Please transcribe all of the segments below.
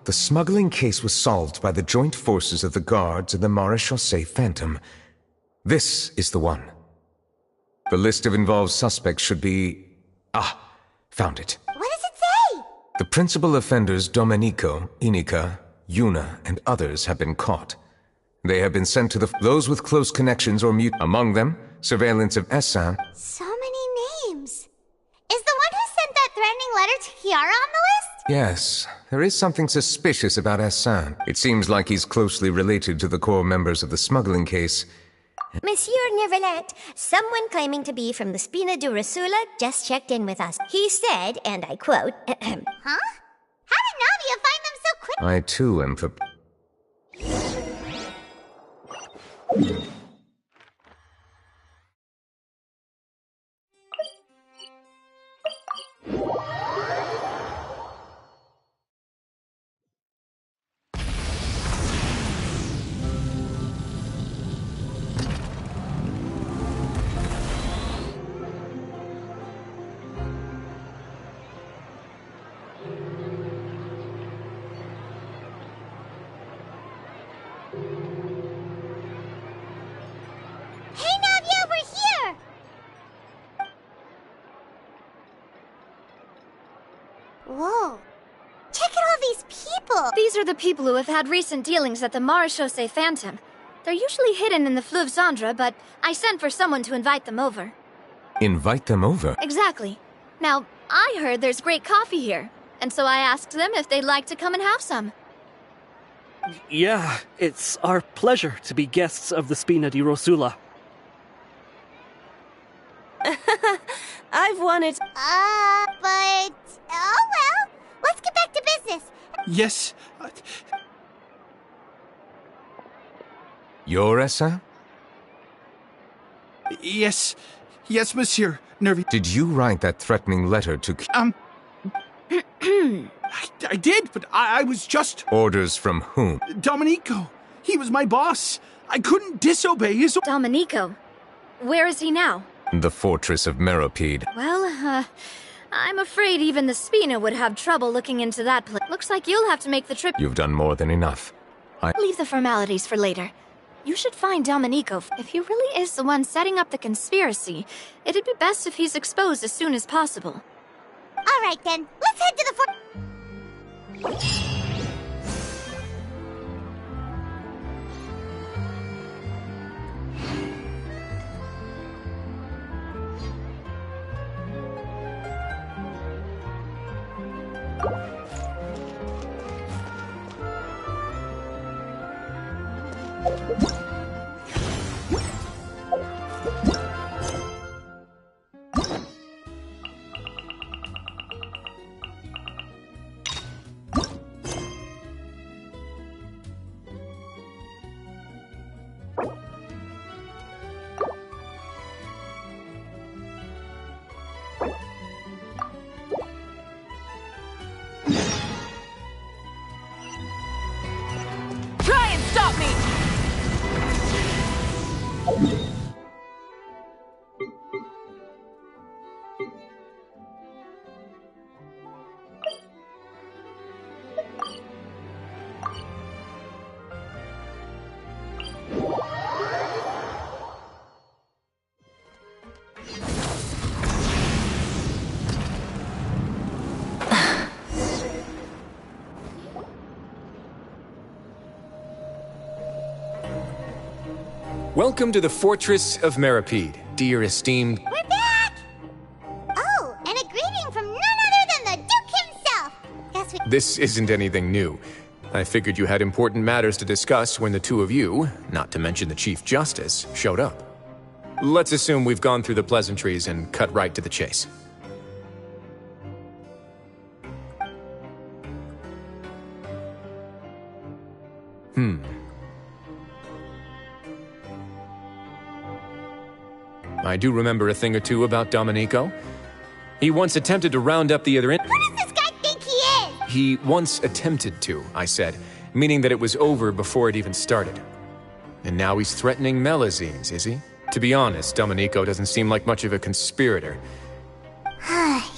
The smuggling case was solved by the joint forces of the guards and the Maréchaussée Phantom. This is the one. The list of involved suspects should be... Ah, found it. What does it say? The principal offenders Domenico, Inica, Yuna, and others have been caught. They have been sent to those with close connections or among them, surveillance of Essin. So many names. Is the one who sent that threatening letter to Chiara on the list? Yes, there is something suspicious about Essin. It seems like he's closely related to the core members of the smuggling case. Monsieur Neverlet, someone claiming to be from the Spina di Rosula just checked in with us. He said, and I quote, Huh? How did Nadia find them so quick? I too am for... Whoa. Check out all these people! These are the people who have had recent dealings at the Maréchaussée Phantom. They're usually hidden in the Fleuve Cendre, but I sent for someone to invite them over. Invite them over? Exactly. Now, I heard there's great coffee here, and so I asked them if they'd like to come and have some. Yeah, it's our pleasure to be guests of the Spina di Rosula. I've wanted... but... Oh well, let's get back to business. Yes. You're Essin? Yes. Yes, monsieur. Nervy. Did you write that threatening letter to... I did, but I was just... Orders from whom? Domenico. He was my boss. I couldn't disobey his... Domenico? Where is he now? The fortress of Meropide. Well, I'm afraid even the Spina would have trouble looking into that place. Looks like you'll have to make the trip. You've done more than enough. Leave the formalities for later. You should find Domenico. If he really is the one setting up the conspiracy, it'd be best if he's exposed as soon as possible. All right then, let's head to the fort. Try and stop me! Welcome to the Fortress of Meropide, dear esteemed... We're back! Oh, and a greeting from none other than the Duke himself! Guess we... This isn't anything new. I figured you had important matters to discuss when the two of you, not to mention the Chief Justice, showed up. Let's assume we've gone through the pleasantries and cut right to the chase. I do remember a thing or two about Domenico. He once attempted to round up the other Who does this guy think he is? He once attempted to, I said, meaning that it was over before it even started. And now he's threatening Melazines, is he? To be honest, Domenico doesn't seem like much of a conspirator.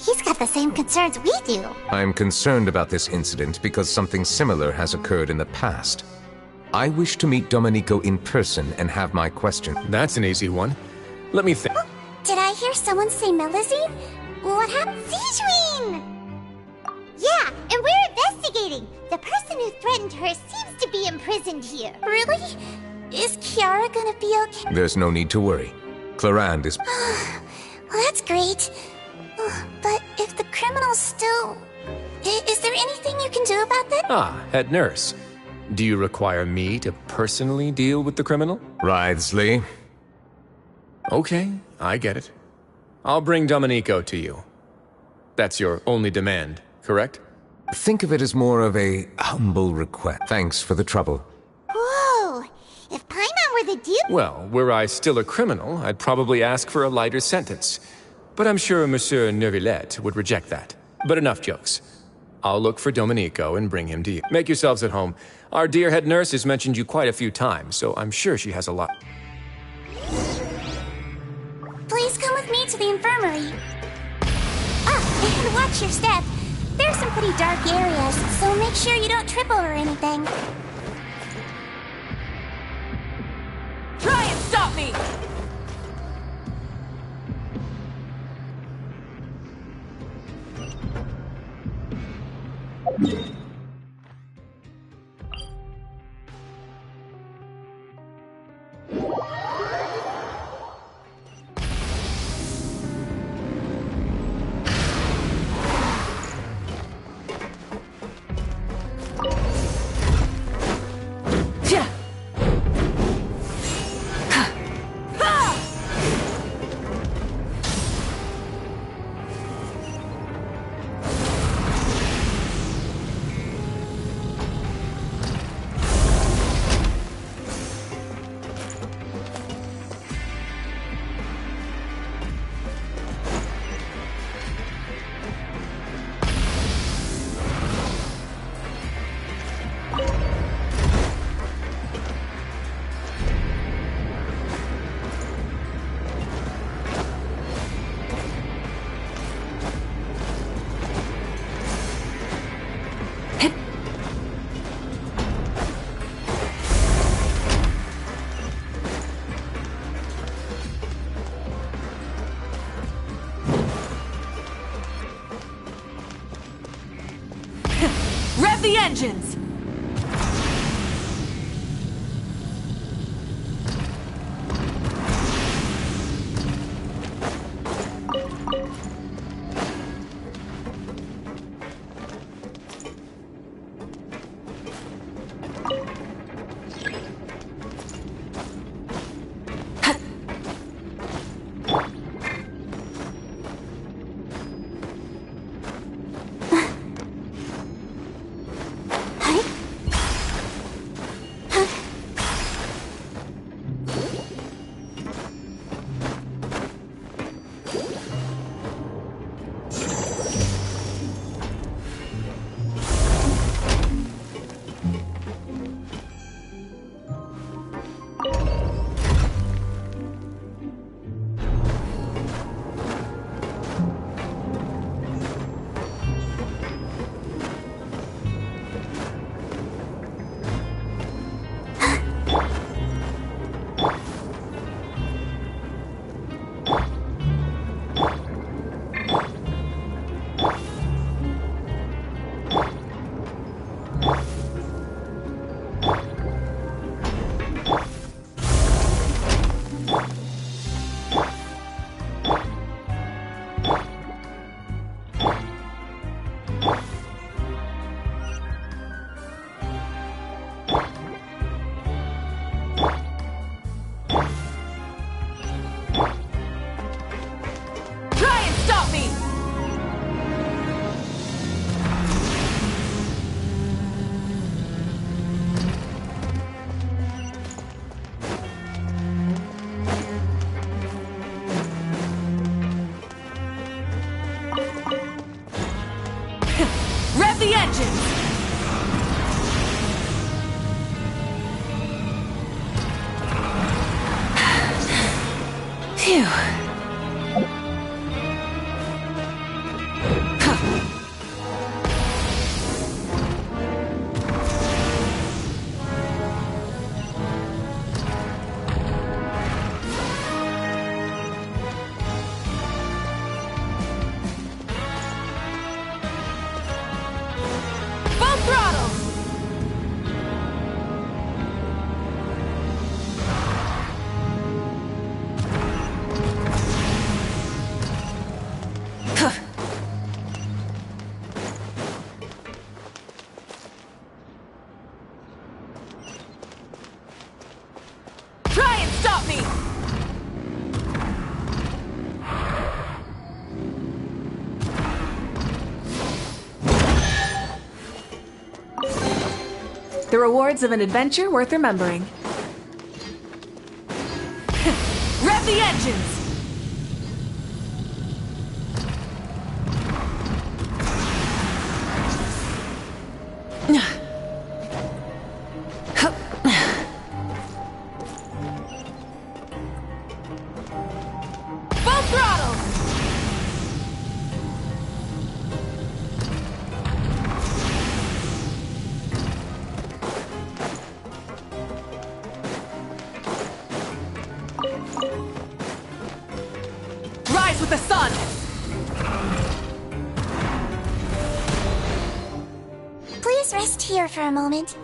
He's got the same concerns we do. I'm concerned about this incident because something similar has occurred in the past. I wish to meet Domenico in person and have my question. That's an easy one. Let me think. Did I hear someone say Melusine? What happened? Citruine! Yeah, and we're investigating. The person who threatened her seems to be imprisoned here. Really? Is Kiara gonna be okay? There's no need to worry. Clarande is... Well, that's great. But if the criminal's still... Is there anything you can do about that? Ah, head nurse. Do you require me to personally deal with the criminal? Wriothesley. Okay, I get it. I'll bring Domenico to you. That's your only demand, correct? Think of it as more of a humble request. Thanks for the trouble. Whoa! If Paimon were the Duke... Well, were I still a criminal, I'd probably ask for a lighter sentence. But I'm sure Monsieur Neuvillette would reject that. But enough jokes. I'll look for Domenico and bring him to you. Make yourselves at home. Our dear head nurse has mentioned you quite a few times, so I'm sure she has a lot. Please come with me to the infirmary. And watch your step. There's some pretty dark areas, so make sure you don't trip over anything. Try and stop me! Rev the engines! Rev the engines! Phew. The rewards of an adventure worth remembering. Rev the engines! Full throttle! Rise with the sun! Please rest here for a moment.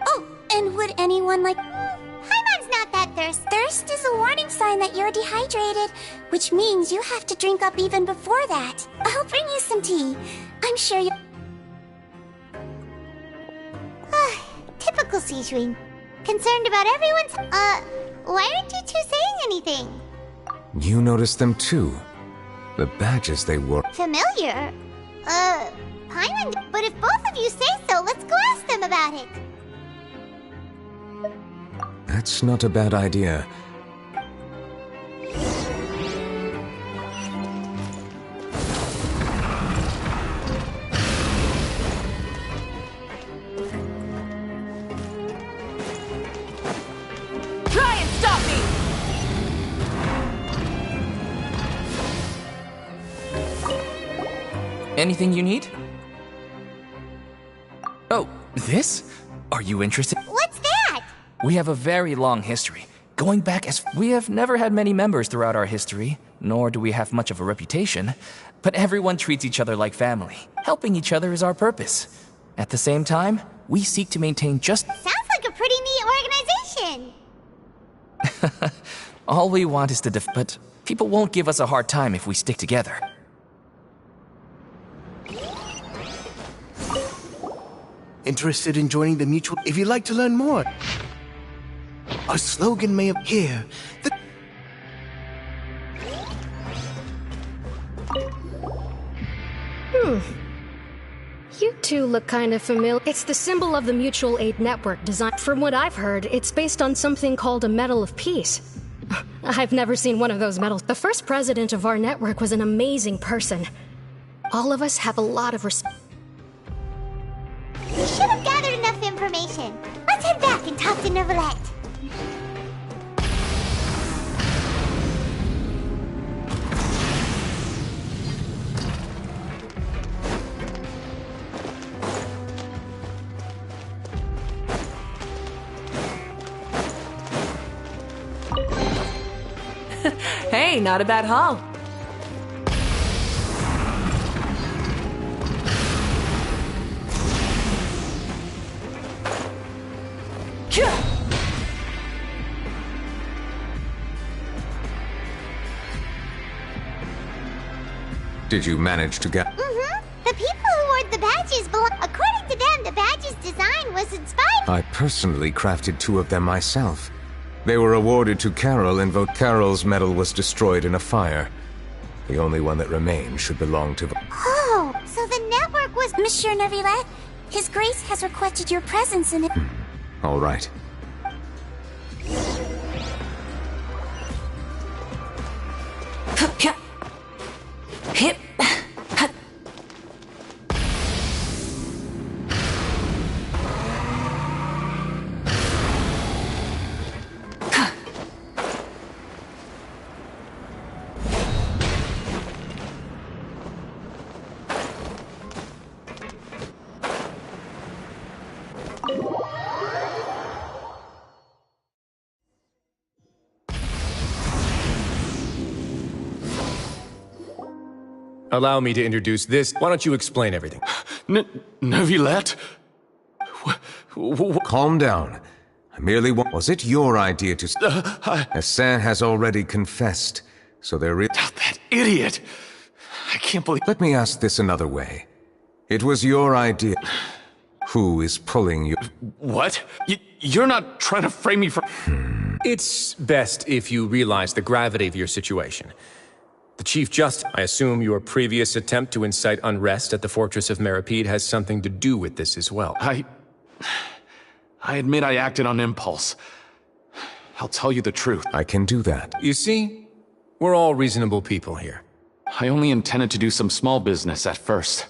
Oh, and would anyone like... Paimon's not that thirsty. Thirst is a warning sign that you're dehydrated, which means you have to drink up even before that. I'll bring you some tea. I'm sure you... Typical Sijuin. Concerned about everyone's... why aren't you two saying anything? You noticed them too. The badges they wore. Familiar? Paimon... But if both of you say so, let's go ask them about it. That's not a bad idea. Try and stop me! Anything you need? Oh, this? Are you interested? What's that? We have a very long history. Going back as... We have never had many members throughout our history, nor do we have much of a reputation. But everyone treats each other like family. Helping each other is our purpose. At the same time, we seek to maintain just... Sounds like a pretty neat organization. All we want is to but people won't give us a hard time if we stick together. Interested in joining the mutual? If you'd like to learn more, our slogan may appear. You two look kind of familiar. It's the symbol of the Mutual Aid Network design. From what I've heard, it's based on something called a Medal of Peace. I've never seen one of those medals. The first president of our network was an amazing person. All of us have a lot of respect. We should have gathered enough information. Let's head back and talk to Neuvillette. Hey, not a bad haul. Did you manage to get... The people who wore the badges belong... According to them, the badge's design was inspired... I personally crafted 2 of them myself. They were awarded to Carol, and Carol's medal was destroyed in a fire. The only one that remained should belong to... Oh, so the network was... Monsieur Neuvillette, His Grace has requested your presence in it. All right. Hip. Allow me to introduce this. Why don't you explain everything? Neuvillette? Calm down. I merely want... Was it your idea to... Hassan has already confessed, so there is... That idiot! I can't believe... Let me ask this another way. It was your idea... Who is pulling you... What? You're not trying to frame me for... It's best if you realize the gravity of your situation. The Chief Justice, I assume your previous attempt to incite unrest at the Fortress of Meripede has something to do with this as well. I admit I acted on impulse. I'll tell you the truth. I can do that. You see, we're all reasonable people here. I only intended to do some small business at first.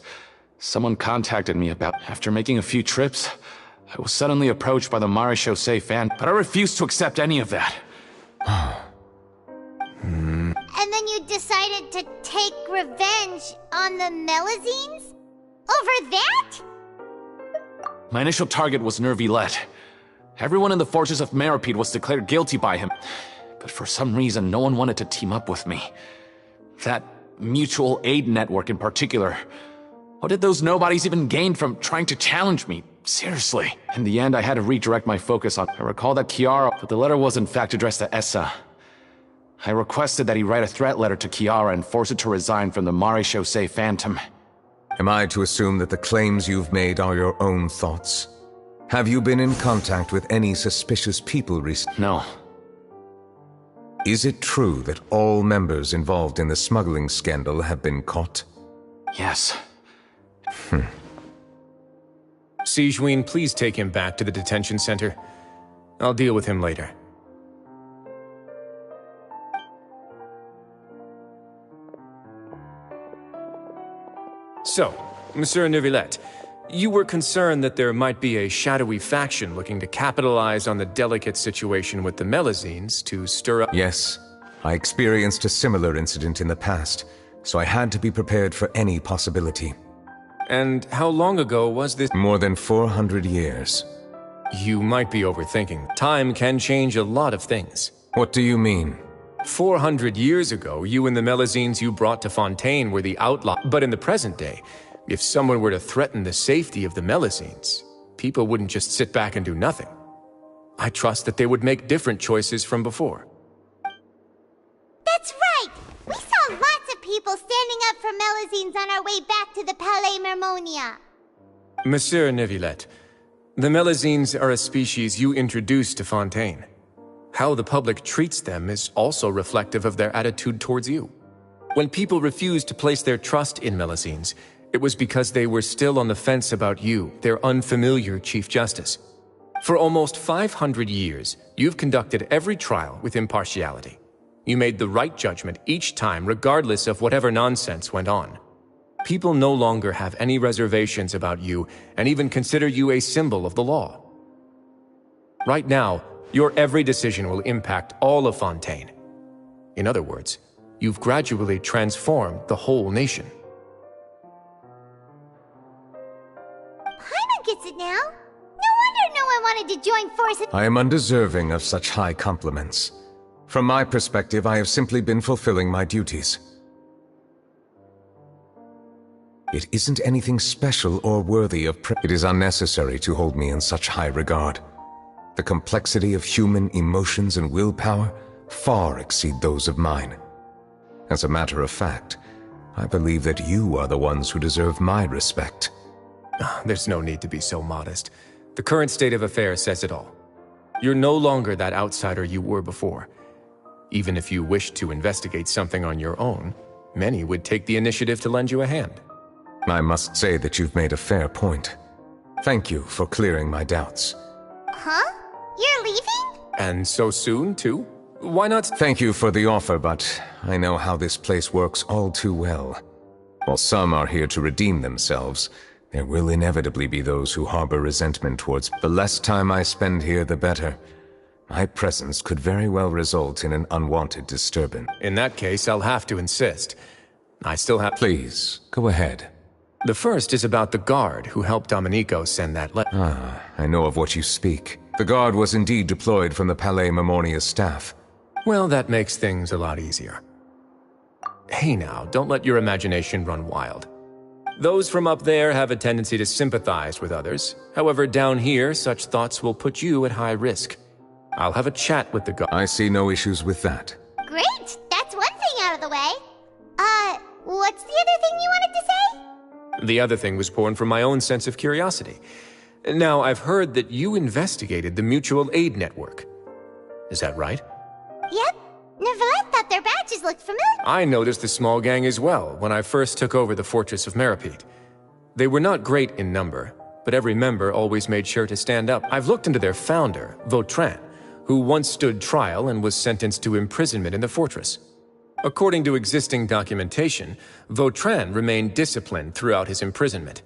Someone contacted me about after making a few trips. I was suddenly approached by the Marechaussee fan, but I refused to accept any of that. And then you decided to take revenge on the Melazines? Over that? My initial target was Nervilette. Everyone in the forces of Meripede was declared guilty by him. But for some reason, no one wanted to team up with me. That mutual aid network in particular. What did those nobodies even gain from trying to challenge me? Seriously. In the end, I had to redirect my focus on... I recall that Chiara, but the letter was in fact addressed to Essa. I requested that he write a threat letter to Chiara and force it to resign from the Marechaussee Phantom. Am I to assume that the claims you've made are your own thoughts? Have you been in contact with any suspicious people recently? No. Is it true that all members involved in the smuggling scandal have been caught? Yes. Sigewinne, please take him back to the detention center. I'll deal with him later. So, Monsieur Nervilette, you were concerned that there might be a shadowy faction looking to capitalize on the delicate situation with the Melazines to stir up... Yes. I experienced a similar incident in the past, so I had to be prepared for any possibility. And how long ago was this? More than 400 years. You might be overthinking. Time can change a lot of things. What do you mean? 400 years ago, you and the Melazines you brought to Fontaine were the outlaw. But in the present day, if someone were to threaten the safety of the Melazines, people wouldn't just sit back and do nothing. I trust that they would make different choices from before. That's right! We saw lots of people standing up for Melazines on our way back to the Palais Mermonia. Monsieur Nervilette, the Melazines are a species you introduced to Fontaine. How the public treats them is also reflective of their attitude towards you. When people refused to place their trust in Melazines, it was because they were still on the fence about you, their unfamiliar Chief Justice. For almost 500 years, you've conducted every trial with impartiality. You made the right judgment each time, regardless of whatever nonsense went on. People no longer have any reservations about you and even consider you a symbol of the law. Right now, your every decision will impact all of Fontaine. In other words, you've gradually transformed the whole nation. Paimon gets it now. No wonder no one wanted to join forces. I am undeserving of such high compliments. From my perspective, I have simply been fulfilling my duties. It isn't anything special or worthy of It is unnecessary to hold me in such high regard. The complexity of human emotions and willpower far exceed those of mine. As a matter of fact, I believe that you are the ones who deserve my respect. There's no need to be so modest. The current state of affairs says it all. You're no longer that outsider you were before. Even if you wished to investigate something on your own, many would take the initiative to lend you a hand. I must say that you've made a fair point. Thank you for clearing my doubts. Huh? You're leaving? And so soon, too? Why not? Thank you for the offer, but I know how this place works all too well. While some are here to redeem themselves, there will inevitably be those who harbor resentment towards... The less time I spend here, the better. My presence could very well result in an unwanted disturbance. In that case, I'll have to insist. I still have... Please, go ahead. The first is about the guard who helped Domenico send that letter. Ah, I know of what you speak. The guard was indeed deployed from the Palais Mermonia's staff. Well, that makes things a lot easier. Hey now, don't let your imagination run wild. Those from up there have a tendency to sympathize with others. However, down here, such thoughts will put you at high risk. I'll have a chat with the guard. I see no issues with that. Great! That's one thing out of the way. What's the other thing you wanted to say? The other thing was born from my own sense of curiosity. Now, I've heard that you investigated the mutual aid network. Is that right? Yep. Nervilette thought their badges looked familiar. I noticed the small gang as well when I first took over the fortress of Meripede. They were not great in number, but every member always made sure to stand up. I've looked into their founder, Vautrin, who once stood trial and was sentenced to imprisonment in the fortress. According to existing documentation, Vautrin remained disciplined throughout his imprisonment.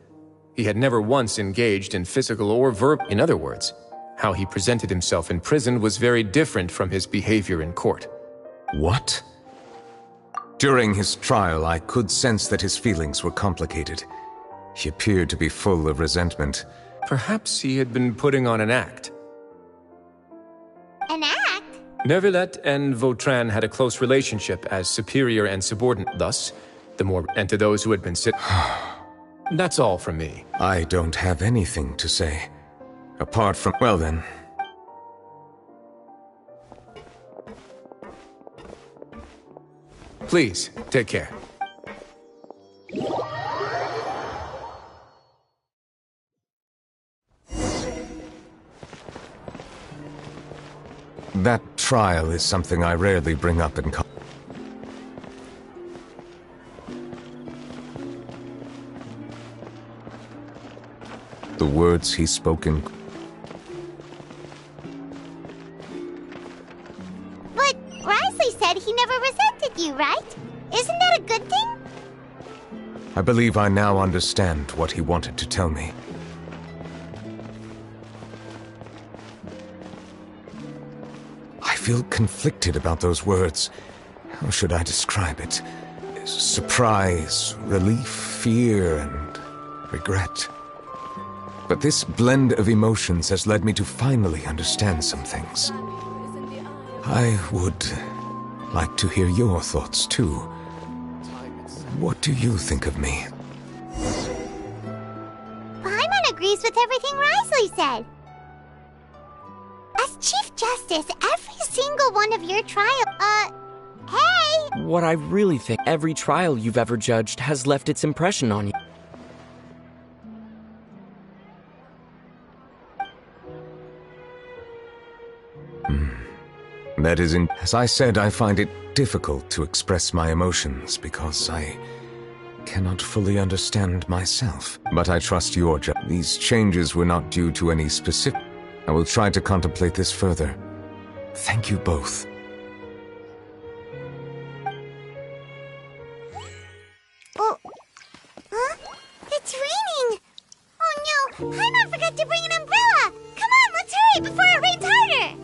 He had never once engaged in physical or verbal. In other words, how he presented himself in prison was very different from his behavior in court. What? During his trial, I could sense that his feelings were complicated. He appeared to be full of resentment. Perhaps he had been putting on an act. An act? Neuvillette and Vautrin had a close relationship as superior and subordinate. Thus, and to those who had been That's all from me. I don't have anything to say. Apart from... Well then. Please, take care. That trial is something I rarely bring up in The words he spoke in... But Risley said he never resented you, right? Isn't that a good thing? I believe I now understand what he wanted to tell me. I feel conflicted about those words. How should I describe it? Surprise, relief, fear, and regret. But this blend of emotions has led me to finally understand some things. I would like to hear your thoughts, too. What do you think of me? Paimon agrees with everything Risley said. As Chief Justice, every single one of your trials... hey! What I really think, every trial you've ever judged has left its impression on you. That is as I said, I find it difficult to express my emotions because I cannot fully understand myself. But I trust your judgment. These changes were not due to any specific... I will try to contemplate this further. Thank you both. Oh, huh? It's raining! Oh no, Paimon forgot to bring an umbrella! Come on, let's hurry before it rains harder!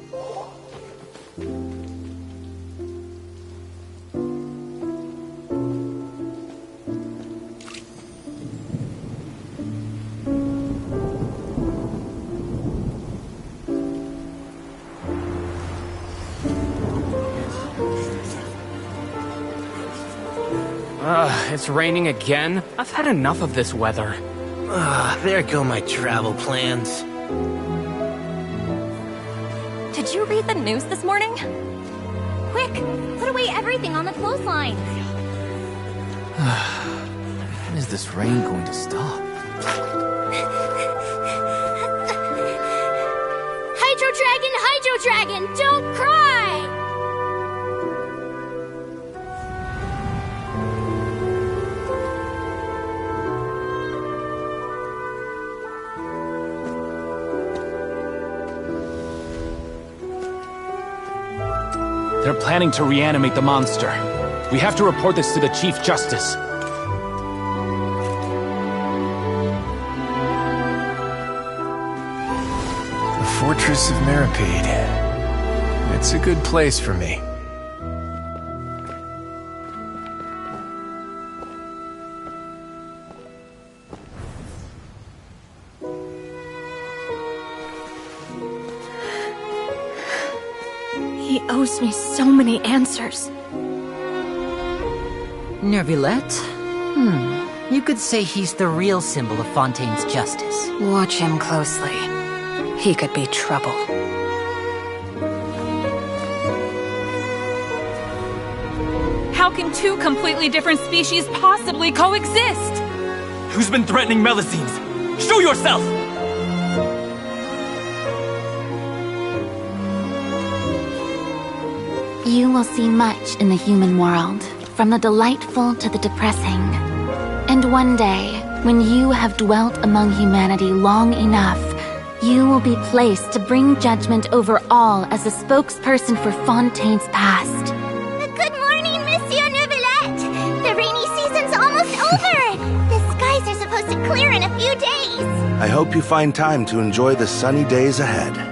It's raining again? I've had enough of this weather. There go my travel plans. Did you read the news this morning? Quick, put away everything on the clothesline. When is this rain going to stop? Hydro Dragon, don't cry! They're planning to reanimate the monster. We have to report this to the Chief Justice. The Fortress of Meropide. It's a good place for me. He owes me so many answers. Neuvillette? You could say he's the real symbol of Fontaine's justice. Watch him closely. He could be trouble. How can two completely different species possibly coexist? Who's been threatening Melusines? Show yourself! You will see much in the human world, from the delightful to the depressing. And one day, When you have dwelt among humanity long enough, you will be placed to bring judgment over all as a spokesperson for Fontaine's past. Good morning, Monsieur Neuvillette! The rainy season's almost over! The skies are supposed to clear in a few days! I hope you find time to enjoy the sunny days ahead.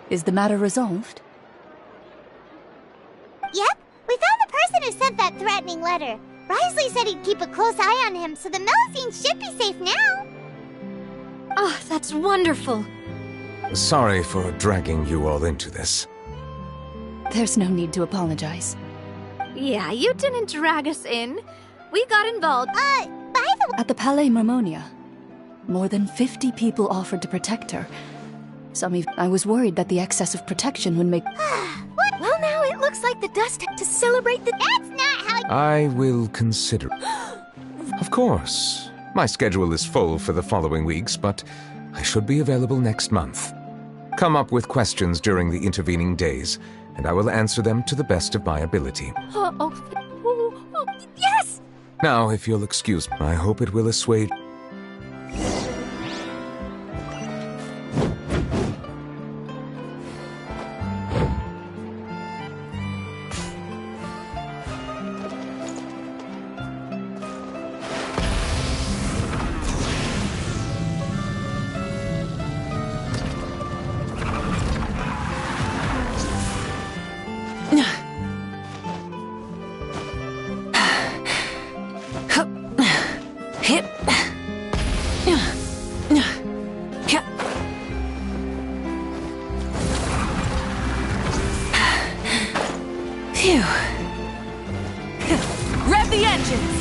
Is the matter resolved? Yep, we found the person who sent that threatening letter. Risley said he'd keep a close eye on him, so the Melusine should be safe now. Oh, that's wonderful. Sorry for dragging you all into this. There's no need to apologize. Yeah, you didn't drag us in. We got involved. By the way... At the Palais Mermonia, more than 50 people offered to protect her. I was worried that the excess of protection would make... What? Well, now it looks like the dust to celebrate the... That's not how... I will consider. Of course. My schedule is full for the following weeks, but I should be available next month. Come up with questions during the intervening days, and I will answer them to the best of my ability. Yes! Now, if you'll excuse me, I hope it will assuage... Rev the engines!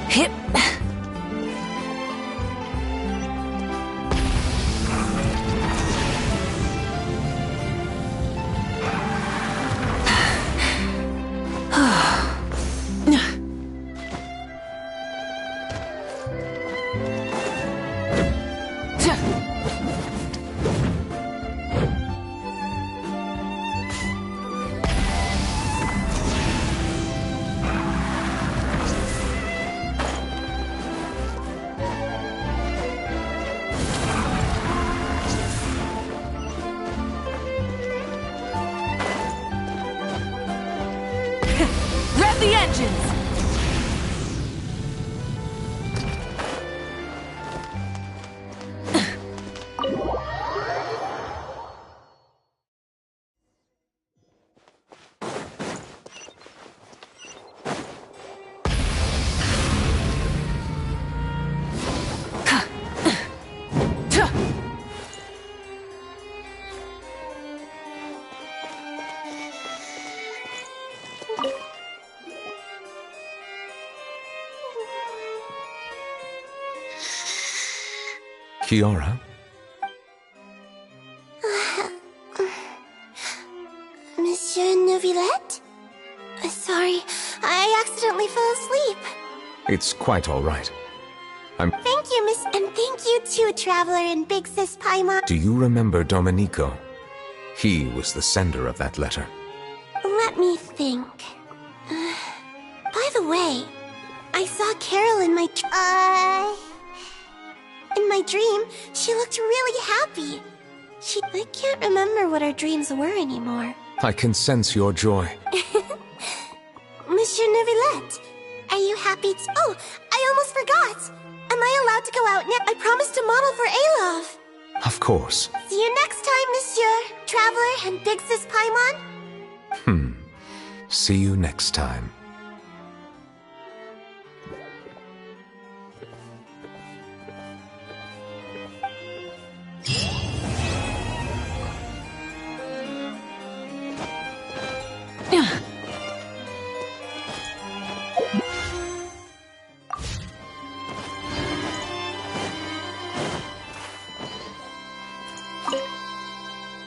Hit! Rev the engines! Kiara? Monsieur Neuvillette? Sorry, I accidentally fell asleep. It's quite all right. Thank you, Miss... And thank you too, Traveler and Big Sis Paimon. Do you remember Domenico? He was the sender of that letter. Let me think. By the way, I saw Carol in my... In my dream, she looked really happy. I can't remember what our dreams were anymore. I can sense your joy. Monsieur Neuvillette, are you happy Oh, I almost forgot! Am I allowed to go out now? I promised to model for Alof. Of course. See you next time, Monsieur, Traveler, and Big Sis Paimon. See you next time.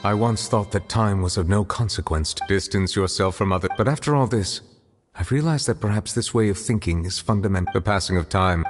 I once thought that time was of no consequence to distance yourself from others. But after all this, I've realized that perhaps this way of thinking is fundamental. The passing of time.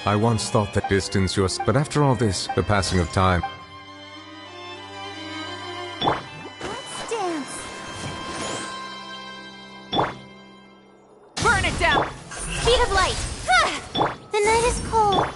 I once thought that distance yours, but after all this, the passing of time. Let's dance. Burn it down! Speed of light. The night is cold.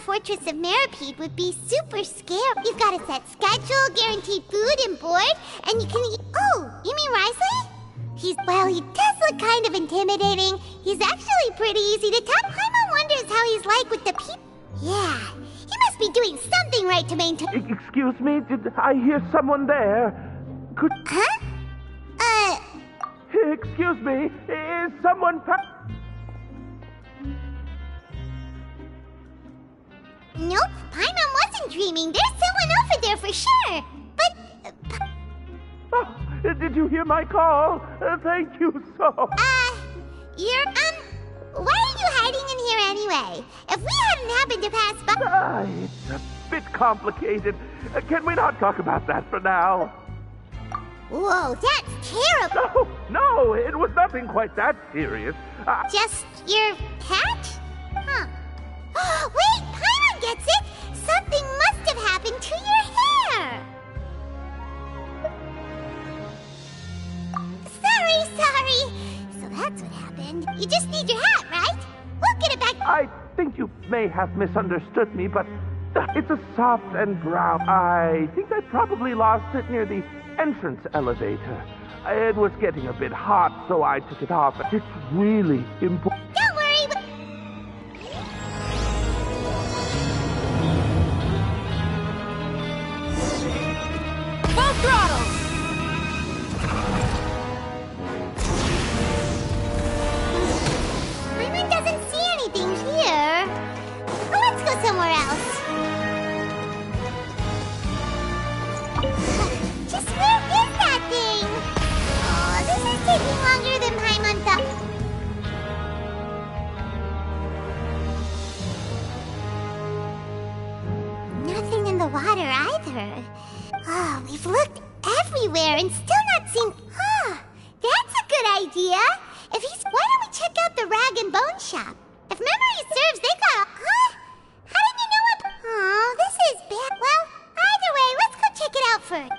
Fortress of Maripede would be super scary. You've got a set schedule, guaranteed food and board, and you can eat. Oh, you mean Risley? Well, he does look kind of intimidating. He's actually pretty easy to talk. Paimon wonders how he's like with the people. Yeah, he must be doing something right to maintain. Excuse me, did I hear someone there? Could. Huh? Excuse me, is someone. Nope, Paimon wasn't dreaming. There's someone over there for sure. But... Oh, did you hear my call? Thank you so... Why are you hiding in here anyway? If we hadn't happened to pass by... It's a bit complicated. Can we not talk about that for now? Whoa, that's terrible. No, it was nothing quite that serious. Just your hat? Huh. Wait, Paimon gets it! Something must have happened to your hair! Sorry. So that's what happened. You just need your hat, right? We'll get it back. I think you may have misunderstood me, but it's a soft and brown. I think I probably lost it near the entrance elevator. It was getting a bit hot, so I took it off. It's really important. Don't worry. Full throttle! Paimon doesn't see anything here. Well, let's go somewhere else. Just where is that thing? Oh, this is taking longer than Paimon thought. Nothing in the water either. Oh, we've looked everywhere and still not seen... Huh, that's a good idea. If he's... Why don't we check out the Rag and Bone Shop? If memory serves, they got... Huh? How did you know what... Oh, this is bad. Well, either way, let's go check it out first.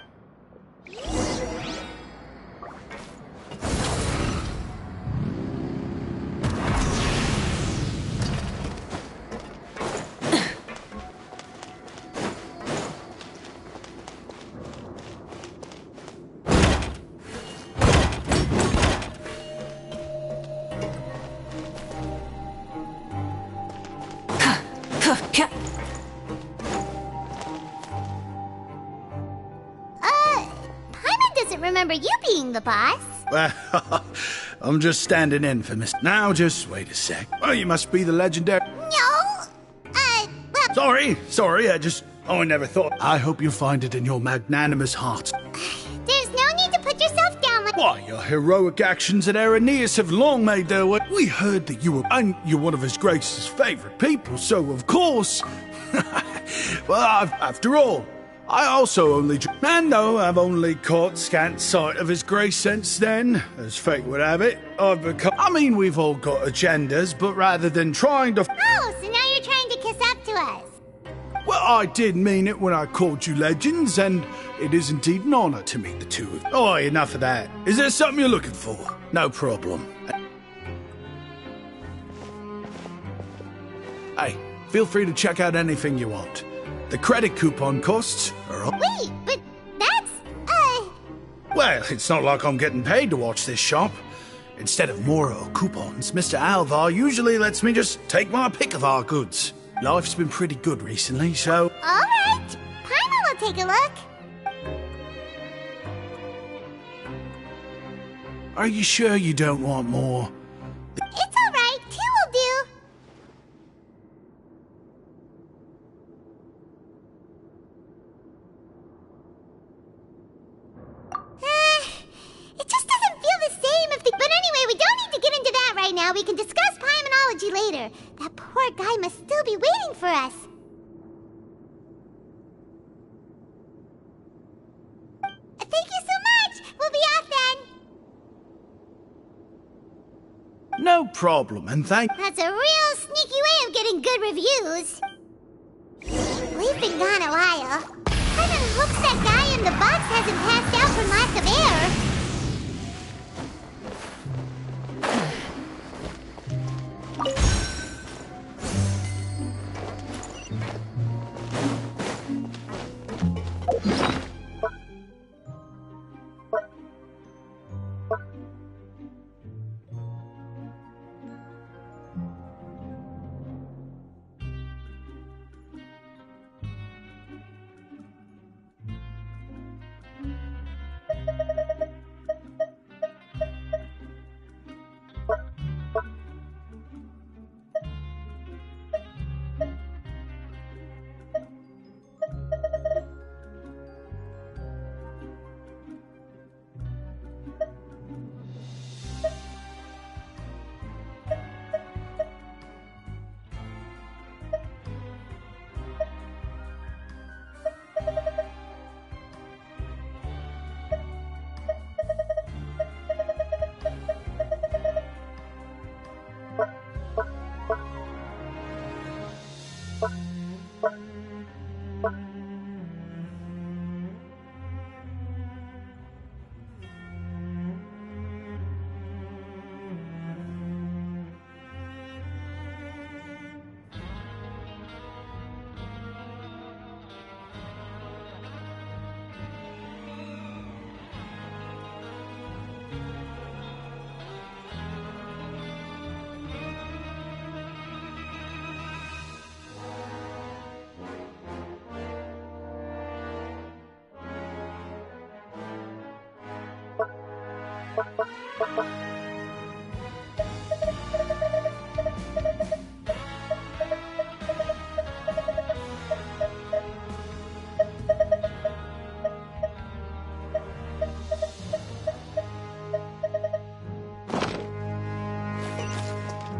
Paimon doesn't remember you being the boss. Well, I'm just standing in for Miss... Now, just wait a sec. Oh, you must be the legendary... No, well... Sorry, I never thought... I hope you find it in your magnanimous heart. There's no need to put yourself down like... Why, your heroic actions at Aeneas have long made their way... We heard that you were... And you're one of His Grace's favorite people, so of course... Well, after all, I also only... And though I've only caught scant sight of His Grace since then, as fate would have it, I've become... I mean, we've all got agendas, but rather than trying to... Oh, so now you're trying to kiss up to us. Well, I did mean it when I called you legends, and it is indeed an honor to meet the two of you. Oh, enough of that. Is there something you're looking for? No problem. Hey, feel free to check out anything you want. The credit coupon costs are... Wait, but that's... Well, it's not like I'm getting paid to watch this shop. Instead of more coupons, Mr. Alvar usually lets me just take my pick of our goods. Life's been pretty good recently, so... All right, Paimon will take a look. Are you sure you don't want more? It's all right, 2 will do. It just doesn't feel the same if the... But anyway, we don't need to get into that right now. We can discuss Paimonology later. That poor guy must still be waiting for us. Thank you so much. We'll be off then. No problem, and thank... That's a real sneaky way of getting good reviews. We've been gone a while. Paimon hopes that guy in the box hasn't passed out from lack of air.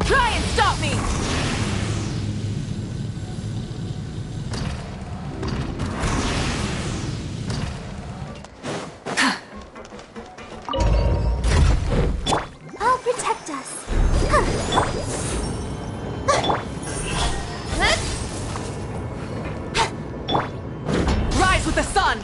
Try and stop me! I'll protect us. Rise with the sun!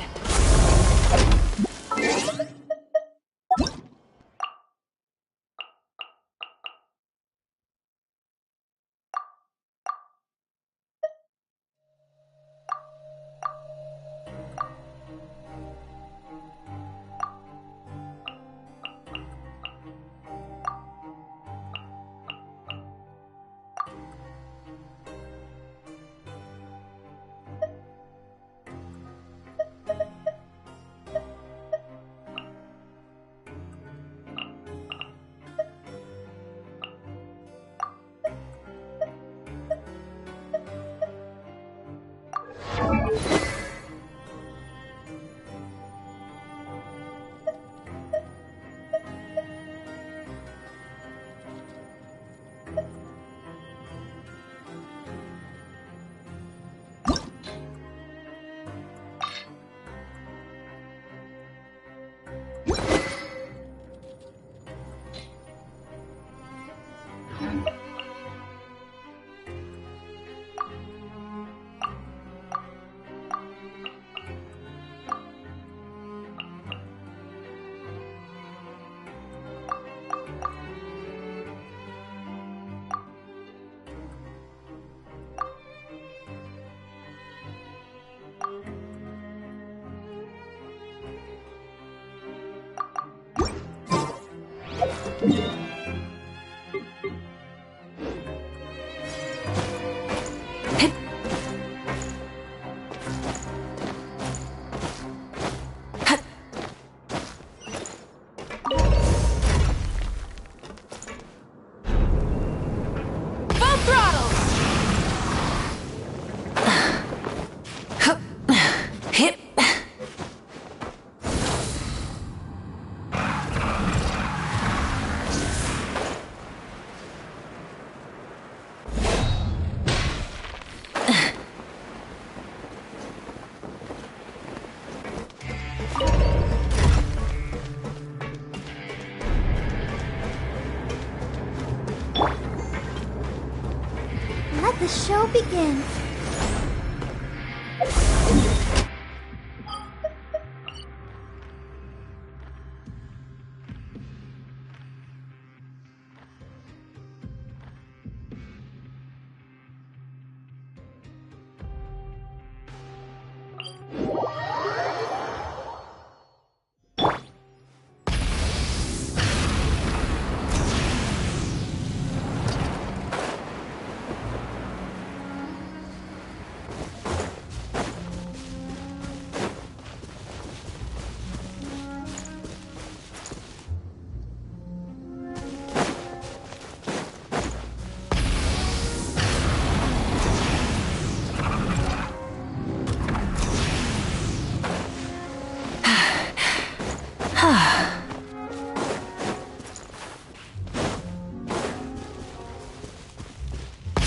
Let the show begin.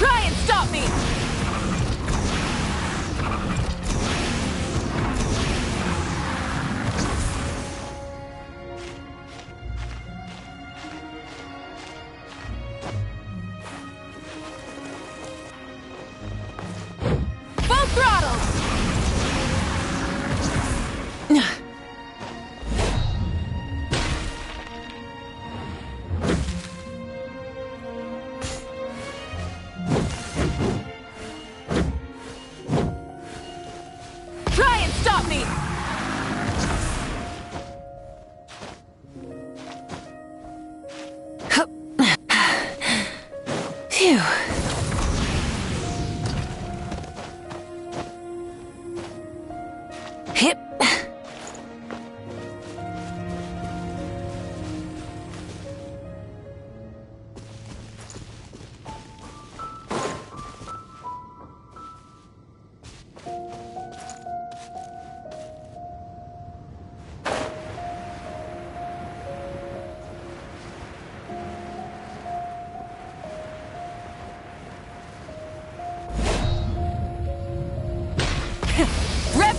Try and stop me! Full throttle! Try and stop me! Phew. Hip.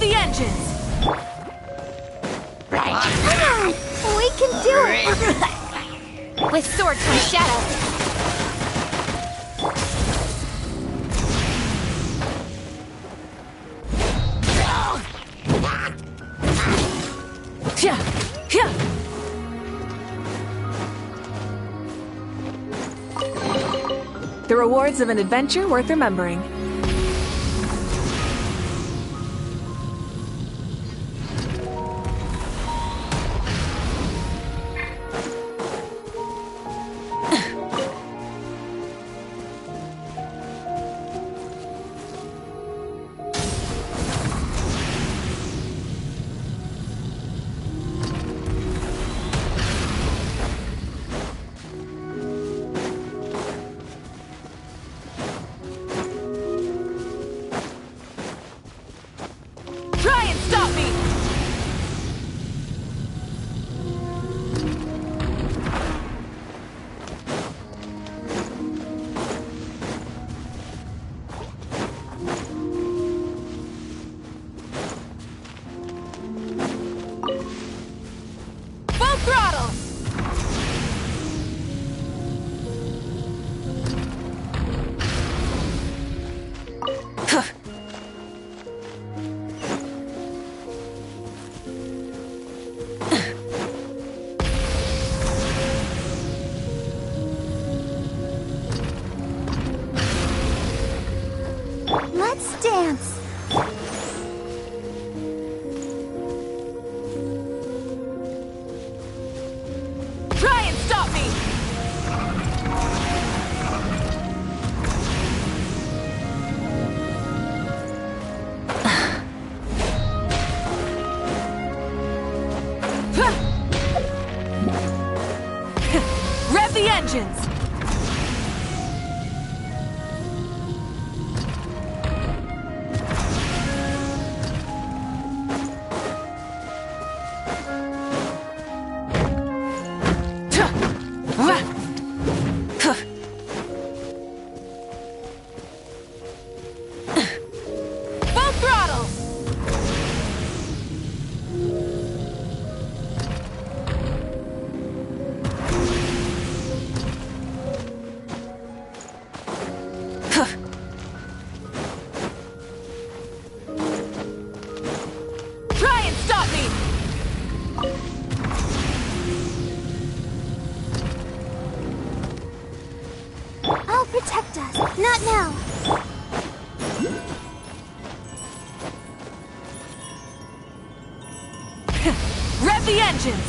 the engines! Come on! We can do it! With sword from shadow. The rewards of an adventure worth remembering. Let's dance. Try and stop me! Rev the engines! I'll protect us. Not now. Rev the engines!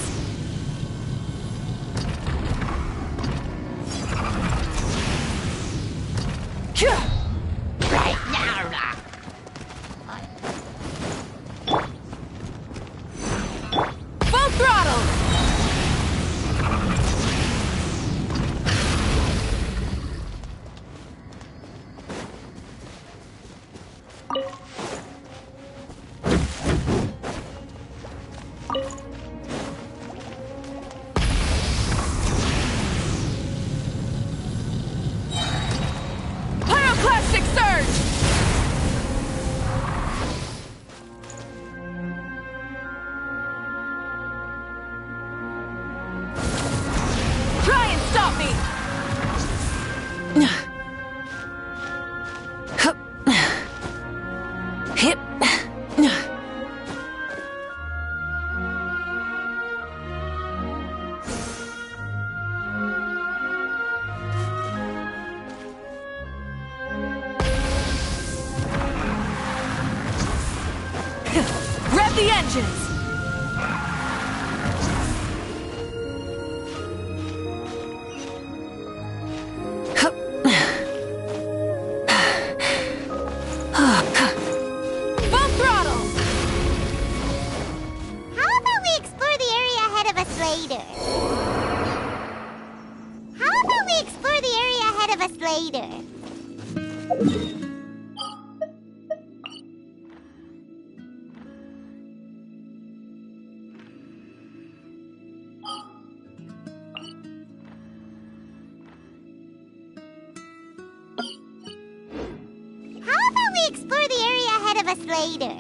Right now. Full throttle! Pyroclastic surge! Try and stop me! Hip. Rev the engines! Full throttle! How about we explore the area ahead of us later? How about we explore the area ahead of us later? How about we explore the area ahead of us later?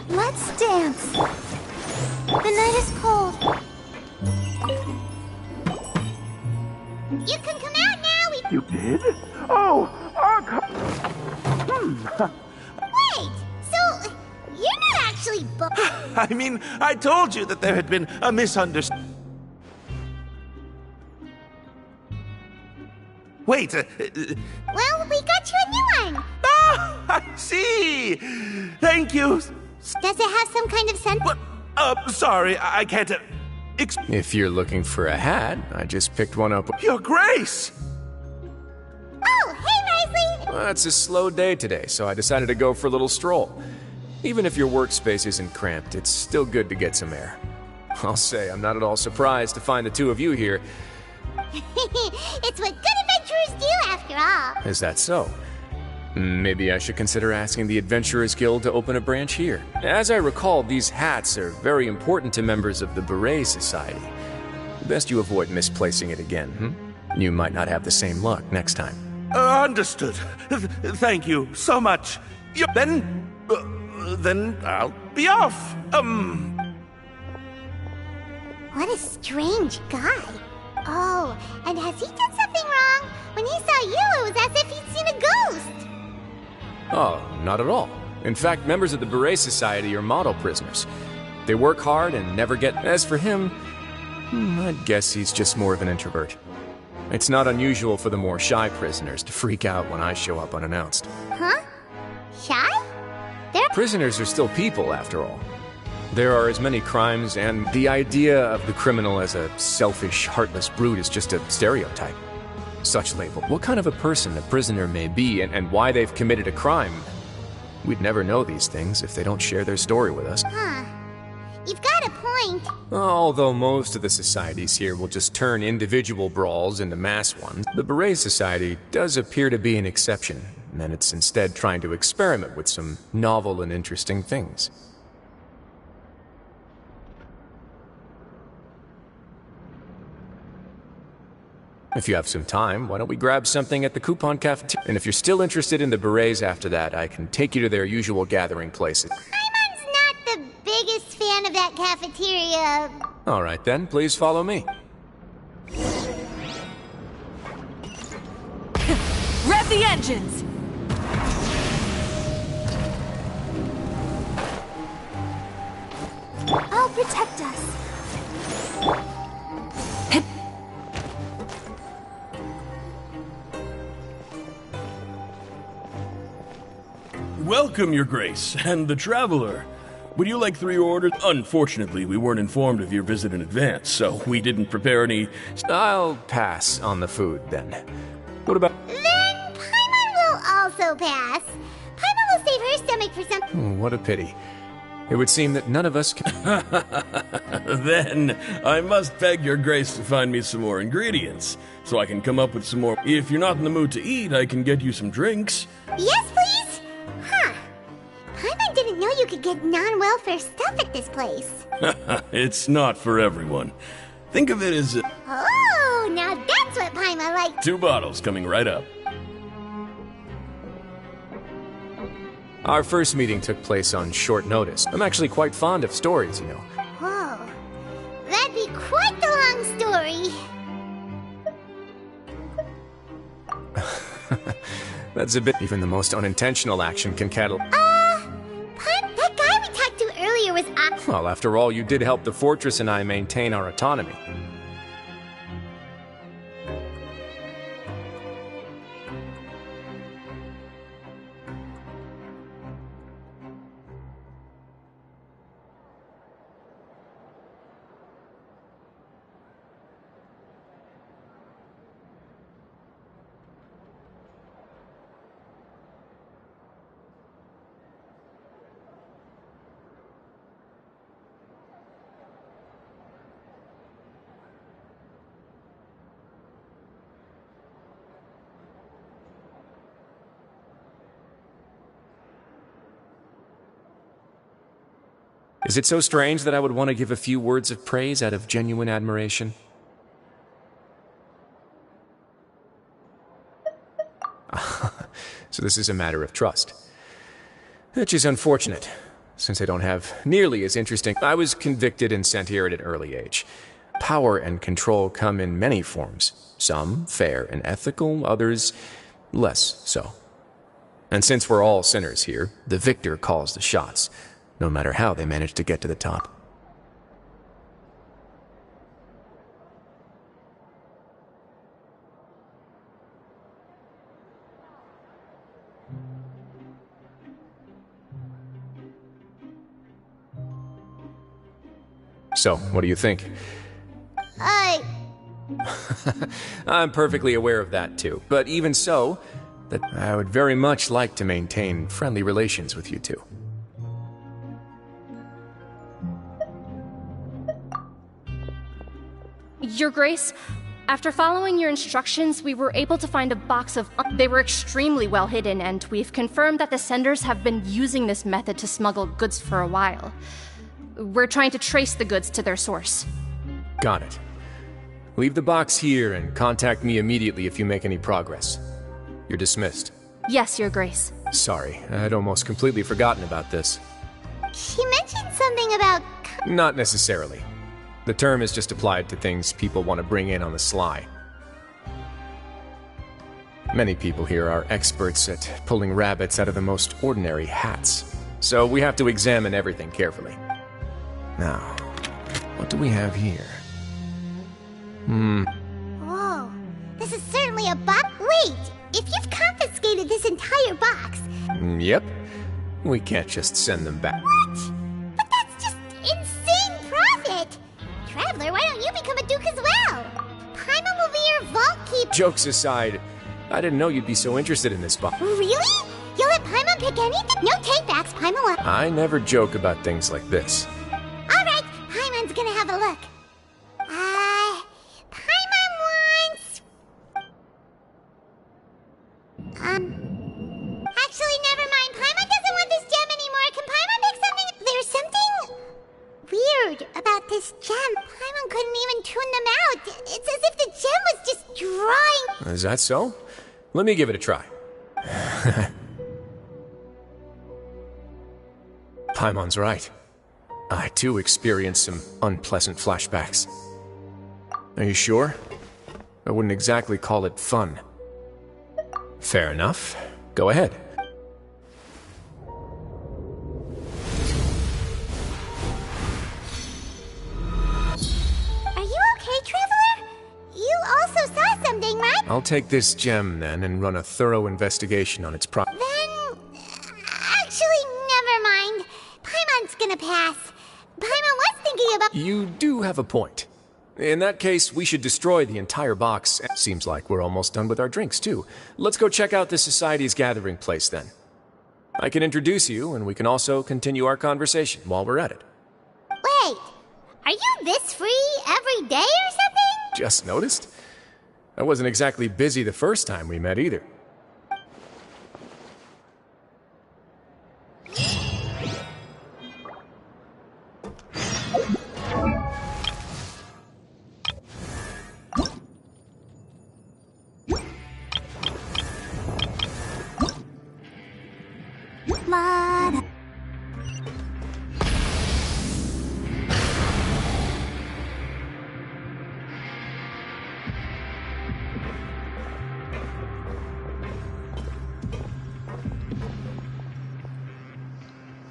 Let's dance. The night is cold. You can come out now. You did? Oh, Wait, so you're not actually I mean, I told you that there had been a misunderstanding. Wait, Well, we got you a new one. I see! Thank you. Does it have some kind of scent? Sorry, I can't. If you're looking for a hat, I just picked one up. Your Grace! Oh, hey, Risley! Well, it's a slow day today, so I decided to go for a little stroll. Even if your workspace isn't cramped, it's still good to get some air. I'll say I'm not at all surprised to find the two of you here. It's what good adventurers do, after all. Is that so? Maybe I should consider asking the Adventurers Guild to open a branch here. As I recall, these hats are very important to members of the Beret Society. Best you avoid misplacing it again, You might not have the same luck next time. Understood. Thank you so much. Then I'll be off. What a strange guy. Oh, and has he done something wrong? When he saw you, it was as if he'd seen a ghost. Oh, not at all. In fact, members of the Beret Society are model prisoners. They work hard and never get... As for him, I'd guess he's just more of an introvert. It's not unusual for the more shy prisoners to freak out when I show up unannounced. Huh? Shy? Prisoners are still people, after all. There are as many crimes, and the idea of the criminal as a selfish, heartless brute is just a stereotype. Such label. What kind of a person a prisoner may be and why they've committed a crime. We'd never know these things if they don't share their story with us. Huh. You've got a point. Although most of the societies here will just turn individual brawls into mass ones, the Beret Society does appear to be an exception, and it's instead trying to experiment with some novel and interesting things. If you have some time, why don't we grab something at the coupon cafeteria? And if you're still interested in the berets after that, I can take you to their usual gathering places. Paimon's not the biggest fan of that cafeteria. All right then, please follow me. Rev the engines! I'll protect us. Welcome, Your Grace, and the Traveler. Would you like 3 orders? Unfortunately, we weren't informed of your visit in advance, so we didn't prepare any... I'll pass on the food, then. What about... Then Paimon will also pass. Paimon will save her stomach for some... What a pity. It would seem that none of us can... Then, I must beg Your Grace to find me some more ingredients, so I can come up with some more... If you're not in the mood to eat, I can get you some drinks. Yes, please? Huh. Paimon didn't know you could get non-welfare stuff at this place. It's not for everyone. Think of it as... Oh, now that's what Paimon likes. 2 bottles coming right up. Our first meeting took place on short notice. I'm actually quite fond of stories, you know. Whoa. That'd be quite the long story. That's a bit... Even the most unintentional action can catalyze... Paimon, that guy we talked to earlier was... Well, after all, you did help the fortress and I maintain our autonomy. Is it so strange that I would want to give a few words of praise out of genuine admiration? So this is a matter of trust. Which is unfortunate, since I don't have nearly as interesting. I was convicted and sent here at an early age. Power and control come in many forms. Some fair and ethical, others less so. And since we're all sinners here, the victor calls the shots, no matter how they manage to get to the top. So, what do you think? I'm perfectly aware of that too, but even so, that I would very much like to maintain friendly relations with you two. Your Grace, after following your instructions, we were able to find a box of... They were extremely well hidden, and we've confirmed that the senders have been using this method to smuggle goods for a while. We're trying to trace the goods to their source. Got it. Leave the box here and contact me immediately if you make any progress. You're dismissed. Yes, Your Grace. Sorry, I'd almost completely forgotten about this. She mentioned something about... Not necessarily. The term is just applied to things people want to bring in on the sly. Many people here are experts at pulling rabbits out of the most ordinary hats, so we have to examine everything carefully. Now, what do we have here? Whoa, this is certainly a box. Wait, if you've confiscated this entire box... Yep. We can't just send them back. What? But that's just insane profit! Traveler, why don't you become a duke as well? Paimon will be your vault keeper. Jokes aside, I didn't know you'd be so interested in this box. Really? You'll let Paimon pick anything? No take-backs, Paimon will... I never joke about things like this. Alright, Paimon's gonna have a look. Paimon wants... Actually, never mind. Paimon doesn't want this gem anymore. Can Paimon pick something? There's something weird about this gem. Paimon couldn't even tune them out. It's as if the gem was just drawing... Is that so? Let me give it a try. Paimon's right. I too experienced some unpleasant flashbacks. Are you sure? I wouldn't exactly call it fun. Fair enough. Go ahead. Are you okay, Traveler? You also saw something, right? I'll take this gem then and run a thorough investigation on its Then... Actually, never mind. Paimon's gonna pass. Paimon was thinking about... You do have a point. In that case, we should destroy the entire box. Seems like we're almost done with our drinks, too. Let's go check out the Society's gathering place, then. I can introduce you, and we can also continue our conversation while we're at it. Wait, are you this free every day or something? Just noticed? I wasn't exactly busy the first time we met, either.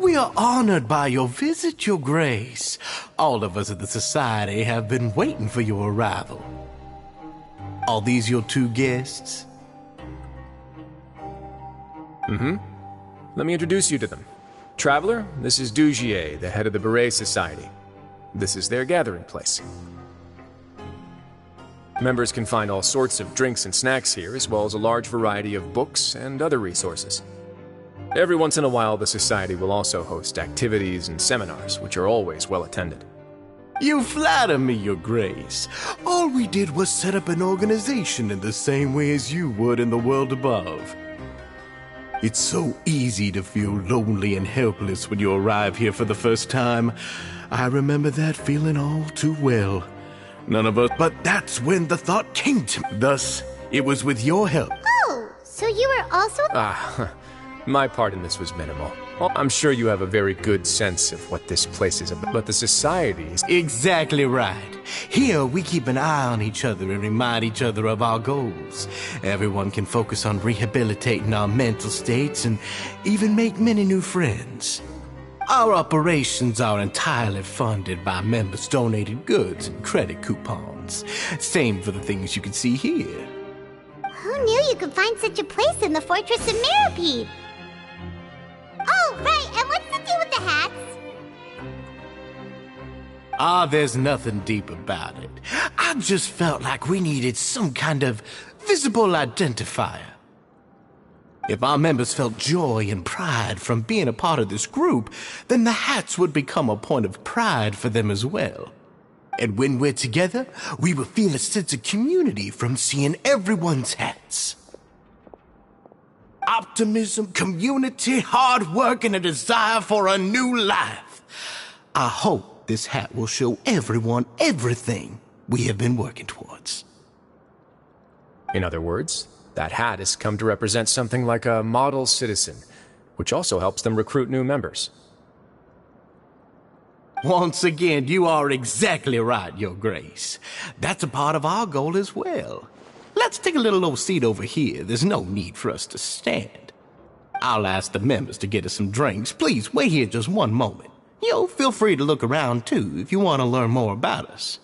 We are honored by your visit, Your Grace. All of us at the Society have been waiting for your arrival. Are these your two guests? Let me introduce you to them. Traveler, this is Dugier, the head of the Beret Society. This is their gathering place. Members can find all sorts of drinks and snacks here, as well as a large variety of books and other resources. Every once in a while, the Society will also host activities and seminars, which are always well attended. You flatter me, Your Grace. All we did was set up an organization in the same way as you would in the world above. It's so easy to feel lonely and helpless when you arrive here for the first time. I remember that feeling all too well. None of us, but that's when the thought came to me. Thus, it was with your help. Oh, so you were also... My part in this was minimal. Well, I'm sure you have a very good sense of what this place is about, but the society is... Exactly right. Here, we keep an eye on each other and remind each other of our goals. Everyone can focus on rehabilitating our mental states and even make many new friends. Our operations are entirely funded by members' donated goods and credit coupons. Same for the things you can see here. Who knew you could find such a place in the Fortress of Meropide? Oh, right, and what's the deal with the hats? There's nothing deep about it. I just felt like we needed some kind of visible identifier. If our members felt joy and pride from being a part of this group, then the hats would become a point of pride for them as well. And when we're together, we will feel a sense of community from seeing everyone's hats. Optimism, community, hard work, and a desire for a new life. I hope this hat will show everyone everything we have been working towards. In other words, that hat has come to represent something like a model citizen, which also helps them recruit new members. Once again, you are exactly right, Your Grace. That's a part of our goal as well. Let's take a little old seat over here. There's no need for us to stand. I'll ask the members to get us some drinks. Please wait here just one moment. Feel free to look around too if you want to learn more about us.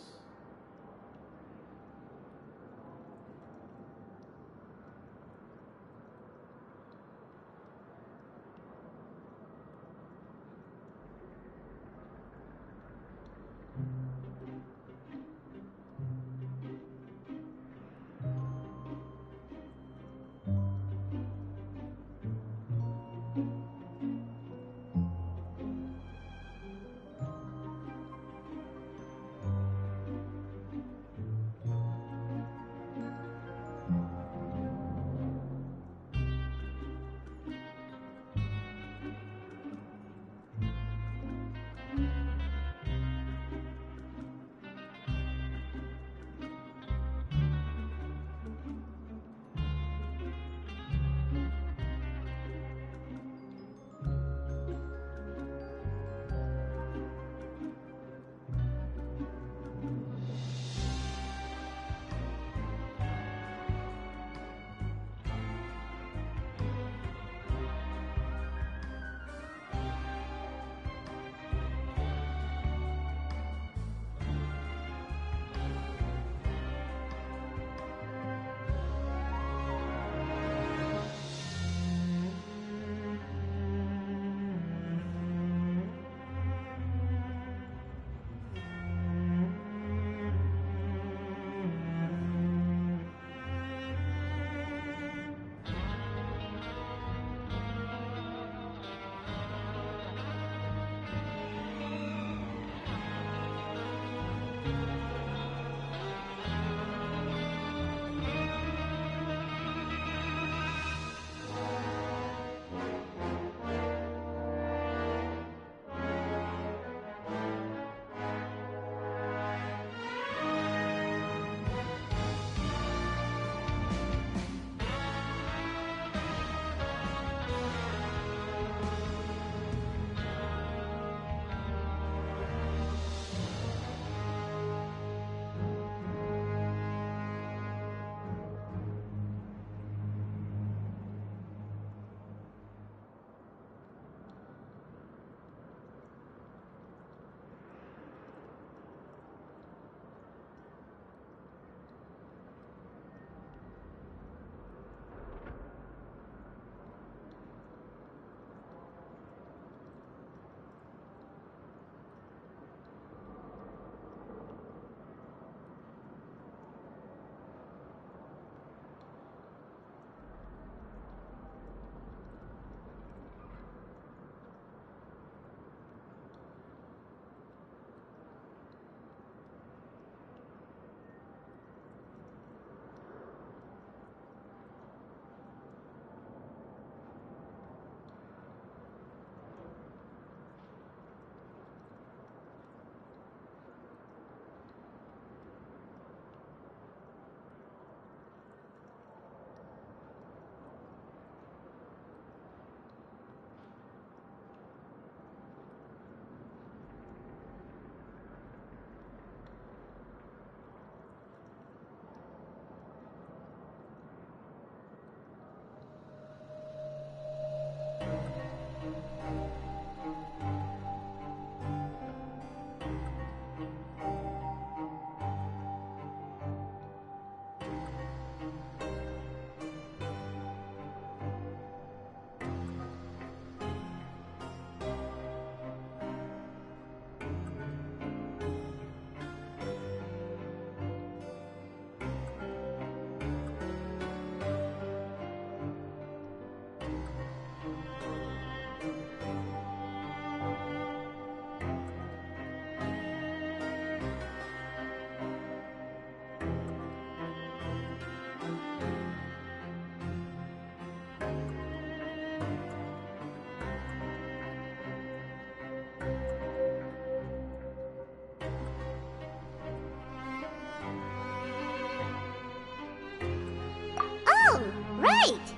right!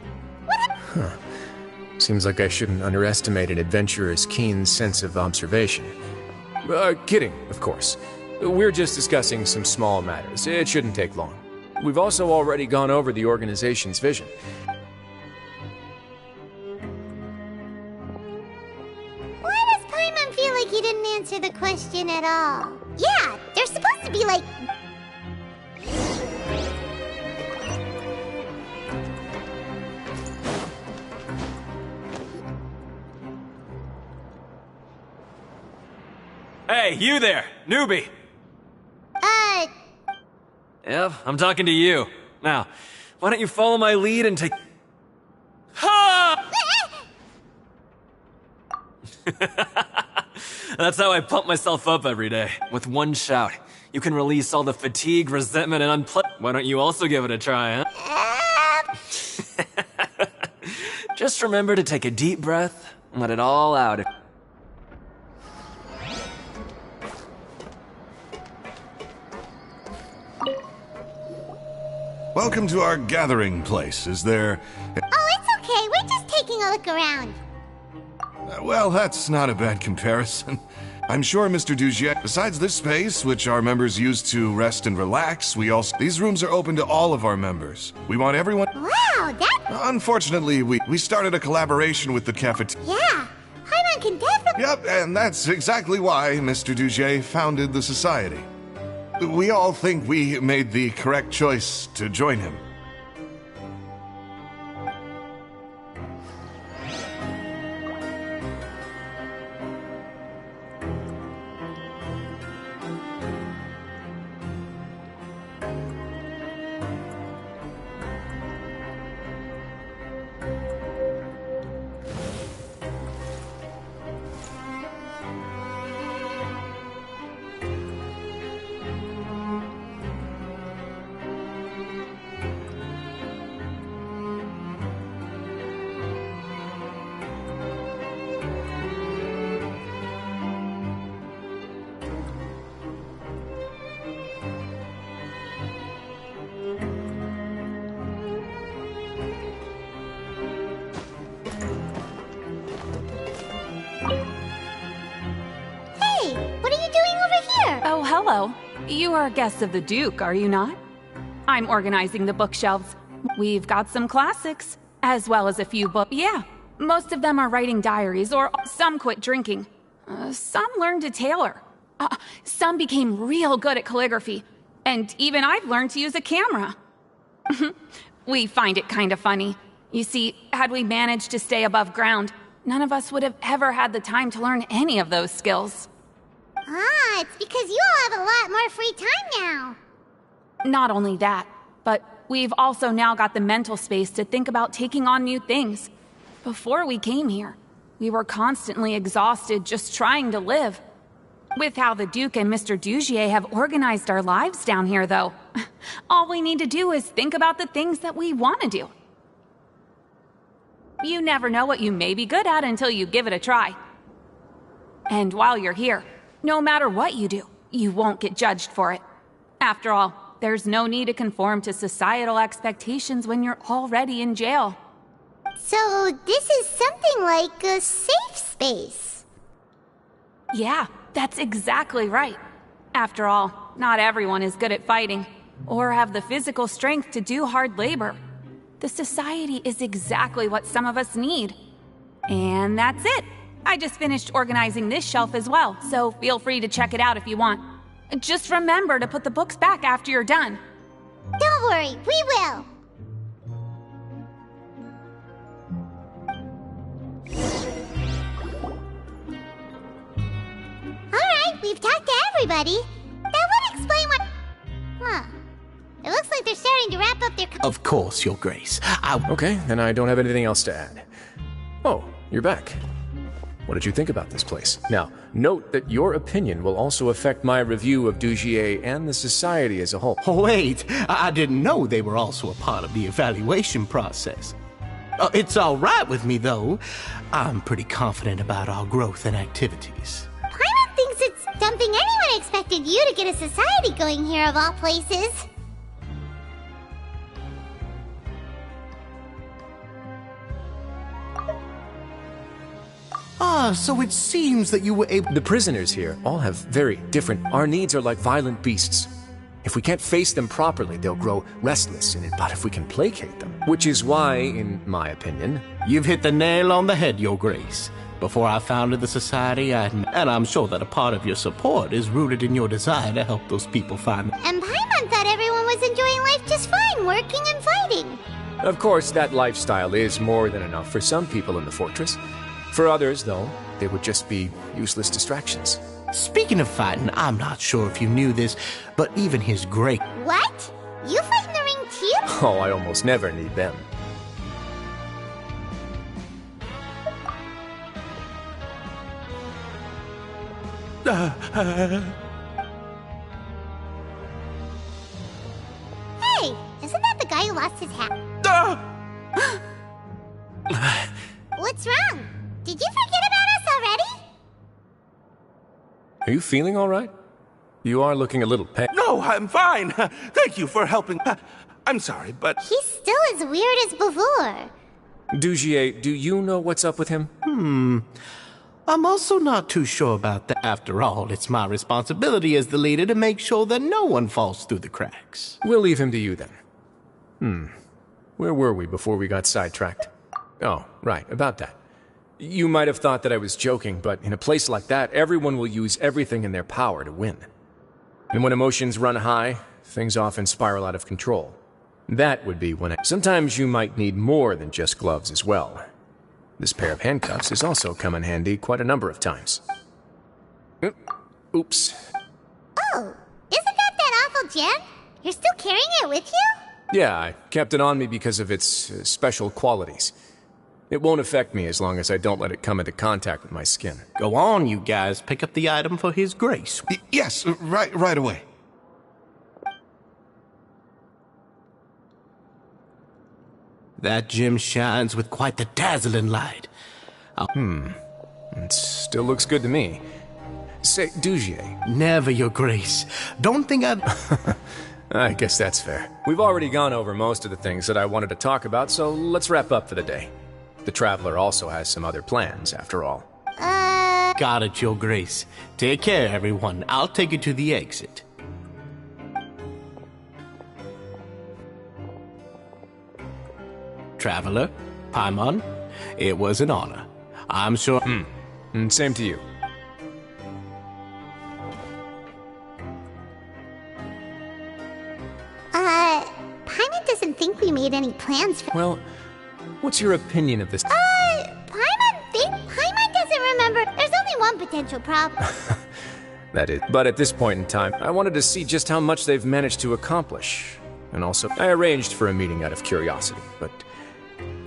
Huh. Seems like I shouldn't underestimate an adventurer's keen sense of observation. Kidding, of course. We're just discussing some small matters. It shouldn't take long. We've also already gone over the organization's vision. Why does Paimon feel like he didn't answer the question at all? Yeah, they're supposed to be like... Hey, you there, newbie! Yep, I'm talking to you. Now, why don't you follow my lead and take... Ha! That's how I pump myself up every day. With one shout, you can release all the fatigue, resentment, and Why don't you also give it a try, huh? Just remember to take a deep breath and let it all out. Welcome to our gathering place. Is there... Oh, it's okay. We're just taking a look around. Well, that's not a bad comparison. I'm sure Mr. Dugier... Besides this space, which our members use to rest and relax, these rooms are open to all of our members. We want everyone... Wow, that... Unfortunately, we started a collaboration with the cafeteria. Yeah, Paimon can definitely... Yep, and that's exactly why Mr. Dugier founded the society. We all think we made the correct choice to join him. Oh, hello. You are guests of the Duke, are you not? I'm organizing the bookshelves. We've got some classics, as well as a few books. Yeah, most of them are writing diaries, or some quit drinking. Some learned to tailor. Some became real good at calligraphy. And even I've learned to use a camera. We find it kind of funny. You see, had we managed to stay above ground, none of us would have ever had the time to learn any of those skills. Ah, it's because you all have a lot more free time now. Not only that, but we've also now got the mental space to think about taking on new things. Before we came here, we were constantly exhausted just trying to live. With how the Duke and Mr. Dugier have organized our lives down here, though, all we need to do is think about the things that we want to do. You never know what you may be good at until you give it a try. And while you're here, no matter what you do, you won't get judged for it. After all, there's no need to conform to societal expectations when you're already in jail. So this is something like a safe space. Yeah, that's exactly right. After all, not everyone is good at fighting, or have the physical strength to do hard labor. The society is exactly what some of us need. And that's it. I just finished organizing this shelf as well, so feel free to check it out if you want. Just remember to put the books back after you're done. Don't worry, we will. Alright, we've talked to everybody. That would explain what... Huh. It looks like they're starting to wrap up their... Of course, Your Grace. Okay, then I don't have anything else to add. Oh, you're back. What did you think about this place? Now, note that your opinion will also affect my review of Dugier and the society as a whole. Oh, wait, I didn't know they were also a part of the evaluation process. It's all right with me, though. I'm pretty confident about our growth and activities. Paimon thinks it's something anyone expected you to get a society going here of all places. So it seems that you were able... The prisoners here all have very different... Our needs are like violent beasts. If we can't face them properly, they'll grow restless in it. But if we can placate them... Which is why, in my opinion... You've hit the nail on the head, Your Grace. Before I founded the Society, and I'm sure that a part of your support is rooted in your desire to help those people find... And Paimon thought everyone was enjoying life just fine, working and fighting. Of course, that lifestyle is more than enough for some people in the fortress. For others, though, they would just be useless distractions. Speaking of fighting, I'm not sure if you knew this, but even his great... What? You fight in the ring too? Oh, I almost never need them. Hey, isn't that the guy who lost his hat? What's wrong? Did you forget about us already? Are you feeling all right? You are looking a little pale. No, I'm fine. Thank you for helping. I'm sorry, but... He's still as weird as before. Dugier, do you know what's up with him? I'm also not too sure about that. After all, it's my responsibility as the leader to make sure that no one falls through the cracks. We'll leave him to you then. Where were we before we got sidetracked? Oh, right, about that. You might have thought that I was joking, but in a place like that, everyone will use everything in their power to win. And when emotions run high, things often spiral out of control. That would be when sometimes you might need more than just gloves as well. This pair of handcuffs has also come in handy quite a number of times. Oops. Oh, isn't that awful gem? You're still carrying it with you? Yeah, I kept it on me because of its special qualities. It won't affect me as long as I don't let it come into contact with my skin. Go on, you guys. Pick up the item for His Grace. Yes, right away. That gem shines with quite the dazzling light. It still looks good to me. Say, Dugier. Never, Your Grace. Don't think I'd... I guess that's fair. We've already gone over most of the things that I wanted to talk about, so let's wrap up for the day. The Traveler also has some other plans, after all. Got it, Your Grace. Take care, everyone. I'll take you to the exit. Traveler, Paimon, it was an honor. I'm sure... Same to you. Paimon doesn't think we made any plans for... Well, what's your opinion of this? Paimon doesn't remember. There's only one potential problem. That is. But at this point in time, I wanted to see just how much they've managed to accomplish. And also, I arranged for a meeting out of curiosity, but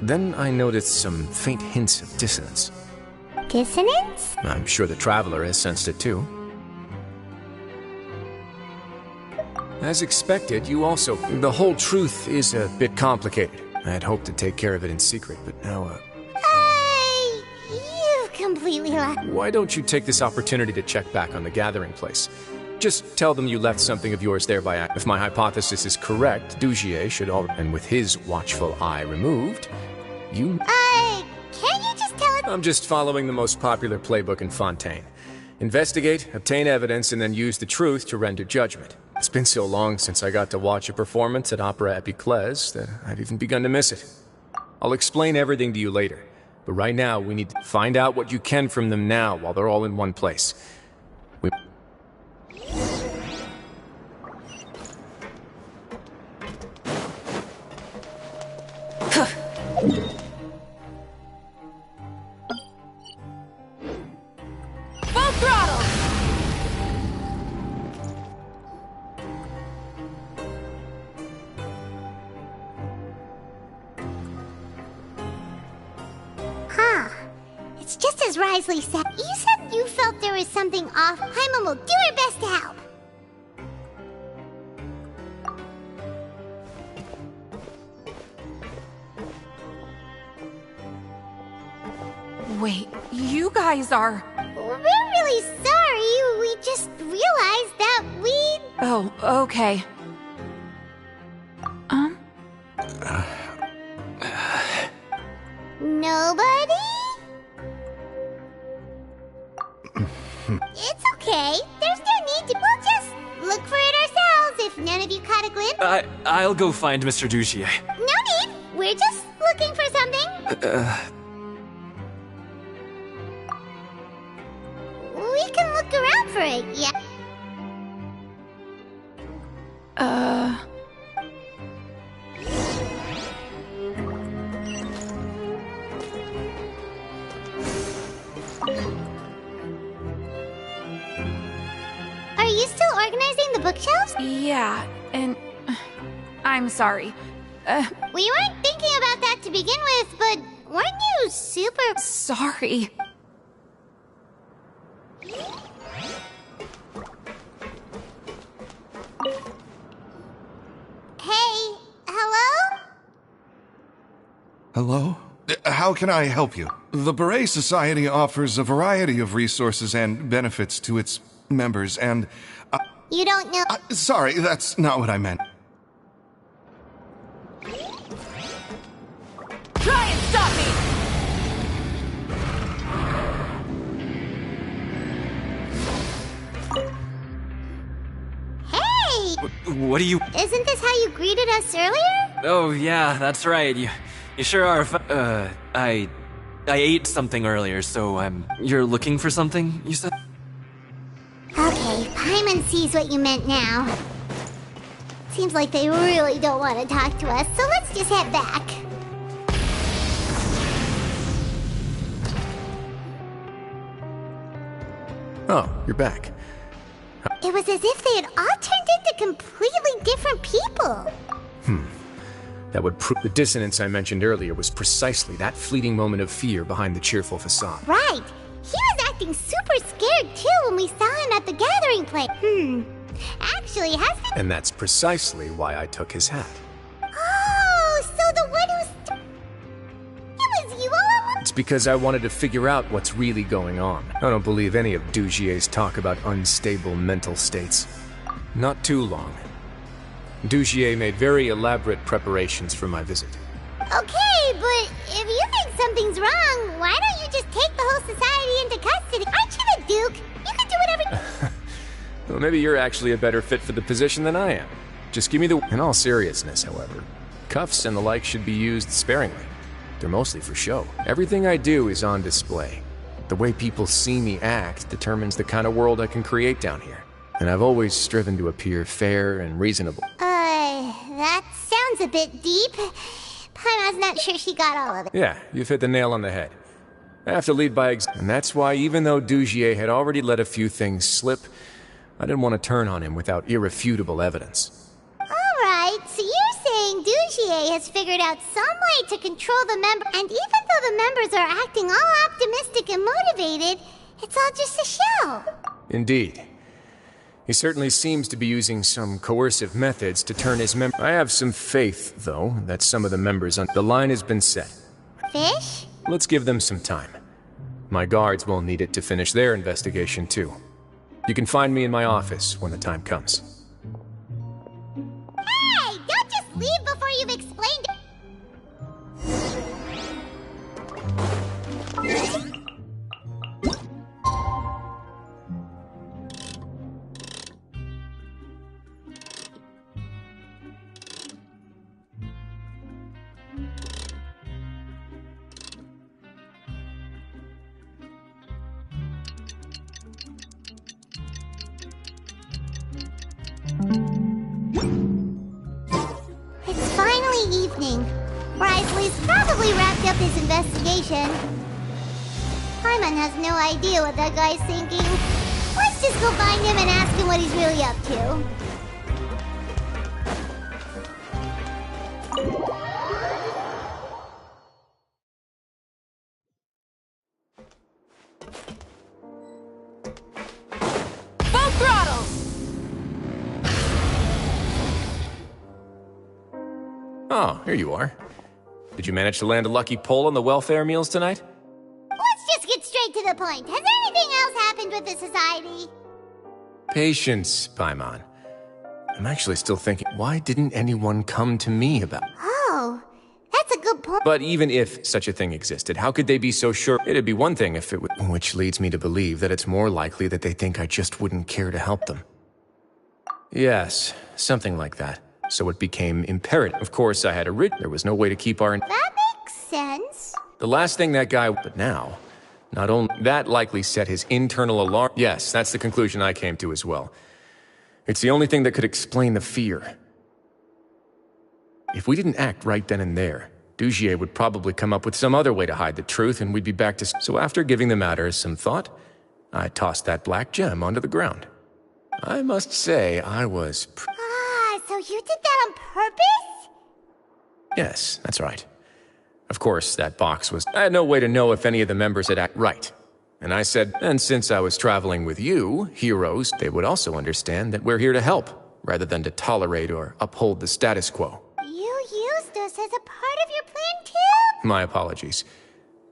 then I noticed some faint hints of dissonance. Dissonance? I'm sure the Traveler has sensed it too. As expected, you also... The whole truth is a bit complicated. I had hoped to take care of it in secret, but now, You've completely lost... Why don't you take this opportunity to check back on the gathering place? Just tell them you left something of yours there by accident. If my hypothesis is correct, Dugier should all... And with his watchful eye removed, you... Can't you just tell it... I'm just following the most popular playbook in Fontaine. Investigate, obtain evidence, and then use the truth to render judgment. It's been so long since I got to watch a performance at Opera Epiclese that I've even begun to miss it. I'll explain everything to you later, but right now we need to find out what you can from them now while they're all in one place. Full throttle! It's just as Risley said. You said you felt there was something off. Paimon will do her best to help. Wait, you guys are... We're really sorry. We just realized that we... Oh, okay. Nobody? okay. There's no need to. We'll just look for it ourselves if none of you caught a glimpse. I'll go find Mr. Duchier. No need. We're just looking for something. We can look around for it, yeah. Are you still organizing the bookshelves? Yeah, and I'm sorry. We weren't thinking about that to begin with, but weren't you super... Sorry. Hey, hello? Hello? How can I help you? The Beret Society offers a variety of resources and benefits to its members, and... You don't know... sorry, that's not what I meant. Try and stop me! Hey! What do you... Isn't this how you greeted us earlier? Oh, yeah, that's right. You sure are I ate something earlier, so, you're looking for something, you said? Okay, Paimon sees what you meant now. Seems like they really don't want to talk to us, so let's just head back. Oh, you're back. It was as if they had all turned into completely different people. That would prove the dissonance I mentioned earlier was precisely that fleeting moment of fear behind the cheerful facade. Right. He was acting super scared too when we saw him at the gathering place. Actually, hasn't... And that's precisely why I took his hat. Oh, so the one who's... It was you all along? It's because I wanted to figure out what's really going on. I don't believe any of Dugier's talk about unstable mental states. Not too long. Dugier made very elaborate preparations for my visit. Okay, but if you think something's wrong, why don't you just take the whole society into custody? Aren't you the Duke? You can do whatever... Well, maybe you're actually a better fit for the position than I am. Just give me the... In all seriousness, however, cuffs and the like should be used sparingly. They're mostly for show. Everything I do is on display. The way people see me act determines the kind of world I can create down here. And I've always striven to appear fair and reasonable. That sounds a bit deep. Paimon's not sure she got all of it. Yeah, you've hit the nail on the head. I have to lead by example. And that's why even though Dugier had already let a few things slip, I didn't want to turn on him without irrefutable evidence. Alright, so you're saying Dugier has figured out some way to control the member, and even though the members are acting all optimistic and motivated, it's all just a show. Indeed. He certainly seems to be using some coercive methods to turn his I have some faith, though, that some of the members on... The line has been set. Fish? Let's give them some time. My guards will need it to finish their investigation, too. You can find me in my office when the time comes. Hey! Don't just leave before you've explained it! It's finally evening. Risley's probably wrapped up his investigation. Paimon has no idea what that guy's thinking. Let's just go find him and ask him what he's really up to. Full throttle! Oh, here you are. Did you manage to land a lucky pull on the welfare meals tonight? Let's just get straight to the point. Has anything else happened with the society? Patience, Paimon. I'm actually still thinking, why didn't anyone come to me about... Oh, that's a good good point. But even if such a thing existed, how could they be so sure? It'd be one thing if it would. Which leads me to believe that it's more likely that they think I just wouldn't care to help them. Yes, something like that. So it became imperative. Of course, I had a there was no way to keep our... That makes sense. The last thing that guy... But now, not only... That likely set his internal alarm... Yes, that's the conclusion I came to as well. It's the only thing that could explain the fear. If we didn't act right then and there, Dugier would probably come up with some other way to hide the truth and we'd be back to... So after giving the matter some thought, I tossed that black gem onto the ground. I must say, I was... So you did that on purpose? Yes, that's right. Of course, that box was... I had no way to know if any of the members had acted right. And I said, and since I was traveling with you, heroes, they would also understand that we're here to help, rather than to tolerate or uphold the status quo. You used us as a part of your plan too? My apologies.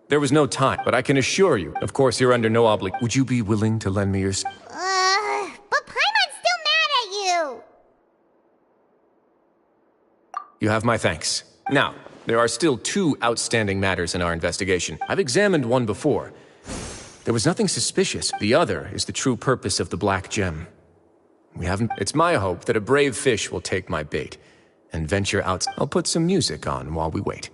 There was no time, but I can assure you, of course you're under no obligation. Would you be willing to lend me your... But Paimon's still mad at you! You have my thanks. Now, there are still 2 outstanding matters in our investigation. I've examined one before. There was nothing suspicious. The other is the true purpose of the black gem. We haven't... It's my hope that a brave fish will take my bait and venture out. I'll put some music on while we wait.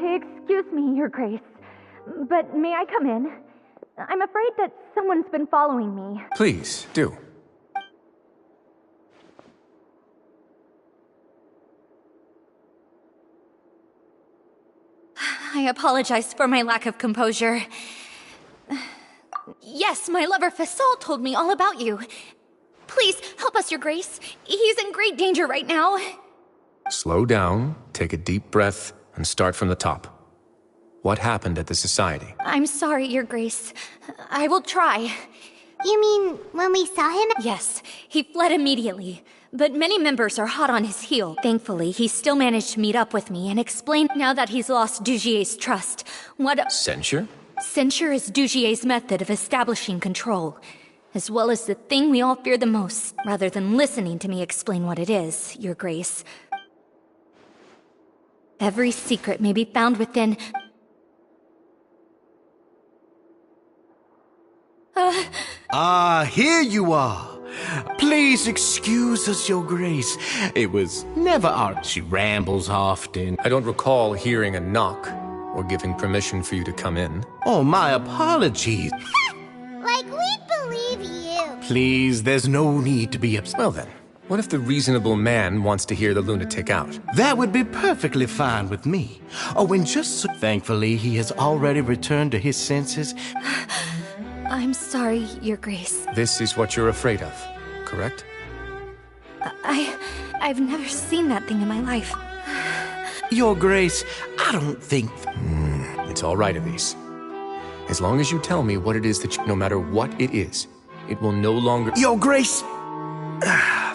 Excuse me, Your Grace, but may I come in? I'm afraid that someone's been following me. Please, do. I apologize for my lack of composure. Yes, my lover Fasol told me all about you. Please, help us, Your Grace. He's in great danger right now. Slow down, take a deep breath, and start from the top. What happened at the Society? I'm sorry, Your Grace. I will try. You mean when we saw him? Yes, he fled immediately. But many members are hot on his heel. Thankfully, he still managed to meet up with me and explain now that he's lost Dugier's trust. What... Censure? Censure is Dugier's method of establishing control, as well as the thing we all fear the most, rather than listening to me explain what it is, Your Grace. Every secret may be found within... Here you are. Please excuse us, Your Grace. It was never our... She rambles often. I don't recall hearing a knock or giving permission for you to come in. Oh, my apologies. Like we believe you. Please, there's no need to be upset. Well then, what if the reasonable man wants to hear the lunatic out? That would be perfectly fine with me. Oh, and just so... Thankfully, he has already returned to his senses. I'm sorry, Your Grace. This is what you're afraid of, correct? I've never seen that thing in my life. Your Grace, I don't think... It's all right, Elise. As long as you tell me what it is that you... No matter what it is, it will no longer... Your Grace!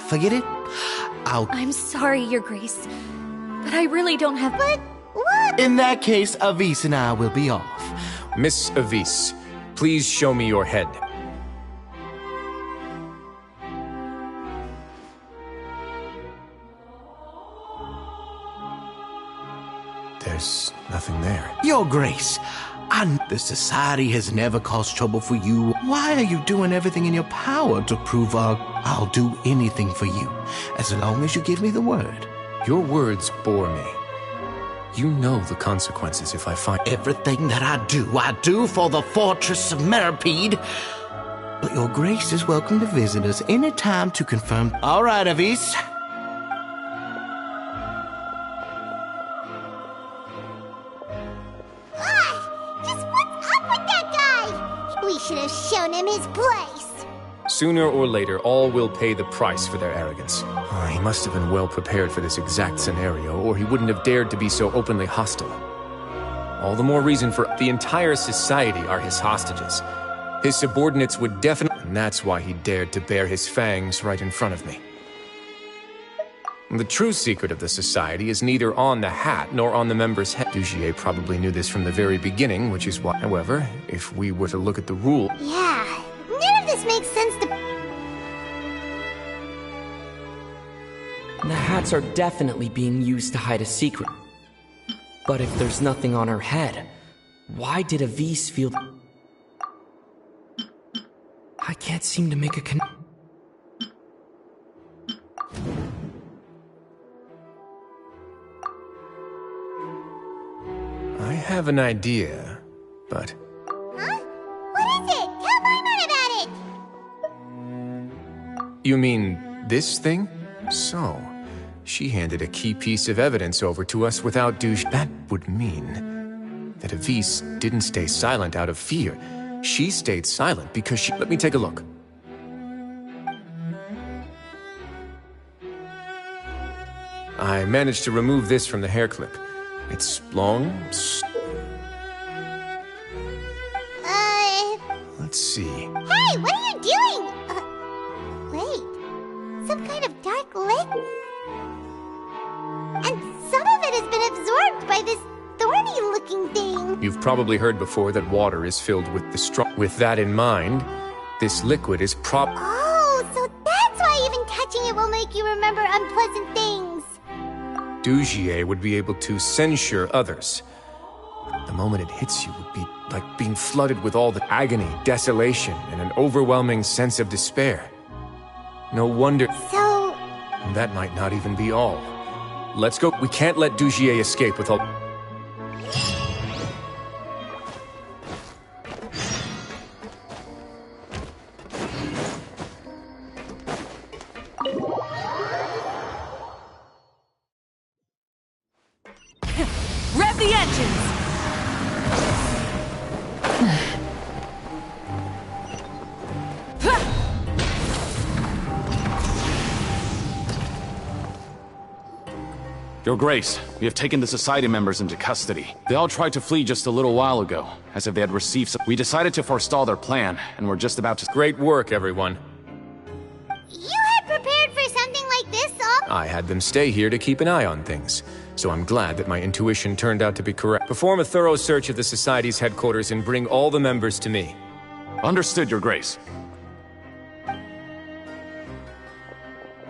Forget it. I'm sorry, Your Grace. But I really don't have... But what? In that case, Avis and I will be off. Miss Avis, please show me your head. There's nothing there. Your Grace, the Society has never caused trouble for you. Why are you doing everything in your power to prove I'll do anything for you, as long as you give me the word? Your words bore me. You know the consequences if I find... Everything that I do for the Fortress of Meripede. But Your Grace is welcome to visit us any time to confirm... All right, Avis. Just what's up with that guy? We should have shown him his place. Sooner or later, all will pay the price for their arrogance. He must have been well prepared for this exact scenario, or he wouldn't have dared to be so openly hostile. All the more reason for the entire society are his hostages. His subordinates would definitely... And that's why he dared to bare his fangs right in front of me. The true secret of the society is neither on the hat nor on the member's head. Dugier probably knew this from the very beginning, which is why... However, if we were to look at the rule... Yeah, none of this makes sense to... The hats are definitely being used to hide a secret. But if there's nothing on her head, why did Avis feel... I can't seem to make a connection. I have an idea, but... Huh? What is it? Tell Paimon about it! You mean this thing? So, she handed a key piece of evidence over to us without That would mean that Avis didn't stay silent out of fear. She stayed silent because she... Let me take a look. I managed to remove this from the hair clip. It's long... Let's see. Hey, what are you doing? Wait. Some kind of dark liquid? And some of it has been absorbed by this thorny-looking thing. You've probably heard before that water is filled with the straw. With that in mind, this liquid is Oh, so that's why even touching it will make you remember unpleasant things. Dugier would be able to censure others. The moment it hits you would be like being flooded with all the agony, desolation, and an overwhelming sense of despair. No wonder... So... That might not even be all. Let's go. We can't let Dugier escape with all... Rev the engines! Your Grace, we have taken the Society members into custody. They all tried to flee just a little while ago, as if they had received some... We decided to forestall their plan, and we're just about to... Great work, everyone. You had prepared for something like this, I had them stay here to keep an eye on things, so I'm glad that my intuition turned out to be correct. Perform a thorough search of the Society's headquarters and bring all the members to me. Understood, Your Grace.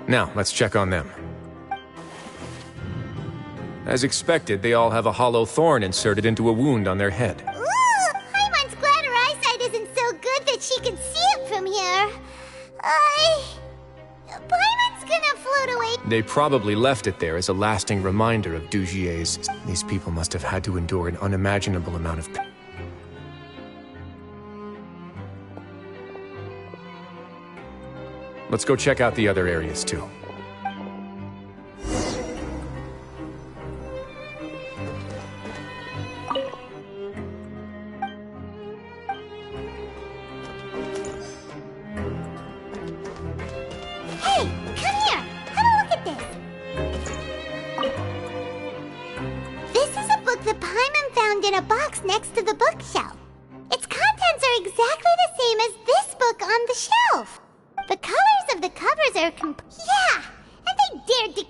Now, let's check on them. As expected, they all have a hollow thorn inserted into a wound on their head. Ooh, Paimon's glad her eyesight isn't so good that she can see it from here. Paimon's gonna float away. They probably left it there as a lasting reminder of Dugier's... These people must have had to endure an unimaginable amount of pain. Let's go check out the other areas, too. In a box next to the bookshelf. Its contents are exactly the same as this book on the shelf. The colors of the covers are yeah! And they dared to...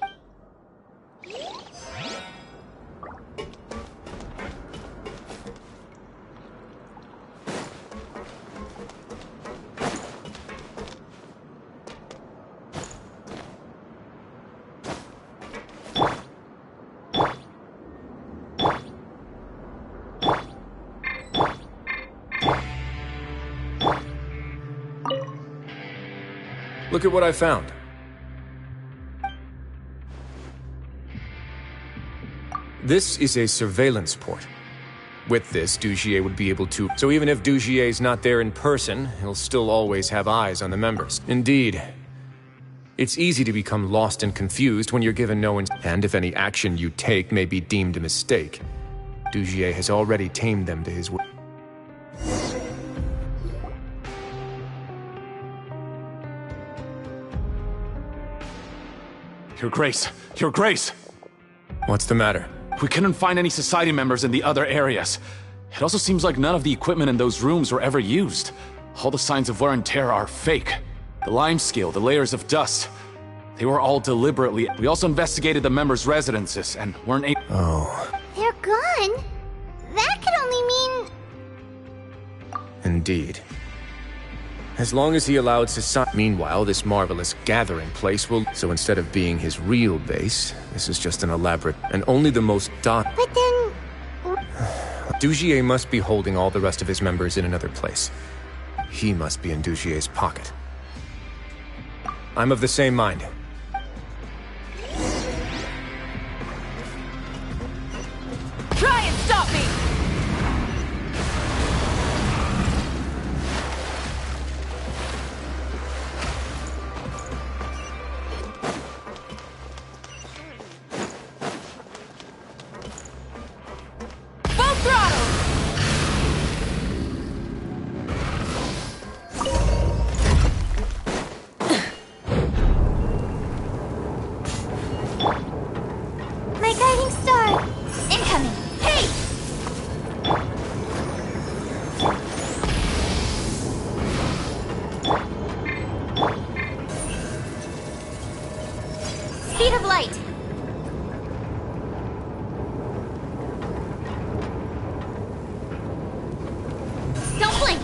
Look at what I found. This is a surveillance port. With this, Dugier would be able to... So even if Dugier's not there in person, he'll still always have eyes on the members. Indeed. It's easy to become lost and confused when you're given no... And if any action you take may be deemed a mistake, Dugier has already tamed them to his will. Your Grace! Your Grace! What's the matter? We couldn't find any Society members in the other areas. It also seems like none of the equipment in those rooms were ever used. All the signs of wear and tear are fake. The lime scale, the layers of dust. They were all deliberately... We also investigated the members' residences and weren't able... Oh. They're gone? That could only mean... Indeed. As long as he allowed society... Meanwhile, this marvelous gathering place will... So instead of being his real base, this is just an elaborate... And only the most But then... Dugier must be holding all the rest of his members in another place. He must be in Dugier's pocket. I'm of the same mind. Try and stop me! Full throttle! My guiding star! Incoming! Hey! Speed of light! Don't blink!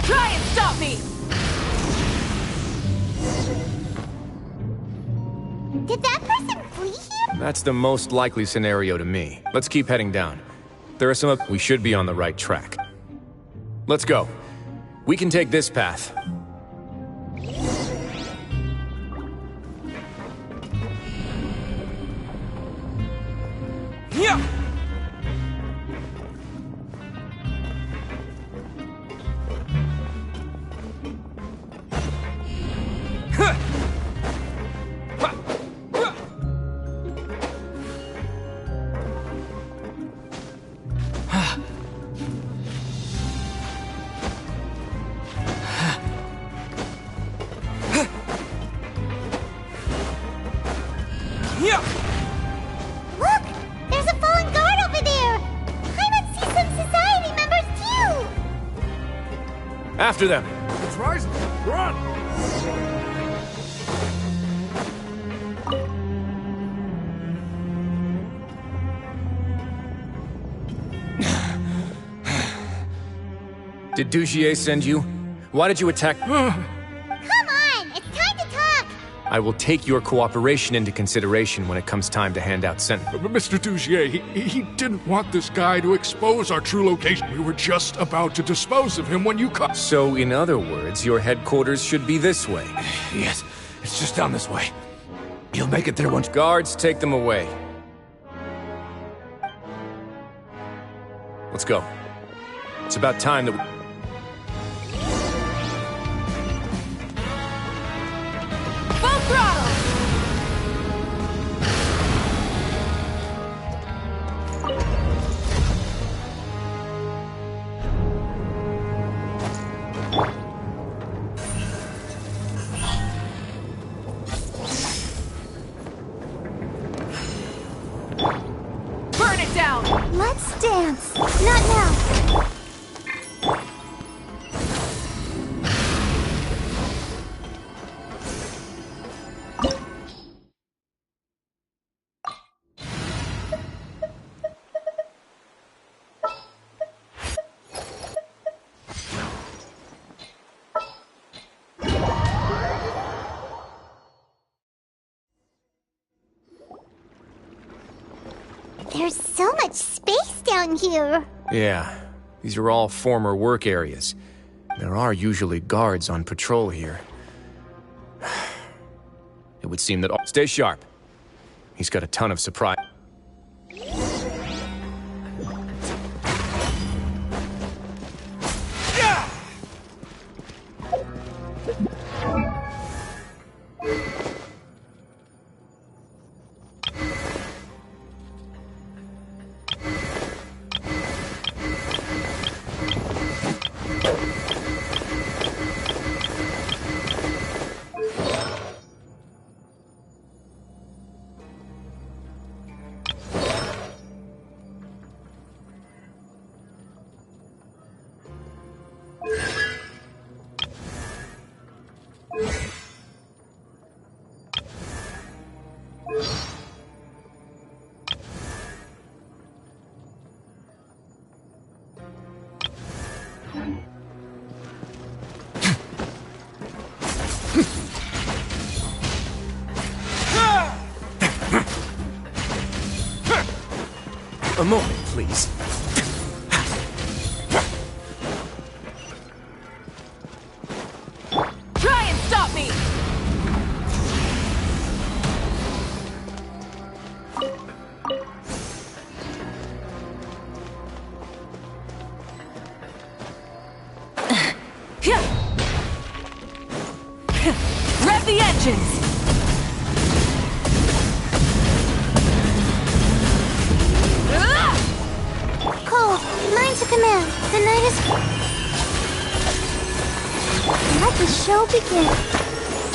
Try and stop me! Did that person flee here? That's the most likely scenario to me. Let's keep heading down. There are some... We should be on the right track. Let's go. We can take this path. Yeah! Look! There's a fallen guard over there! I must see some Society members too! After them! It's rising! Run! Did Dugier send you? Why did you attack? Come on! It's time to talk! I will take your cooperation into consideration when it comes time to hand out sentences. Mr. Dugier, he didn't want this guy to expose our true location. We were just about to dispose of him when you come. So, in other words, your headquarters should be this way. Yes, it's just down this way. You'll make it there once. Guards, take them away. Let's go. It's about time that we... Full throttle! Burn it down! Let's dance! Not now! There's so much space down here! Yeah, these are all former work areas. There are usually guards on patrol here. It would seem that... Stay sharp. He's got a ton of surprise. A moment, please. Try and stop me! Rev the engines! Cole, mine's a command. The night is... Let the show begin.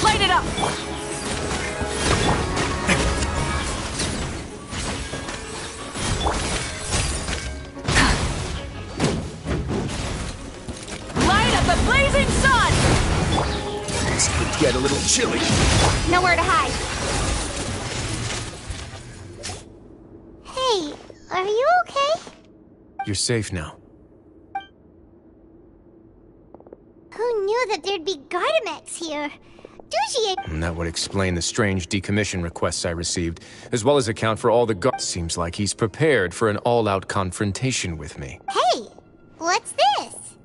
Light it up! Light up the blazing sun! This could get a little chilly. Nowhere to hide. Hey, are you okay? You're safe now. Who knew that there'd be Gardamex here? Dougie! And that would explain the strange decommission requests I received, as well as account for all the guards. Seems like he's prepared for an all-out confrontation with me. Hey, what's this?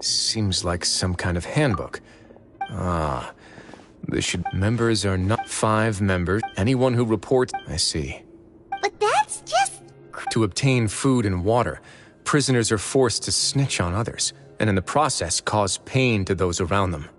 Seems like some kind of handbook. Ah, this should... Members are not 5 members. Anyone who reports... I see. But that's just... To obtain food and water, prisoners are forced to snitch on others, and in the process cause pain to those around them.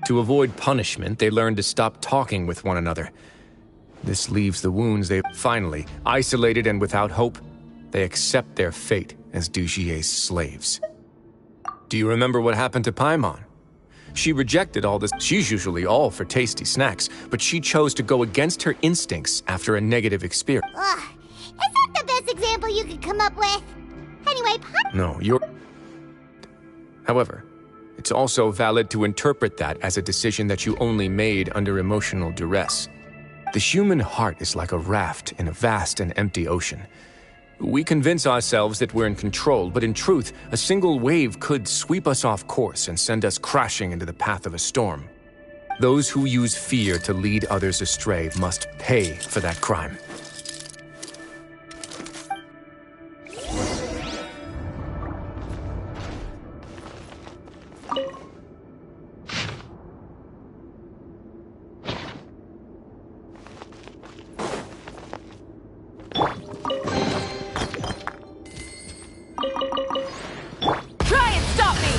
To avoid punishment, they learn to stop talking with one another. This leaves the wounds they finally, isolated and without hope, they accept their fate as Dougier's slaves. Do you remember what happened to Paimon? She rejected all this. She's usually all for tasty snacks, but she chose to go against her instincts after a negative experience. Ugh, is that the best example you could come up with? Anyway, No, you're... However, it's also valid to interpret that as a decision that you only made under emotional duress. The human heart is like a raft in a vast and empty ocean. We convince ourselves that we're in control, but in truth, a single wave could sweep us off course and send us crashing into the path of a storm. Those who use fear to lead others astray must pay for that crime. Try and stop me!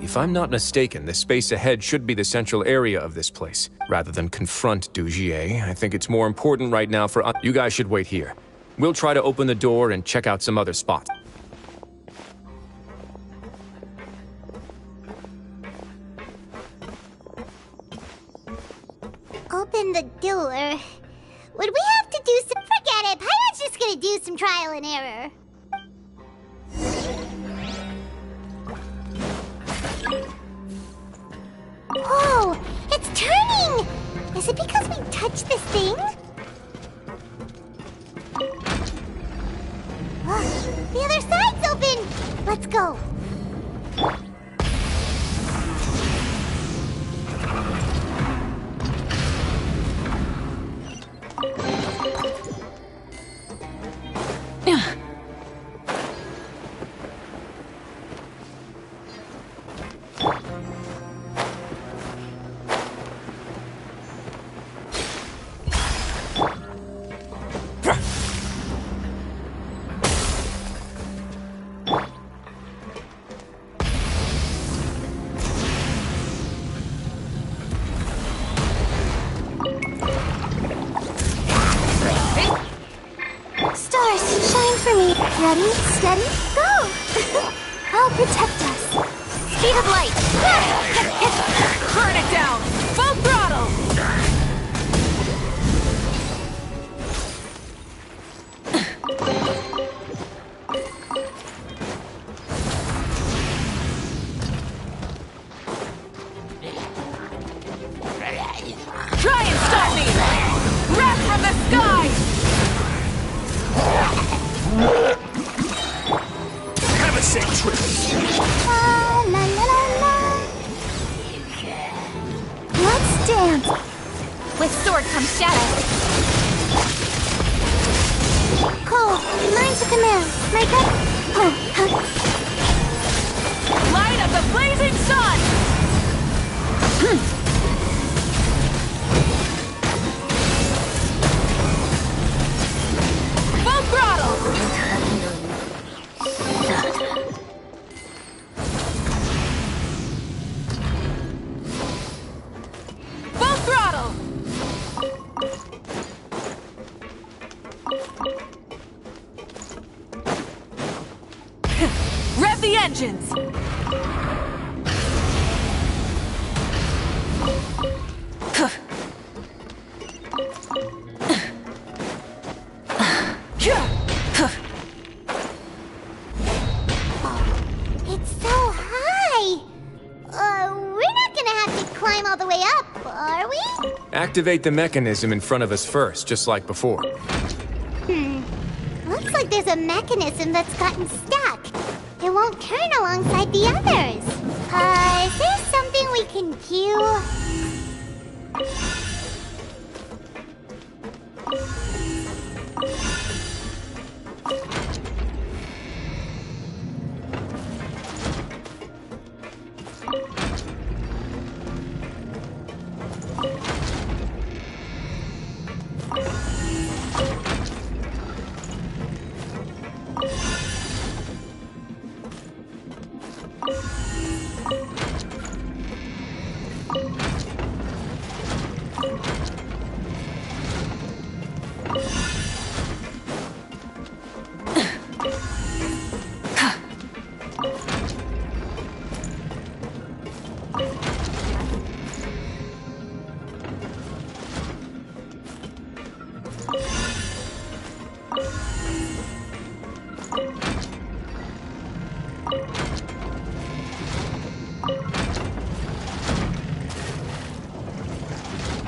If I'm not mistaken, the space ahead should be the central area of this place. Rather than confront Dugier, I think it's more important right now for us. You guys should wait here. We'll try to open the door and check out some other spots. Open the door. Would we have to do some... Forget it! Pirate's just gonna do some trial and error. Whoa! It's turning! Is it because we touched this thing? Oh, the other side's open! Let's go. Ready, steady, go! I'll protect us. Speed of light! Burn it down! Full throttle! Try and stop me! Wrath from the sky! Have a safe trip. La la la la la. Let's dance. With sword comes shadow. Cole, learn to command. Make up. Oh, huh. Light of the blazing sun! Full throttle! Full throttle! Rev the engines! It's so high. We're not gonna have to climb all the way up, are we? Activate the mechanism in front of us first, just like before. Looks like there's a mechanism that's gotten stuck. It won't turn alongside the others. Is there something we can do?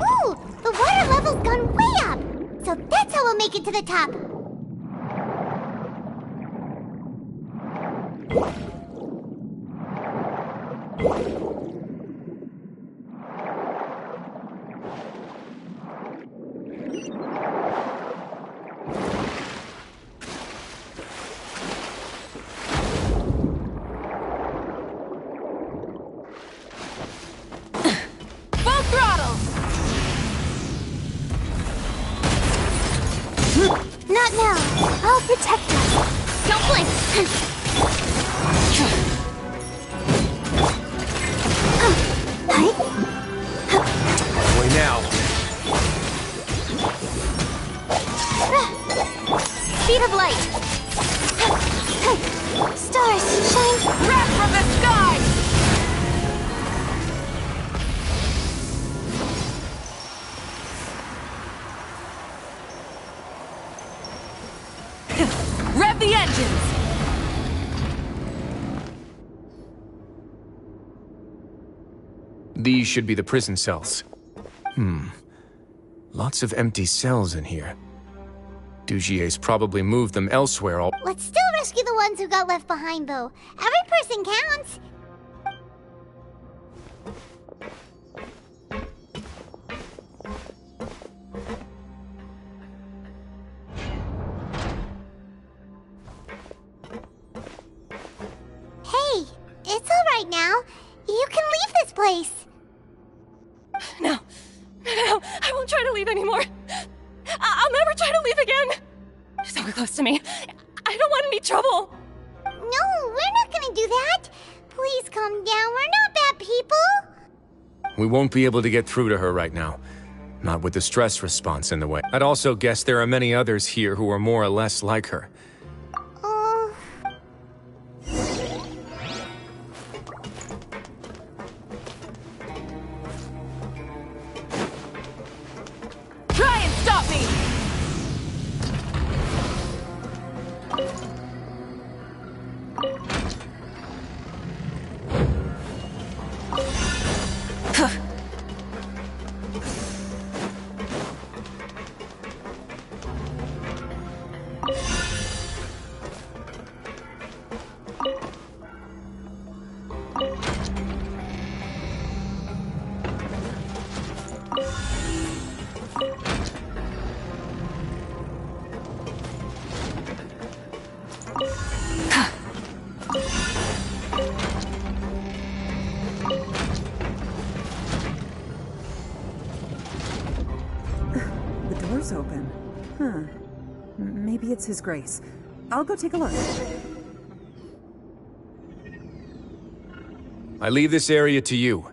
Ooh, the water level's gone way up. So that's how we'll make it to the top. Full throttle! Not now. I'll protect us. Don't blink! Stars, shine. Wrath from the sky! Rev the engines! These should be the prison cells. Lots of empty cells in here. Dugier's probably moved them elsewhere. Let's still rescue the ones who got left behind, though. Every person counts. Hey, it's all right now. You can leave this place. No, I won't try to leave anymore. I'll never try to leave again. Don't get close to me. I don't want any trouble. No, we're not gonna do that. Please calm down. We're not bad people. We won't be able to get through to her right now. Not with the stress response in the way. I'd also guess there are many others here who are more or less like her. Try and stop me! The door's open. Huh. Maybe it's His Grace. I'll go take a look. I leave this area to you.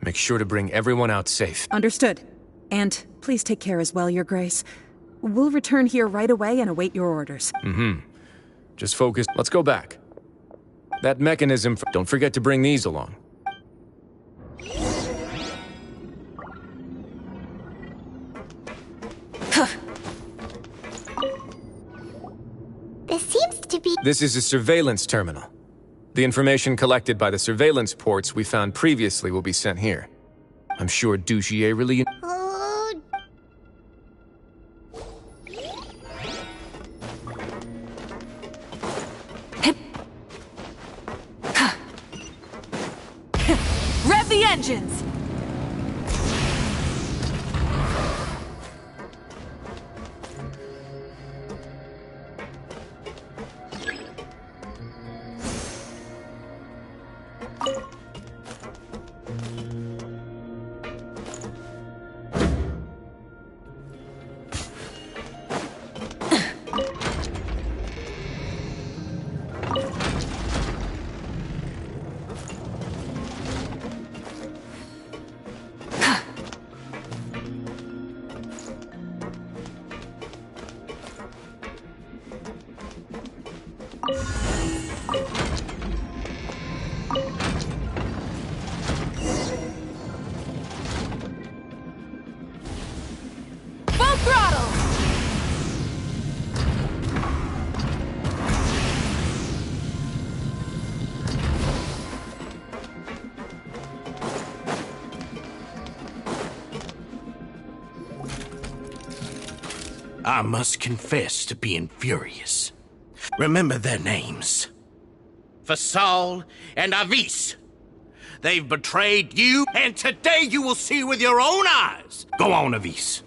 Make sure to bring everyone out safe. Understood. And please take care as well, Your Grace. We'll return here right away and await your orders. Just focus. Let's go back. That mechanism. Don't forget to bring these along. This seems to be... This is a surveillance terminal. The information collected by the surveillance ports we found previously will be sent here. I'm sure Dugier really... Rev the engines! Full throttle! I must confess to being furious. Remember their names. Fasal and Avis. They've betrayed you, and today you will see with your own eyes. Go on, Avis.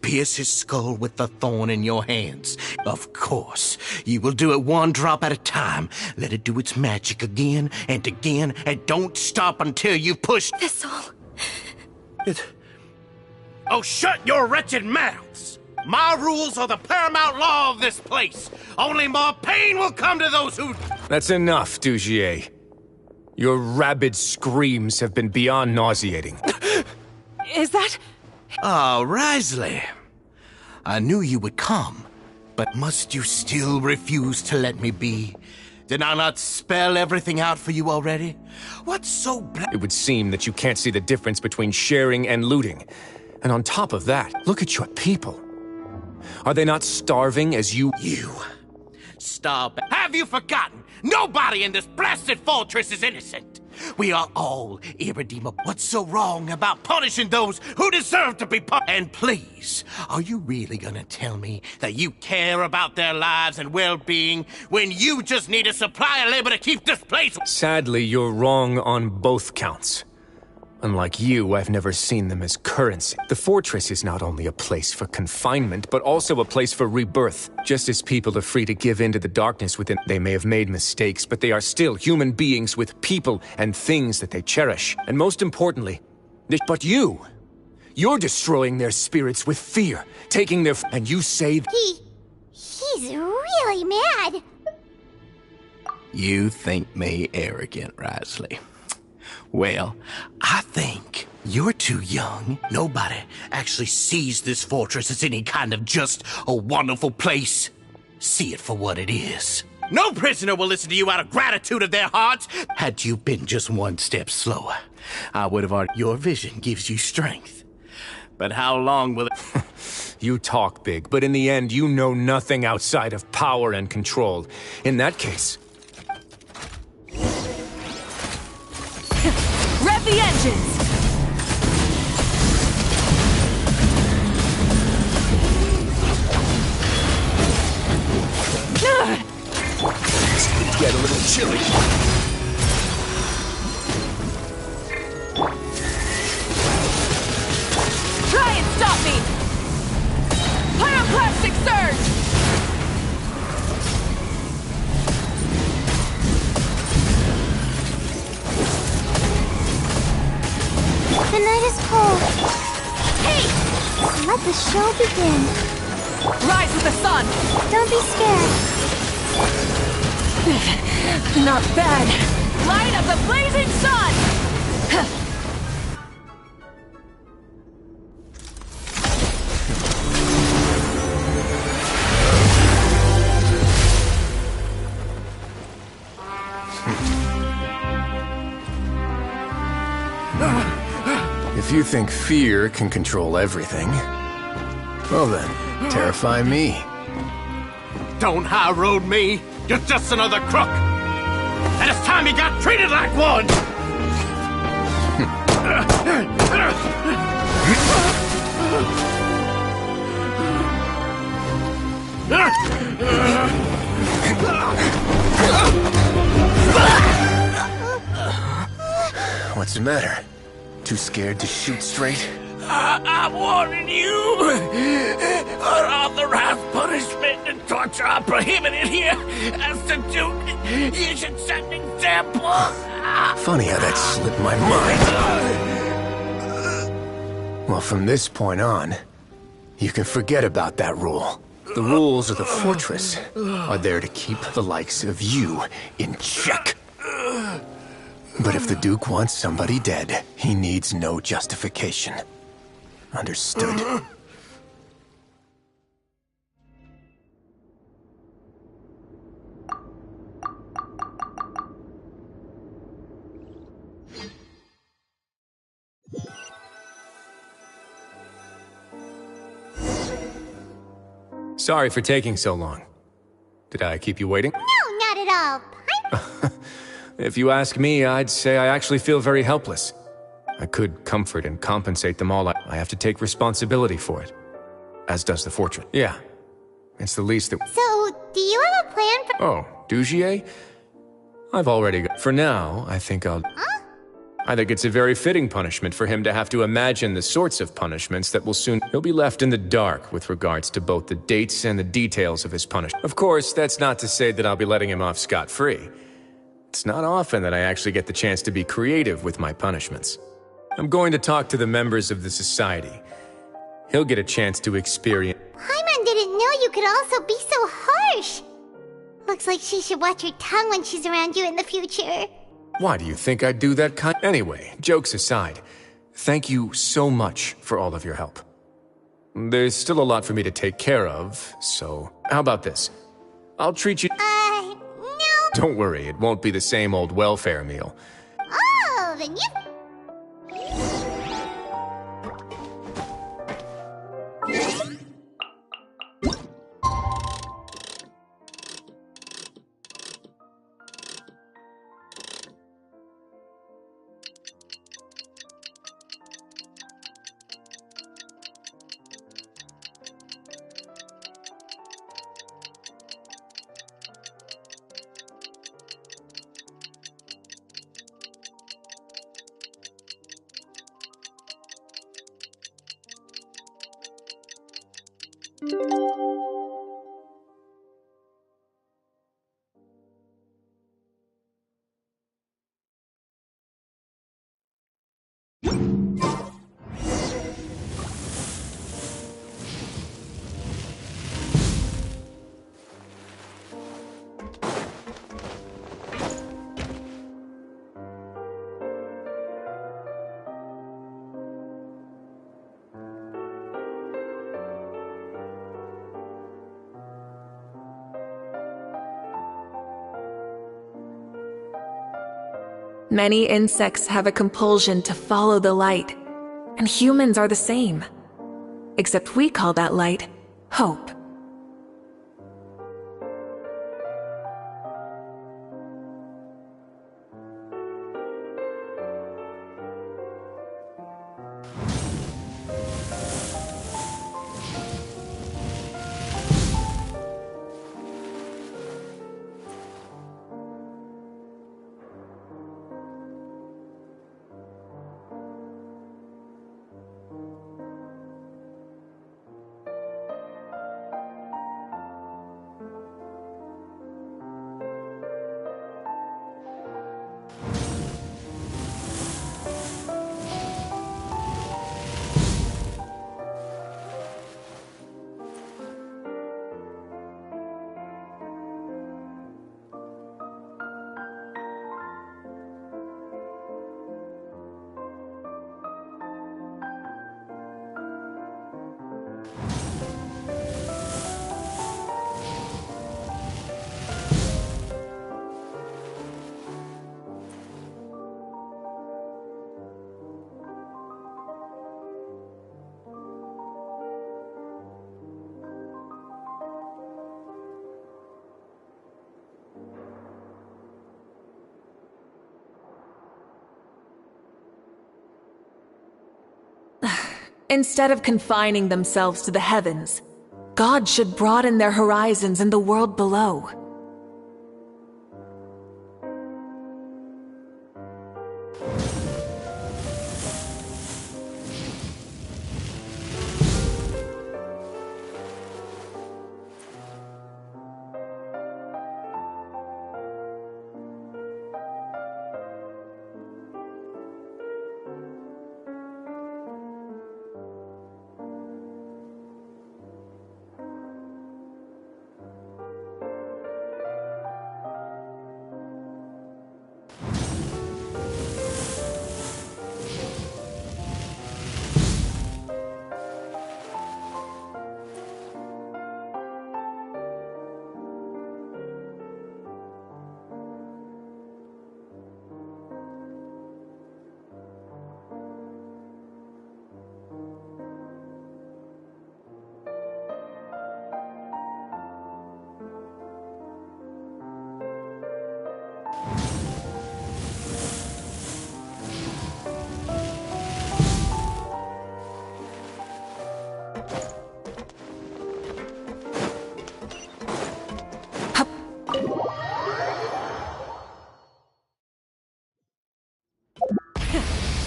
Pierce his skull with the thorn in your hands. Of course, you will do it one drop at a time. Let it do its magic again, and don't stop until you've pushed... Thistle. Oh, shut your wretched mouths! My rules are the paramount law of this place. Only more pain will come to those who... That's enough, Dugier. Your rabid screams have been beyond nauseating. Is that... Ah, Risley. I knew you would come. But must you still refuse to let me be? Did I not spell everything out for you already? What's so It would seem that you can't see the difference between sharing and looting. And on top of that, look at your people. Are they not starving as you... You. Stop. Have you forgotten? Nobody in this blasted fortress is innocent. We are all irredeemable. What's so wrong about punishing those who deserve to be punished? And please, are you really gonna tell me that you care about their lives and well-being when you just need a supply of labor to keep this place? Sadly, you're wrong on both counts. Unlike you, I've never seen them as currency. The fortress is not only a place for confinement, but also a place for rebirth. Just as people are free to give in to the darkness within, they may have made mistakes, but they are still human beings with people and things that they cherish. And most importantly, but you're destroying their spirits with fear, taking their... And you say... He's really mad. You think me arrogant, Risley. Well, I think you're too young. Nobody actually sees this fortress as any kind of just a wonderful place. See it for what it is. No prisoner will listen to you out of gratitude of their hearts. Had you been just one step slower, I would have already... Your vision gives you strength. But how long will it... You talk big, but in the end, you know nothing outside of power and control. In that case... Rev the engines! Get a little chilly. Try and stop me! Pyroclastic surge! The night is cold. Hey! Let the show begin. Rise with the sun! Don't be scared. Not bad. Light of the blazing sun! If you think fear can control everything, well then, terrify me. Don't high road me. You're just another crook. And it's time you got treated like one. What's the matter? Too scared to shoot straight? I'm warning you. Unauthorized punishment and torture are prohibited here. As the Duke, you should set an example. Funny how that slipped my mind. Well, from this point on, you can forget about that rule. The rules of the fortress are there to keep the likes of you in check. But if the Duke wants somebody dead, he needs no justification. Understood? Sorry for taking so long. Did I keep you waiting? No, not at all. If you ask me, I'd say I actually feel very helpless. I could comfort and compensate them all. I have to take responsibility for it. As does the fortress. Yeah. It's the least that... So, do you have a plan for... Oh, Dugier? I've already got... For now, I think I'll... Huh? I think it's a very fitting punishment for him to have to imagine the sorts of punishments that will soon... He'll be left in the dark with regards to both the dates and the details of his punishment. Of course, that's not to say that I'll be letting him off scot-free. It's not often that I actually get the chance to be creative with my punishments. I'm going to talk to the members of the society. He'll get a chance to experience... Paimon didn't know you could also be so harsh. Looks like she should watch her tongue when she's around you in the future. Why do you think I'd do that kind... Anyway, jokes aside, thank you so much for all of your help. There's still a lot for me to take care of, so... How about this? I'll treat you... No. Don't worry, it won't be the same old welfare meal. Oh, then you... Many insects have a compulsion to follow the light, and humans are the same. Except we call that light hope. Instead of confining themselves to the heavens, God should broaden their horizons in the world below.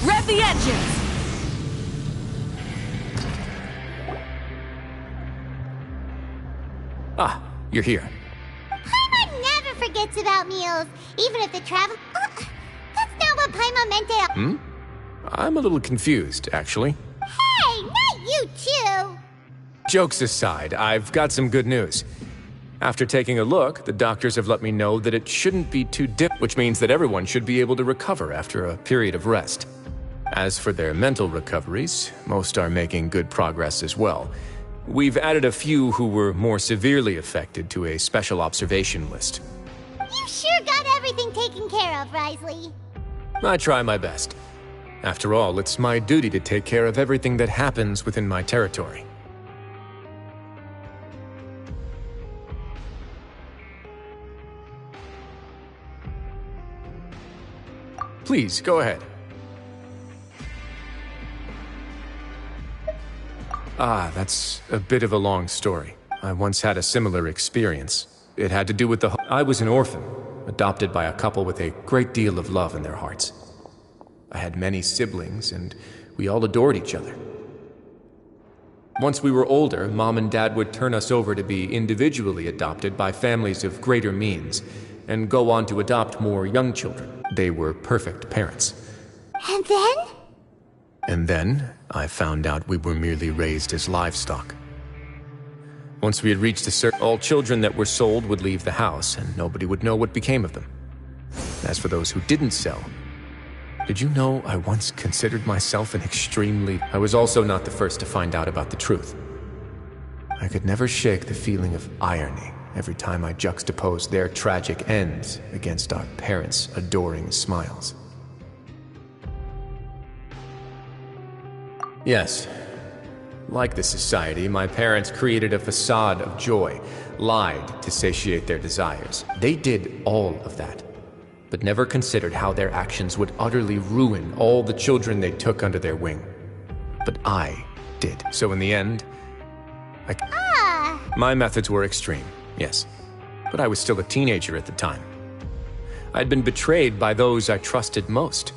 Rev the engines! Ah, you're here. Paimon never forgets about meals, even if the travel... that's not what Paimon meant to... I'm a little confused, actually. Hey, not you too! Jokes aside, I've got some good news. After taking a look, the doctors have let me know that it shouldn't be too which means that everyone should be able to recover after a period of rest. As for their mental recoveries, most are making good progress as well. We've added a few who were more severely affected to a special observation list. You sure got everything taken care of, Risley. I try my best. After all, it's my duty to take care of everything that happens within my territory. Please, go ahead. That's a bit of a long story. I once had a similar experience. It had to do with I was an orphan, adopted by a couple with a great deal of love in their hearts. I had many siblings, and we all adored each other. Once we were older, Mom and Dad would turn us over to be individually adopted by families of greater means, and go on to adopt more young children. They were perfect parents. And then? And then, I found out we were merely raised as livestock. Once we had reached a certain... all children that were sold would leave the house, and nobody would know what became of them. As for those who didn't sell, did you know I once considered myself an extremely... I was also not the first to find out about the truth. I could never shake the feeling of irony every time I juxtaposed their tragic ends against our parents' adoring smiles. Yes. Like the society, my parents created a facade of joy, lied to satiate their desires. They did all of that, but never considered how their actions would utterly ruin all the children they took under their wing. But I did. So in the end, my methods were extreme, yes, but I was still a teenager at the time. I'd been betrayed by those I trusted most,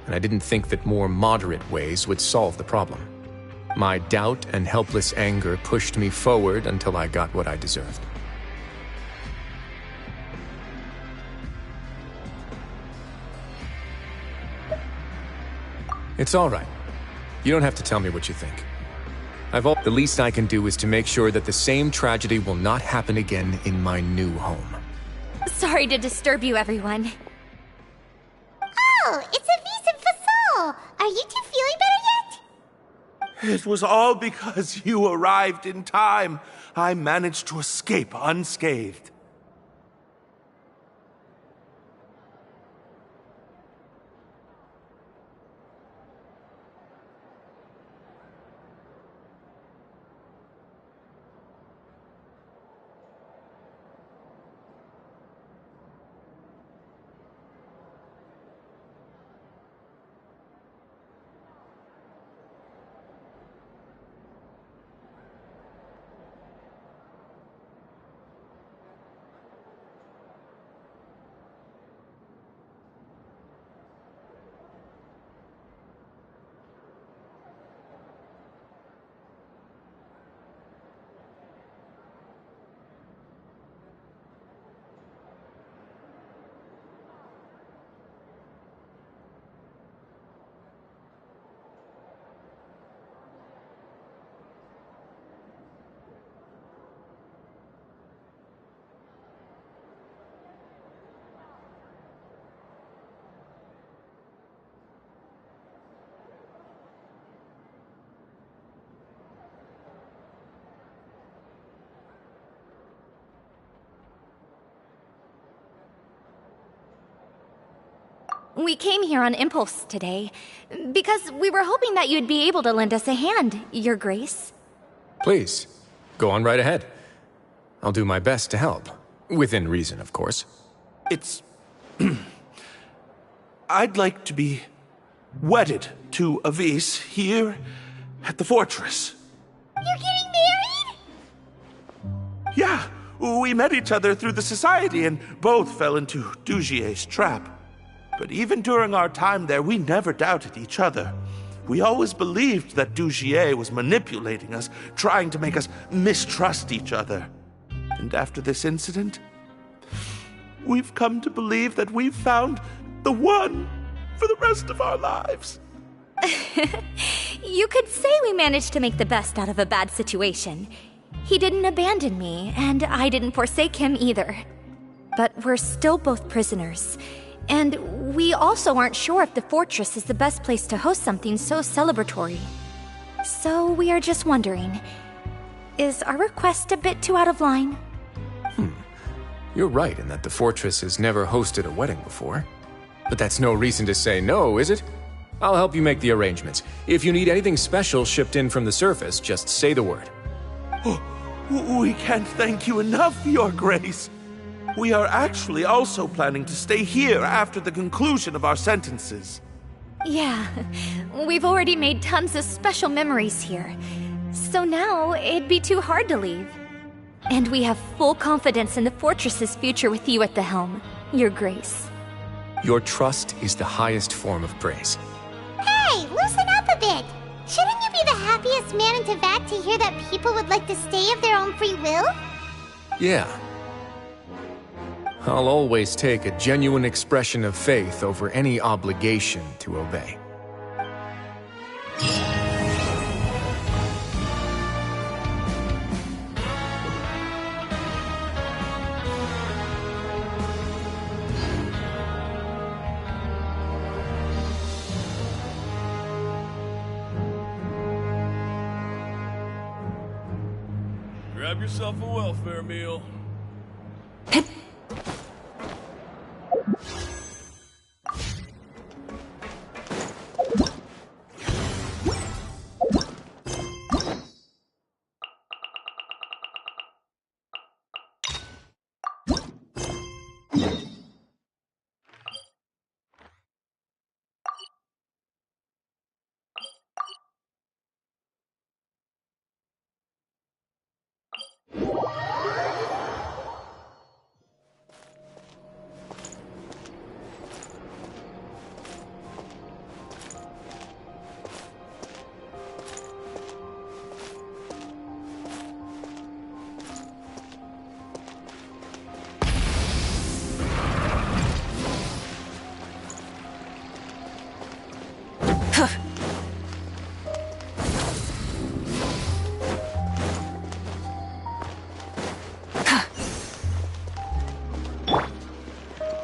and I didn't think that more moderate ways would solve the problem. My doubt and helpless anger pushed me forward until I got what I deserved. It's all right. You don't have to tell me what you think. The least I can do is to make sure that the same tragedy will not happen again in my new home. Sorry to disturb you, everyone. Oh, it's Úú55vctzzt. Are you two feeling better yet? It was all because you arrived in time. I managed to escape unscathed. We came here on impulse today, because we were hoping that you'd be able to lend us a hand, Your Grace. Please, go on right ahead. I'll do my best to help. Within reason, of course. It's... I'd like to be wedded to Avis here at the fortress. You're getting married? Yeah, we met each other through the society and both fell into Dugier's trap. But even during our time there, we never doubted each other. We always believed that Dugier was manipulating us, trying to make us mistrust each other. And after this incident, we've come to believe that we've found the one for the rest of our lives. You could say we managed to make the best out of a bad situation. He didn't abandon me, and I didn't forsake him either. But we're still both prisoners. And we also aren't sure if the fortress is the best place to host something so celebratory. So we are just wondering, is our request a bit too out of line? You're right in that the fortress has never hosted a wedding before. But that's no reason to say no, is it? I'll help you make the arrangements. If you need anything special shipped in from the surface, just say the word. We can't thank you enough, Your Grace. We are actually also planning to stay here after the conclusion of our sentences. Yeah, we've already made tons of special memories here. So now it'd be too hard to leave. And we have full confidence in the fortress's future with you at the helm, Your Grace. Your trust is the highest form of praise. Hey, loosen up a bit! Shouldn't you be the happiest man in Teyvat to hear that people would like to stay of their own free will? Yeah. I'll always take a genuine expression of faith over any obligation to obey. Grab yourself a welfare meal.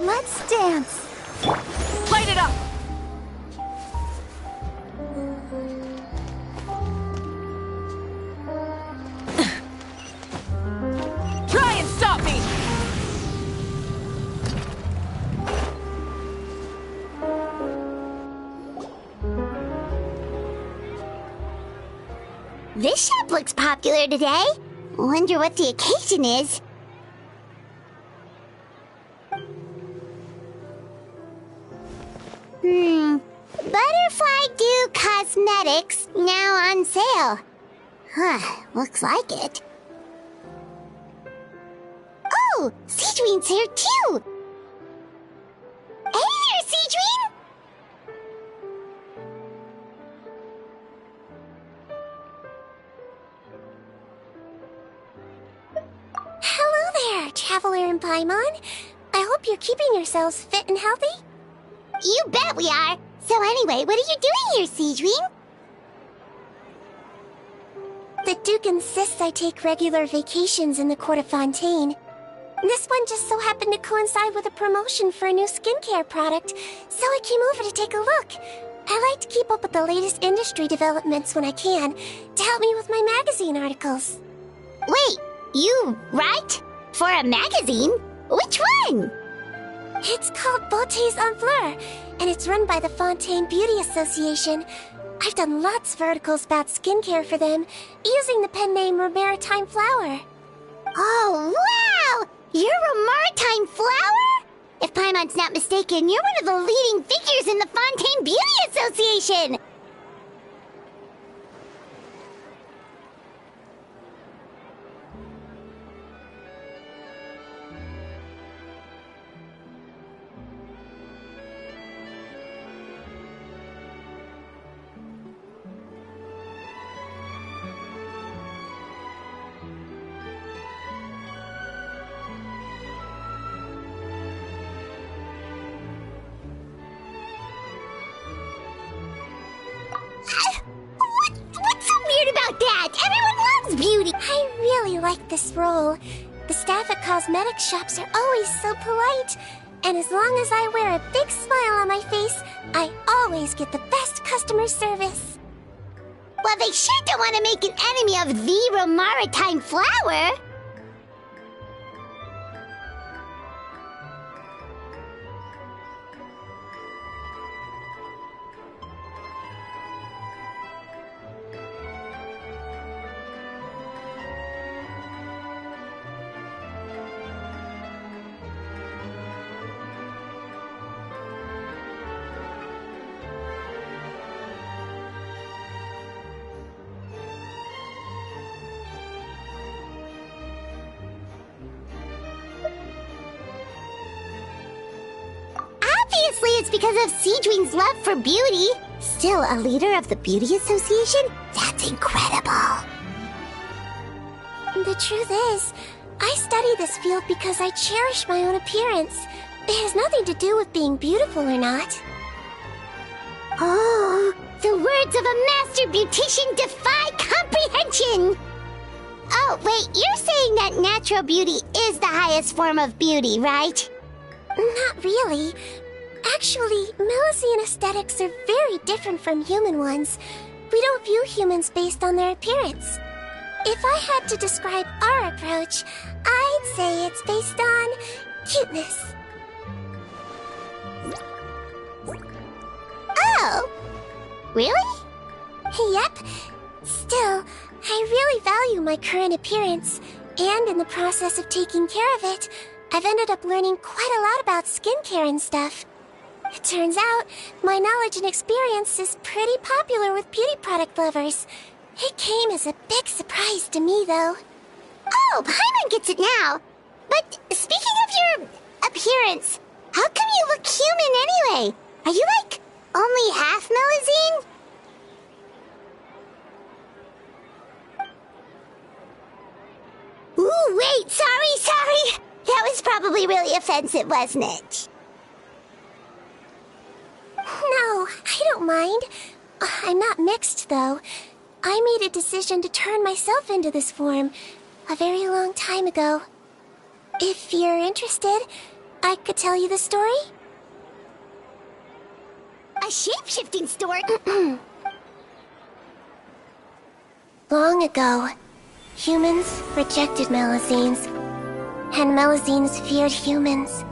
Let's dance. Light it up! Try and stop me! This shop looks popular today. Wonder what the occasion is. Butterfly Dew Cosmetics now on sale. Huh, looks like it. Oh, Seedween's here too! Hey there, Seedween! Hello there, Traveler and Paimon. I hope you're keeping yourselves fit and healthy. You bet we are! So anyway, what are you doing here, Seedween? The Duke insists I take regular vacations in the Court of Fontaine. This one just so happened to coincide with a promotion for a new skincare product, so I came over to take a look. I like to keep up with the latest industry developments when I can, to help me with my magazine articles. Wait, you write? For a magazine? Which one? It's called Beautés en Fleur, and it's run by the Fontaine Beauty Association. I've done lots of articles about skincare for them, using the pen name Maritime Flower. Oh, wow! You're a Maritime Flower? If Paimon's not mistaken, you're one of the leading figures in the Fontaine Beauty Association! What's so weird about that? Everyone loves beauty! I really like this role. The staff at cosmetics shops are always so polite. And as long as I wear a big smile on my face, I always get the best customer service. Well, they sure don't want to make an enemy of the Romaritime flower. Obviously, it's because of Seedwing's love for beauty. Still, a leader of the Beauty Association? That's incredible. The truth is, I study this field because I cherish my own appearance. It has nothing to do with being beautiful or not. Oh, the words of a master beautician defy comprehension! Oh, wait, you're saying that natural beauty is the highest form of beauty, right? Not really. Actually, Melusine aesthetics are very different from human ones. We don't view humans based on their appearance. If I had to describe our approach, I'd say it's based on cuteness. Oh! Really? Yep. Still, I really value my current appearance, and in the process of taking care of it, I've ended up learning quite a lot about skincare and stuff. It turns out, my knowledge and experience is pretty popular with beauty product lovers. It came as a big surprise to me, though. Oh, Paimon gets it now. But speaking of your appearance, how come you look human anyway? Are you, like, only half Melusine? Ooh, wait, sorry. That was probably really offensive, wasn't it? No, I don't mind. I'm not mixed, though. I made a decision to turn myself into this form a very long time ago. If you're interested, I could tell you the story. A shape-shifting story? Long ago, humans rejected Melusines, and Melusines feared humans.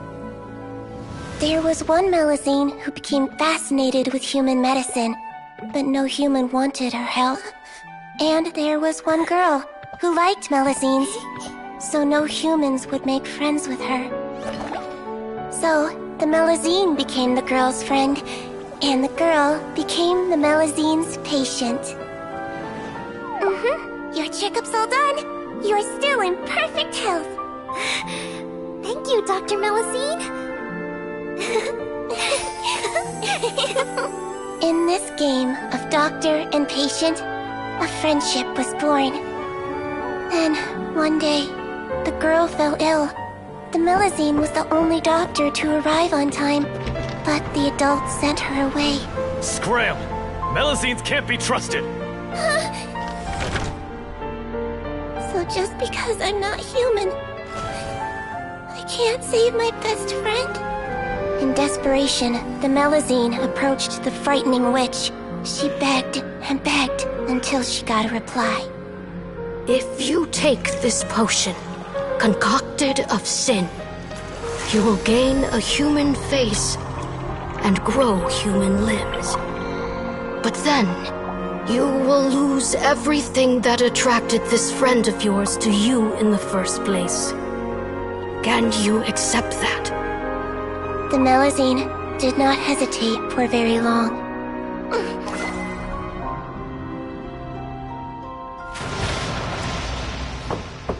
There was one Melusine who became fascinated with human medicine, but no human wanted her help. And there was one girl who liked Melusines, so no humans would make friends with her. So, the Melusine became the girl's friend, and the girl became the Melusine's patient. Your checkup's all done. You're still in perfect health. Thank you, Dr. Melusine. In this game of doctor and patient, a friendship was born. Then, one day, the girl fell ill. The Melusine was the only doctor to arrive on time, but the adults sent her away. Scram! Melusines can't be trusted! So just because I'm not human, I can't save my best friend? In desperation, the Melusine approached the frightening witch. She begged and begged until she got a reply. If you take this potion, concocted of sin, you will gain a human face and grow human limbs. But then, you will lose everything that attracted this friend of yours to you in the first place. Can you accept that? The Melusine did not hesitate for very long.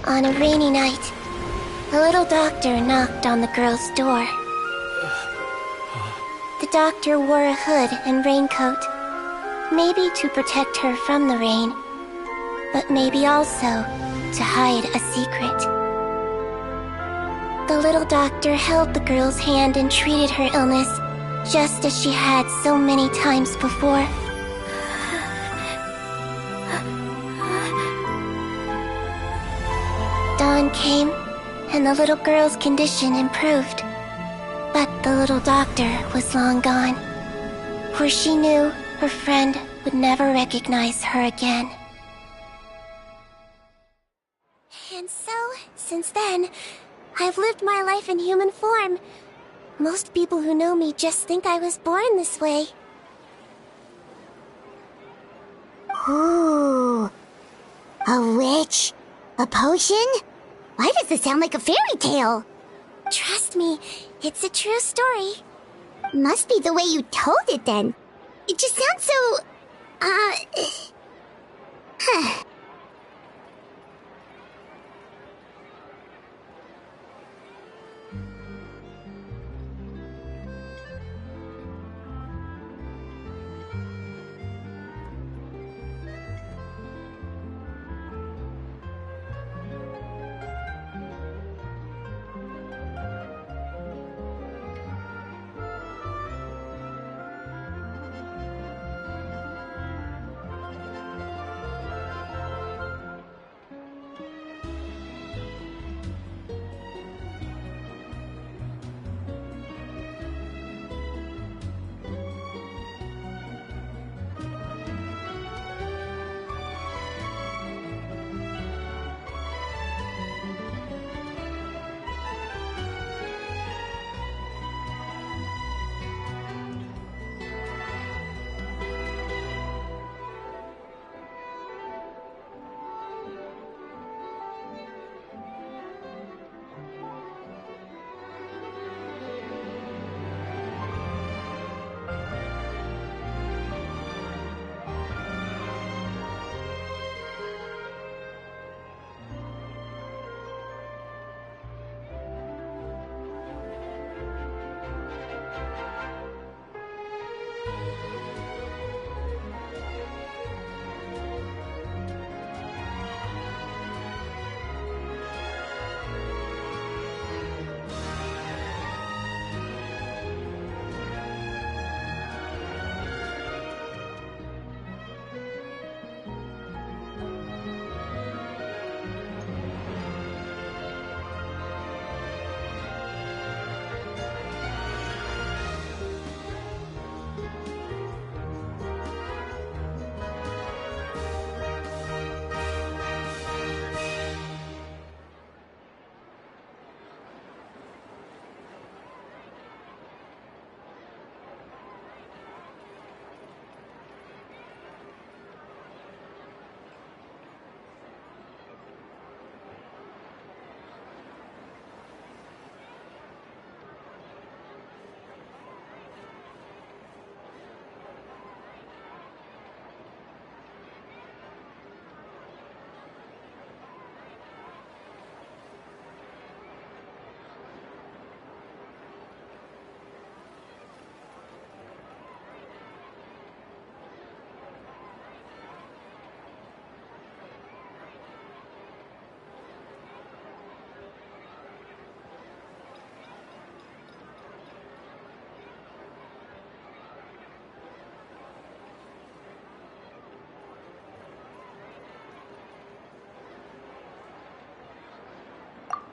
On a rainy night, a little doctor knocked on the girl's door. The doctor wore a hood and raincoat, maybe to protect her from the rain, but maybe also to hide a secret. The little doctor held the girl's hand and treated her illness, just as she had so many times before. Dawn came, and the little girl's condition improved. But the little doctor was long gone, for she knew her friend would never recognize her again. And so, since then, I've lived my life in human form. Most people who know me just think I was born this way. Ooh. A witch? A potion? Why does this sound like a fairy tale? Trust me, it's a true story. Must be the way you told it then. It just sounds so...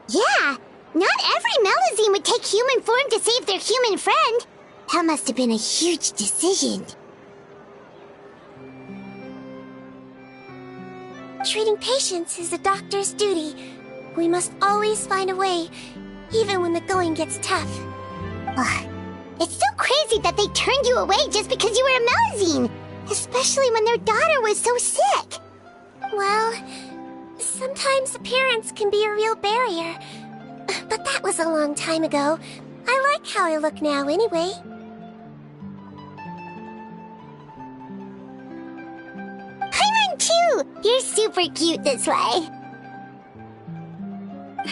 Yeah, not every Melazine would take human form to save their human friend. That must have been a huge decision. Treating patients is a doctor's duty. We must always find a way, even when the going gets tough. Ugh. It's so crazy that they turned you away just because you were a Melazine, especially when their daughter was so sick. Well, sometimes appearance can be a real barrier. But that was a long time ago. I like how I look now anyway. Paimon too! You're super cute this way.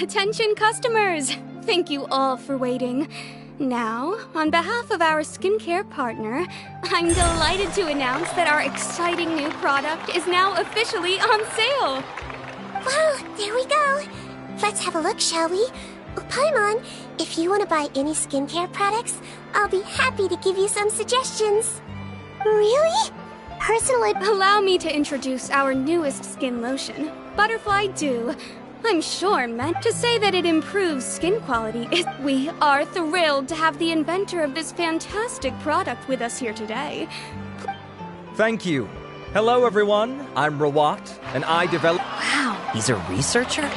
Attention customers! Thank you all for waiting. Now, on behalf of our skincare partner, I'm delighted to announce that our exciting new product is now officially on sale! Wow, there we go! Let's have a look, shall we? Oh, Paimon, if you want to buy any skincare products, I'll be happy to give you some suggestions. Really? Allow me to introduce our newest skin lotion, Butterfly Dew. I'm sure meant to say that it improves skin quality. We are thrilled to have the inventor of this fantastic product with us here today. Thank you. Hello, everyone. I'm Rawat, and I develop... Wow. He's a researcher?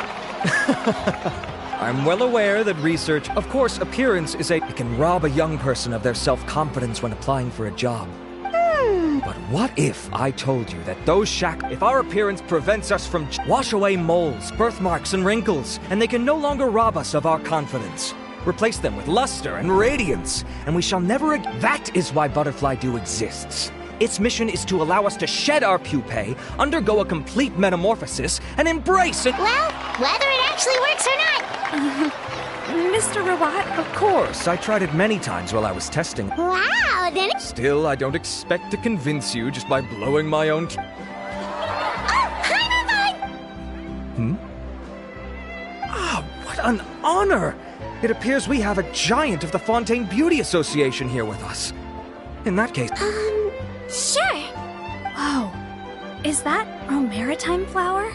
I'm well aware that research... Of course, appearance is a... It can rob a young person of their self-confidence when applying for a job. But what if I told you that those if our appearance prevents us from wash away moles, birthmarks, and wrinkles, and they can no longer rob us of our confidence. Replace them with luster and radiance, and we shall never... That is why Butterfly Dew exists. Its mission is to allow us to shed our pupae, undergo a complete metamorphosis, and embrace it. Well, whether it actually works or not. Mr. Rawat? Of course, I tried it many times while I was testing. Wow, then... Still, I don't expect to convince you just by blowing my own... What an honor! It appears we have a giant of the Fontaine Beauty Association here with us. In that case... Sure. Whoa. Is that Romaritime flower?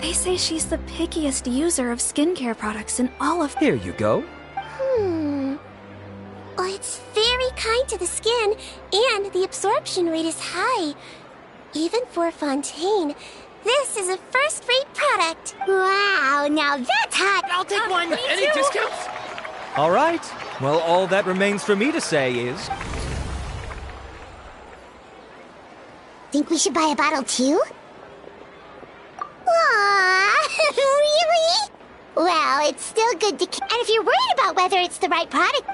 They say she's the pickiest user of skincare products in all of... Here you go. Well, it's very kind to the skin, and the absorption rate is high. Even for Fontaine, this is a first-rate product. Wow, now that's hot. I'll take one. Any discounts? All right. Well, all that remains for me to say is... Think we should buy a bottle too? Aww, really? Well, it's still good to... And if you're worried about whether it's the right product...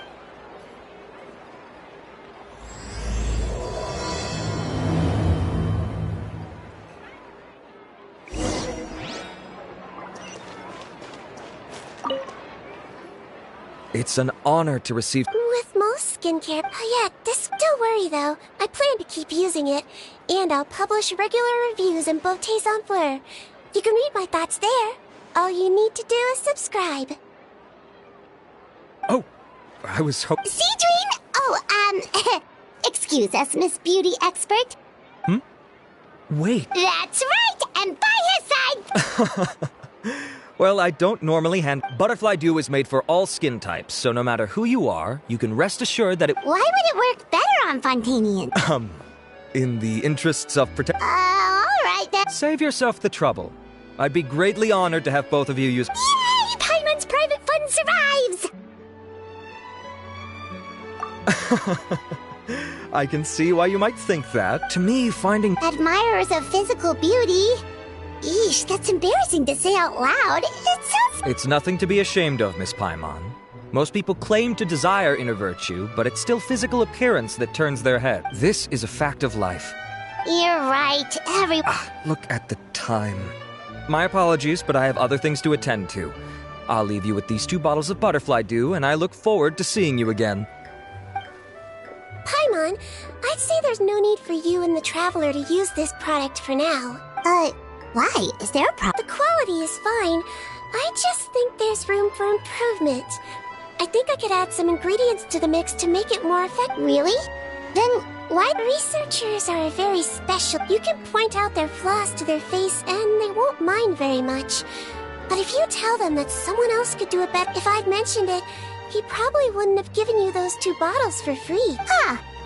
It's an honor to receive... With most skincare... Oh yeah, don't worry though. I plan to keep using it. And I'll publish regular reviews in Beautés en Fleur. You can read my thoughts there. All you need to do is subscribe. Oh, I was hoping... Seedream? Oh, excuse us, Miss Beauty Expert. Wait. That's right, and by his side! Well, I don't normally hand... Butterfly Dew is made for all skin types, so no matter who you are, you can rest assured that it... Why would it work better on Fontainians? In the interests of alright then. Save yourself the trouble. I'd be greatly honored to have both of you use... Yay! Paimon's private fund survives! I can see why you might think that. To me, finding... Admirers of physical beauty... Eesh, that's embarrassing to say out loud. It sounds... It's nothing to be ashamed of, Miss Paimon. Most people claim to desire inner virtue, but it's still physical appearance that turns their head. This is a fact of life. You're right, Look at the time. My apologies, but I have other things to attend to. I'll leave you with these 2 bottles of Butterfly Dew, and I look forward to seeing you again. Paimon, I'd say there's no need for you and the Traveler to use this product for now. Why? Is there a problem? The quality is fine. I just think there's room for improvement. I think I could add some ingredients to the mix to make it more effective. Really? Then why? Researchers are very special. You can point out their flaws to their face and they won't mind very much. But if you tell them that someone else could do it better, if I'd mentioned it, he probably wouldn't have given you those 2 bottles for free.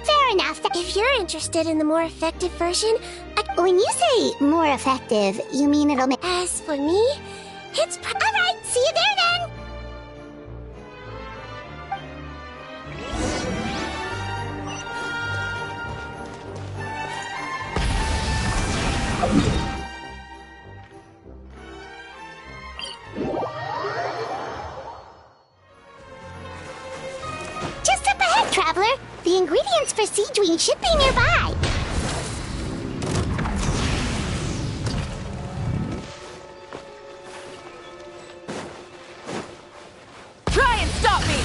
Fair enough. If you're interested in the more effective version, When you say more effective, you mean it'll make... As for me, it's Alright, see you there then! Just up ahead, Traveler! The ingredients for Seedream should be nearby! Try and stop me!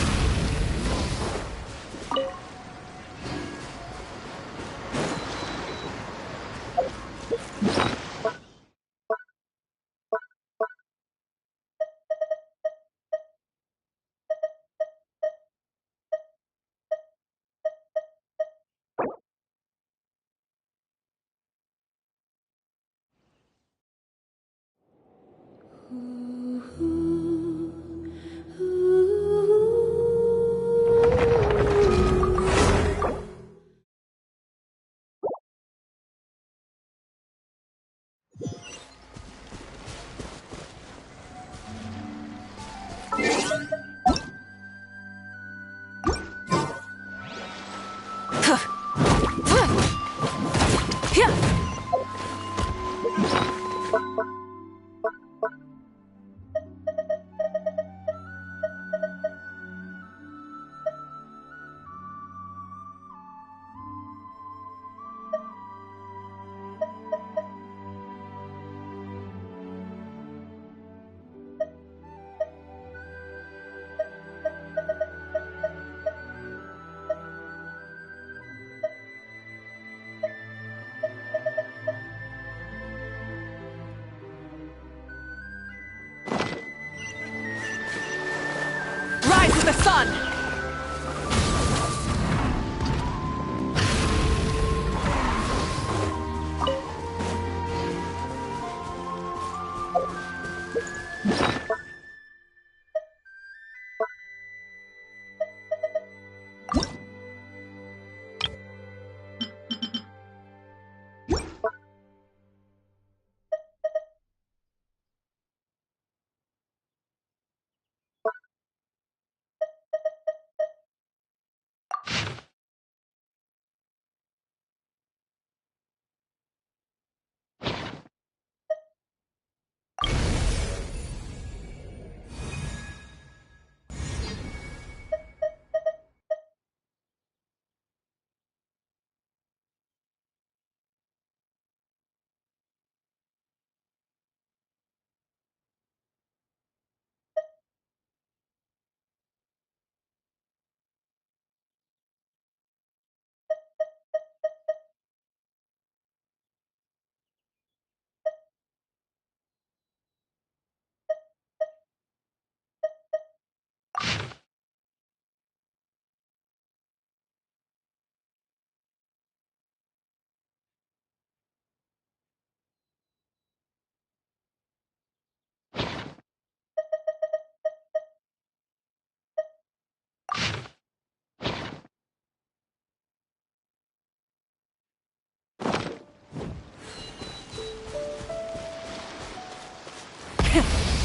on!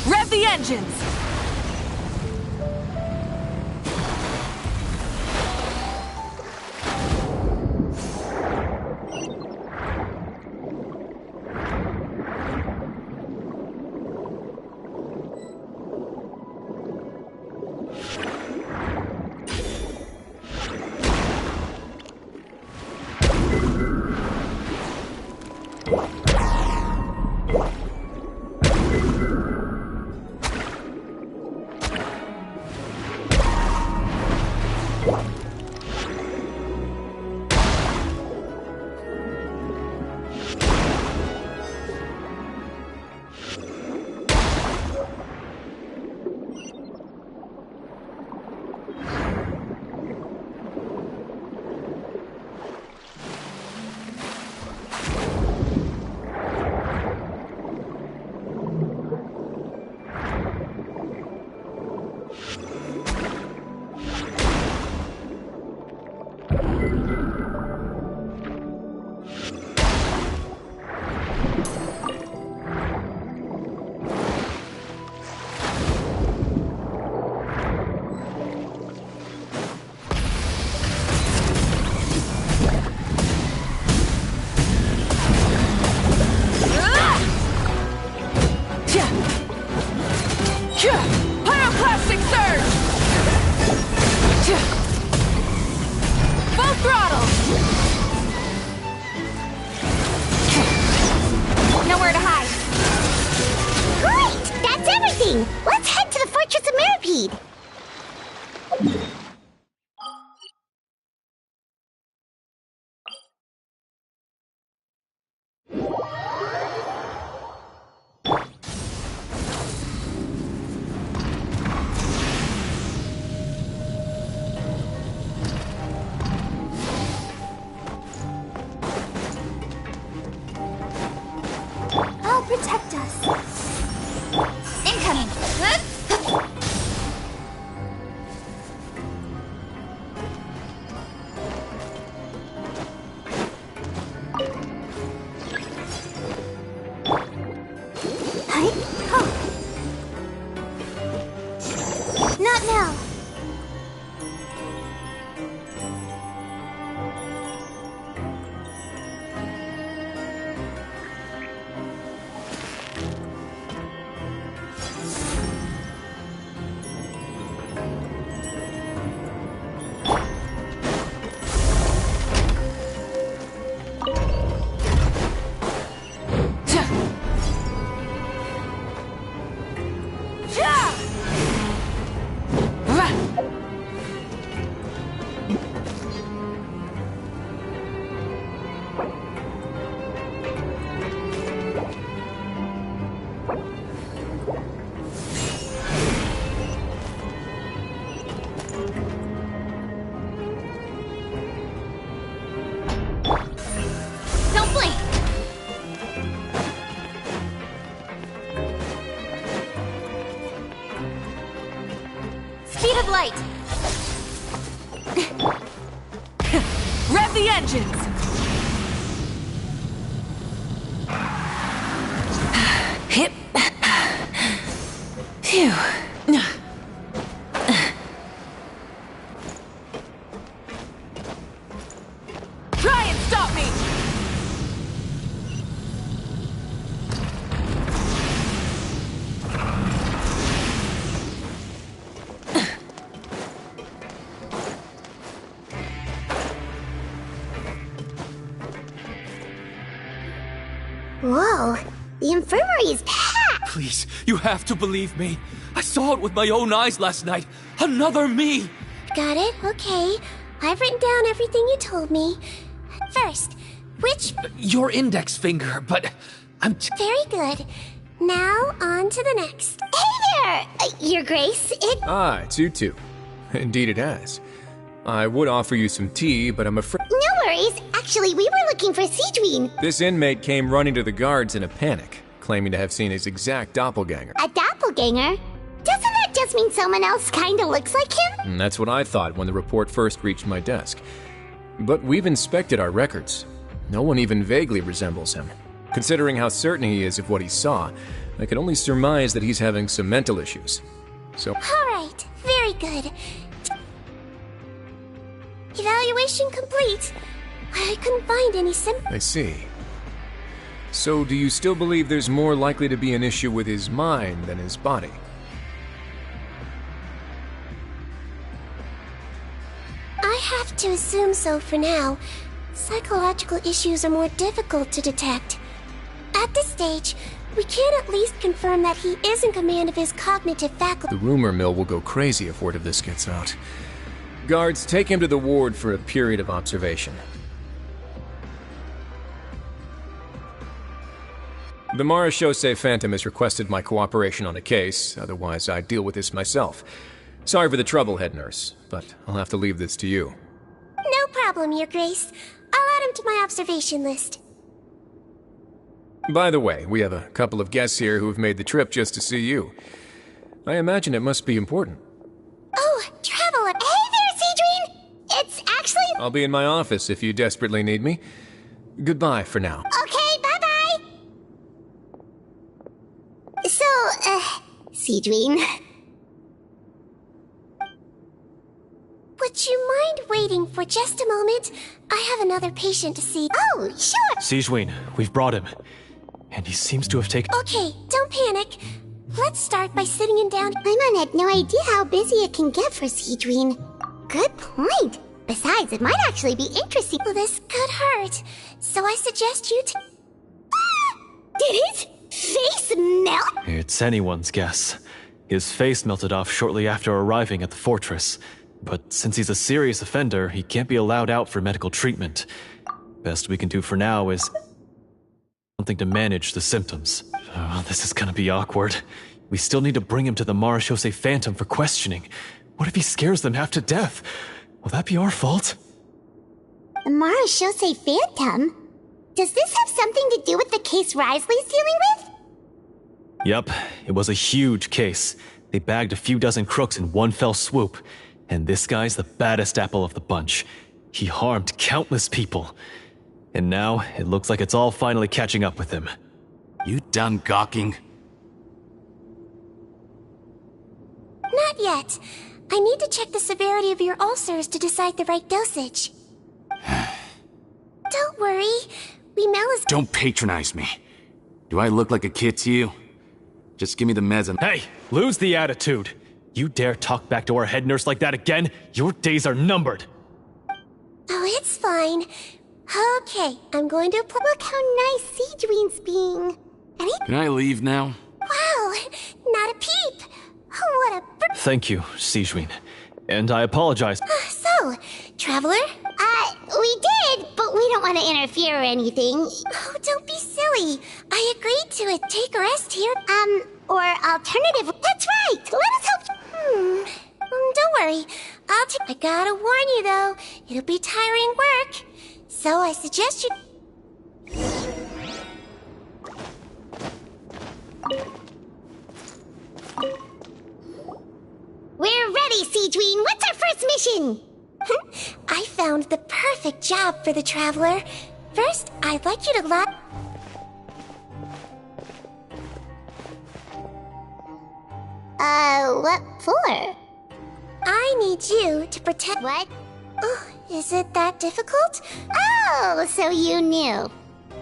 Rev the engines! Pyroclastic surge! Full throttle! Nowhere to hide. Great! That's everything! Let's head to the Fortress of Mirapede! Protect us. Incoming. Rev the engines! Hip. Phew. Try and stop me! Whoa, the infirmary is packed! Please, you have to believe me. I saw it with my own eyes last night. Another me! Got it? Okay. I've written down everything you told me. First, which... Your index finger, but I'm Very good. Now, on to the next. Hey there, Your Grace. Ah, it's you two. Indeed it has. I would offer you some tea, but I'm afraid... No worries. Actually, we were looking for Sidween. This inmate came running to the guards in a panic, claiming to have seen his exact doppelganger. A doppelganger? Doesn't that just mean someone else kinda looks like him? And that's what I thought when the report first reached my desk. But we've inspected our records. No one even vaguely resembles him. Considering how certain he is of what he saw, I can only surmise that he's having some mental issues. So... Alright, very good. Evaluation complete. I couldn't find any symptoms. I see. So do you still believe there's more likely to be an issue with his mind than his body? I have to assume so for now. Psychological issues are more difficult to detect. At this stage, we can at least confirm that he is in command of his cognitive faculty. The rumor mill will go crazy if word of this gets out. Guards, take him to the ward for a period of observation. The Marechaussee Phantom has requested my cooperation on a case, otherwise I'd deal with this myself. Sorry for the trouble, head nurse, but I'll have to leave this to you. No problem, Your Grace. I'll add him to my observation list. By the way, we have a couple of guests here who have made the trip just to see you. I imagine it must be important. Oh, Traveler! Hey there, Sidween! It's actually... I'll be in my office if you desperately need me. Goodbye for now. Okay, bye-bye! So, Sidween... Would you mind waiting for just a moment? I have another patient to see. Oh, sure! Sidween, we've brought him. And he seems to have taken... Okay, don't panic. Let's start by sitting him down. Paimon had no idea how busy it can get for Sidween. Good point. Besides, it might actually be interesting. Well, this could hurt, so I suggest you to... Did his face melt? It's anyone's guess. His face melted off shortly after arriving at the fortress. But since he's a serious offender, he can't be allowed out for medical treatment. Best we can do for now is something to manage the symptoms. Oh, this is gonna be awkward. We still need to bring him to the Marechaussee Phantom for questioning. What if he scares them half to death? Will that be our fault? The Marechaussee Phantom? Does this have something to do with the case Risley's dealing with? Yep, it was a huge case. They bagged a few dozen crooks in one fell swoop. And this guy's the baddest apple of the bunch. He harmed countless people. And now, it looks like it's all finally catching up with him. You done gawking? Not yet. I need to check the severity of your ulcers to decide the right dosage. Don't worry. Is... Don't patronize me. Do I look like a kid to you? Just give me the meds and... Hey, lose the attitude. You dare talk back to our head nurse like that again? Your days are numbered. Oh, it's fine. Okay, I'm going to... Look how nice Sidween's being. Can I leave now? Wow, not a peep. What a... Thank you, Sidween. And I apologize. So, Traveler? We did, but we don't want to interfere or anything. Oh, don't be silly. I agreed to it. Take a rest here. Or alternative... That's right! Let us help... Don't worry. I gotta warn you, though. It'll be tiring work. So I suggest you... We're ready, Sidween. What's our first mission? I found the perfect job for the traveler. First, I'd like you to what for? I need you to pretend— What? Oh, is it that difficult? Oh, so you knew.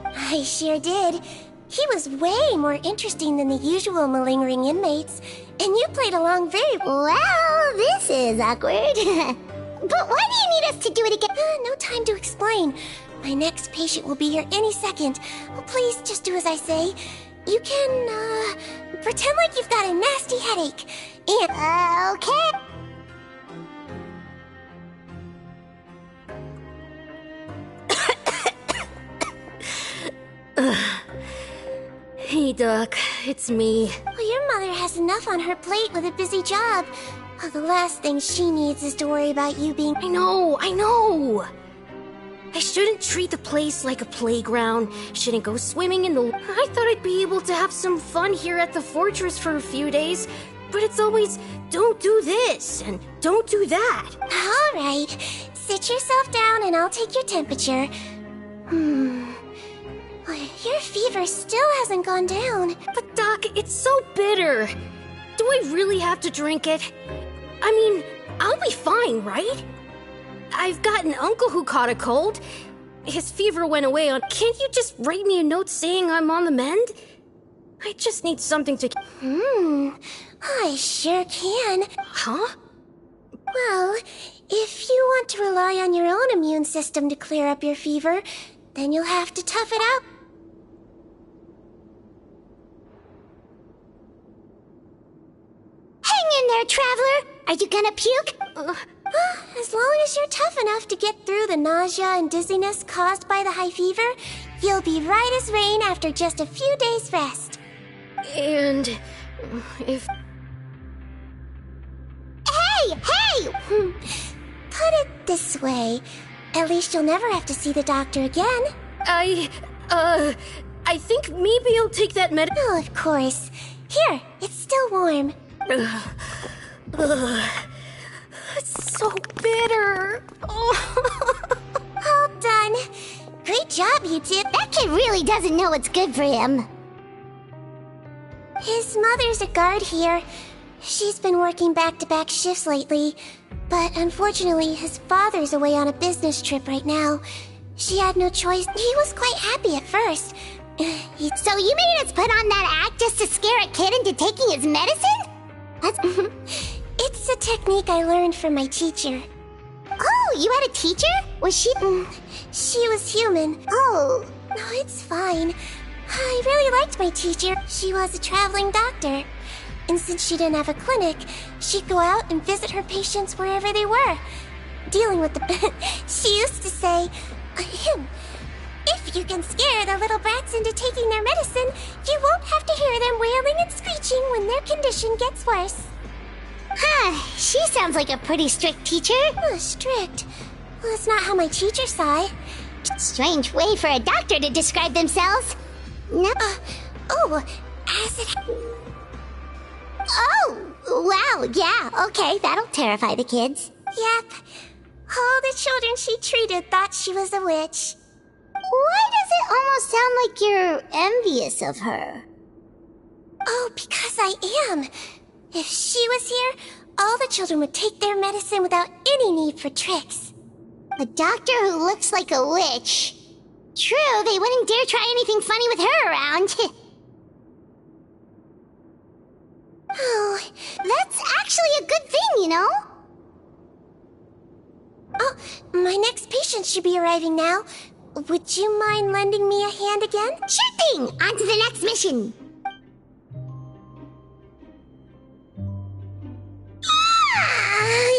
I sure did. He was way more interesting than the usual malingering inmates, and you played along very well. This is awkward. But why do you need us to do it again? No time to explain. My next patient will be here any second. Oh, please, just do as I say. You can, pretend like you've got a nasty headache. And— okay. Hey, Doc. It's me. Well, your mother has enough on her plate with a busy job. Oh, the last thing she needs is to worry about you being— I know! I shouldn't treat the place like a playground. Shouldn't go swimming in the— I thought I'd be able to have some fun here at the fortress for a few days, but it's always, don't do this, and don't do that. All right. Sit yourself down and I'll take your temperature. Your fever still hasn't gone down. But Doc, it's so bitter. Do I really have to drink it? I mean, I'll be fine, right? I've got an uncle who caught a cold. His fever went away on— Can't you just write me a note saying I'm on the mend? I just need something to— I sure can. Huh? Well, if you want to rely on your own immune system to clear up your fever, then you'll have to tough it out. Hang in there, traveler! Are you gonna puke? As long as you're tough enough to get through the nausea and dizziness caused by the high fever, you'll be right as rain after just a few days' rest. And if— Hey! Put it this way. At least you'll never have to see the doctor again. I think maybe I'll take that med— Oh, of course. Here, it's still warm. It's so bitter. All done. Great job, you two. That kid really doesn't know what's good for him. His mother's a guard here. She's been working back-to-back shifts lately, but unfortunately his father's away on a business trip right now. She had no choice. He was quite happy at first. So you made us put on that act just to scare a kid into taking his medicine? It's a technique I learned from my teacher. Oh, you had a teacher? Was she— She was human. Oh. No, it's fine. I really liked my teacher. She was a traveling doctor. And since she didn't have a clinic, she'd go out and visit her patients wherever they were. Dealing with the— She used to say, if you can scare the little brats into taking their medicine, you won't have to hear them wailing and screeching when their condition gets worse. She sounds like a pretty strict teacher. Strict? Well, that's not how my teacher saw it. Strange way for a doctor to describe themselves. No. As it— Oh, wow, yeah, okay, that'll terrify the kids. Yep. All the children she treated thought she was a witch. Why does it almost sound like you're envious of her? Oh, because I am. If she was here, all the children would take their medicine without any need for tricks. A doctor who looks like a witch. True, they wouldn't dare try anything funny with her around. Oh, that's actually a good thing, you know? Oh, my next patient should be arriving now. Would you mind lending me a hand again? Sure thing! On to the next mission!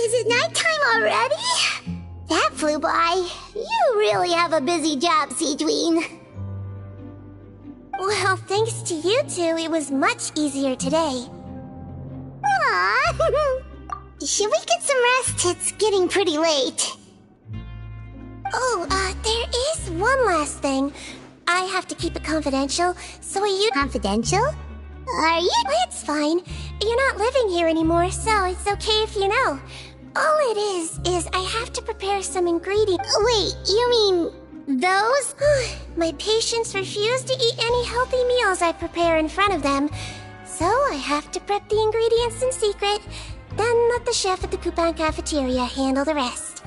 Is it nighttime already? That flew by. You really have a busy job, Seedween. Well, thanks to you two, it was much easier today. Aww. Should we get some rest? It's getting pretty late. Oh, there is one last thing. I have to keep it confidential, so you— Confidential? Are you— It's fine. You're not living here anymore, so it's okay if you know. All it is I have to prepare some ingredients. Wait, you mean those? My patients refuse to eat any healthy meals I prepare in front of them, so I have to prep the ingredients in secret, then let the chef at the coupon cafeteria handle the rest.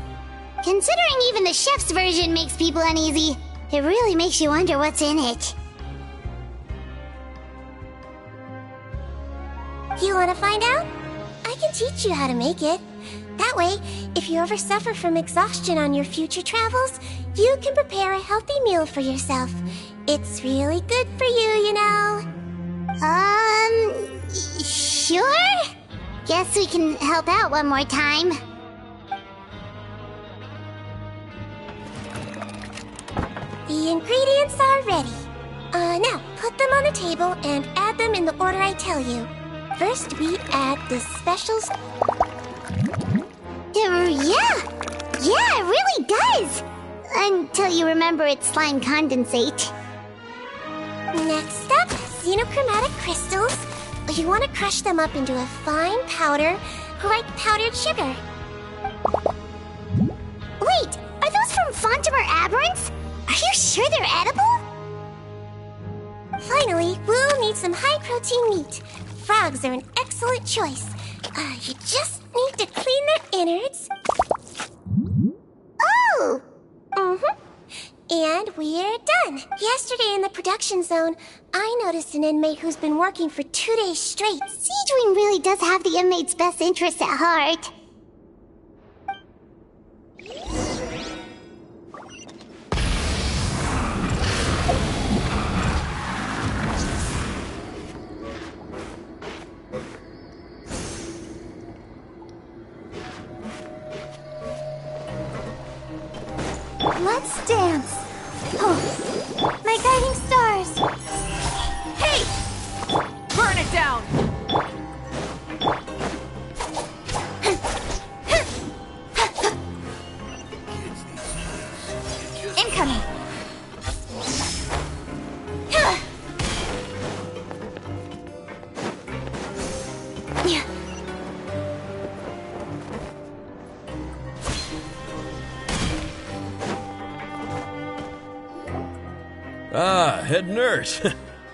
Considering even the chef's version makes people uneasy, it really makes you wonder what's in it. You want to find out? I can teach you how to make it. That way, if you ever suffer from exhaustion on your future travels, you can prepare a healthy meal for yourself. It's really good for you, you know. Sure? Guess we can help out one more time. The ingredients are ready. Now, put them on the table and add them in the order I tell you. First, we add the specials. Yeah, it really does! Until you remember it's slime condensate. Next up, xenochromatic crystals. You want to crush them up into a fine powder, like powdered sugar. Wait, are those from Fontimer Aberrants? Are you sure they're edible? Finally, we'll need some high-protein meat. Frogs are an excellent choice. You just need to clean their innards. Oh! And we're done. Yesterday in the production zone, I noticed an inmate who's been working for 2 days straight. Siegewing really does have the inmate's best interests at heart. Let's dance. Oh, my guiding stars. Hey! Burn it down! Incoming. Ah, head nurse.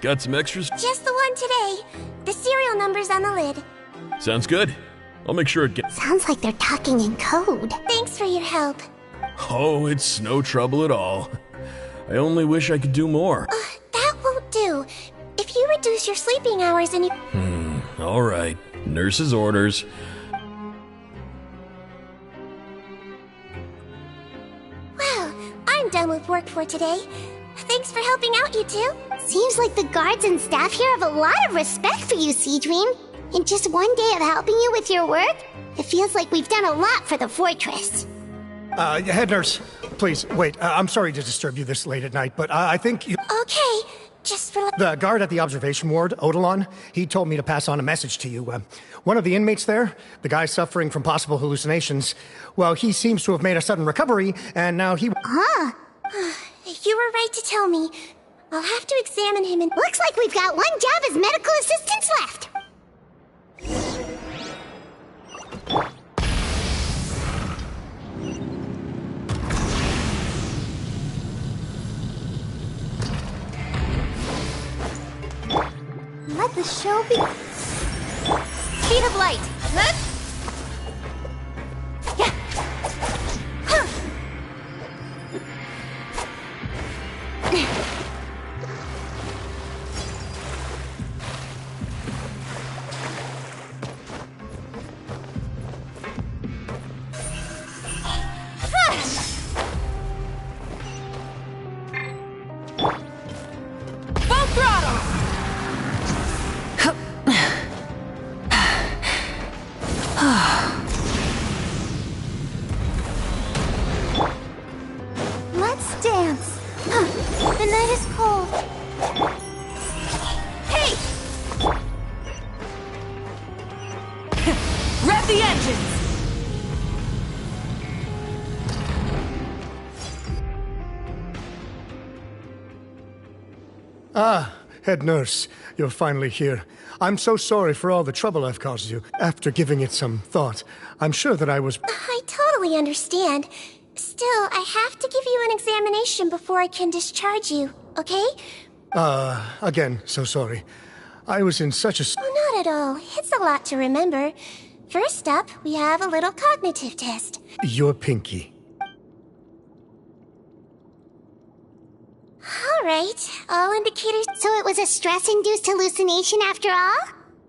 Got some extras? Just the one today. The serial number's on the lid. Sounds good. I'll make sure it gets... Sounds like they're talking in code. Thanks for your help. Oh, it's no trouble at all. I only wish I could do more. That won't do. If you reduce your sleeping hours and you... All right. Nurse's orders. Well, I'm done with work for today. Thanks for helping out, you two. Seems like the guards and staff here have a lot of respect for you, Siegewing. In just one day of helping you with your work, it feels like we've done a lot for the fortress. Head nurse, please, wait. I'm sorry to disturb you this late at night, but I think you... Okay, just for... The guard at the observation ward, Odilon, he told me to pass on a message to you. One of the inmates there, the guy suffering from possible hallucinations, well, he seems to have made a sudden recovery, and now he... Huh? You were right to tell me. I'll have to examine him and... Looks like we've got one job as medical assistants left. Let the show be... Speed of light! Full throttle! Let's dance. The night is cold. Hey! Rev the engines! Ah, head nurse, you're finally here. I'm so sorry for all the trouble I've caused you. After giving it some thought, I'm sure that I was... I totally understand. Still, I have to give you an examination before I can discharge you, okay? Again, so sorry. I was in such a... Oh, not at all. It's a lot to remember. First up, we have a little cognitive test. Your pinky. Alright, all indicators... So it was a stress-induced hallucination after all?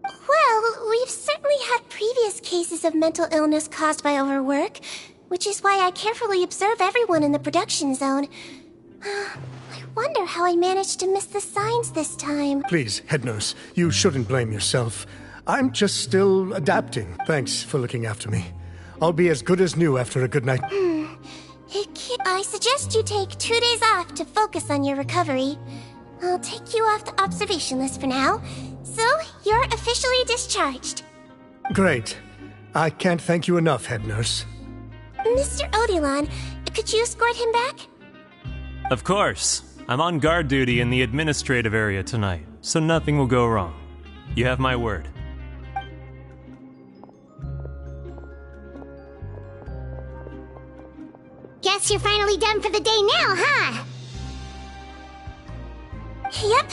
Well, we've certainly had previous cases of mental illness caused by overwork, which is why I carefully observe everyone in the production zone. I wonder how I managed to miss the signs this time. Please, head nurse, you shouldn't blame yourself. I'm just still adapting. Thanks for looking after me. I'll be as good as new after a good night. I suggest you take 2 days off to focus on your recovery. I'll take you off the observation list for now. So, you're officially discharged. Great. I can't thank you enough, head nurse. Mr. Odilon, could you escort him back? Of course. I'm on guard duty in the administrative area tonight, so nothing will go wrong. You have my word. Guess you're finally done for the day now, huh? Yep.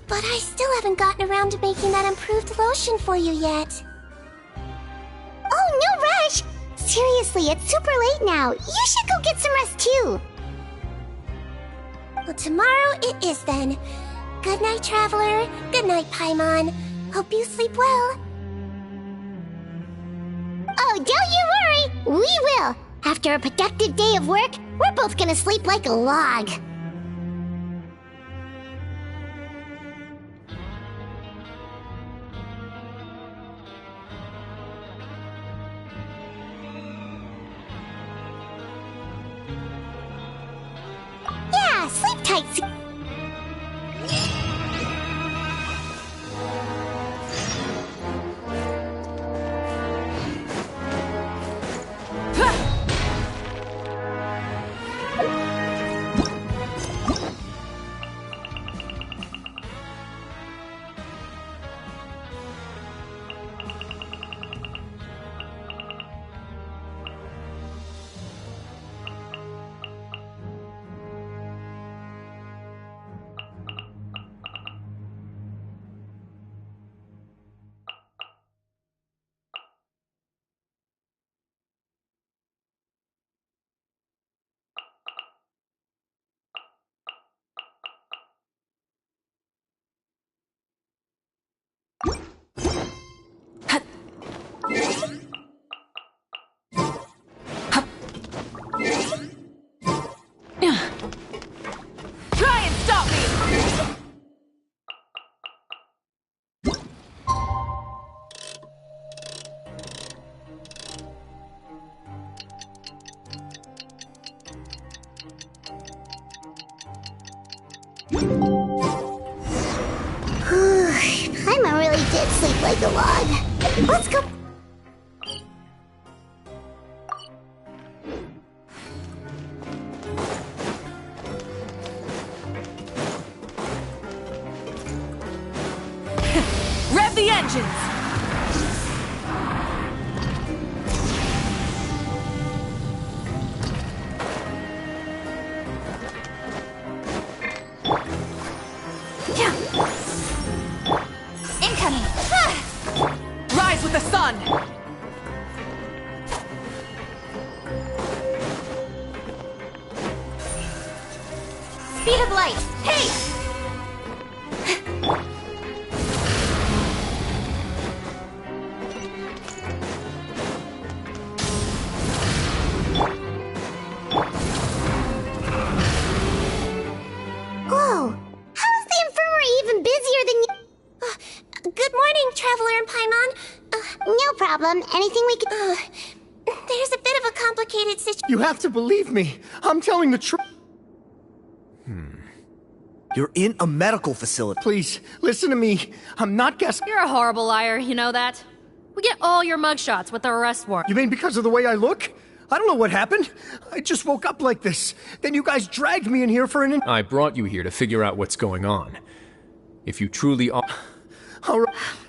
But I still haven't gotten around to making that improved lotion for you yet. Oh, no rush! Seriously, it's super late now. You should go get some rest too. Well, tomorrow it is then. Good night, Traveler. Good night, Paimon. Hope you sleep well. Oh, don't you worry! We will! After a productive day of work, we're both gonna sleep like a log. Yeah, sleep tight. Try and stop me! Paimon really did sleep like a log. Let's go. Rev the engines! Incoming! Rise with the sun! Speed of light! Haste! Whoa! How is the infirmary even busier than you? Good morning, Traveler and Paimon. No problem. Anything we could... There's a bit of a complicated situation. You have to believe me. I'm telling the truth. You're in a medical facility. Please, listen to me. I'm not guessing. You're a horrible liar, you know that? We get all your mugshots with the arrest warrant. You mean because of the way I look? I don't know what happened. I just woke up like this. Then you guys dragged me in here for an... I brought you here to figure out what's going on. If you truly are...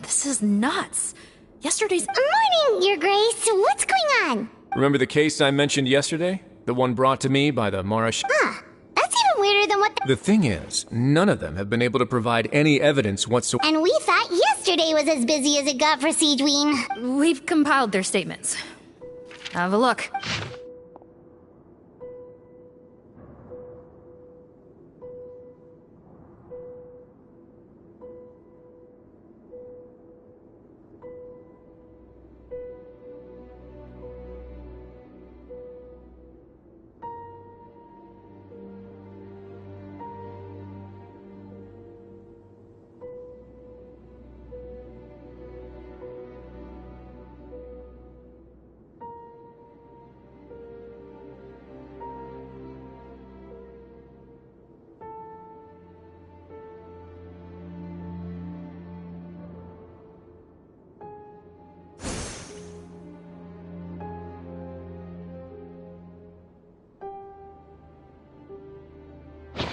This is nuts. Yesterday's... Morning, Your Grace. What's going on? Remember the case I mentioned yesterday? The one brought to me by the Marash... Huh. That's even weirder than what The thing is, none of them have been able to provide any evidence whatsoever. And we thought yesterday was as busy as it got for Siegeween. We've compiled their statements. Have a look.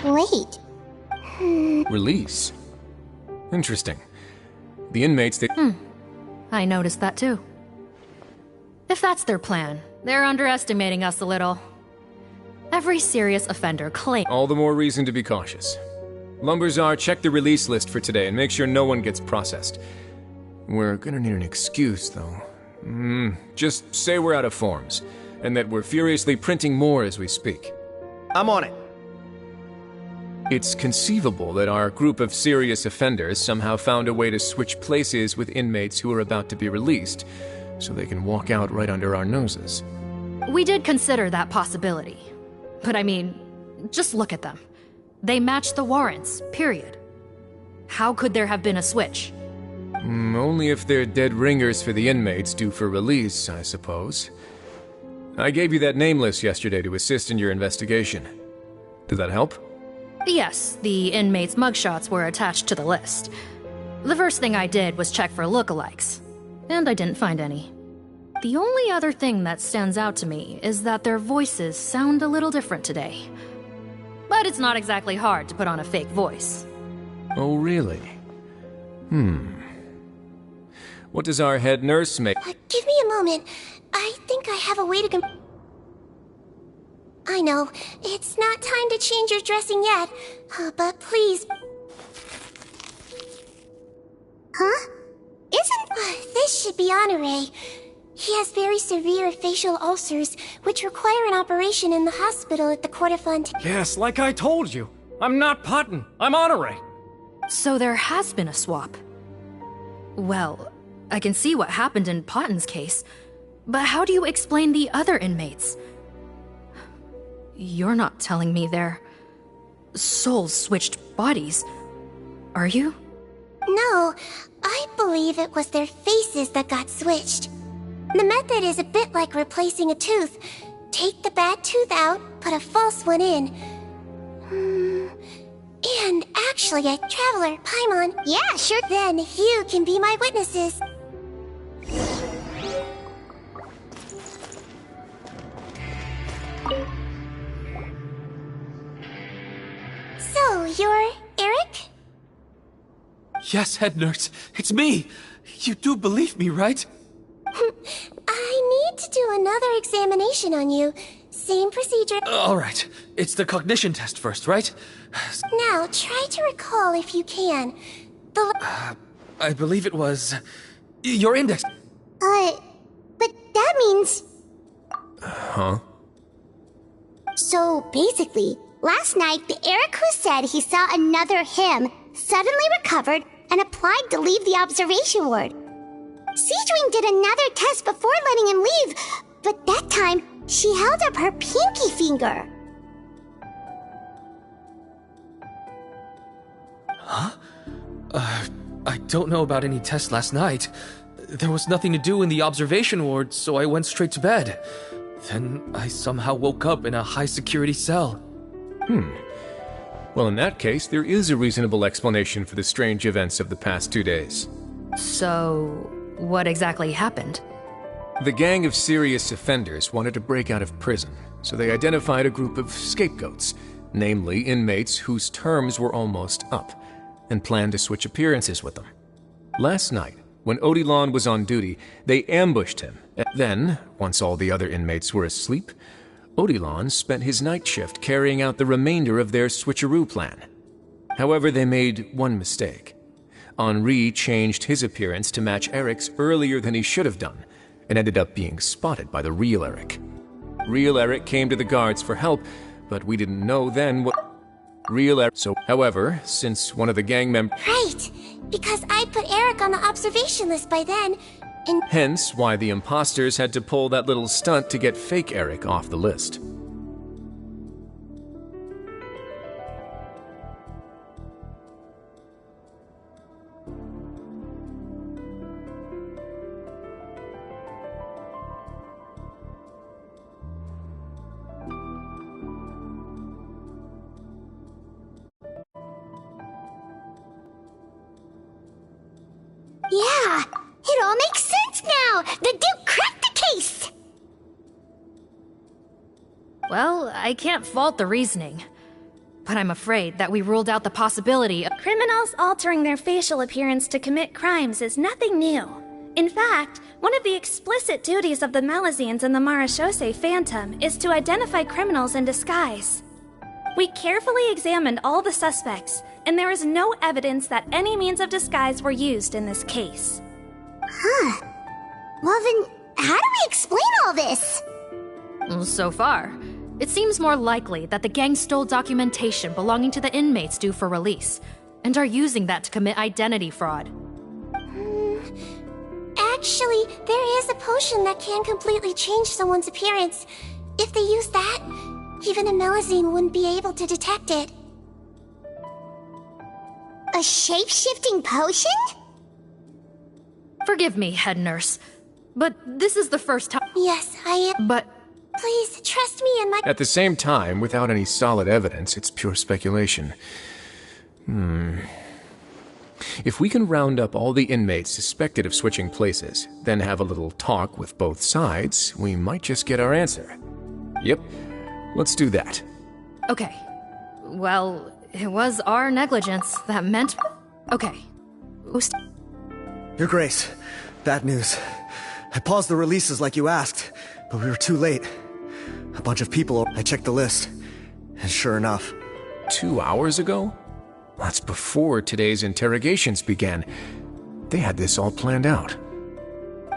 Wait. Release? Interesting. The inmates, they... I noticed that too. If that's their plan, they're underestimating us a little. Every serious offender claims... All the more reason to be cautious. Lumberzar, check the release list for today and make sure no one gets processed. We're gonna need an excuse, though. Just say we're out of forms, and that we're furiously printing more as we speak. I'm on it. It's conceivable that our group of serious offenders somehow found a way to switch places with inmates who are about to be released, so they can walk out right under our noses. We did consider that possibility. But I mean, just look at them. They match the warrants, period. How could there have been a switch? Only if they're dead ringers for the inmates due for release, I suppose. I gave you that name list yesterday to assist in your investigation. Did that help? Yes, the inmates' mugshots were attached to the list. The first thing I did was check for lookalikes, and I didn't find any. The only other thing that stands out to me is that their voices sound a little different today. But it's not exactly hard to put on a fake voice. Oh, really? What does our head nurse make? Give me a moment. I think I have a way to I know, it's not time to change your dressing yet, but please... Huh? This should be Honore. He has very severe facial ulcers, which require an operation in the hospital at the Court-de-Fontaine. Yes, like I told you. I'm not Putton. I'm Honore. So there has been a swap. Well, I can see what happened in Potton's case, but how do you explain the other inmates? You're not telling me their souls switched bodies, are you? No, I believe it was their faces that got switched. The method is a bit like replacing a tooth. Take the bad tooth out, put a false one in. And actually, Traveler, Paimon. Yeah, sure. Then you can be my witnesses. So, you're Eric? Yes, head nurse. It's me. You do believe me, right? I need to do another examination on you. Same procedure. All right. It's the cognition test first, right? Now, try to recall if you can. I believe it was... your index. But that means... Huh? So, basically, last night, the Eric who said he saw another him suddenly recovered and applied to leave the observation ward. Siegeween did another test before letting him leave, but that time, she held up her pinky finger. Huh? I don't know about any tests last night. There was nothing to do in the observation ward, so I went straight to bed. Then I somehow woke up in a high-security cell. Well, in that case, there is a reasonable explanation for the strange events of the past 2 days. So, what exactly happened? The gang of serious offenders wanted to break out of prison, so they identified a group of scapegoats, namely inmates whose terms were almost up, and planned to switch appearances with them. Last night, When Odilon was on duty, they ambushed him. Then, once all the other inmates were asleep, Odilon spent his night shift carrying out the remainder of their switcheroo plan. However, they made one mistake. Henri changed his appearance to match Eric's earlier than he should have done, and ended up being spotted by the real Eric. Real Eric came to the guards for help, but we didn't know then what real Eric. So, however, since one of the gang members. Right, because I put Eric on the observation list by then, and Hence why the imposters had to pull that little stunt to get fake Eric off the list. Yeah, it all makes sense now! The Duke cracked the case! Well, I can't fault the reasoning. But I'm afraid that we ruled out the possibility of Criminals altering their facial appearance to commit crimes is nothing new. In fact, one of the explicit duties of the Malazines in the Marechaussee Phantom is to identify criminals in disguise. We carefully examined all the suspects, and there is no evidence that any means of disguise were used in this case. Huh. Well then, how do we explain all this? So far, it seems more likely that the gang stole documentation belonging to the inmates due for release, and are using that to commit identity fraud. actually, there is a potion that can completely change someone's appearance. If they use that, even a Malazine wouldn't be able to detect it. A shape-shifting potion? Forgive me, head nurse, but this is the first time. Yes, I am. But please, trust me and my— At the same time, without any solid evidence, it's pure speculation. If we can round up all the inmates suspected of switching places, then have a little talk with both sides, we might just get our answer. Yep, let's do that. Okay. Well, it was our negligence that meant... Okay. Your Grace, bad news. I paused the releases like you asked, but we were too late. A bunch of people, I checked the list, and sure enough... 2 hours ago? That's before today's interrogations began. They had this all planned out.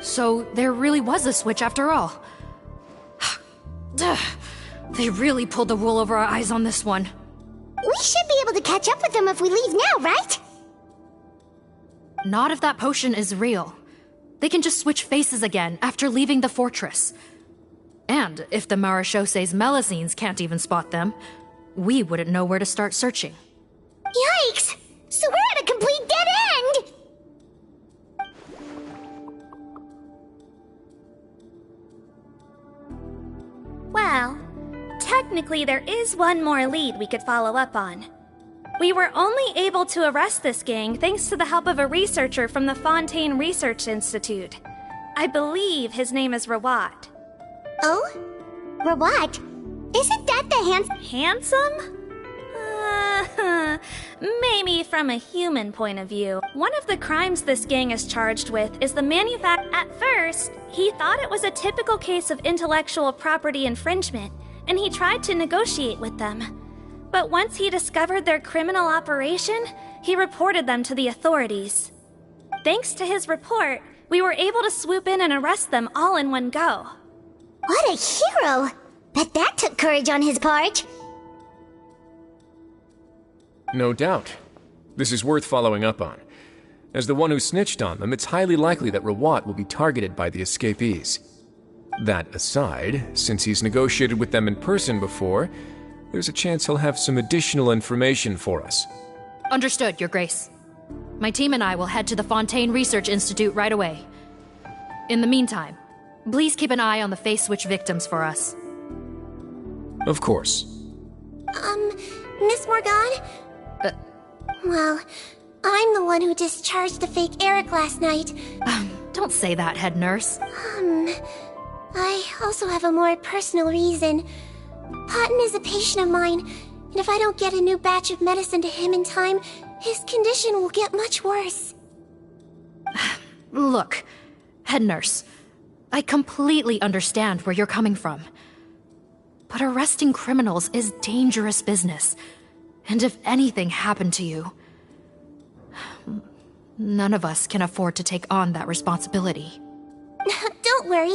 So there really was a switch after all. They really pulled the wool over our eyes on this one. We should be able to catch up with them if we leave now, right? Not if that potion is real. They can just switch faces again after leaving the fortress. And if the Marechaussee's Malazines can't even spot them, we wouldn't know where to start searching. Yikes! So we're at a complete dead end! Well, technically there is one more lead we could follow up on. We were only able to arrest this gang thanks to the help of a researcher from the Fontaine Research Institute. I believe his name is Rawat. Oh? Rawat? Isn't that the handsome? Maybe from a human point of view. One of the crimes this gang is charged with is the At first, he thought it was a typical case of intellectual property infringement, and he tried to negotiate with them. But once he discovered their criminal operation, he reported them to the authorities. Thanks to his report, we were able to swoop in and arrest them all in one go. What a hero! Bet that took courage on his part. No doubt. This is worth following up on. As the one who snitched on them, it's highly likely that Rawat will be targeted by the escapees. That aside, since he's negotiated with them in person before, there's a chance he'll have some additional information for us. Understood, Your Grace. My team and I will head to the Fontaine Research Institute right away. In the meantime, please keep an eye on the face switch victims for us. Of course. Miss Morgan? Well, I'm the one who discharged the fake Eric last night. Don't say that, head nurse. I also have a more personal reason. Potton is a patient of mine, and if I don't get a new batch of medicine to him in time, his condition will get much worse. Look, head nurse, I completely understand where you're coming from. But arresting criminals is dangerous business. And if anything happened to you, none of us can afford to take on that responsibility. Don't worry.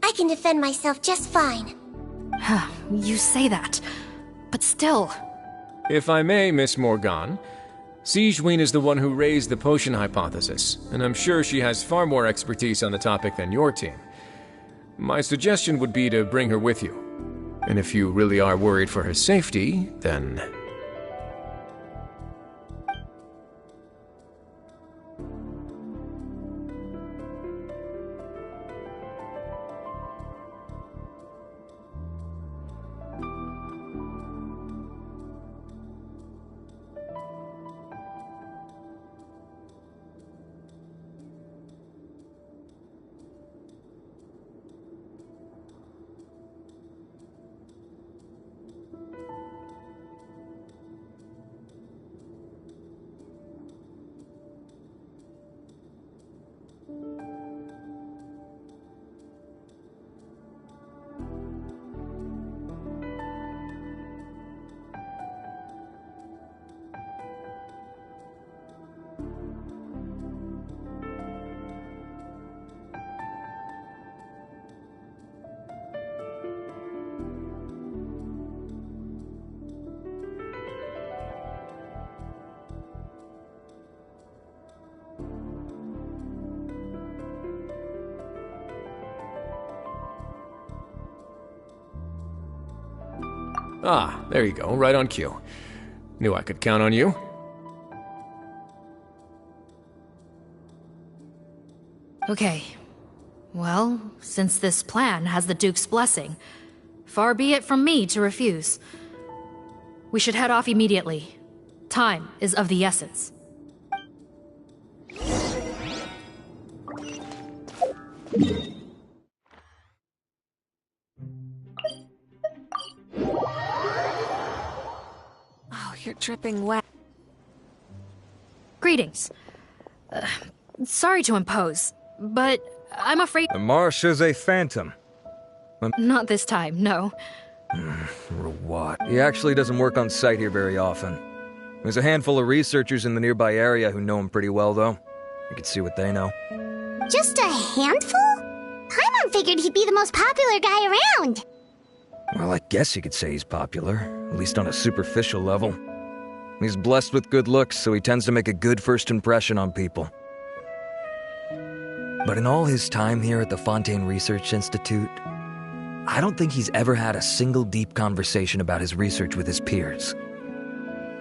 I can defend myself just fine. You say that, but still... If I may, Miss Morgan, Sigewinne is the one who raised the potion hypothesis, and I'm sure she has far more expertise on the topic than your team. My suggestion would be to bring her with you. And if you really are worried for her safety, then... Ah, there you go, right on cue. Knew I could count on you. Okay. Well, since this plan has the Duke's blessing, far be it from me to refuse. We should head off immediately. Time is of the essence. You're dripping wet. Greetings. Sorry to impose, but I'm afraid... The Marsh is a phantom. Not this time, no. What? He actually doesn't work on site here very often. There's a handful of researchers in the nearby area who know him pretty well, though. You can see what they know. Just a handful? Paimon figured he'd be the most popular guy around. Well, I guess you could say he's popular, at least on a superficial level. He's blessed with good looks, so he tends to make a good first impression on people. But in all his time here at the Fontaine Research Institute, I don't think he's ever had a single deep conversation about his research with his peers.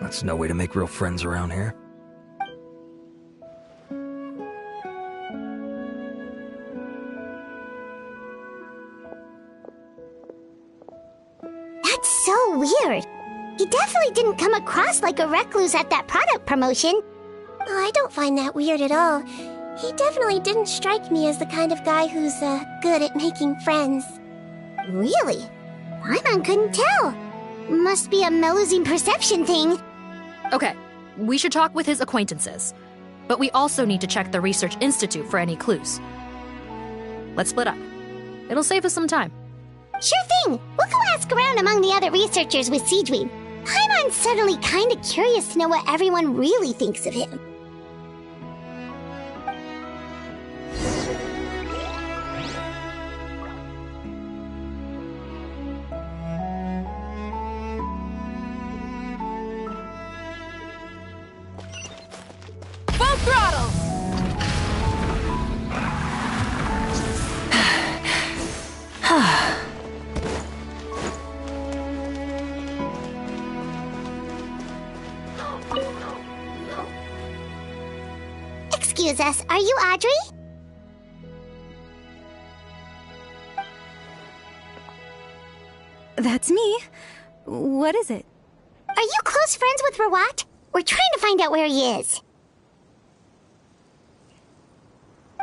That's no way to make real friends around here. That's so weird. He definitely didn't come across like a recluse at that product promotion. Oh, I don't find that weird at all. He definitely didn't strike me as the kind of guy who's, good at making friends. Really? Paimon couldn't tell. Must be a Melusine perception thing. Okay, we should talk with his acquaintances. But we also need to check the Research Institute for any clues. Let's split up. It'll save us some time. Sure thing. We'll go ask around among the other researchers with Sigewinne. Paimon's suddenly kinda curious to know what everyone really thinks of him. Full throttle! Excuse us, are you Audrey? That's me. What is it? Are you close friends with Rawat? We're trying to find out where he is.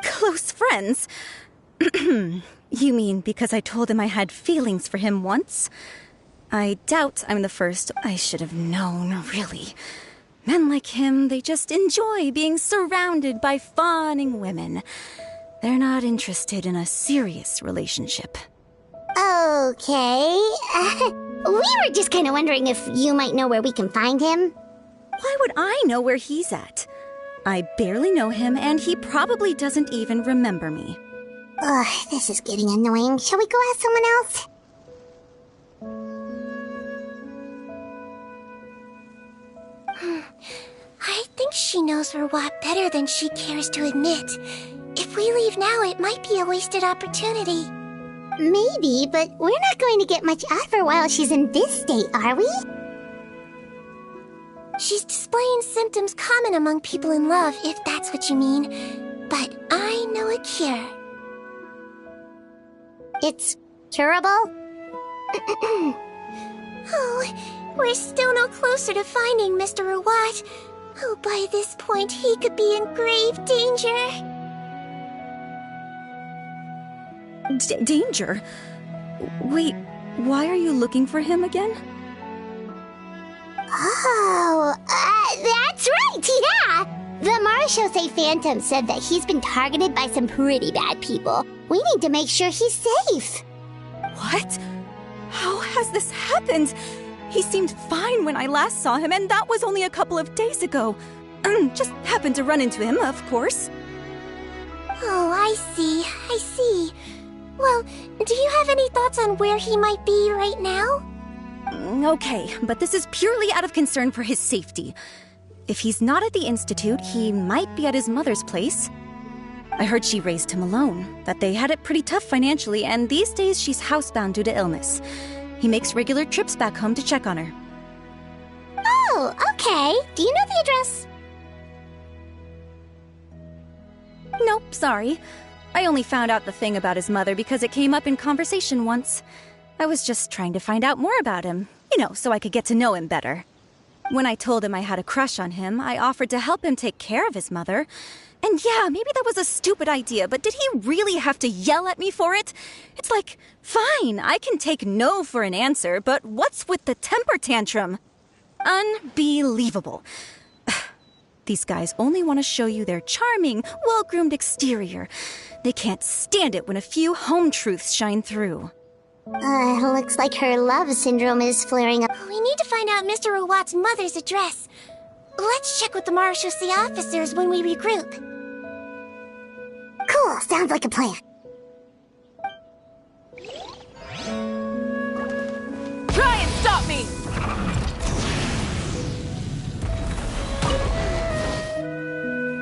Close friends? You mean because I told him I had feelings for him once? I doubt I'm the first. I should have known, really. Men like him, they just enjoy being surrounded by fawning women. They're not interested in a serious relationship. Okay. We were just kind of wondering if you might know where we can find him. Why would I know where he's at? I barely know him, and he probably doesn't even remember me. Ugh, this is getting annoying. Shall we go ask someone else? I think she knows Rawat better than she cares to admit. If we leave now, it might be a wasted opportunity. Maybe, but we're not going to get much out of her while she's in this state, are we? She's displaying symptoms common among people in love, if that's what you mean. But I know a cure. It's curable? Oh, we're still no closer to finding Mr. Rawat. Oh, by this point, he could be in grave danger. Danger? Wait, why are you looking for him again? Oh, that's right, yeah! The Marechaussee Phantom said that he's been targeted by some pretty bad people. We need to make sure he's safe. What? How has this happened? He seemed fine when I last saw him, and that was only a couple of days ago. Just happened to run into him, of course. Oh, I see. Well, do you have any thoughts on where he might be right now? Okay, but this is purely out of concern for his safety. If he's not at the Institute, he might be at his mother's place. I heard she raised him alone, that they had it pretty tough financially, and these days she's housebound due to illness. He makes regular trips back home to check on her. Oh, okay. Do you know the address? Nope, sorry. I only found out the thing about his mother because it came up in conversation once. I was just trying to find out more about him, so I could get to know him better. When I told him I had a crush on him, I offered to help him take care of his mother. And yeah, maybe that was a stupid idea, but did he really have to yell at me for it? It's like, fine, I can take no for an answer, but what's with the temper tantrum? Unbelievable. These guys only want to show you their charming, well-groomed exterior. They can't stand it when a few home truths shine through. Looks like her love syndrome is flaring up. We need to find out Mr. Rawat's mother's address. Let's check with the Marechaussee officers when we regroup. Cool, sounds like a plan. Try and stop me!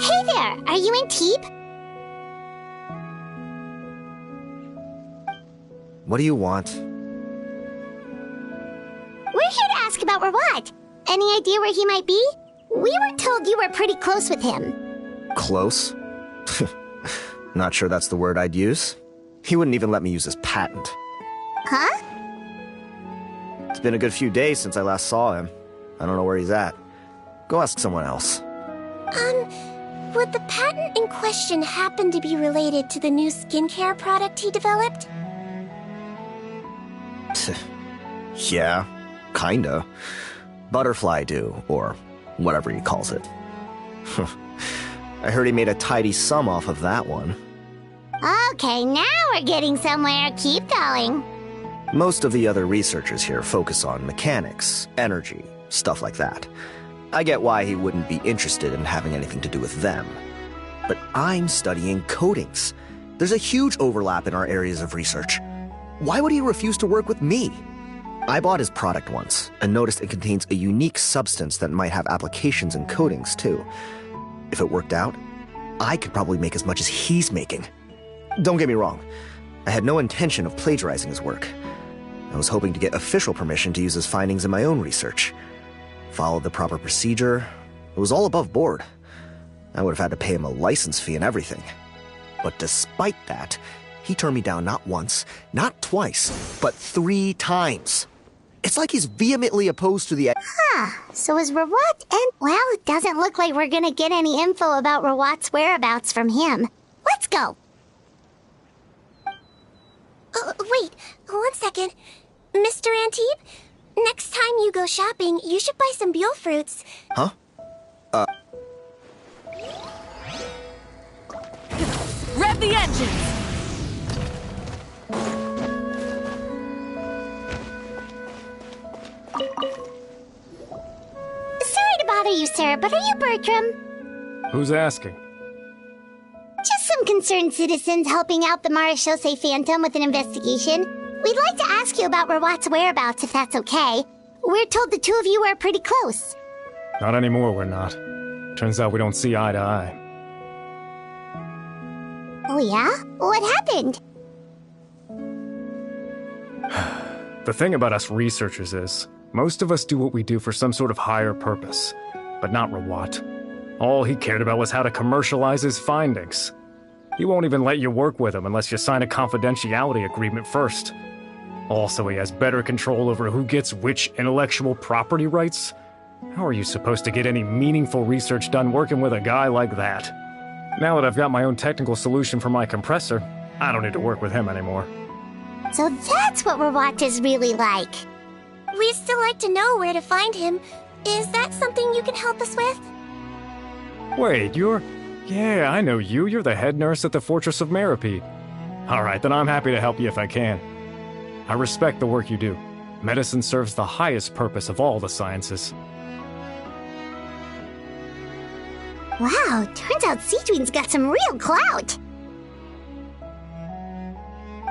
Hey there, are you in Teep? What do you want? We're here to ask about Rawat. Any idea where he might be? We were told you were pretty close with him. Close? Not sure that's the word I'd use. He wouldn't even let me use his patent. Huh? It's been a good few days since I last saw him. I don't know where he's at. Go ask someone else. Would the patent in question happen to be related to the new skincare product he developed? Yeah, kinda. Butterfly dew, or whatever he calls it. I heard he made a tidy sum off of that one. Okay, now we're getting somewhere. Keep going. Most of the other researchers here focus on mechanics, energy, stuff like that. I get why he wouldn't be interested in having anything to do with them. But I'm studying coatings. There's a huge overlap in our areas of research. Why would he refuse to work with me? I bought his product once and noticed it contains a unique substance that might have applications in coatings too. If it worked out, I could probably make as much as he's making. Don't get me wrong, I had no intention of plagiarizing his work. I was hoping to get official permission to use his findings in my own research. Followed the proper procedure. It was all above board. I would have had to pay him a license fee and everything. But despite that, he turned me down not once, not twice, but 3 times. It's like he's vehemently opposed to the... So is Rawat and... Well, it doesn't look like we're gonna get any info about Rawat's whereabouts from him. Let's go. Wait, 1 second. Mr. Antibes, next time you go shopping, you should buy some Buell fruits. Huh? Rev the engines! Sorry to bother you, sir, but are you Bertram? Who's asking? Just some concerned citizens helping out the Marechaussee Phantom with an investigation. We'd like to ask you about Rawat's whereabouts, if that's okay. We're told the two of you are pretty close. Not anymore, we're not. Turns out we don't see eye to eye. Oh yeah? What happened? The thing about us researchers is, most of us do what we do for some sort of higher purpose. But not Rawat. All he cared about was how to commercialize his findings. He won't even let you work with him unless you sign a confidentiality agreement first. Also, he has better control over who gets which intellectual property rights. How are you supposed to get any meaningful research done working with a guy like that? Now that I've got my own technical solution for my compressor, I don't need to work with him anymore. So that's what Rawat is really like. We'd still like to know where to find him. Is that something you can help us with? Wait, Yeah, I know you. You're the head nurse at the Fortress of Meropide. Alright, then I'm happy to help you if I can. I respect the work you do. Medicine serves the highest purpose of all the sciences. Wow, turns out Seedween's got some real clout.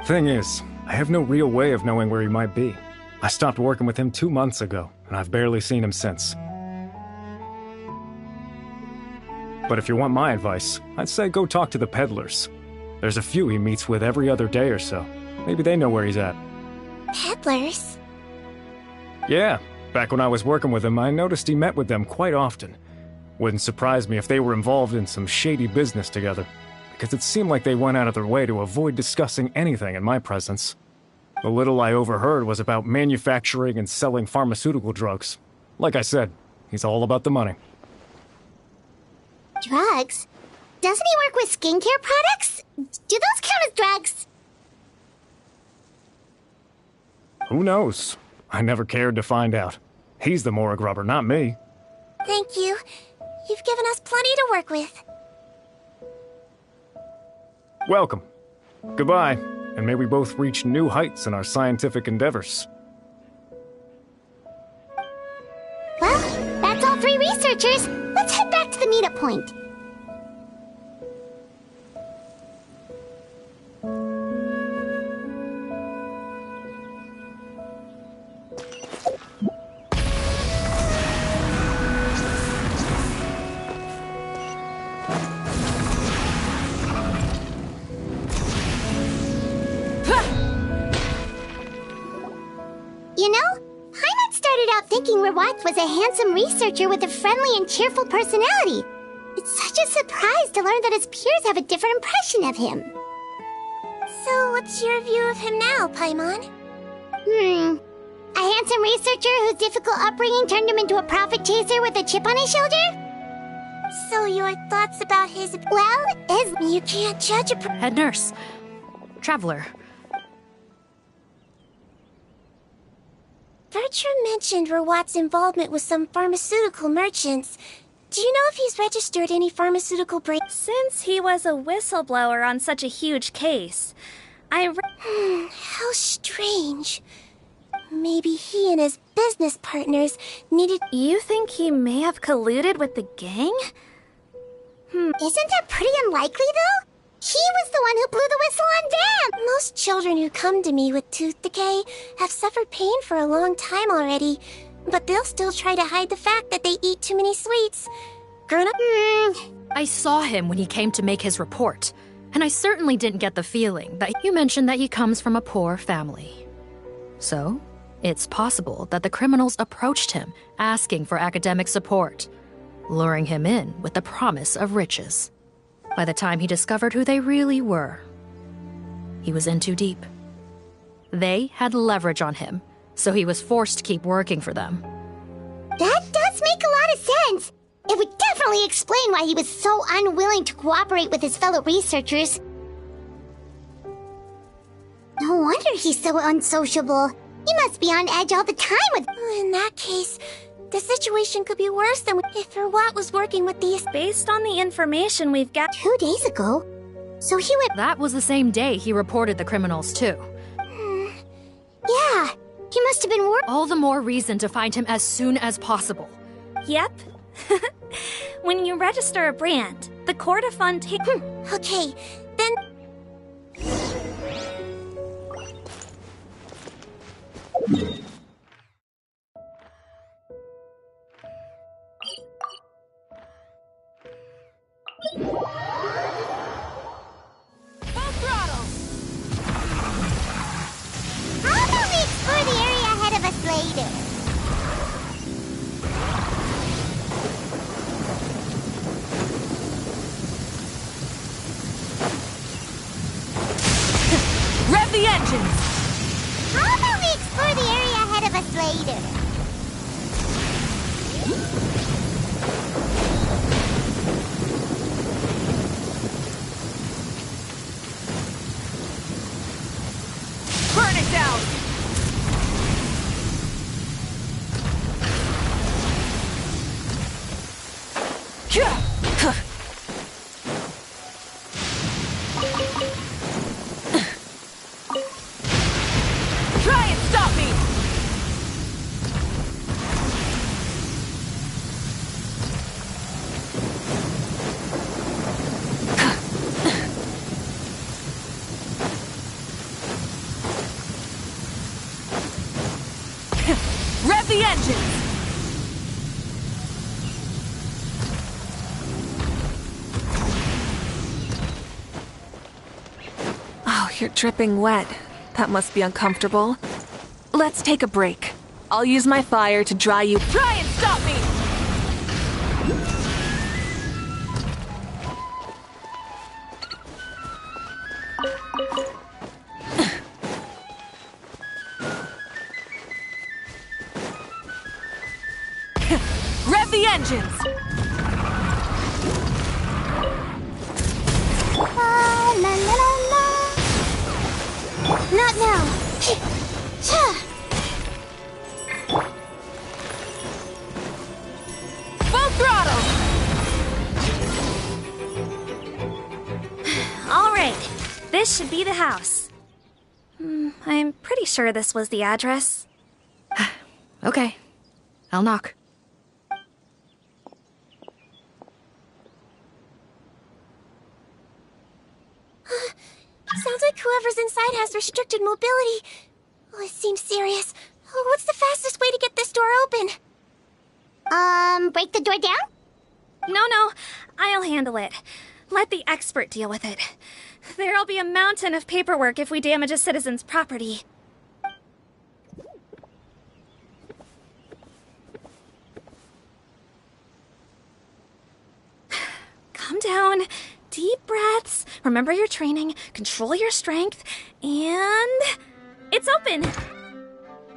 Thing is, I have no real way of knowing where he might be. I stopped working with him 2 months ago, and I've barely seen him since. But if you want my advice, I'd say go talk to the peddlers. There's a few he meets with every other day or so. Maybe they know where he's at. Peddlers? Yeah, back when I was working with him, I noticed he met with them quite often. Wouldn't surprise me if they were involved in some shady business together, because it seemed like they went out of their way to avoid discussing anything in my presence. The little I overheard was about manufacturing and selling pharmaceutical drugs. Like I said, he's all about the money. Drugs? Doesn't he work with skincare products? Do those count as drugs? Who knows? I never cared to find out. He's the Morag rubber, not me. Thank you. You've given us plenty to work with. Welcome. Goodbye, and may we both reach new heights in our scientific endeavors. Well, that's all 3 researchers. Let's head back to the meetup point. You know, Paimon started out thinking Rawat was a handsome researcher with a friendly and cheerful personality. It's such a surprise to learn that his peers have a different impression of him. So, what's your view of him now, Paimon? A handsome researcher whose difficult upbringing turned him into a profit chaser with a chip on his shoulder? So, your thoughts about his... Well, You can't judge a... Head nurse. Traveler. Bertram mentioned Rawat's involvement with some pharmaceutical merchants. Do you know if he's registered any pharmaceutical break? Since he was a whistleblower on such a huge case, How strange. Maybe he and his business partners needed... You think he may have colluded with the gang? Isn't that pretty unlikely, though? He was the one who blew the whistle on them! Most children who come to me with tooth decay have suffered pain for a long time already, but they'll still try to hide the fact that they eat too many sweets. Grown up... I saw him when he came to make his report, and I certainly didn't get the feeling that you mentioned that he comes from a poor family. So, it's possible that the criminals approached him asking for academic support, luring him in with the promise of riches. By the time he discovered who they really were, he was in too deep. They had leverage on him, so he was forced to keep working for them. That does make a lot of sense. It would definitely explain why he was so unwilling to cooperate with his fellow researchers. No wonder he's so unsociable. He must be on edge all the time with... In that case, The situation could be worse than if Watt was working with these. Based on the information we've got 2 days ago. So he went. That was the same day he reported the criminals, too. Yeah, he must have been All the more reason to find him as soon as possible. Yep. When you register a brand, the Court-a-Fun takes... Okay, then... How about we explore the area ahead of us later? Rev the engines! How about we explore the area ahead of us later? Burn it down! Try and stop me! Rev the engines! Oh, you're dripping wet. That must be uncomfortable. Let's take a break. I'll use my fire to dry you. Try and stop me! Rev the engines! La la la la. Not now. Full throttle! All right, this should be the house. I'm pretty sure this was the address. Okay, I'll knock. Sounds like whoever's inside has restricted mobility. Oh, it seems serious. Oh, what's the fastest way to get this door open? Break the door down? No, I'll handle it. Let the expert deal with it. There'll be a mountain of paperwork if we damage a citizen's property. Calm down. Deep breaths. Remember your training. Control your strength. And... it's open!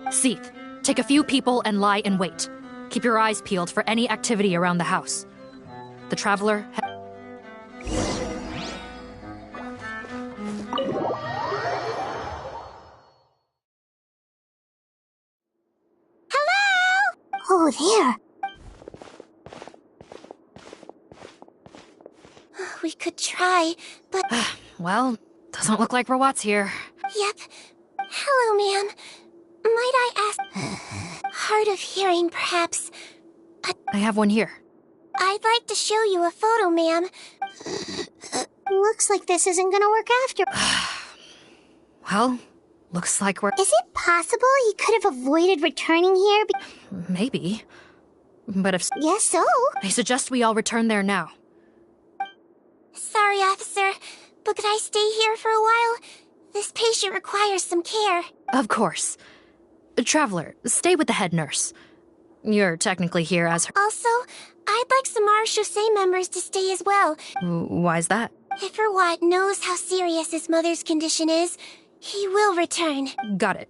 Seath, take a few people and lie in wait. Keep your eyes peeled for any activity around the house. The Traveler... Hello? Oh, there. We could try, but... Well, doesn't look like Rawat's here. Yep. Hello, ma'am. Might I ask... Hard of hearing, perhaps. I have one here. I'd like to show you a photo, ma'am. Looks like this isn't gonna work after. Well, looks like we're... Is it possible he could have avoided returning here? Maybe. But if... Yes, so? I suggest we all return there now. Sorry, officer, but could I stay here for a while? This patient requires some care. Of course. Traveler, stay with the head nurse. You're technically here as her... Also, I'd like some Marechaussee members to stay as well. Why's that? If Watt knows how serious his mother's condition is, he will return. Got it.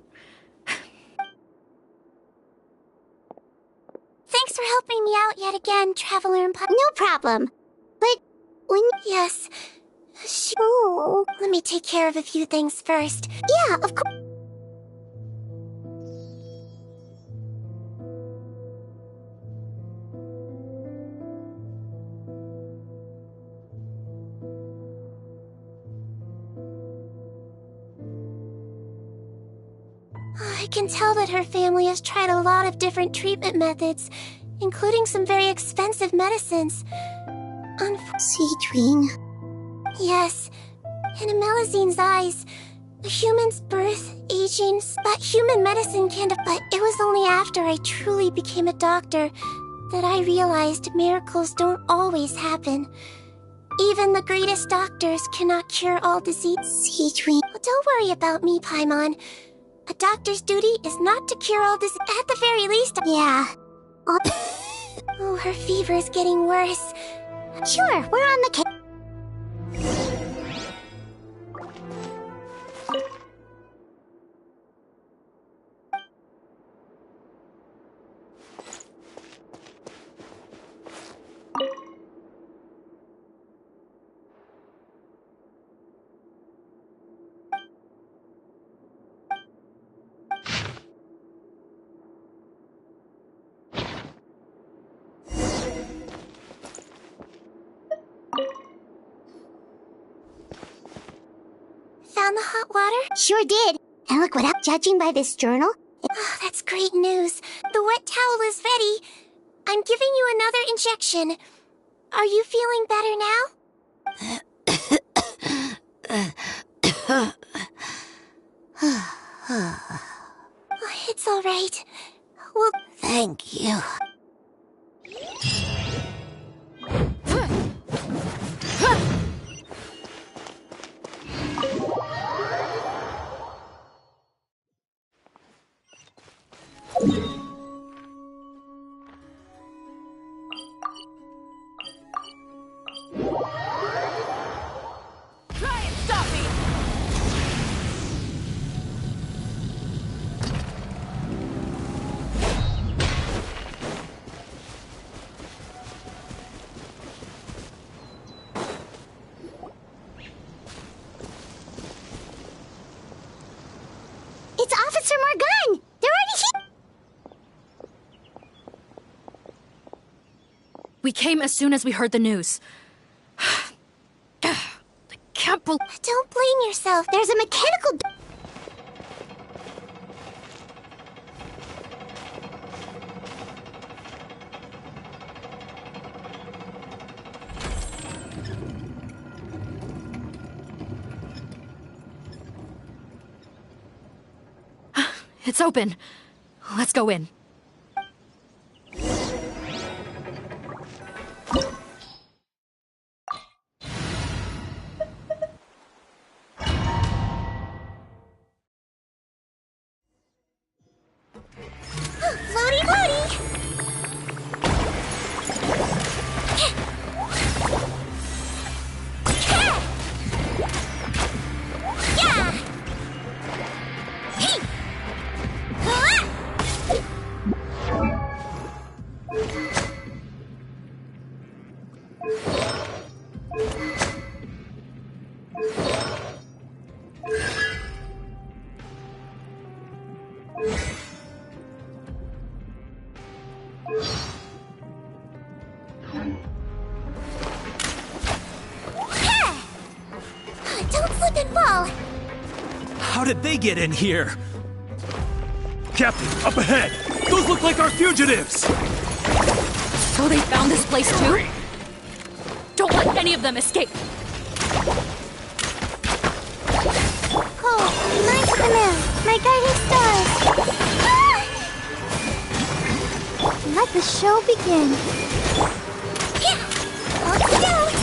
Thanks for helping me out yet again, Traveler and No problem. But when... Yes. Oh. Let me take care of a few things first. Yeah, of course. I can tell that her family has tried a lot of different treatment methods, including some very expensive medicines. Seedring. Yes. In Melizine's eyes, a human's birth, aging, but human medicine can't. But it was only after I truly became a doctor that I realized miracles don't always happen. Even the greatest doctors cannot cure all disease. Seedring. Well, don't worry about me, Paimon. A doctor's duty is not to cure all disease. At the very least, yeah. Oh, her fever is getting worse. Sure, we're on the case. Found the hot water? Sure did. And look what up, judging by this journal. Oh, that's great news. The wet towel is ready. I'm giving you another injection. Are you feeling better now? It's all right. Well, thank you. Try and stop me! It's Officer Morgan! They're already here! We came as soon as we heard the news. I can't believe— Don't blame yourself. There's a mechanical— It's open. Let's go in. Floaty, floaty! Yeah! Hey! Don't slip and fall! How did they get in here? Captain, up ahead! Those look like our fugitives! So they found this place too? Don't let any of them escape! Oh, nice to know. My guiding stars! Let the show begin. Yeah! Okie doke!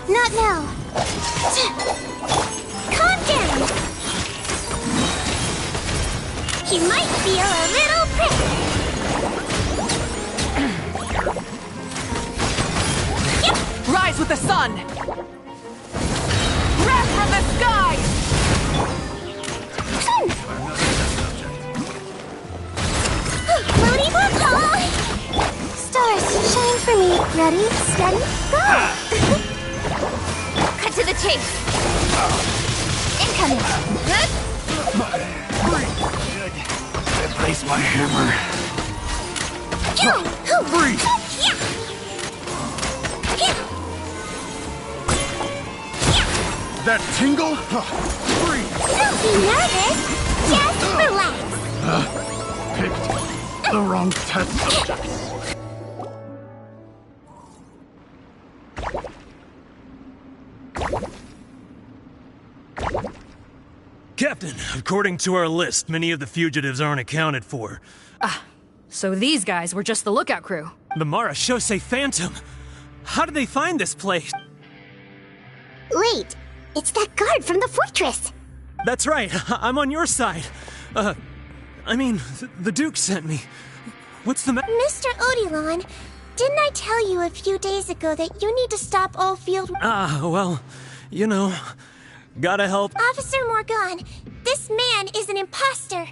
Not now. Calm down! You might feel a little prick. Rise with the sun! Wrath from the sky! Floaty football! Stars, shine for me. Ready, steady, go! Cut to the chase. Incoming. Replace my hammer. Freeze! That tingle? Don't be nervous. Just relax. Picked the wrong test subject. Captain, according to our list, many of the fugitives aren't accounted for. So these guys were just the lookout crew. The Marachose Phantom! How did they find this place? Wait, it's that guard from the fortress. That's right, I'm on your side. The Duke sent me. What's the matter? Mr. Odilon, didn't I tell you a few days ago that you need to stop all field... Well, you know, gotta help. Officer Morgan, this man is an imposter.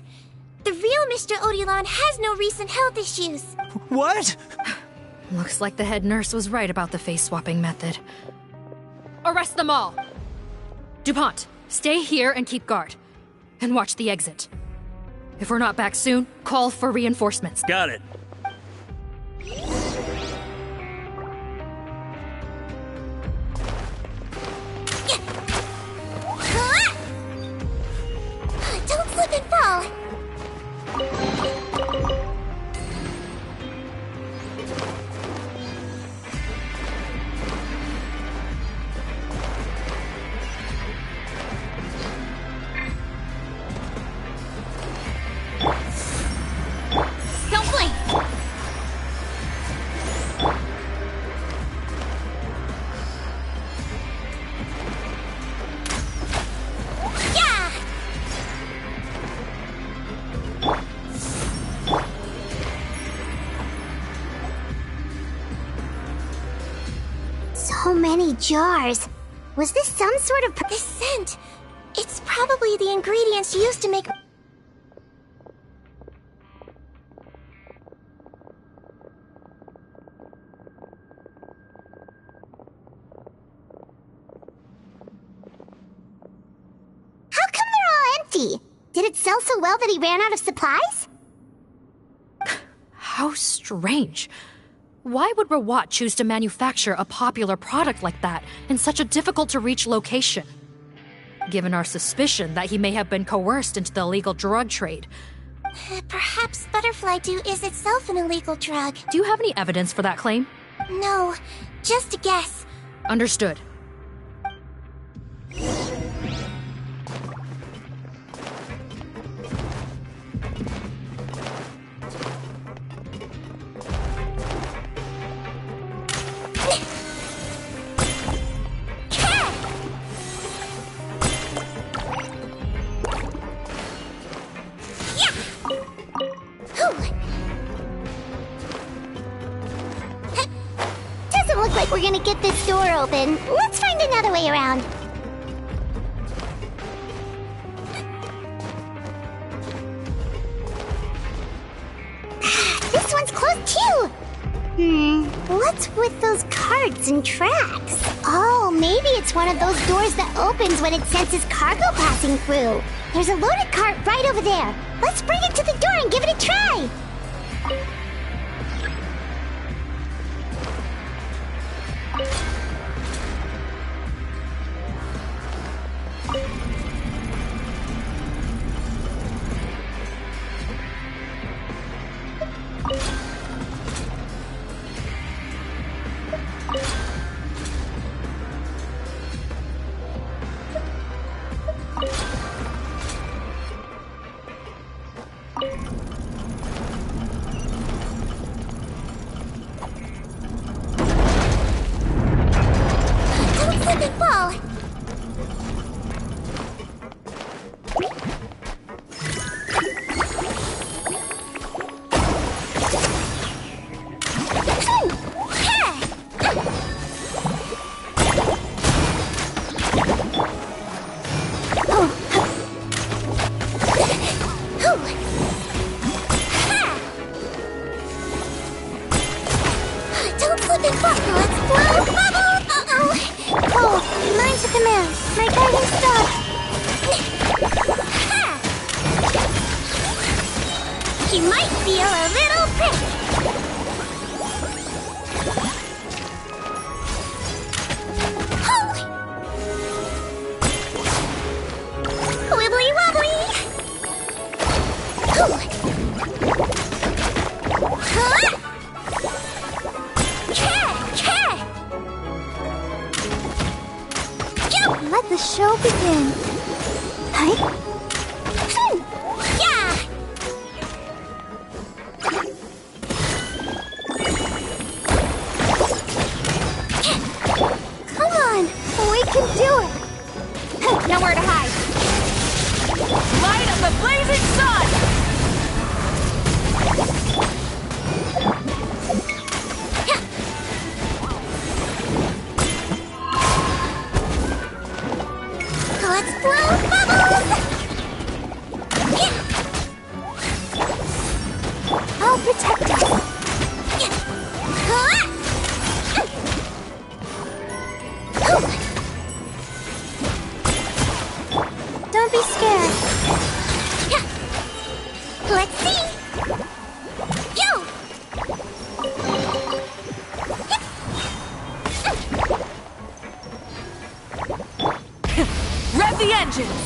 The real Mr. Odilon has no recent health issues. What? Looks like the head nurse was right about the face-swapping method. Arrest them all! DuPont, stay here and keep guard. And watch the exit. If we're not back soon, call for reinforcements. Got it. Don't slip and fall. Don't blink. Yeah! So many jars. Was this some sort of... This scent. It's probably the ingredients used to make... How come they're all empty? Did it sell so well that he ran out of supplies? How strange. Why would Rawat choose to manufacture a popular product like that in such a difficult-to-reach location? Given our suspicion that he may have been coerced into the illegal drug trade. Perhaps butterfly dew is itself an illegal drug. Do you have any evidence for that claim? No, just a guess. Understood. Doesn't look like we're gonna get this door open. Let's find another way around. This one's closed too. What's with those carts and tracks? Oh, maybe it's one of those doors that opens when it senses cargo passing through. There's a loaded cart right over there. Let's bring it to the door and give it a try. Don't slip and fall. Don't slip and fall. Let's blow bubbles. Oh, mine's at the mouse. My guiding star. You might feel a little prick. Wibbly wobbly! Let the show begin. Hi. Yeah! Come on, we can do it. Nowhere to hide. Light of the blazing sun! Let's blow bubbles! I'll protect us. Don't be scared. Let's see! Yo! Rev the engines!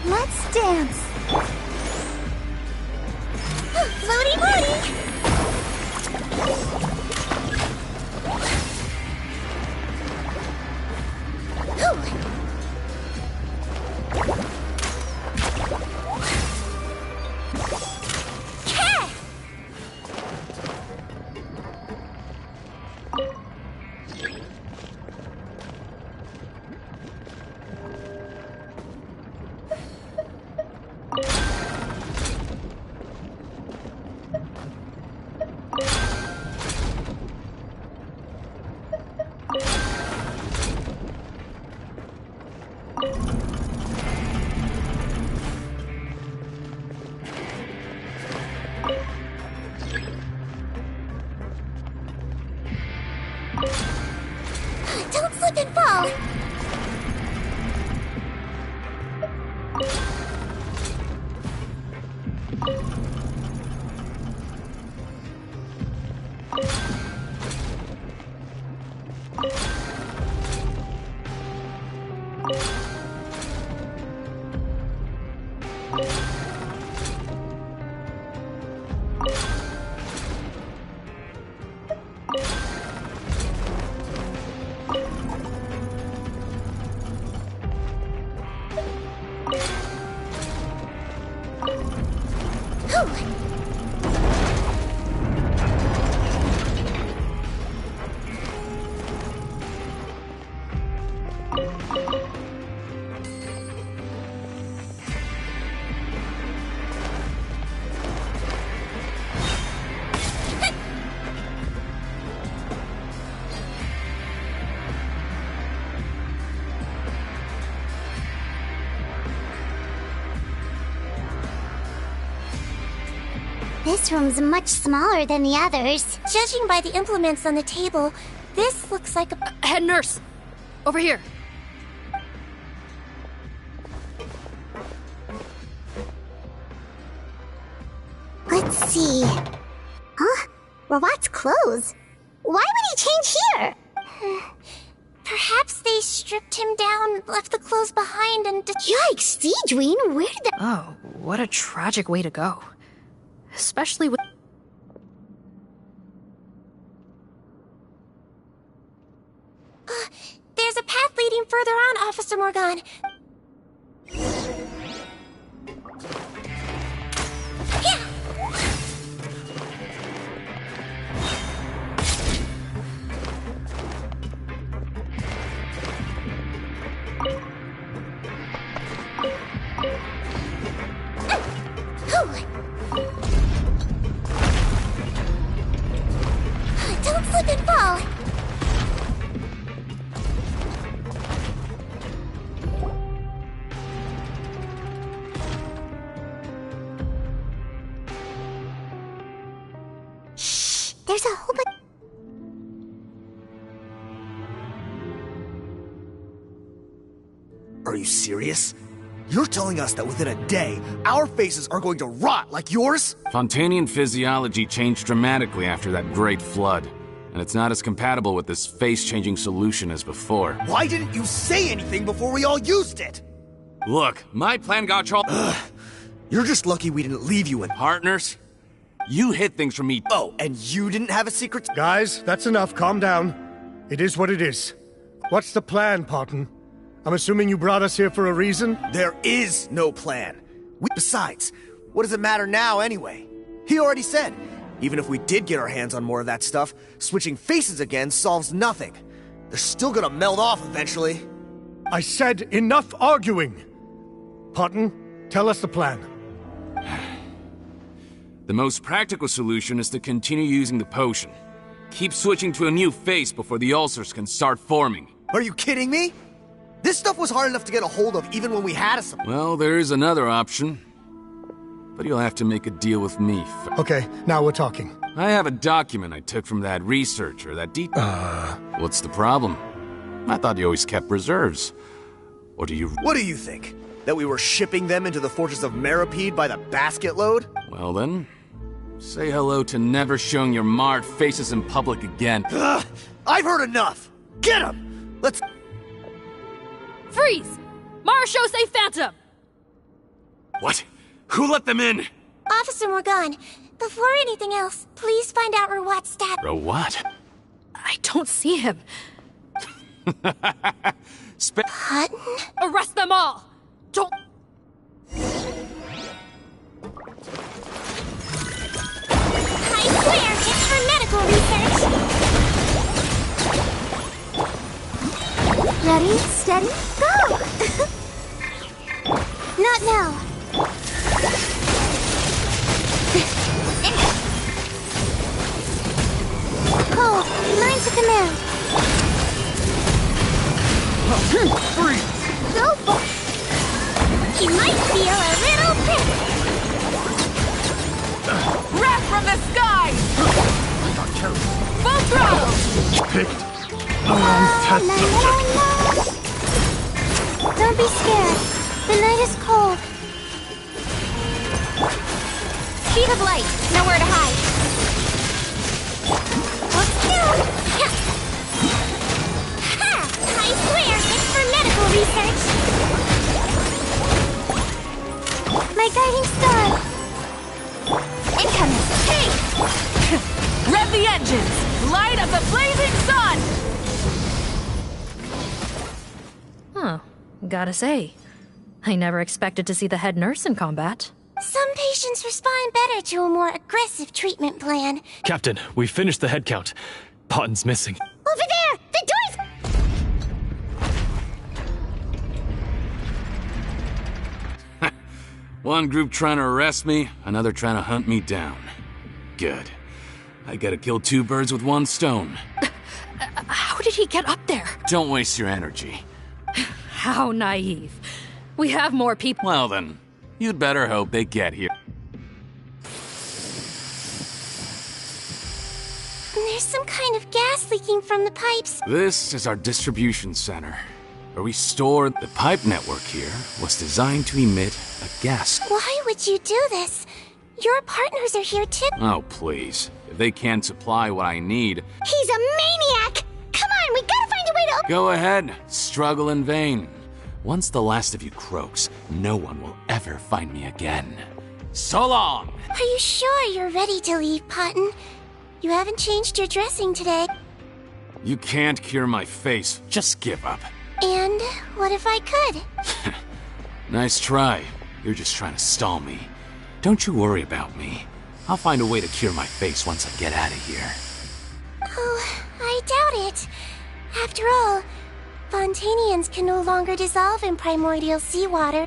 Let's dance. Floaty floaty! Don't slip and fall! This room's much smaller than the others. Judging by the implements on the table, this looks like a... Head nurse! Over here! see. Huh? Robot's clothes? Why would he change here? Perhaps they stripped him down, left the clothes behind, and... Yikes, Deedween, where did that... Oh, what a tragic way to go. Especially with... There's a path leading further on, Officer Morgan. Yeah. Don't slip and fall! Shh! There's a whole bunch... Are you serious? You're telling us that within a day, our faces are going to rot like yours? Fontanian physiology changed dramatically after that great flood, and it's not as compatible with this face-changing solution as before. Why didn't you say anything before we all used it? Look, my plan got you all... You're just lucky we didn't leave you in... Partners? You hid things from me. Oh, and you didn't have a secret... Guys, that's enough. Calm down. It is what it is. What's the plan, Parton? I'm assuming you brought us here for a reason? There is no plan. Besides, what does it matter now anyway? He already said, even if we did get our hands on more of that stuff, switching faces again solves nothing. They're still gonna melt off eventually. I said enough arguing! Parton, tell us the plan. The most practical solution is to continue using the potion. Keep switching to a new face before the ulcers can start forming. Are you kidding me? This stuff was hard enough to get a hold of even when we had a... Well, there is another option. But you'll have to make a deal with me. Okay, now we're talking. I have a document I took from that researcher, that What's the problem? I thought you always kept reserves. Or do you... What do you think? That we were shipping them into the fortress of Meripede by the basket load? Well then, say hello to never showing your marred faces in public again. Ugh, I've heard enough! Get him! Let's... Freeze! Marshall, say Phantom! What? Who let them in? Officer Morgan, before anything else, please find out Rawat's stat. Rawat? I don't see him. Hutton? Arrest them all! Don't... I swear, it's for medical research! Ready, steady, go! Not now. Cole, line to command. Freeze! Go for... He might feel a little prick. Wrath from the sky! Full throttle! Picked. Test subject. Don't be scared. The night is cold. Speed of light. Nowhere to hide. Ha! I swear, it's for medical research. My guiding star. Incoming. Hey! Rev the engines! Light up the blazing sun! Huh. Gotta say, I never expected to see the head nurse in combat. Some patients respond better to a more aggressive treatment plan. Captain, we finished the head count. Potton's missing. Over there! The door's... One group trying to arrest me, another trying to hunt me down. Good. I gotta kill two birds with one stone. How did he get up there? Don't waste your energy. How naive. We have more people. Well then, you'd better hope they get here. There's some kind of gas leaking from the pipes. This is our distribution center, where we store the pipe network here was designed to emit a gas. Why would you do this? Your partners are here too. Oh, please. If they can't supply what I need... He's a maniac! Come on, we gotta find a way to... Go ahead. Struggle in vain. Once the last of you croaks, no one will ever find me again. So long! Are you sure you're ready to leave, Potton? You haven't changed your dressing today. You can't cure my face. Just give up. And what if I could? Nice try. You're just trying to stall me. Don't you worry about me. I'll find a way to cure my face once I get out of here. Oh, I doubt it. After all, Fontanians can no longer dissolve in primordial seawater.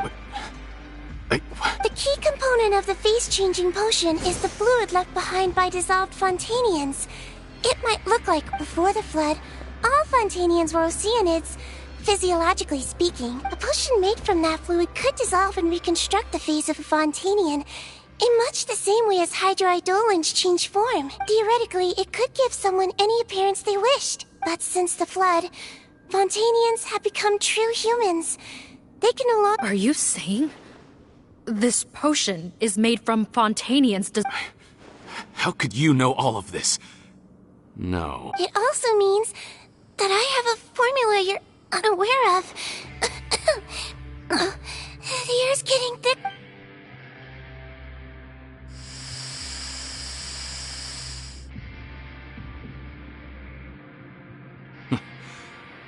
The key component of the face-changing potion is the fluid left behind by dissolved Fontanians. It might look like, before the flood, all Fontanians were oceanids. Physiologically speaking, a potion made from that fluid could dissolve and reconstruct the face of a Fontanian in much the same way as hydroidolins change form. Theoretically, it could give someone any appearance they wished. But since the flood, Fontanians have become true humans. They can no longer— Are you saying this potion is made from Fontanians? How could you know all of this? No. It also means that I have a formula you're unaware of. The air's getting thick.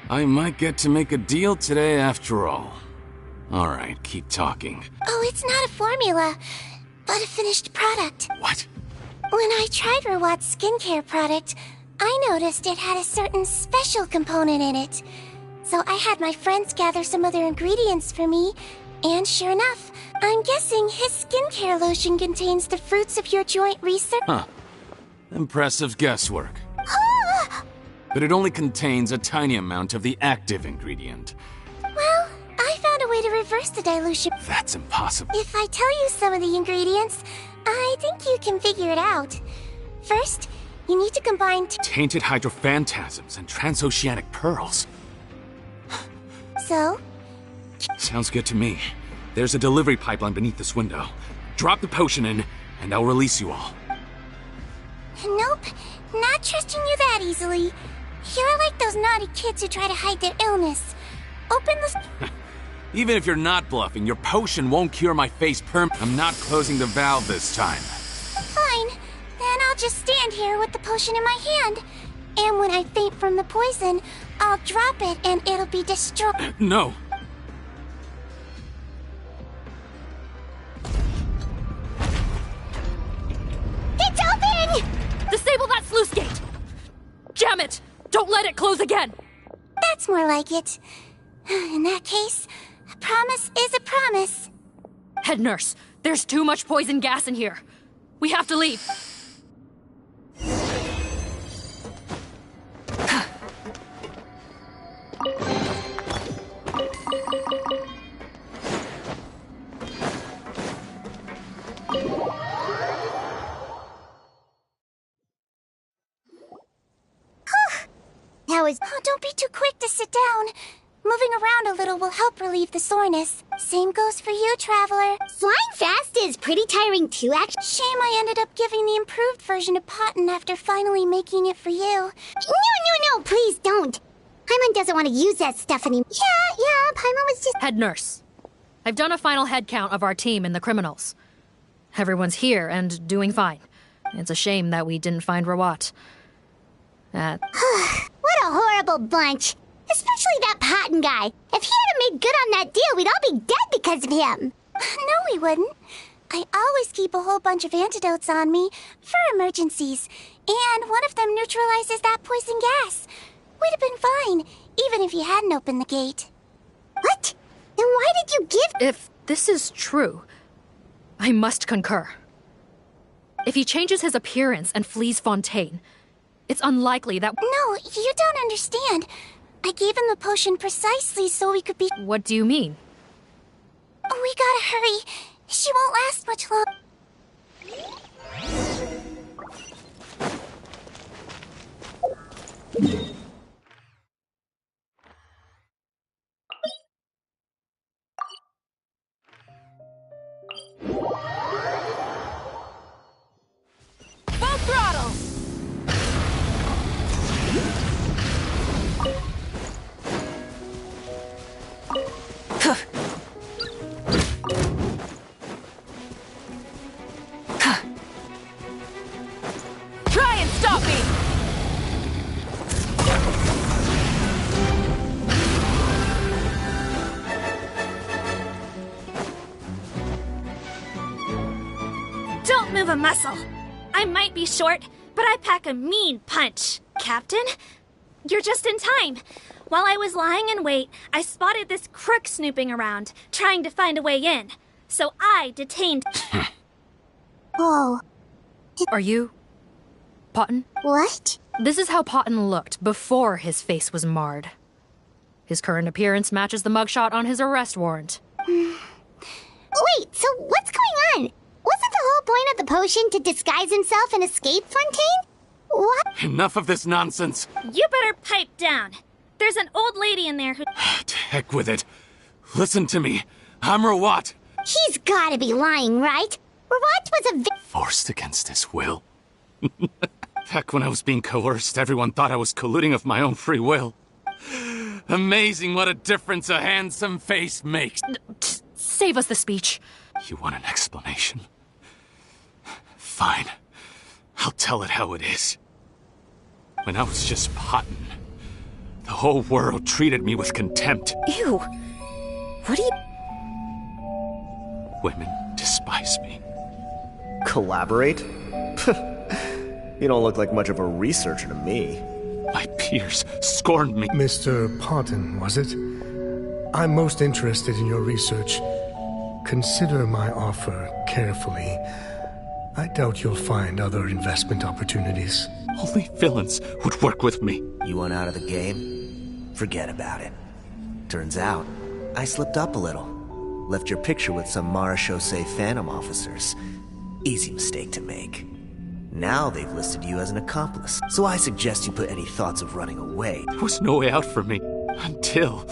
I might get to make a deal today after all. Alright, keep talking. Oh, it's not a formula, but a finished product. What? When I tried Rawat's skincare product, I noticed it had a certain special component in it. So I had my friends gather some other ingredients for me, and sure enough, I'm guessing his skincare lotion contains the fruits of your joint research. Huh. Impressive guesswork. But it only contains a tiny amount of the active ingredient. Well, I found a way to reverse the dilution. That's impossible. If I tell you some of the ingredients, I think you can figure it out. First, you need to combine tainted hydrophantasms and transoceanic pearls. So? Sounds good to me. There's a delivery pipeline beneath this window. Drop the potion in, and I'll release you all. Nope, not trusting you that easily. You're like those naughty kids who try to hide their illness. Open the... Even if you're not bluffing, your potion won't cure my face I'm not closing the valve this time. Fine. Then I'll just stand here with the potion in my hand. And when I faint from the poison, I'll drop it and it'll be destroyed. No. It's open! Disable that sluice gate! Jam it! Don't let it close again! That's more like it. In that case, a promise is a promise. Head nurse, there's too much poison gas in here. We have to leave. That was... Oh, don't be too quick to sit down. Moving around a little will help relieve the soreness. Same goes for you, Traveler. Flying fast is pretty tiring too, actually. Shame I ended up giving the improved version to Potton after finally making it for you. No, please don't. Paimon doesn't want to use that stuff anymore. Yeah, Paimon was just... Head nurse, I've done a final head count of our team in the criminals. Everyone's here and doing fine. It's a shame that we didn't find Rawat. What a horrible bunch. Especially that Potton guy. If he hadn't made good on that deal, we'd all be dead because of him. No, we wouldn't. I always keep a whole bunch of antidotes on me for emergencies. And one of them neutralizes that poison gas. We'd have been fine, even if you hadn't opened the gate. What? Then why did you give... If this is true, I must concur. If he changes his appearance and flees Fontaine, it's unlikely that... No, you don't understand. I gave him the potion precisely so we could be... What do you mean? We gotta hurry. She won't last much longer. Don't move a muscle. I might be short, but I pack a mean punch. Captain, you're just in time. While I was lying in wait, I spotted this crook snooping around, trying to find a way in. So I detained... Oh. Are you... Potton? What? This is how Potton looked before his face was marred. His current appearance matches the mugshot on his arrest warrant. Wait, so what's going on? Wasn't the whole point of the potion to disguise himself and escape Fontaine? What? Enough of this nonsense. You better pipe down. There's an old lady in there who... To heck with it. Listen to me. I'm Rawat. He's gotta be lying, right? Rawat was a forced against his will. Back when I was being coerced, everyone thought I was colluding of my own free will. Amazing what a difference a handsome face makes. Save us the speech. You want an explanation? Fine. I'll tell it how it is. When I was just Potton, the whole world treated me with contempt. Ew. What do you... Women despise me. Collaborate? You don't look like much of a researcher to me. My peers scorned me. Mr. Potton, was it? I'm most interested in your research. Consider my offer carefully. I doubt you'll find other investment opportunities. Only villains would work with me. You want out of the game? Forget about it. Turns out, I slipped up a little. Left your picture with some Marechaussee Phantom officers. Easy mistake to make. Now they've listed you as an accomplice, so I suggest you put any thoughts of running away. There was no way out for me until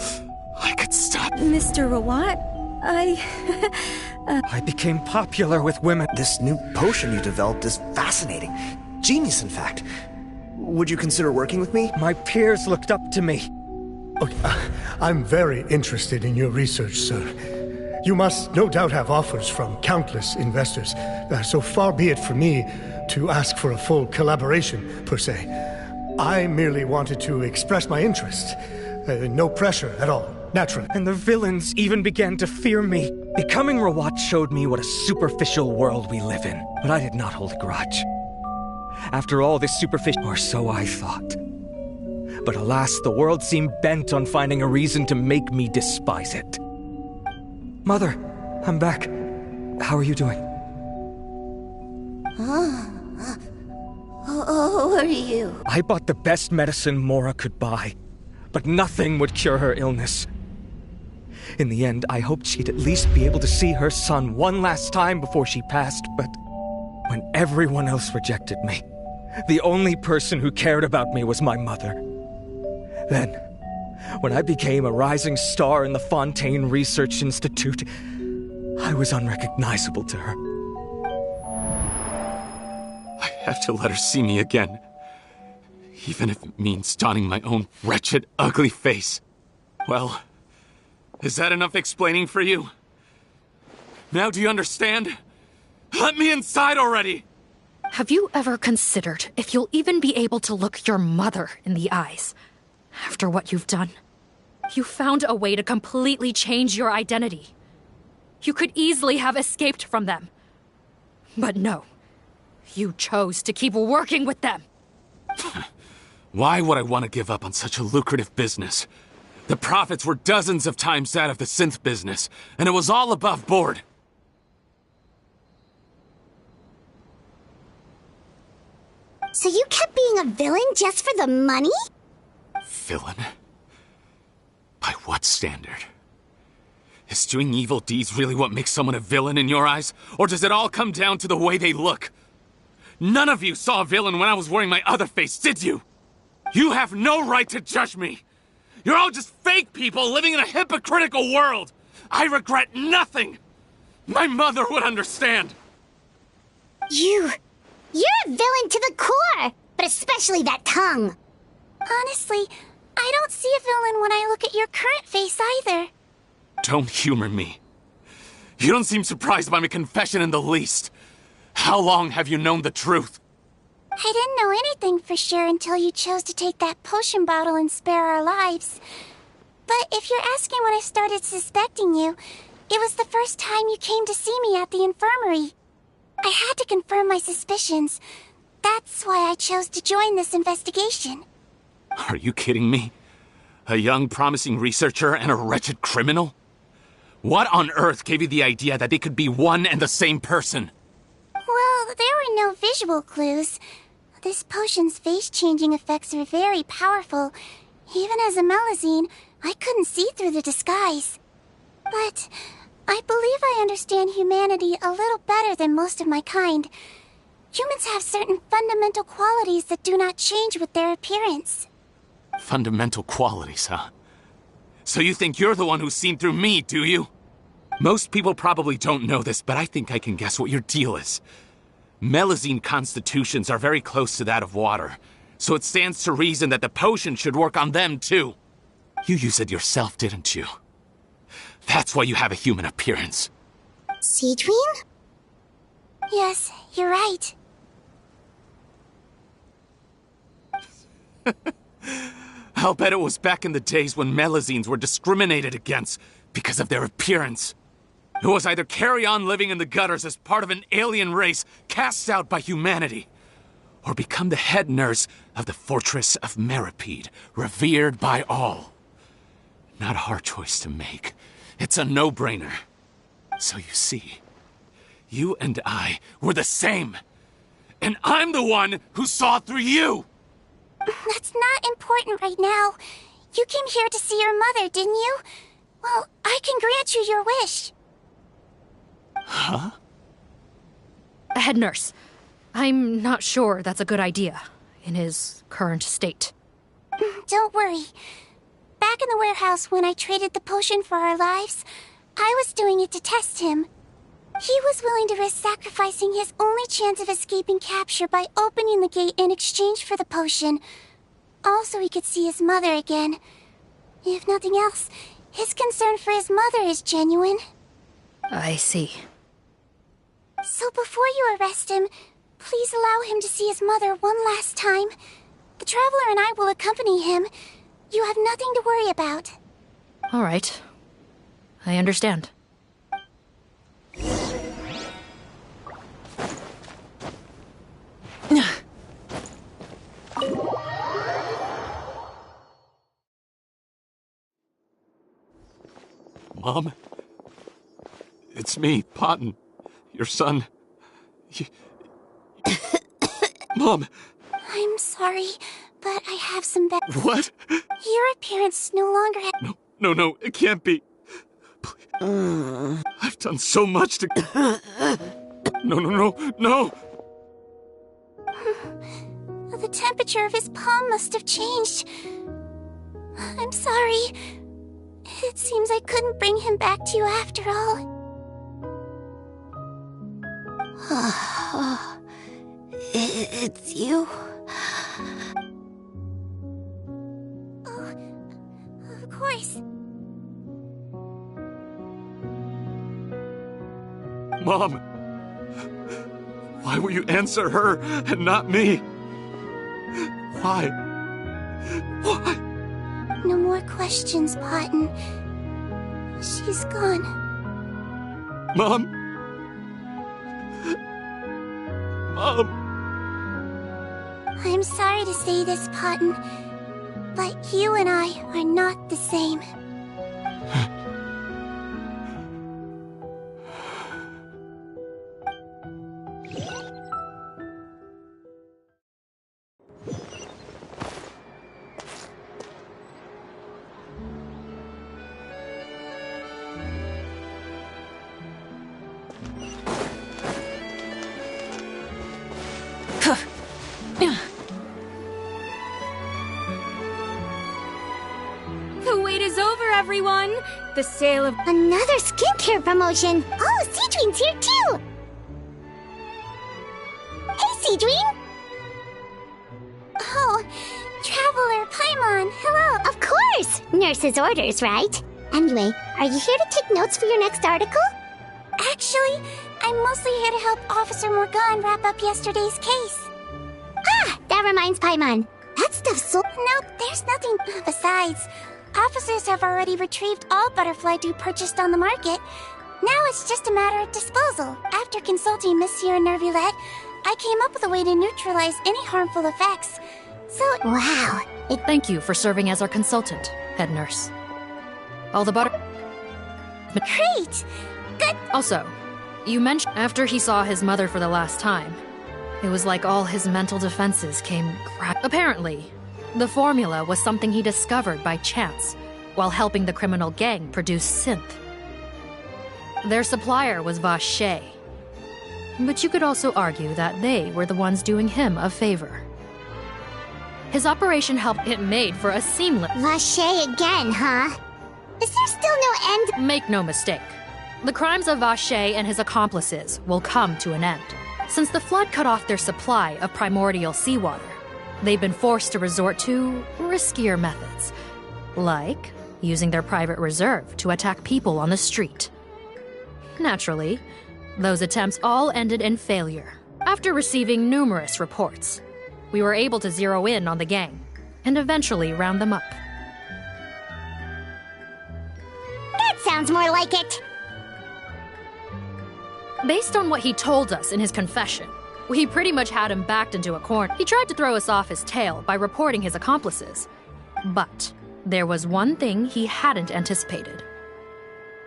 I could stop. Mr. Rawat, I became popular with women. This new potion you developed is fascinating. Genius, in fact. Would you consider working with me? My peers looked up to me. Okay, I'm very interested in your research, sir. You must no doubt have offers from countless investors, so far be it from me to ask for a full collaboration, per se. I merely wanted to express my interest. No pressure at all, naturally. And the villains even began to fear me. Becoming Rawat showed me what a superficial world we live in, but I did not hold a grudge. After all, this superficial, or so I thought. But alas, the world seemed bent on finding a reason to make me despise it. Mother, I'm back. How are you doing? Who are you? I bought the best medicine Mora could buy, but nothing would cure her illness. In the end, I hoped she'd at least be able to see her son one last time before she passed, but when everyone else rejected me, the only person who cared about me was my mother. Then, when I became a rising star in the Fontaine Research Institute, I was unrecognizable to her. I have to let her see me again. Even if it means donning my own wretched, ugly face. Well, is that enough explaining for you? Now do you understand? Let me inside already! Have you ever considered if you'll even be able to look your mother in the eyes after what you've done? You found a way to completely change your identity. You could easily have escaped from them. But no. You chose to keep working with them. Why would I want to give up on such a lucrative business? The profits were dozens of times that of the synth business, and it was all above board. So you kept being a villain just for the money? Villain? By what standard? Is doing evil deeds really what makes someone a villain in your eyes? Or does it all come down to the way they look? None of you saw a villain when I was wearing my other face, did you? You have no right to judge me! You're all just fake people living in a hypocritical world! I regret nothing! My mother would understand! You're a villain to the core! But especially that tongue! Honestly, I don't see a villain when I look at your current face either. Don't humor me. You don't seem surprised by my confession in the least. How long have you known the truth? I didn't know anything for sure until you chose to take that potion bottle and spare our lives. But if you're asking when I started suspecting you, it was the first time you came to see me at the infirmary. I had to confirm my suspicions. That's why I chose to join this investigation. Are you kidding me? A young, promising researcher and a wretched criminal? What on earth gave you the idea that they could be one and the same person? Well, there were no visual clues. This potion's face-changing effects are very powerful. Even as a Melazine, I couldn't see through the disguise. But I believe I understand humanity a little better than most of my kind. Humans have certain fundamental qualities that do not change with their appearance. Fundamental qualities, huh? So you think you're the one who's seen through me, do you? Most people probably don't know this, but I think I can guess what your deal is. Melazine constitutions are very close to that of water, so it stands to reason that the potion should work on them too. You used it yourself, didn't you? That's why you have a human appearance. Cedrine? Yes, you're right. I'll bet it was back in the days when Melazines were discriminated against because of their appearance. It was either carry on living in the gutters as part of an alien race cast out by humanity, or become the head nurse of the fortress of Meripede, revered by all. Not a hard choice to make. It's a no-brainer. So you see, you and I were the same. And I'm the one who saw through you! That's not important right now. You came here to see your mother, didn't you? Well, I can grant you your wish. Huh? Head nurse, I'm not sure that's a good idea in his current state. Don't worry. Back in the warehouse when I traded the potion for our lives, I was doing it to test him. He was willing to risk sacrificing his only chance of escaping capture by opening the gate in exchange for the potion. Also, he could see his mother again. If nothing else, his concern for his mother is genuine. I see. So before you arrest him, please allow him to see his mother one last time. The Traveler and I will accompany him. You have nothing to worry about. All right. I understand. Mom? It's me, Potton. Your son. Mom! I'm sorry, but I have some bad... What? Your appearance no longer... No, it can't be. Please. I've done so much to... No! The temperature of his palm must have changed. I'm sorry. It seems I couldn't bring him back to you after all. It's you? Oh, of course. Mom! Why will you answer her and not me? Why? No more questions, Potton. She's gone. Mom? I'm sorry to say this, Potton, but you and I are not the same. The wait is over, everyone! The sale of... Another skincare promotion! Oh, Cedrine's here too! Hey, Cedrine! Oh, Traveler Paimon, hello! Of course! Nurse's orders, right? Anyway, are you here to take notes for your next article? Actually, I'm mostly here to help Officer Morgan wrap up yesterday's case. Ah, that reminds Paimon. That stuff's so... Nope, there's nothing. Besides, officers have already retrieved all butterfly dew purchased on the market. Now it's just a matter of disposal. After consulting Monsieur Nervulette, I came up with a way to neutralize any harmful effects. So, wow. Thank you for serving as our consultant, head nurse. All the butter... Great! Good! Also, you mentioned after he saw his mother for the last time, it was like all his mental defenses came Apparently, the formula was something he discovered by chance while helping the criminal gang produce synth. Their supplier was Vache, but you could also argue that they were the ones doing him a favor. His operation helped. It made for a seamless... Vache again, huh? Is there still no end? Make no mistake. The crimes of Vache and his accomplices will come to an end. Since the flood cut off their supply of primordial seawater, they've been forced to resort to riskier methods, like using their private reserve to attack people on the street. Naturally, those attempts all ended in failure. After receiving numerous reports, we were able to zero in on the gang and eventually round them up. That sounds more like it. Based on what he told us in his confession, we pretty much had him backed into a corner. He tried to throw us off his tail by reporting his accomplices. But there was one thing he hadn't anticipated.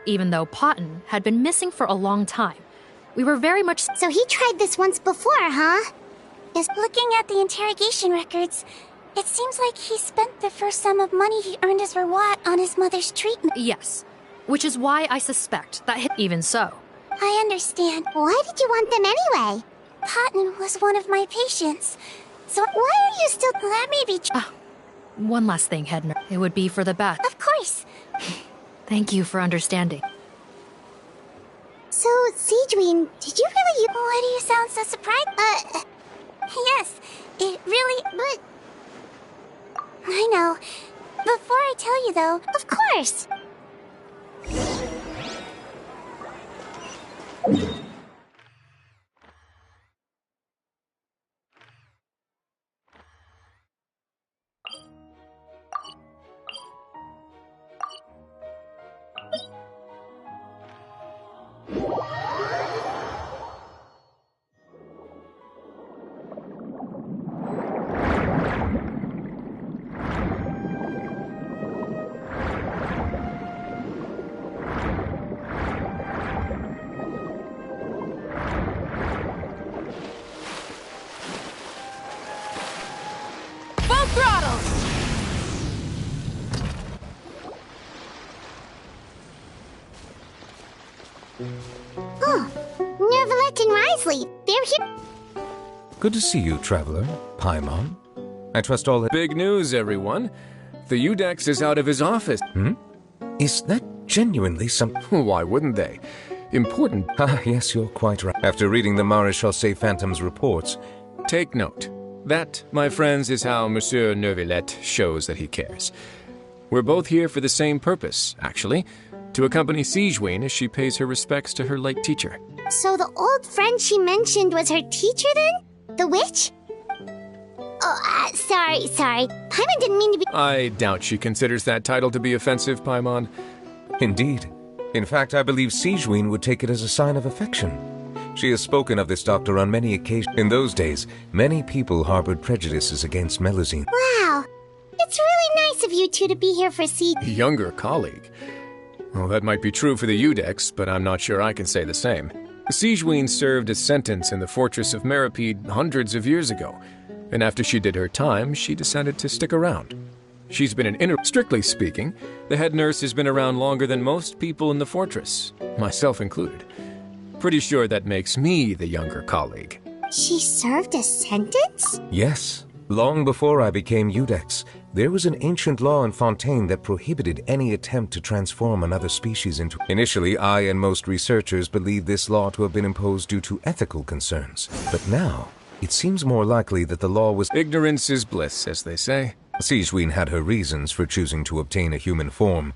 Even though Potton had been missing for a long time, we were very much... So he tried this once before, huh? Is looking at the interrogation records, it seems like he spent the first sum of money he earned as reward on his mother's treatment. Yes, which is why I suspect that even so. I understand. Why did you want them anyway? Potton was one of my patients. So why are you still... That may be... One last thing, head nurse. It would be for the best. Of course. Thank you for understanding. So, Sigewinne, did you really... Why do you sound so surprised? Yes, it really... But... I know. Before I tell you, though... Of course! Oh, Nervulette and Risley, they're here. Good to see you, Traveler. Paimon. I trust all... Big news, everyone. The Udex is out of his office. Is that genuinely some... Why wouldn't they? Important. Ah, yes, you're quite right. After reading the Maréchal Phantom's reports... Take note. That, my friends, is how Monsieur Nervulette shows that he cares. We're both here for the same purpose, actually. To accompany Sigewinne as she pays her respects to her late teacher. So the old friend she mentioned was her teacher then? The witch? Oh, sorry. Paimon didn't mean to be... I doubt she considers that title to be offensive, Paimon. Indeed. In fact, I believe Sigewinne would take it as a sign of affection. She has spoken of this doctor on many occasions. In those days, many people harbored prejudices against Melusine. Wow. It's really nice of you two to be here for Younger colleague. Well, that might be true for the Udex, but I'm not sure I can say the same. Sigewinne served a sentence in the fortress of Meripede hundreds of years ago, and after she did her time, she decided to stick around. She's been an Strictly speaking, the head nurse has been around longer than most people in the fortress, myself included. Pretty sure that makes me the younger colleague. She served a sentence? Yes. Long before I became Udex, there was an ancient law in Fontaine that prohibited any attempt to transform another species into... Initially, I and most researchers believed this law to have been imposed due to ethical concerns. But now, it seems more likely that the law was... Ignorance is bliss, as they say. Sigewinne had her reasons for choosing to obtain a human form.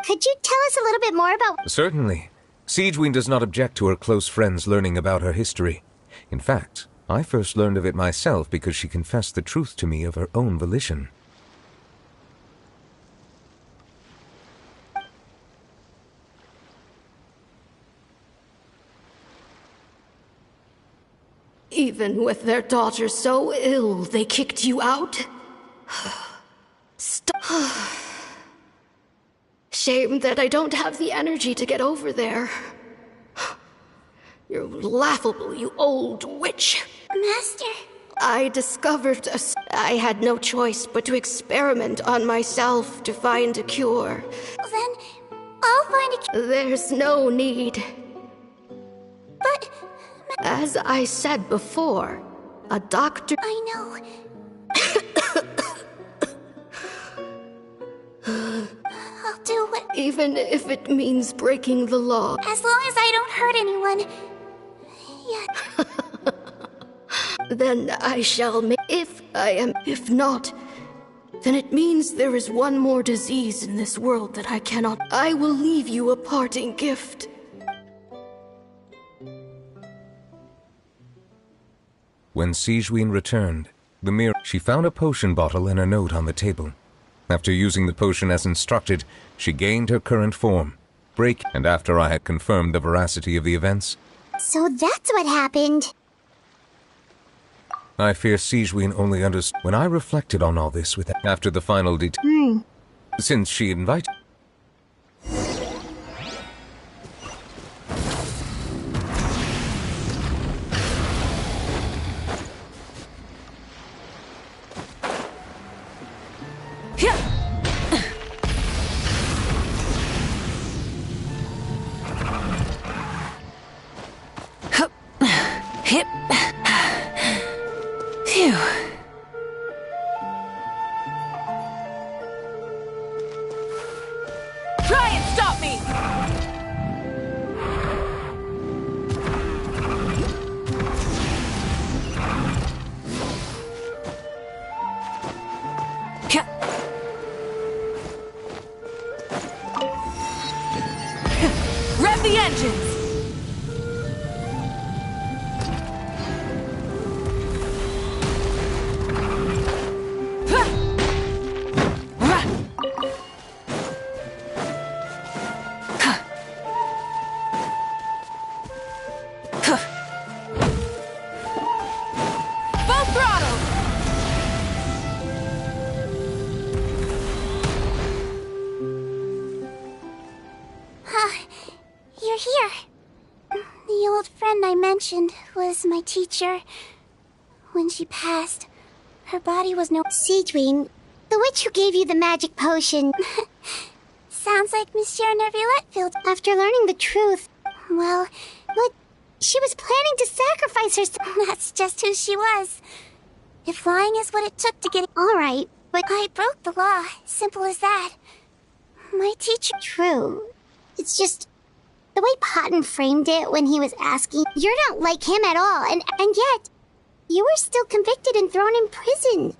Could you tell us a little bit more about... Certainly. Sigewinne does not object to her close friends learning about her history. In fact, I first learned of it myself because she confessed the truth to me of her own volition. Even with their daughter so ill, they kicked you out? Shame that I don't have the energy to get over there. You're laughable, you old witch. Master. I discovered I had no choice but to experiment on myself to find a cure. Then I'll find a cure. There's no need. But... As I said before, a doctor... I know. I'll do what... Even if it means breaking the law. As long as I don't hurt anyone. Yeah. Then I shall make... If I am... If not, then it means there is one more disease in this world that I cannot... I will leave you a parting gift. When Sigewinne returned, she found a potion bottle and a note on the table. After using the potion as instructed, she gained her current form, and after I had confirmed the veracity of the events... So that's what happened. I fear Sigewinne only understood when I reflected on all this after the final detail. Since she invited... Phew. Try and stop me! Rev the engines! You're here. The old friend I mentioned was my teacher. When she passed, her body was no... Sigewinne, the witch who gave you the magic potion. Sounds like Monsieur Neuvillette after learning the truth. Well, but she was planning to sacrifice herself. That's just who she was. If lying is what it took to get... All right, but... I broke the law. Simple as that. My teacher... True. It's just... the way Potton framed it when he was asking... You're not like him at all, and yet... you were still convicted and thrown in prison.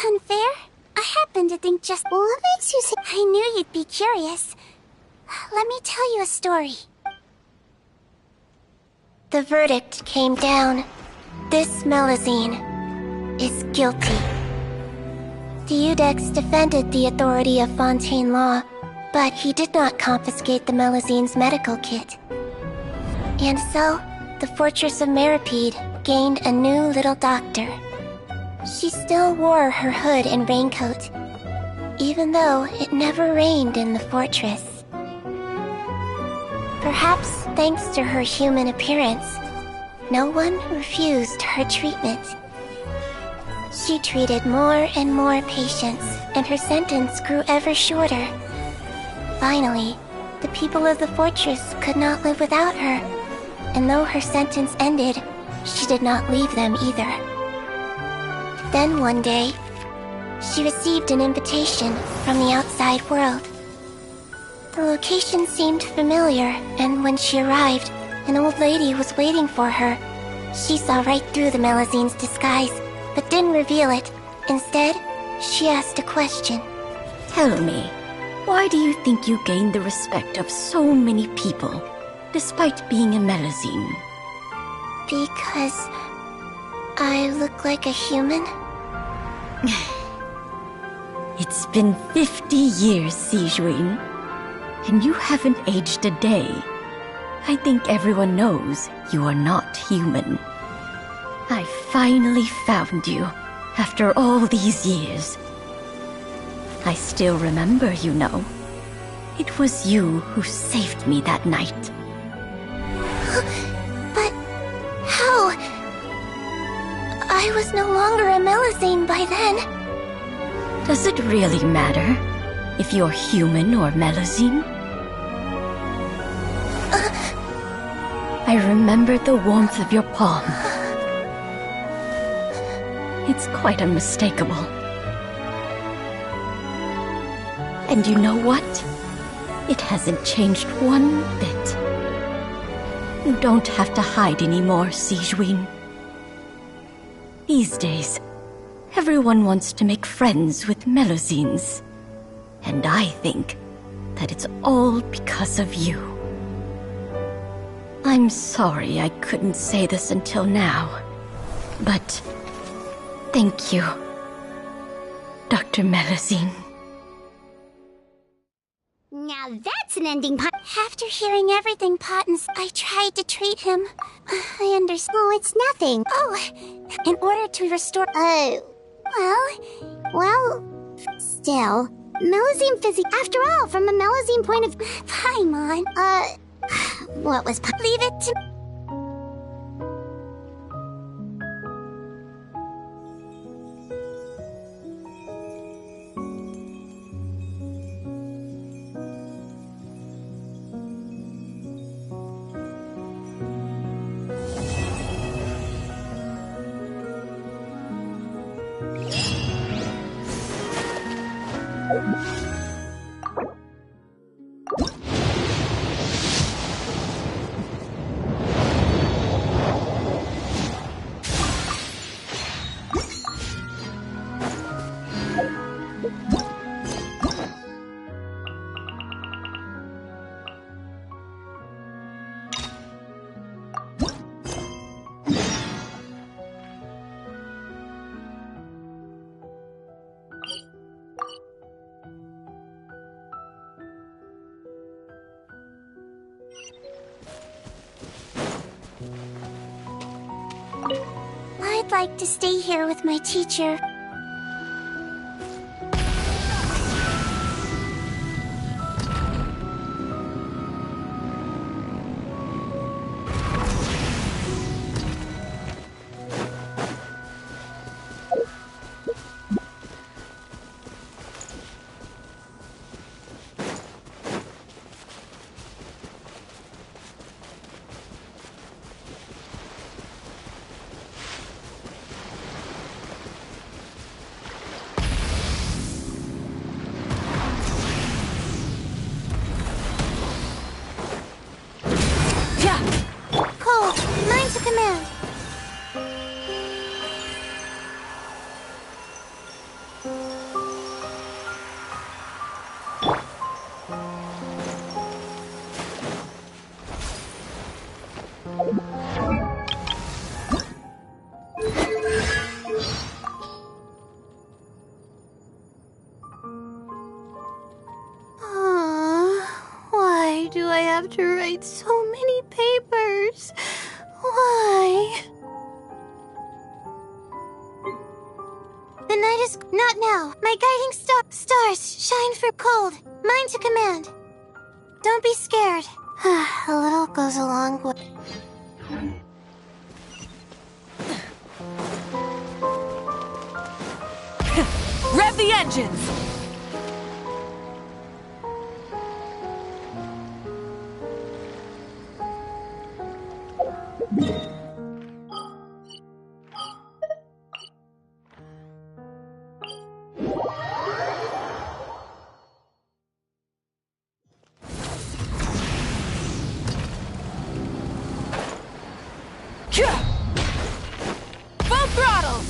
Unfair? I happen to think just... What makes you say... I knew you'd be curious. Let me tell you a story. The verdict came down. This Melusine is guilty. The Iudex defended the authority of Fontaine law, but he did not confiscate the Melusine's medical kit. And so, the fortress of Meripede gained a new little doctor. She still wore her hood and raincoat, even though it never rained in the fortress. Perhaps thanks to her human appearance, no one refused her treatment. She treated more and more patients, and her sentence grew ever shorter. Finally, the people of the fortress could not live without her, and though her sentence ended, she did not leave them either. Then one day, she received an invitation from the outside world. The location seemed familiar, and when she arrived, an old lady was waiting for her. She saw right through the Melusine's disguise, but didn't reveal it. Instead, she asked a question. Tell me, why do you think you gained the respect of so many people, despite being a Melusine? Because I look like a human? It's been 50 years, Sigewinne, and you haven't aged a day. I think everyone knows you are not human. finally found you, after all these years. I still remember, you know. It was you who saved me that night. But how? I was no longer a Melusine by then. Does it really matter if you're human or Melusine? I remembered the warmth of your palm. It's quite unmistakable. And you know what? It hasn't changed one bit. You don't have to hide anymore, Sigewinne. These days, everyone wants to make friends with Melusines. And I think that it's all because of you. I'm sorry I couldn't say this until now, but thank you, Dr. Melusine. Now that's an ending part. After hearing everything, Pottins, I tried to treat him. I understand. Oh, it's nothing. Oh, in order to restore... Well, still. Melusine physics. After all, from a Melusine point of... Paimon. What was... Leave it to... I'd like to stay here with my teacher. Command. Why do I have to write so many papers? Why? The night is not now. My guiding stars shine for cold. Mine to command. Don't be scared. A little goes a long way. Rev the engines! Full throttle!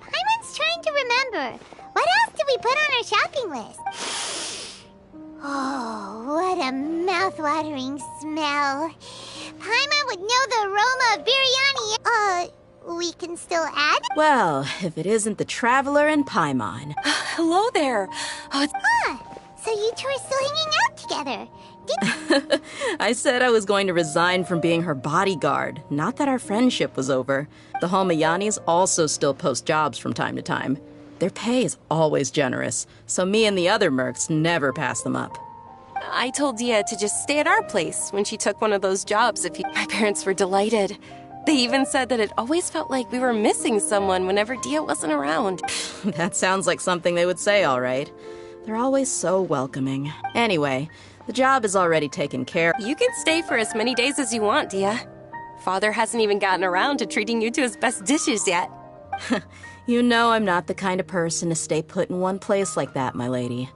Paimon's trying to remember. What else did we put on our shopping list? Oh, what a mouth-watering smell. Paimon would know the aroma of biryani. We can still add? Well, if it isn't the Traveler and Paimon. Hello there. So you two are still hanging out together. I said I was going to resign from being her bodyguard, not that our friendship was over. The Homayanis also still post jobs from time to time. Their pay is always generous, so me and the other mercs never pass them up. I told Dia to just stay at our place when she took one of those jobs My parents were delighted. They even said that it always felt like we were missing someone whenever Dia wasn't around. That sounds like something they would say, all right. They're always so welcoming. Anyway, the job is already taken care of. You can stay for as many days as you want, Dia. Father hasn't even gotten around to treating you to his best dishes yet. You know I'm not the kind of person to stay put in one place like that, my lady.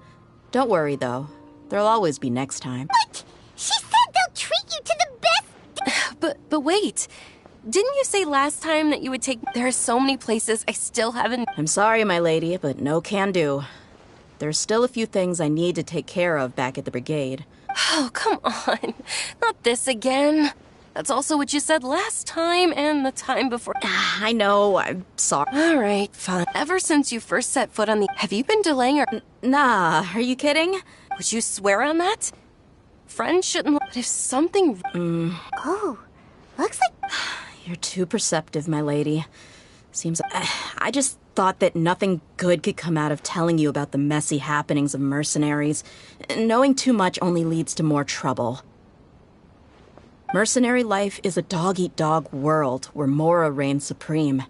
Don't worry, though. There'll always be next time. What? She said they'll treat you to the best... But wait. Didn't you say last time that you would take... There are so many places I still haven't... I'm sorry, my lady, but no can do. There's still a few things I need to take care of back at the brigade. Oh, come on. Not this again. That's also what you said last time and the time before. I know, I'm sorry. All right, fine. Ever since you first set foot on the... Have you been delaying or... Nah, are you kidding? Would you swear on that? Friends shouldn't... But if something... Oh, looks like... You're too perceptive, my lady. Seems... I just thought that nothing good could come out of telling you about the messy happenings of mercenaries. Knowing too much only leads to more trouble. Mercenary life is a dog-eat-dog world where Mora reigns supreme.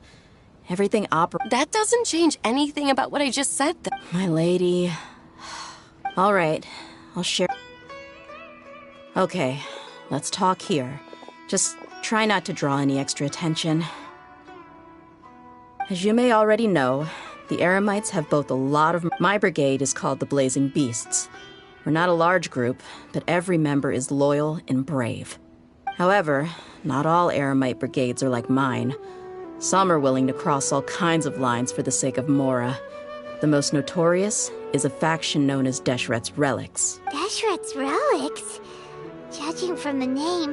Everything operates... That doesn't change anything about what I just said, though. My lady... All right, I'll share... Okay, let's talk here. Just try not to draw any extra attention. As you may already know, the Eremites have both a lot of... My brigade is called the Blazing Beasts. We're not a large group, but every member is loyal and brave. However, not all Eremite brigades are like mine. Some are willing to cross all kinds of lines for the sake of Mora. The most notorious is a faction known as Deshret's Relics. Deshret's Relics? Judging from the name,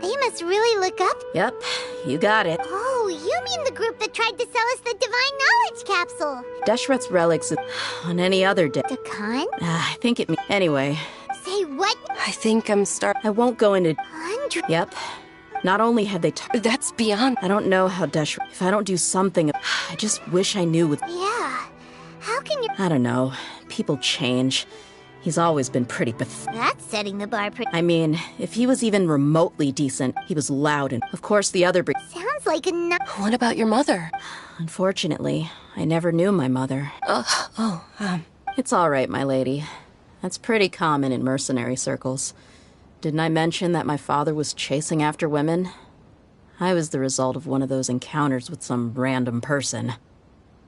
they must really look up... Yep, you got it. Oh, you mean the group that tried to sell us the Divine Knowledge Capsule? Deshret's Relics is on any other day. Dakan? I think it... Anyway... Say what? I think I'm I won't go into... Yep. Not only have they... That's beyond... I don't know how Deshret... If I don't do something... I just wish I knew with... Yeah. How can you... I don't know. People change. He's always been pretty That's setting the bar pretty... I mean, if he was even remotely decent, he was loud and... Of course, the other... Sounds like a What about your mother? Unfortunately, I never knew my mother. It's all right, my lady. That's pretty common in mercenary circles. Didn't I mention that my father was chasing after women? I was the result of one of those encounters with some random person.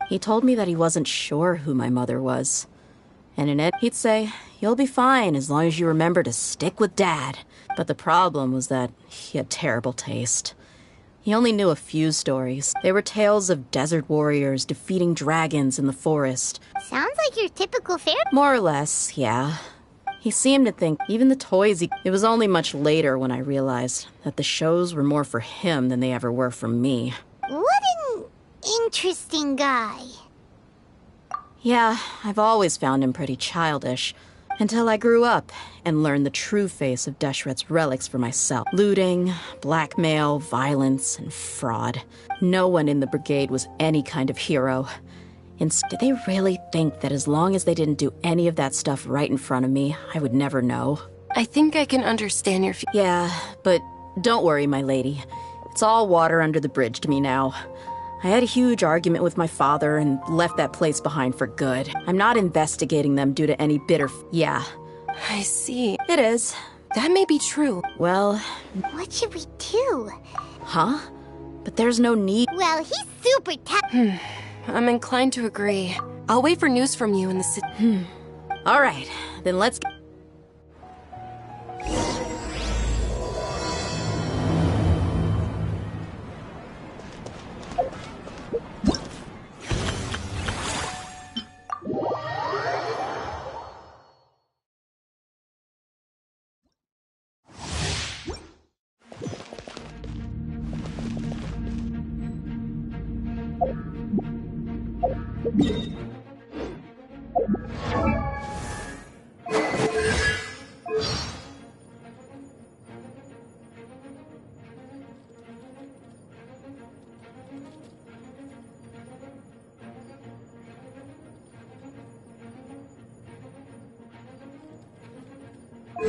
He told me that he wasn't sure who my mother was. And in it, he'd say, "You'll be fine as long as you remember to stick with Dad." But the problem was that he had terrible taste. He only knew a few stories. They were tales of desert warriors defeating dragons in the forest. Sounds like your typical fairy... More or less, yeah. He seemed to think even the toys It was only much later when I realized that the shows were more for him than they ever were for me. What an interesting guy. Yeah, I've always found him pretty childish. Until I grew up and learned the true face of Deshret's Relics for myself. Looting, blackmail, violence, and fraud. No one in the brigade was any kind of hero. Did they really think that as long as they didn't do any of that stuff right in front of me, I would never know? I think I can understand your Yeah, but don't worry, my lady. It's all water under the bridge to me now. I had a huge argument with my father and left that place behind for good. I'm not investigating them due to any bitter... Yeah. I see. It is. That may be true. Well... What should we do? Huh? But there's no need... Well, he's super I'm inclined to agree. I'll wait for news from you in the city. All right, then let's... No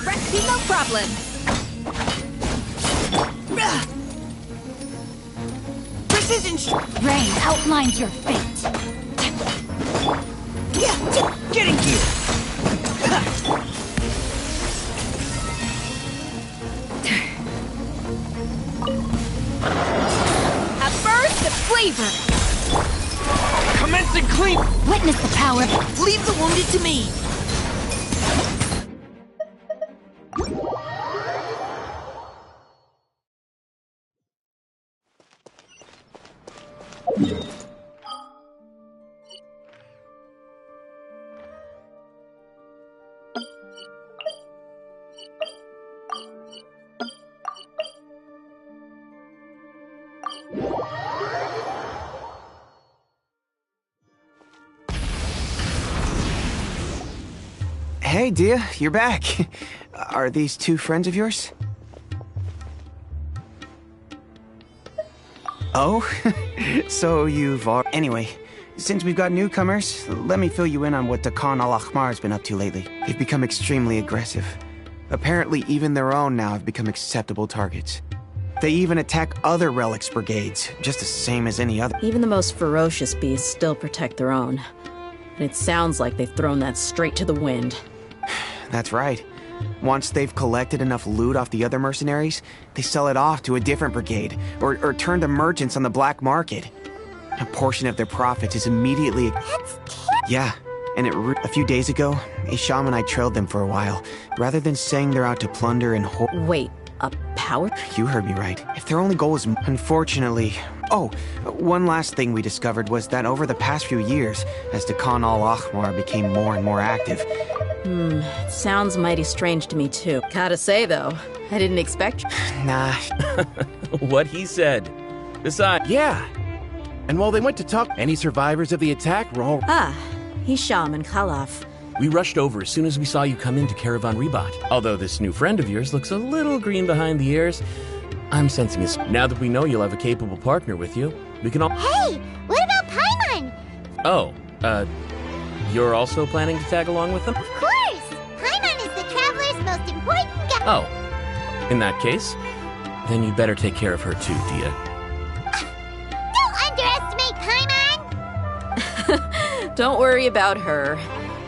recipe, no problem. Precision rain outlines your fate. Getting you! A burst of flavor. Commencing clean! Witness the power. Leave the wounded to me! Hey, Dia, you're back. Are these two friends of yours? Oh, so you've Anyway, since we've got newcomers, let me fill you in on what Dakan al-Ahmar has been up to lately. They've become extremely aggressive. Apparently, even their own now have become acceptable targets. They even attack other relics brigades, just the same as any other. Even the most ferocious beasts still protect their own. And it sounds like they've thrown that straight to the wind. That's right. Once they've collected enough loot off the other mercenaries, they sell it off to a different brigade, or turn to merchants on the black market. A portion of their profits is immediately... Yeah, and a few days ago, Isham and I trailed them for a while, rather than saying they're out to plunder and Wait, a power? You heard me right. If their only goal is... Unfortunately... Oh, one last thing we discovered was that over the past few years, as Dakan al-Ahmar became more and more active... It sounds mighty strange to me too. Gotta say though, I didn't expect... Nah. What he said. Besides... Yeah. And while they went to talk, any survivors of the attack were all... Hisham and Khalaf. We rushed over as soon as we saw you come into Caravan Ribat. Although this new friend of yours looks a little green behind the ears, I'm sensing his... Now that we know you'll have a capable partner with you, we can all... Hey, what about Paimon? Oh, you're also planning to tag along with them? Of course! Paimon is the Traveler's most important guy. Oh, in that case, then you'd better take care of her too, Dia. Don't underestimate Paimon! Don't worry about her.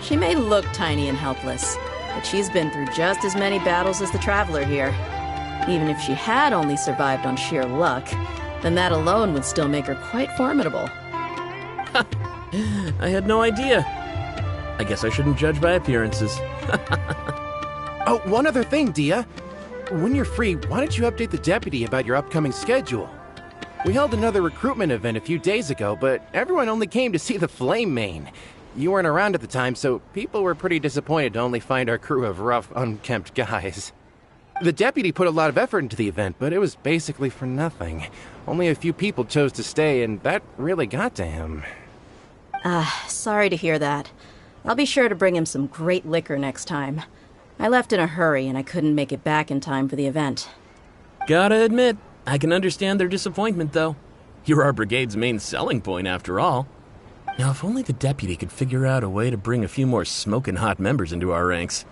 She may look tiny and helpless, but she's been through just as many battles as the Traveler here. Even if she had only survived on sheer luck, then that alone would still make her quite formidable. I had no idea. I guess I shouldn't judge by appearances. Oh, one other thing, Dia. When you're free, why don't you update the deputy about your upcoming schedule? We held another recruitment event a few days ago, but everyone only came to see the Flame Main. You weren't around at the time, so people were pretty disappointed to only find our crew of rough, unkempt guys. The deputy put a lot of effort into the event, but it was basically for nothing. Only a few people chose to stay, and that really got to him. Sorry to hear that. I'll be sure to bring him some great liquor next time. I left in a hurry and I couldn't make it back in time for the event. Gotta admit, I can understand their disappointment, though. You're our brigade's main selling point, after all. Now, if only the deputy could figure out a way to bring a few more smoking hot members into our ranks.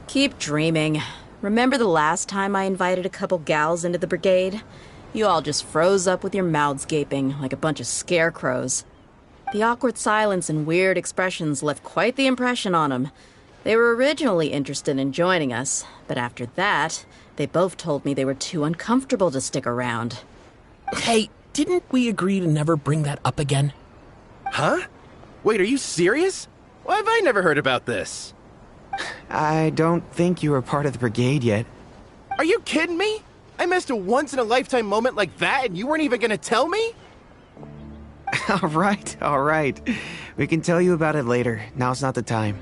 Keep dreaming. Remember the last time I invited a couple gals into the brigade? You all just froze up with your mouths gaping like a bunch of scarecrows. The awkward silence and weird expressions left quite the impression on them. They were originally interested in joining us, but after that, they both told me they were too uncomfortable to stick around. Hey, didn't we agree to never bring that up again? Huh? Wait, are you serious? Why have I never heard about this? I don't think you were part of the brigade yet. Are you kidding me? I missed a once-in-a-lifetime moment like that and you weren't even gonna tell me? All right. We can tell you about it later. Now's not the time.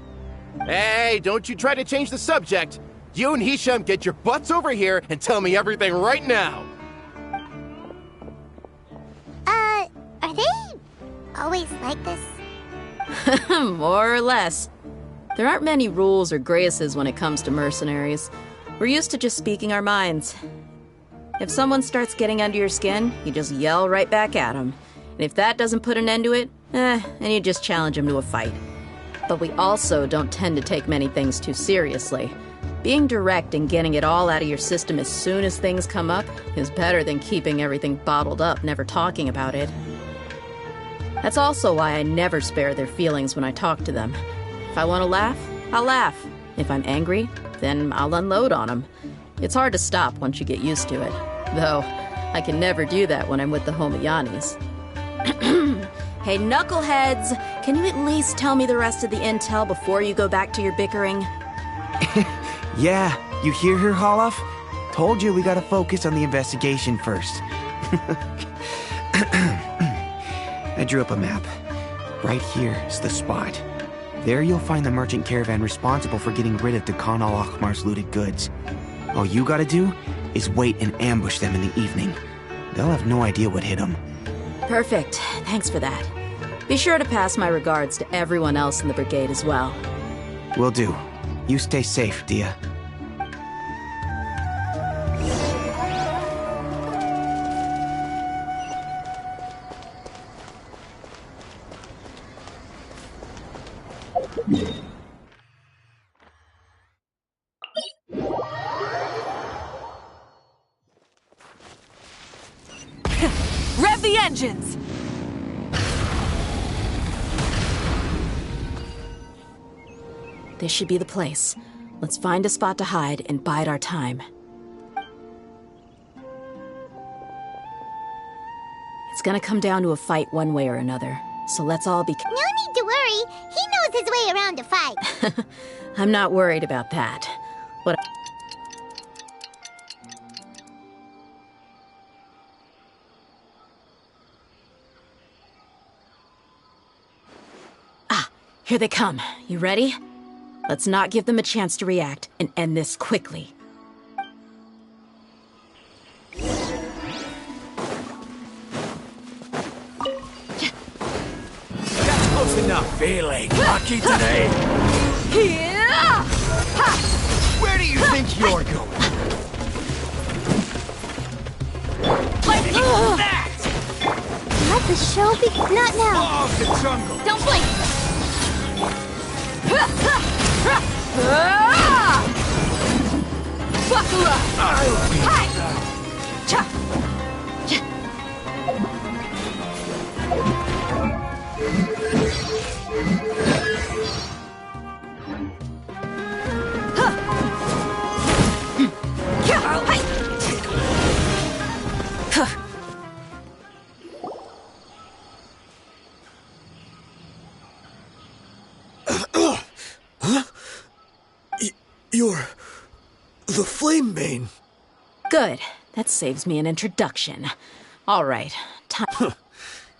Hey, don't you try to change the subject. You and Hisham get your butts over here and tell me everything right now. Are they always like this? More or less. There aren't many rules or graces when it comes to mercenaries. We're used to just speaking our minds. If someone starts getting under your skin, you just yell right back at them. And if that doesn't put an end to it, then you just challenge them to a fight. But we also don't tend to take many things too seriously. Being direct and getting it all out of your system as soon as things come up is better than keeping everything bottled up, never talking about it. That's also why I never spare their feelings when I talk to them. If I want to laugh, I'll laugh. If I'm angry, then I'll unload on them. It's hard to stop once you get used to it. Though, I can never do that when I'm with the Homiyanis. Hey, knuckleheads! Can you at least tell me the rest of the intel before you go back to your bickering? Yeah, you hear her, Holloff? Told you we gotta focus on the investigation first. I drew up a map. Right here is the spot. There you'll find the merchant caravan responsible for getting rid of Dukan al-Akhmar's looted goods. All you gotta do is wait and ambush them in the evening. They'll have no idea what hit them. Perfect. Thanks for that. Be sure to pass my regards to everyone else in the brigade as well. Will do. You stay safe, Dia. Rev the engines! This should be the place. Let's find a spot to hide and bide our time. It's gonna come down to a fight one way or another, so let's all be... No need to worry. He knows his way around a fight. I'm not worried about that. What... Ah, here they come. You ready? Let's not give them a chance to react and end this quickly. That's close enough. Feeling lucky today. Where do you think you're going? Like that! Let the show be... Not now. Oh, the jungle. Don't blink. Buckle up! I'll be You're... the Flame Bane. Good. That saves me an introduction. All right. Time...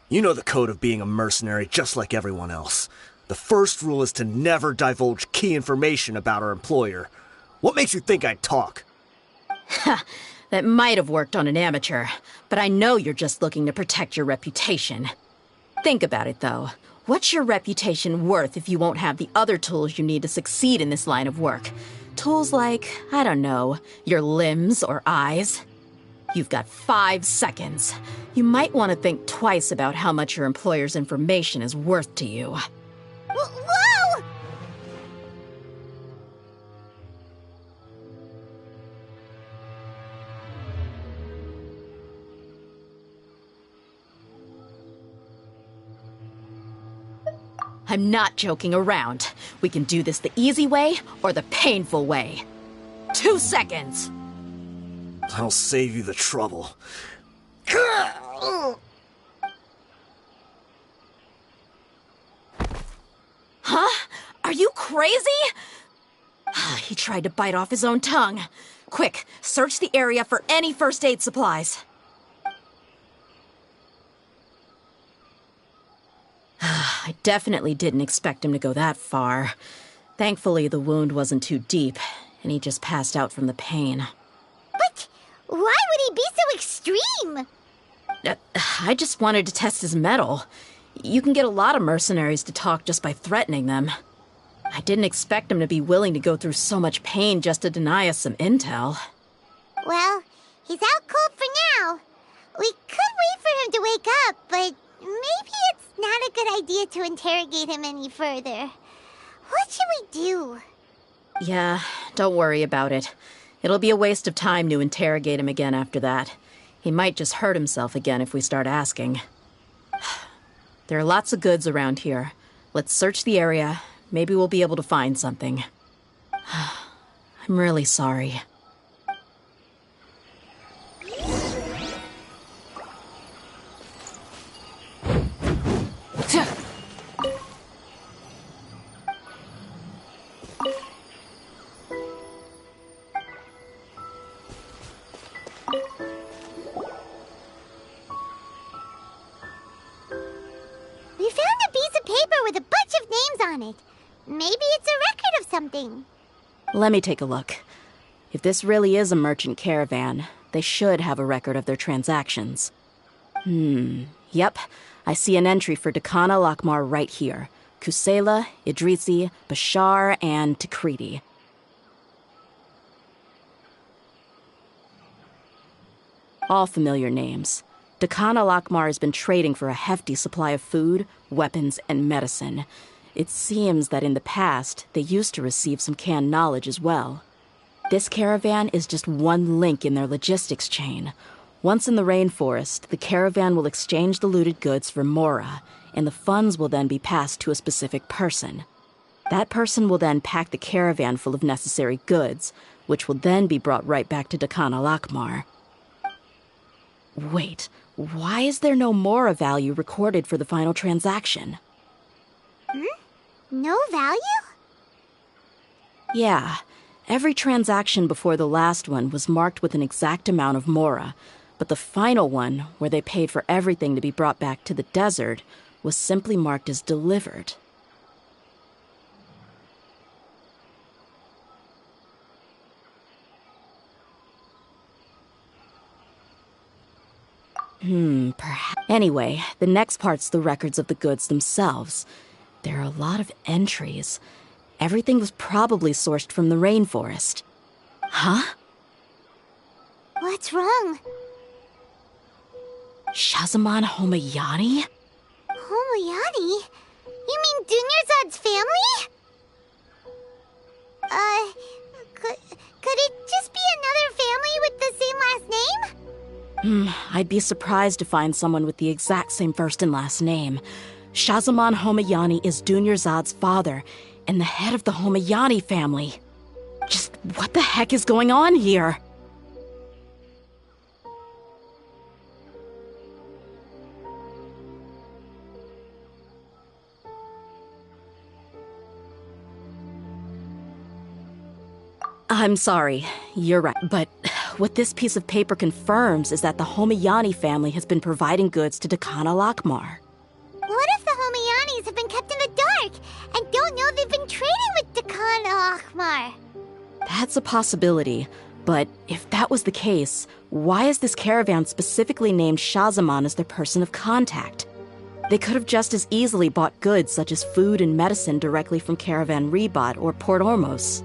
You know the code of being a mercenary just like everyone else. The first rule is to never divulge key information about our employer. What makes you think I'd talk? That might have worked on an amateur, but I know you're just looking to protect your reputation. Think about it, though. What's your reputation worth if you won't have the other tools you need to succeed in this line of work? Tools like, I don't know, your limbs or eyes? You've got 5 seconds. You might want to think twice about how much your employer's information is worth to you. Whoa! I'm not joking around. We can do this the easy way or the painful way. 2 seconds! I'll save you the trouble. Huh? Are you crazy? He tried to bite off his own tongue. Quick, search the area for any first aid supplies. I definitely didn't expect him to go that far. Thankfully, the wound wasn't too deep, and he just passed out from the pain. But why would he be so extreme? I just wanted to test his mettle. You can get a lot of mercenaries to talk just by threatening them. I didn't expect him to be willing to go through so much pain just to deny us some intel. Well, he's out cold for now. We could wait for him to wake up, but maybe it's not a good idea to interrogate him any further. What should we do? Yeah, don't worry about it. It'll be a waste of time to interrogate him again after that. He might just hurt himself again if we start asking. There are lots of goods around here. Let's search the area. Maybe we'll be able to find something. I'm really sorry. We found a piece of paper with a bunch of names on it. Maybe it's a record of something. Let me take a look. If this really is a merchant caravan, they should have a record of their transactions. Yep. I see an entry for Dakana Lakmar right here. Kusela, Idrisi, Bashar, and Takriti. All familiar names. Dakana Lakmar has been trading for a hefty supply of food, weapons, and medicine. It seems that in the past, they used to receive some canned knowledge as well. This caravan is just one link in their logistics chain. Once in the rainforest, the caravan will exchange the looted goods for Mora, and the funds will then be passed to a specific person. That person will then pack the caravan full of necessary goods, which will then be brought right back to Dakana Lakmar. Wait, why is there no Mora value recorded for the final transaction? No value? Yeah. Every transaction before the last one was marked with an exact amount of Mora, but the final one, where they paid for everything to be brought back to the desert, was simply marked as delivered. Perhaps. Anyway, the next part's the records of the goods themselves. There are a lot of entries. Everything was probably sourced from the rainforest. Huh? What's wrong? Shahzaman Homayani? Homayani? You mean Dunyarzad's family? Could it just be another family with the same last name? I'd be surprised to find someone with the exact same first and last name. Shahzaman Homayani is Dunyarzad's father, and the head of the Homayani family. Just what the heck is going on here? I'm sorry, you're right, but what this piece of paper confirms is that the Homayani family has been providing goods to Dakana Lakmar. What if the Homayanis have been kept in the dark and don't know they've been trading with Dakana Lakmar? That's a possibility, but if that was the case, why is this caravan specifically named Shahzaman as their person of contact? They could have just as easily bought goods such as food and medicine directly from Caravan Ribat or Port Ormos.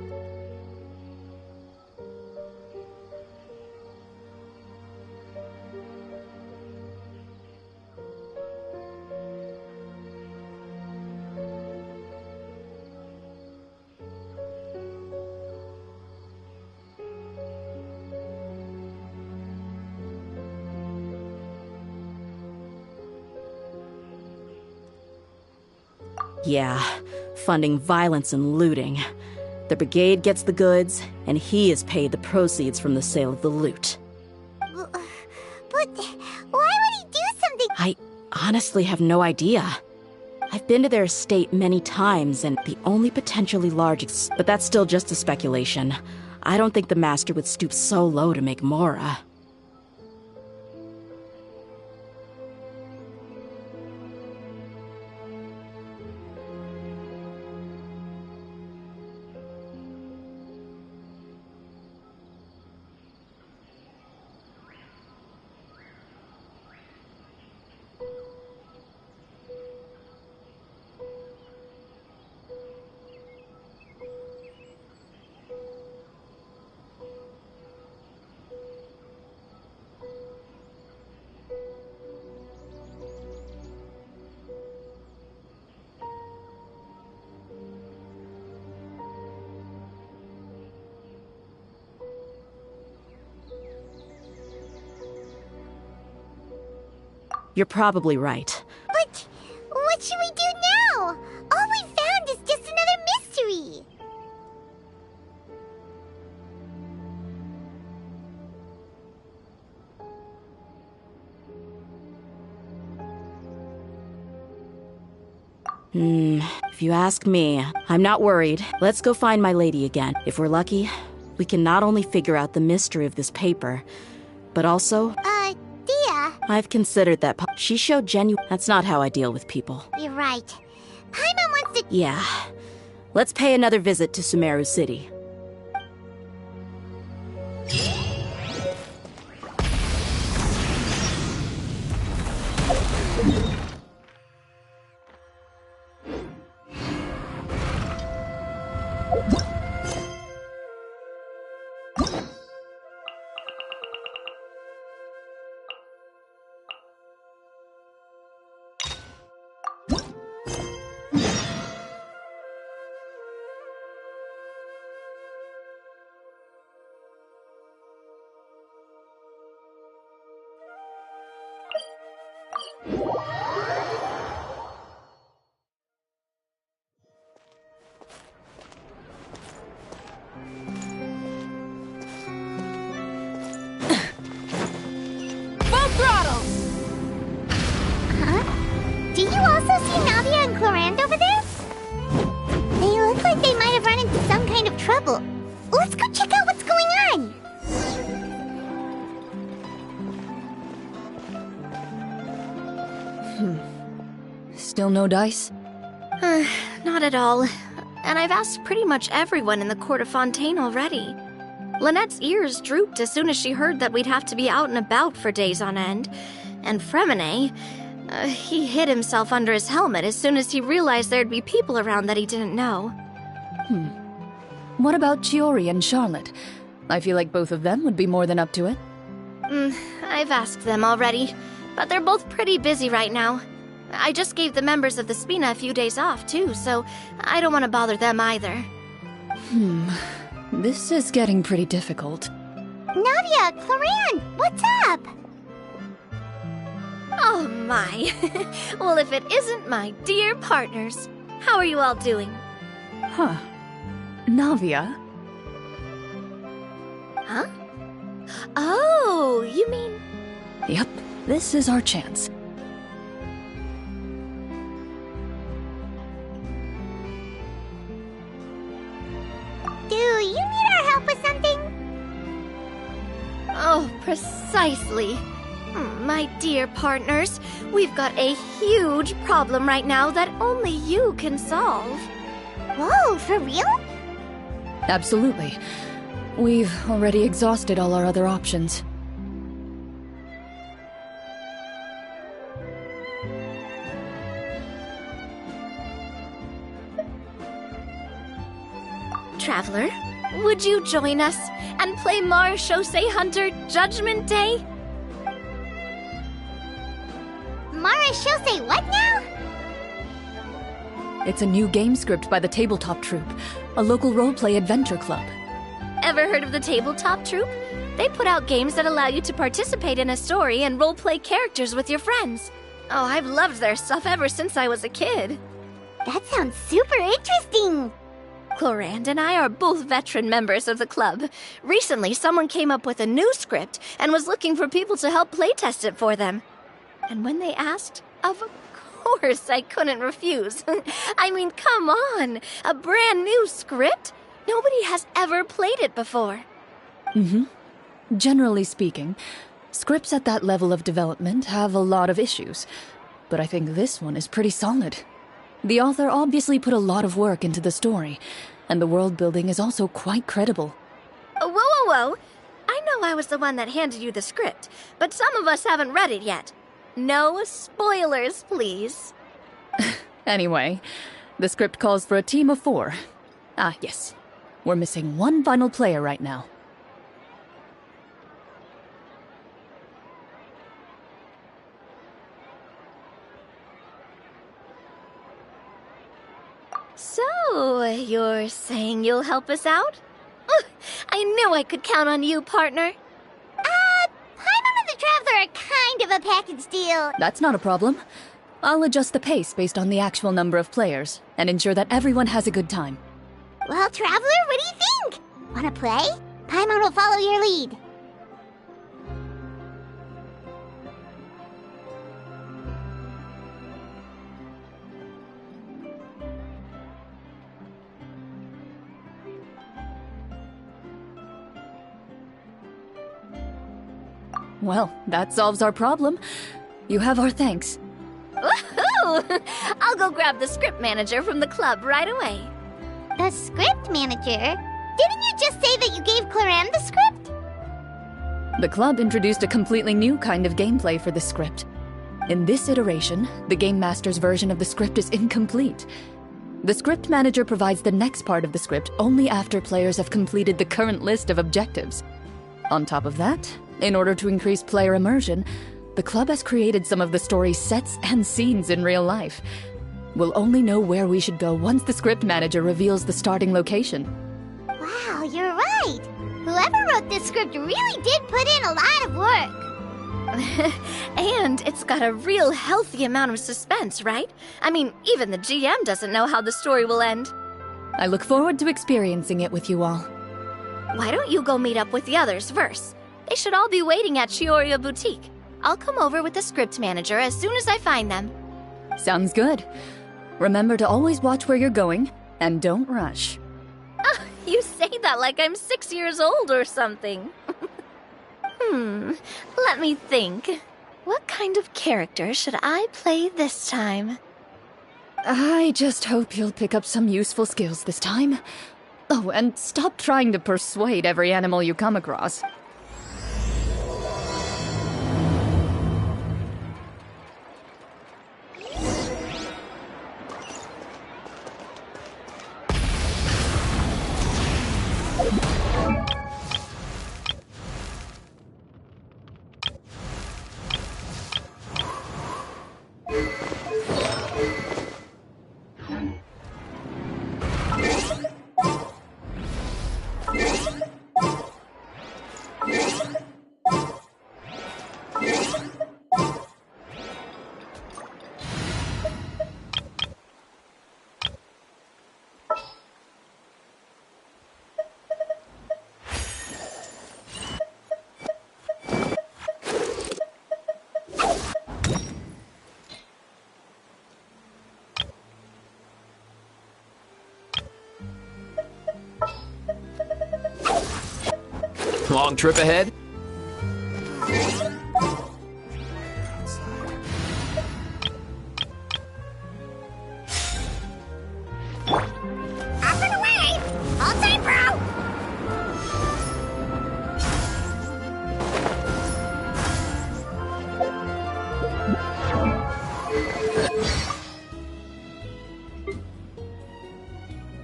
Yeah, funding violence and looting. The brigade gets the goods, and he is paid the proceeds from the sale of the loot. But why would he do something? I honestly have no idea. I've been to their estate many times, and the only potentially large but that's still just a speculation. I don't think the master would stoop so low to make Mora. You're probably right. But what should we do now? All we found is just another mystery. If you ask me, I'm not worried. Let's go find my lady again. If we're lucky, we can not only figure out the mystery of this paper, but also... Dia. I've considered that. She showed genuine... That's not how I deal with people. You're right. Paimon wants to... Yeah. Let's pay another visit to Sumeru City. Do you also see Navia and Clorand over there? They look like they might have run into some kind of trouble. Let's go check out what's going on. Still no dice? Not at all. And I've asked pretty much everyone in the Court of Fontaine already. Lynette's ears drooped as soon as she heard that we'd have to be out and about for days on end. And Fremine, he hid himself under his helmet as soon as he realized there'd be people around that he didn't know. What about Chiori and Charlotte? I feel like both of them would be more than up to it. I've asked them already, but they're both pretty busy right now. I just gave the members of the Spina a few days off, too, so I don't want to bother them either. This is getting pretty difficult. Navia, Clorand, what's up? Oh my. Well, if it isn't my dear partners. How are you all doing? Huh. Navia? Huh? Oh, you mean... Yep, this is our chance. Do you need our help with something? Oh, precisely. My dear partners, we've got a huge problem right now that only you can solve. Whoa, for real? Absolutely. We've already exhausted all our other options. Traveler, would you join us and play Marechaussee Hunter Judgment Day? Marechaussee what now? It's a new game script by the Tabletop Troupe, a local roleplay adventure club. Ever heard of the Tabletop Troupe? They put out games that allow you to participate in a story and roleplay characters with your friends. Oh, I've loved their stuff ever since I was a kid. That sounds super interesting. Clorand and I are both veteran members of the club. Recently, someone came up with a new script and was looking for people to help playtest it for them. And when they asked, of course I couldn't refuse. I mean, come on! A brand new script? Nobody has ever played it before. Generally speaking, scripts at that level of development have a lot of issues, but I think this one is pretty solid. The author obviously put a lot of work into the story, and the world building is also quite credible. Whoa. I know I was the one that handed you the script, but some of us haven't read it yet. No spoilers, please. Anyway, the script calls for a team of 4. Ah, yes. We're missing one final player right now. So, you're saying you'll help us out? I knew I could count on you, partner. Paimon and the Traveler are kind kind of a package deal. That's not a problem. I'll adjust the pace based on the actual number of players, and ensure that everyone has a good time. Well, Traveler, what do you think? Wanna play? Paimon will follow your lead. Well, that solves our problem. You have our thanks. Woohoo! I'll go grab the script manager from the club right away. The script manager? Didn't you just say that you gave Clorem the script? The club introduced a completely new kind of gameplay for the script. In this iteration, the Game Master's version of the script is incomplete. The script manager provides the next part of the script only after players have completed the current list of objectives. On top of that, in order to increase player immersion, the club has created some of the story's sets and scenes in real life. We'll only know where we should go once the script manager reveals the starting location. Wow, you're right! Whoever wrote this script really did put in a lot of work. And it's got a real healthy amount of suspense, right? I mean, even the GM doesn't know how the story will end. I look forward to experiencing it with you all. Why don't you go meet up with the others first? They should all be waiting at Chioriya Boutique. I'll come over with the script manager as soon as I find them. Sounds good. Remember to always watch where you're going, and don't rush. Oh, you say that like I'm 6 years old or something. Let me think. What kind of character should I play this time? I just hope you'll pick up some useful skills this time. Oh, and stop trying to persuade every animal you come across. Long trip ahead? Up and away! All time, bro!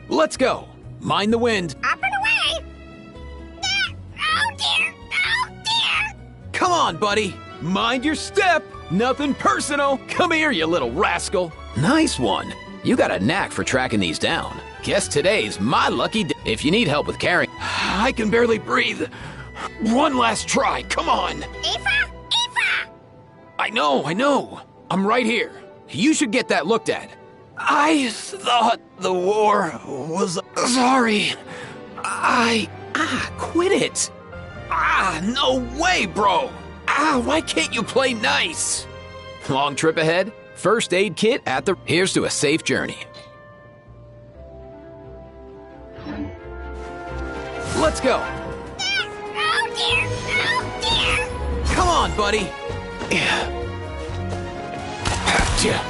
Let's go. Mind the wind. Up and away! Oh dear! Oh dear! Come on, buddy. Mind your step. Nothing personal. Come here, you little rascal. Nice one. You got a knack for tracking these down. Guess today's my lucky day. If you need help with carrying, I can barely breathe. One last try. Come on. Aoife! Aoife! I know. I'm right here. You should get that looked at. I thought the war was... Sorry. Quit it. No way, bro. Why can't you play nice? Long trip ahead? First aid kit at the... Here's to a safe journey. Let's go. Oh dear! Oh dear! Come on, buddy. Yeah. Here.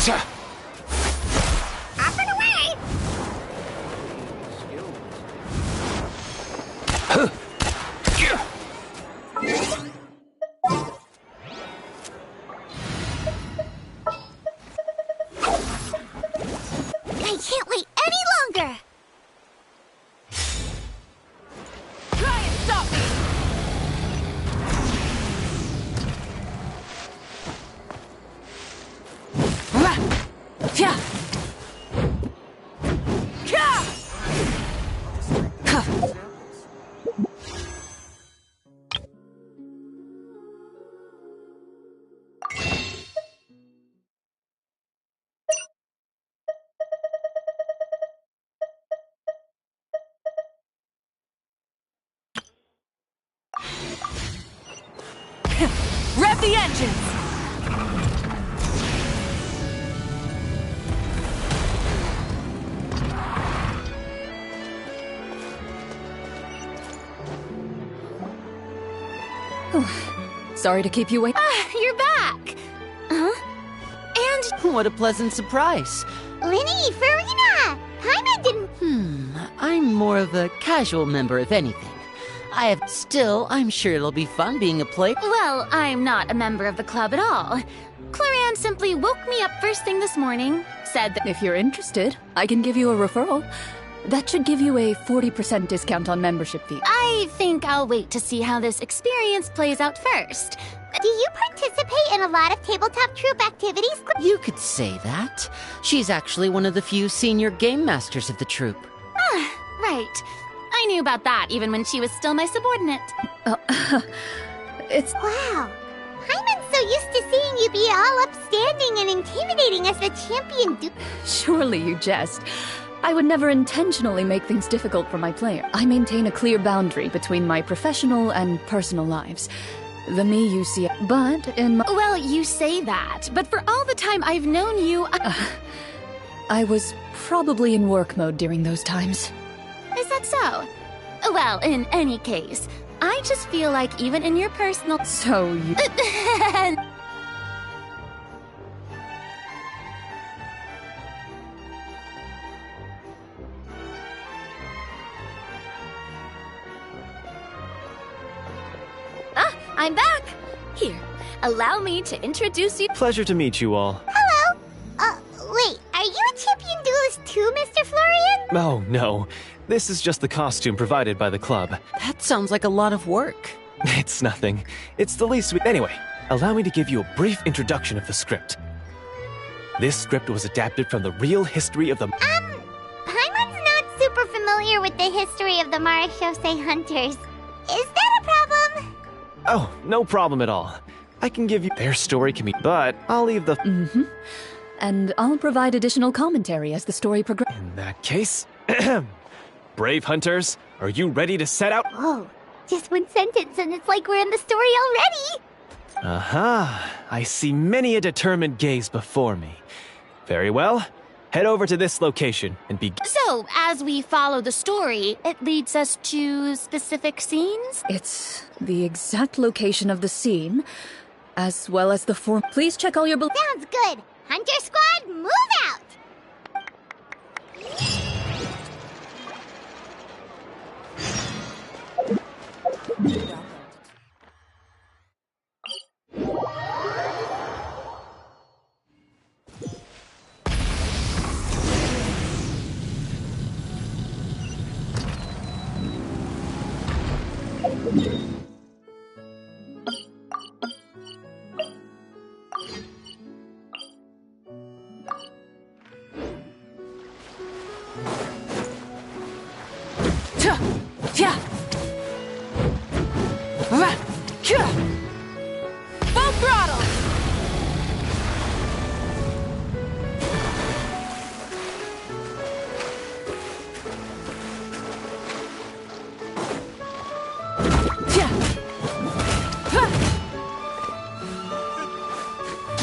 Up and away! I can't wait any longer! Try and stop me! Yeah. Rev the engines! Sorry to keep you waiting. You're back! Huh? And... What a pleasant surprise. Linny, Farina! Paimon didn't... I'm more of a casual member, if anything. I'm sure it'll be fun being a player. Well, I'm not a member of the club at all. Claran simply woke me up first thing this morning, said that... If you're interested, I can give you a referral. That should give you a 40% discount on membership fee. I think I'll wait to see how this experience plays out first. Do you participate in a lot of tabletop troop activities? You could say that. She's actually one of the few senior game masters of the troop. Right. I knew about that even when she was still my subordinate. It's... Wow. Paimon's so used to seeing you be all upstanding and intimidating as the champion Surely you jest. I would never intentionally make things difficult for my player. I maintain a clear boundary between my professional and personal lives. The me you see, but in my... Well, you say that, but for all the time I've known you... I was probably in work mode during those times. Is that so? Well, in any case, I just feel like even in your personal... So you... I'm back! Here, allow me to introduce you... Pleasure to meet you all. Hello! Wait, are you a champion duelist too, Mr. Florian? Oh, no. This is just the costume provided by the club. That sounds like a lot of work. It's nothing. It's the least we... Anyway, allow me to give you a brief introduction of the script. This script was adapted from the real history of the... Paimon's not super familiar with the history of the Marechaussee Hunters. Is that a problem? Oh, no problem at all. I can give you... Their story can be... But I'll leave the... Mm-hmm. And I'll provide additional commentary as the story progresses. In that case... Brave hunters, are you ready to set out? Whoa, just one sentence and it's like we're in the story already! Aha, I see many a determined gaze before me. Very well, head over to this location and begin. So, as we follow the story, it leads us to specific scenes? It's the exact location of the scene, as well as the form. Please check all your... Sounds good! Hunter Squad, move out! Full throttle!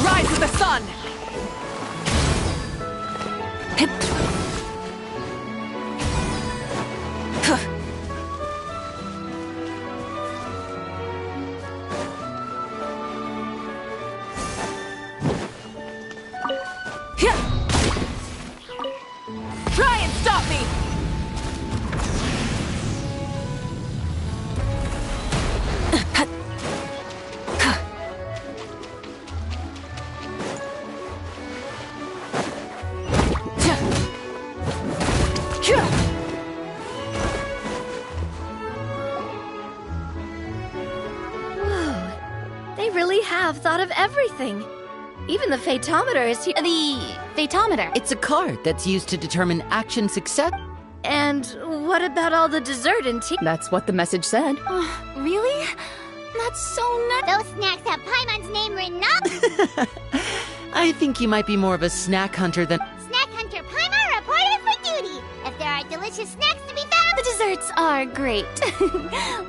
Rise with the sun! have thought of everything. Even the Fatometer is here. The Fatometer? It's a card that's used to determine action success. And what about all the dessert and tea? That's what the message said. Really? That's so nuts. Those snacks have Paimon's name written up. I think you might be more of a snack hunter than... Snack hunter Paimon reported for duty. If there are delicious snacks to be found... The desserts are great.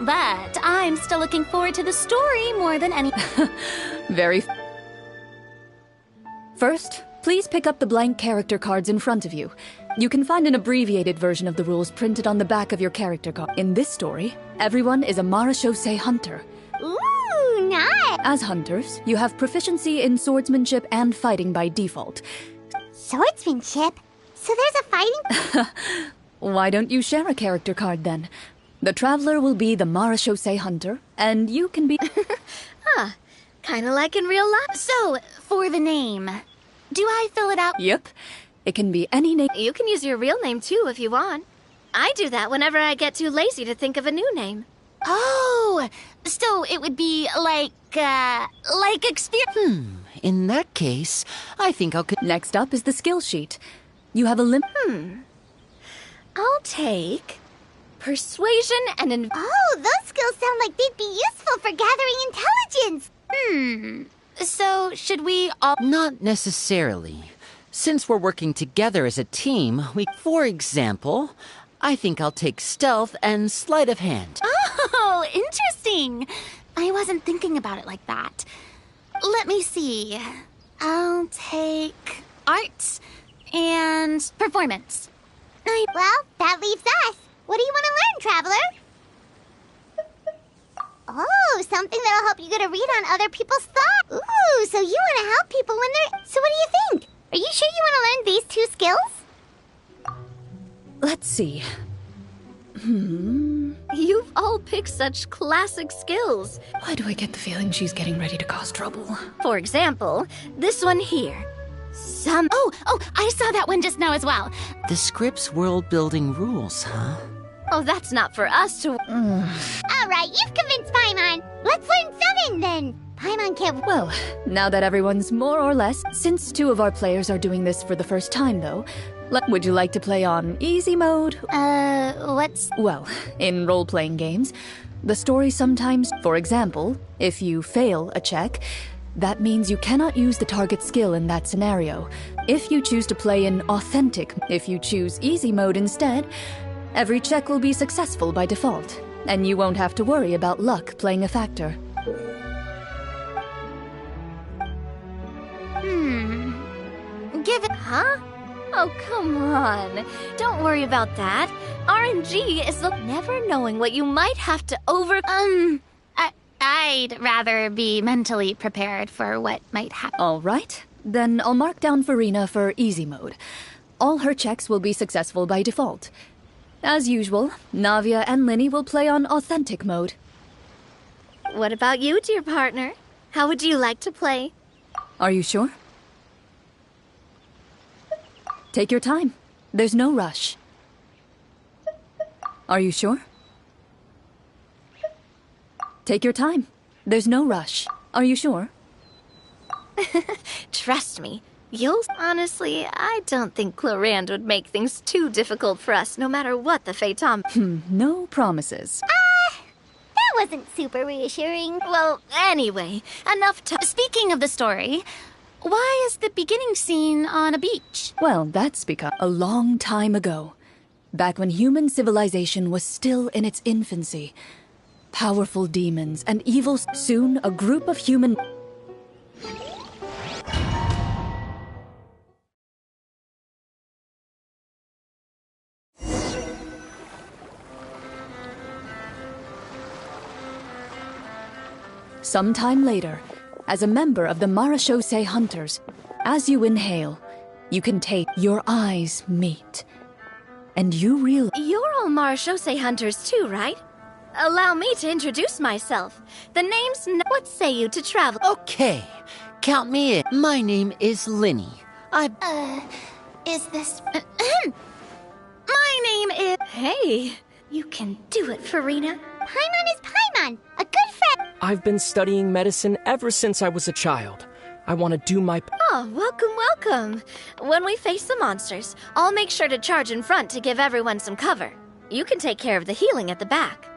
But I'm still looking forward to the story more than any... Very... First, please pick up the blank character cards in front of you. You can find an abbreviated version of the rules printed on the back of your character card. In this story, everyone is a marechaussee hunter. Ooh, nice! As hunters, you have proficiency in swordsmanship and fighting by default. Swordsmanship? So there's a fighting... Why don't you share a character card then? The Traveler will be the marechaussee hunter, and you can be... Kinda like in real life. So, for the name, do I fill it out? Yep. It can be any name. You can use your real name too if you want. I do that whenever I get too lazy to think of a new name. Oh, so it would be like experience. In that case, I think I'll... Next up is the skill sheet. You have a limp... I'll take... Persuasion and... Oh, those skills sound like they'd be useful for gathering intelligence. So, should we all... Not necessarily. Since we're working together as a team, For example, I think I'll take stealth and sleight of hand. Oh, interesting. I wasn't thinking about it like that. Let me see. I'll take arts and performance. Well, that leaves us. What do you want to learn, Traveler? Oh, something that'll help you get a read on other people's thoughts. Ooh, so you want to help people when they're... So what do you think? Are you sure you want to learn these two skills? Let's see. You've all picked such classic skills. Why do I get the feeling she's getting ready to cause trouble? For example, this one here. Oh, I saw that one just now as well. The script's world-building rules, huh? Oh, that's not for us to... All right, you've convinced Paimon. Let's learn 7 then. Paimon can't... Well, now that everyone's more or less... Since 2 of our players are doing this for the first time, though, would you like to play on easy mode? Let's... Well, in role-playing games, the story sometimes... For example, if you fail a check, that means you cannot use the target skill in that scenario. If you choose to play in authentic... If you choose easy mode instead... Every check will be successful by default, and you won't have to worry about luck playing a factor. Give it... Huh? Oh, come on. Don't worry about that. RNG is the never knowing what you might have to I'd rather be mentally prepared for what might happen. All right. Then I'll mark down Farina for easy mode. All her checks will be successful by default. As usual, Navia and Linny will play on authentic mode. What about you, dear partner? How would you like to play? Are you sure? Take your time. There's no rush. Are you sure? Take your time. There's no rush. Are you sure? Trust me. Honestly, I don't think Clorand would make things too difficult for us, no matter what the Fatum... No promises. That wasn't super reassuring. Well, anyway, enough to... Speaking of the story, why is the beginning scene on a beach? Well, that's because a long time ago, back when human civilization was still in its infancy, powerful demons and evil... Soon, a group of human... Sometime later, as a member of the marechaussee hunters, as you inhale, you can take your eyes meet. And you realize... You're all marechaussee hunters too, right? Allow me to introduce myself. The name's... What say you to travel? Okay, count me in. My name is Linny. Is this... My name is... Hey, you can do it, Farina. Paimon is Paimon, a good friend. I've been studying medicine ever since I was a child. I want to do my... Oh, welcome, welcome. When we face the monsters, I'll make sure to charge in front to give everyone some cover. You can take care of the healing at the back.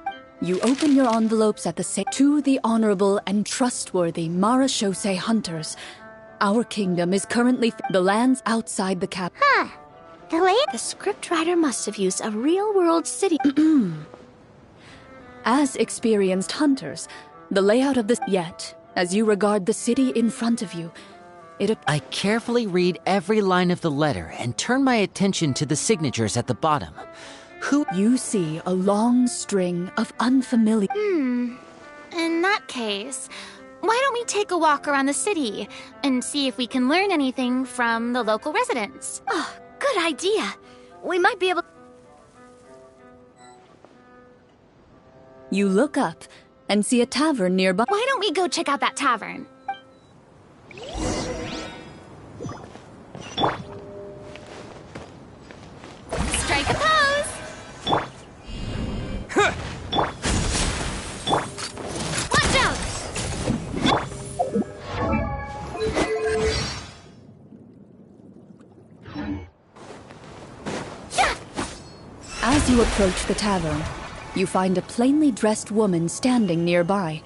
You open your envelopes at the same... To the honorable and trustworthy Marachose hunters. Our kingdom is currently... The lands outside the cap... Huh. The scriptwriter must have used a real-world city. As experienced hunters, the layout of this... Yet, as you regard the city in front of you, I carefully read every line of the letter and turn my attention to the signatures at the bottom. You see a long string of unfamiliar... In that case, why don't we take a walk around the city and see if we can learn anything from the local residents? Oh, good idea. We might be able... You look up and see a tavern nearby. Why don't we go check out that tavern? Strike a pose! Watch out! As you approach the tavern, you find a plainly dressed woman standing nearby.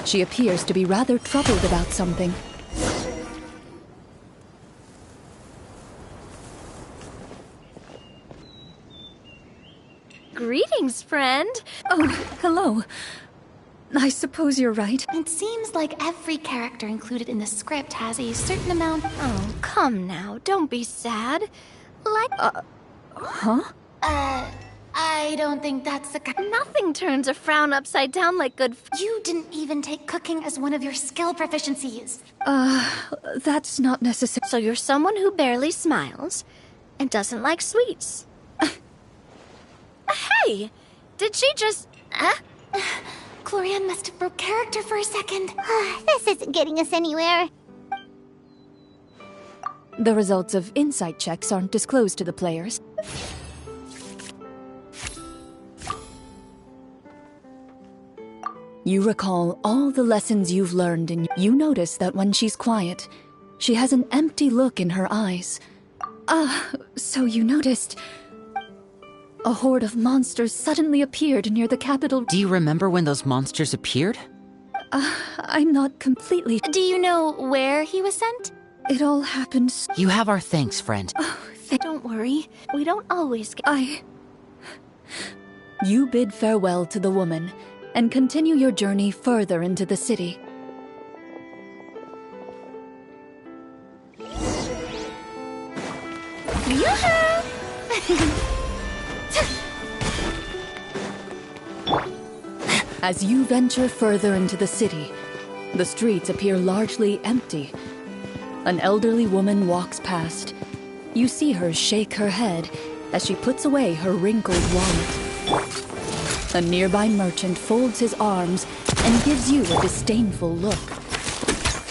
She appears to be rather troubled about something. Greetings, friend. Oh, hello. I suppose you're right. It seems like every character included in the script has a certain amount... Oh, come now. Don't be sad. Like... Huh? I don't think that's the kind... Nothing turns a frown upside down like good... You didn't even take cooking as one of your skill proficiencies. That's not necessary. So you're someone who barely smiles and doesn't like sweets. Hey! Did she just... Chlorian must have broke character for a second. This isn't getting us anywhere. The results of insight checks aren't disclosed to the players. You recall all the lessons you've learned, and you notice that when she's quiet, she has an empty look in her eyes. So you noticed... A horde of monsters suddenly appeared near the capital. Do you remember when those monsters appeared? I'm not completely... Do you know where he was sent? It all happened... You have our thanks, friend. Don't worry. We don't always get... You bid farewell to the woman and continue your journey further into the city. As you venture further into the city, the streets appear largely empty. An elderly woman walks past. You see her shake her head as she puts away her wrinkled wallet. A nearby merchant folds his arms and gives you a disdainful look.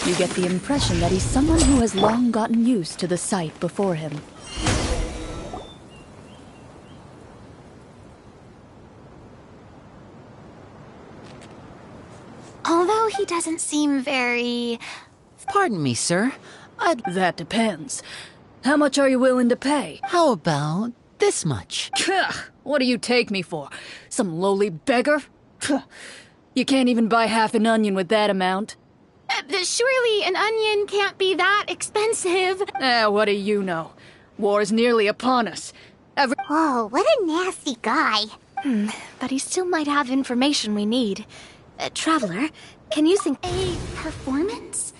You get the impression that he's someone who has long gotten used to the sight before him. Although he doesn't seem very... Pardon me, sir. That depends. How much are you willing to pay? How about this much? What do you take me for? Some lowly beggar? You can't even buy half an onion with that amount. Surely an onion can't be that expensive. What do you know? War's nearly upon us. Whoa, what a nasty guy. But he still might have information we need. Traveler, can you think... A performance?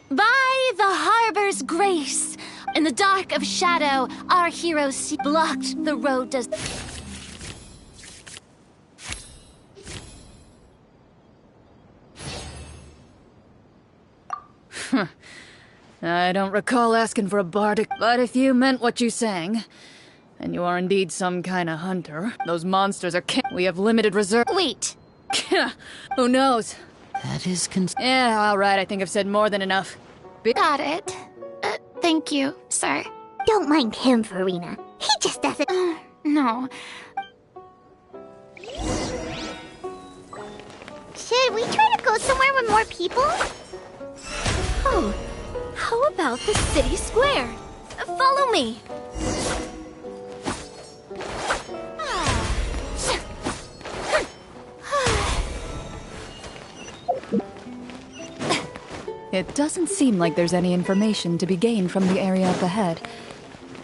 By the harbor's grace, in the dark of shadow, our heroes blocked the road to... I don't recall asking for a bardic, but if you meant what you sang, and you are indeed some kind of hunter, those monsters are we have limited reserve. Wait. Who knows? That is Yeah, all right, I think I've said more than enough. Got it. Thank you, sir. Don't mind him, Farina. He just doesn't... No. Should we try to go somewhere with more people? Oh, how about the city square? Follow me. It doesn't seem like there's any information to be gained from the area up ahead.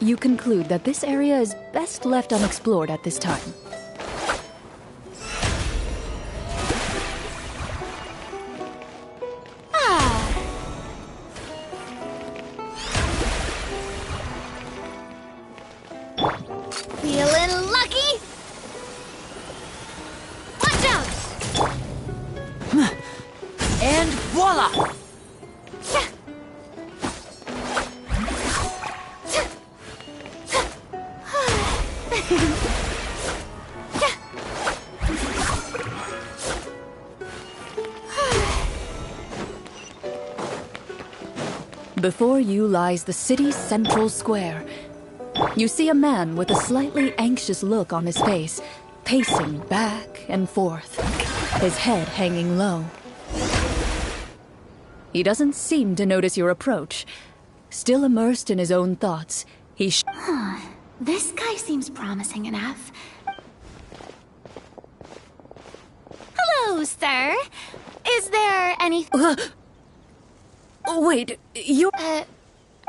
You conclude that this area is best left unexplored at this time. Feeling lucky? Watch out! And voila! Before you lies the city's central square. You see a man with a slightly anxious look on his face, pacing back and forth, his head hanging low. He doesn't seem to notice your approach. Still immersed in his own thoughts, This guy seems promising enough. Hello, sir. Is there any... Wait, you...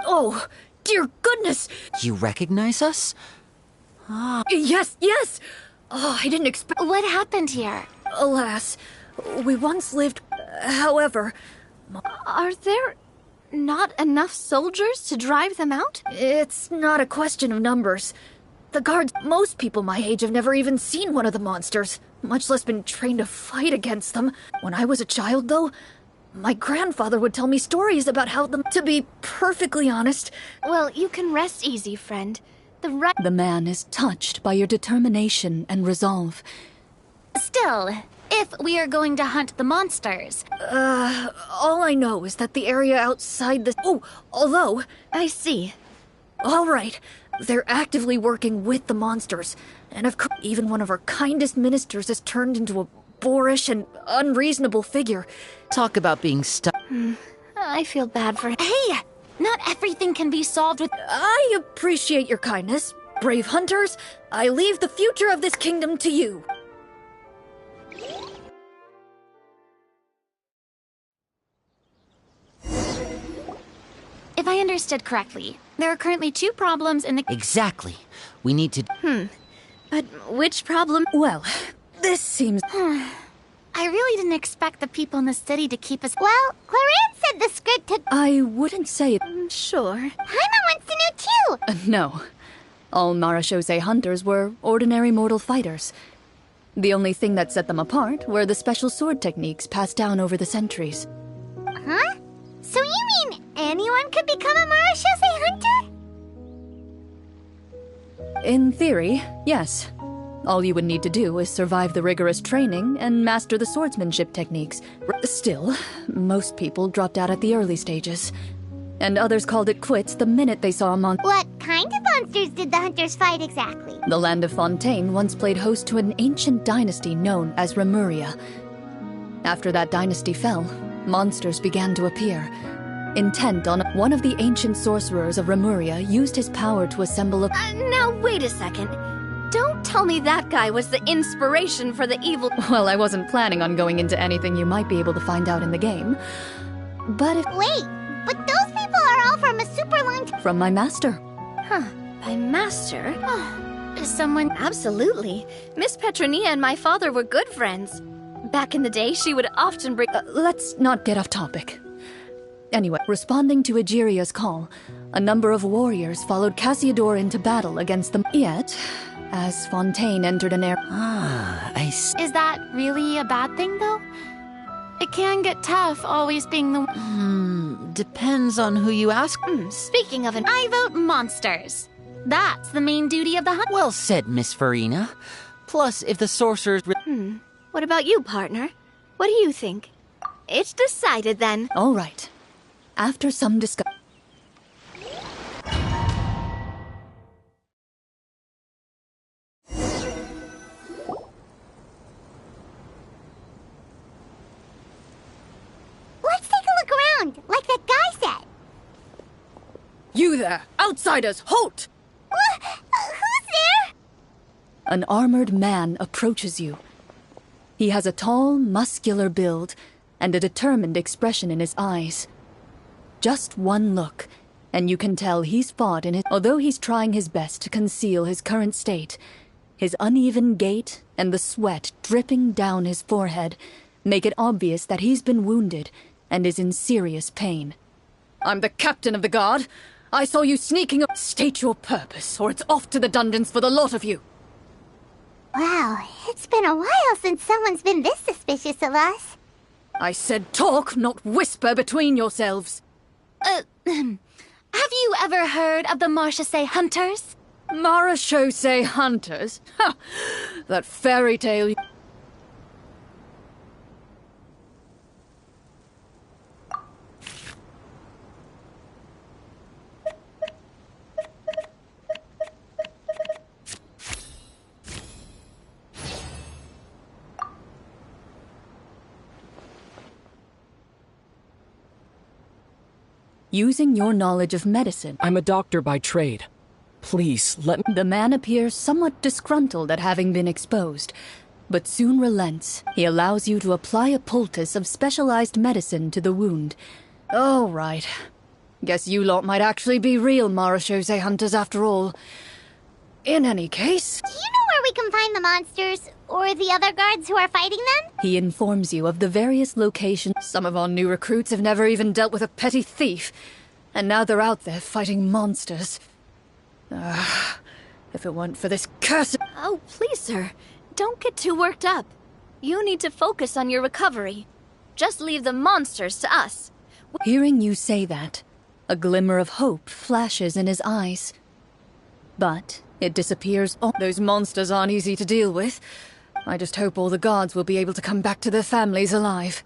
Oh, dear goodness! You recognize us? Yes! Oh, I didn't expect... What happened here? Alas, we once lived... However... Are there not enough soldiers to drive them out? It's not a question of numbers. The guards... Most people my age have never even seen one of the monsters, much less been trained to fight against them. When I was a child, though, my grandfather would tell me stories about how them... To be perfectly honest... Well, you can rest easy, friend. The man is touched by your determination and resolve. Still, if we are going to hunt the monsters... All I know is that the area outside the... Oh, although... I see. All right. They're actively working with the monsters. And of course, even one of our kindest ministers has turned into a boorish and unreasonable figure. Talk about being stuck. I feel bad for him. Hey! Not everything can be solved with... I appreciate your kindness. Brave hunters, I leave the future of this kingdom to you. If I understood correctly, there are currently 2 problems in the... Exactly. We need to... But which problem? Well, this seems... I really didn't expect the people in the city to keep us... Well, Clarence said the script took... I wouldn't say it... Sure. Paimon wants to know too! No. All Marachose hunters were ordinary mortal fighters. The only thing that set them apart were the special sword techniques passed down over the centuries. Huh? So you mean anyone could become a Marachose hunter? In theory, yes. All you would need to do is survive the rigorous training and master the swordsmanship techniques. Still, most people dropped out at the early stages. And others called it quits the minute they saw a monster. What kind of monsters did the hunters fight exactly? The land of Fontaine once played host to an ancient dynasty known as Remuria. After that dynasty fell, monsters began to appear. Intent on one of the ancient sorcerers of Remuria used his power to assemble a... Now wait a second. Don't tell me that guy was the inspiration for the evil... Well, I wasn't planning on going into anything you might be able to find out in the game. But if... Wait, but those people are all from a super long time... From my master. Huh, my master? Someone... Absolutely. Miss Petronia and my father were good friends. Back in the day, she would often bring... Let's not get off topic. Anyway, responding to Egeria's call, a number of warriors followed Cassiodor into battle against them. Yet, as Fontaine entered an area... I see. Is that really a bad thing, though? It can get tough always being the... Depends on who you ask. Speaking of I vote monsters. That's the main duty of the hunt. Well said, Miss Farina. Plus, if the sorcerers... What about you, partner? What do you think? It's decided, then. All right. After some discussion... You there! Outsiders, halt! Who's there? An armored man approaches you. He has a tall, muscular build and a determined expression in his eyes. Just one look, and you can tell he's fought in it. Although he's trying his best to conceal his current state, his uneven gait and the sweat dripping down his forehead make it obvious that he's been wounded and is in serious pain. I'm the captain of the guard. I saw you sneaking up. State your purpose, or it's off to the dungeons for the lot of you. Wow, it's been a while since someone's been this suspicious of us. I said talk, not whisper between yourselves. Have you ever heard of the Marchese Hunters? Marchese Hunters? Ha! That fairy tale. Using your knowledge of medicine. I'm a doctor by trade. Please, let me— The man appears somewhat disgruntled at having been exposed, but soon relents. He allows you to apply a poultice of specialized medicine to the wound. All right. Guess you lot might actually be real Marchese Hunters after all. In any case— Do you know where we can find the monsters? Or the other guards who are fighting them? He informs you of the various locations. Some of our new recruits have never even dealt with a petty thief, and now they're out there fighting monsters. If it weren't for this cursed— Oh, please, sir. Don't get too worked up. You need to focus on your recovery. Just leave the monsters to us. Hearing you say that, a glimmer of hope flashes in his eyes. But it disappears. Oh, those monsters aren't easy to deal with. I just hope all the guards will be able to come back to their families alive.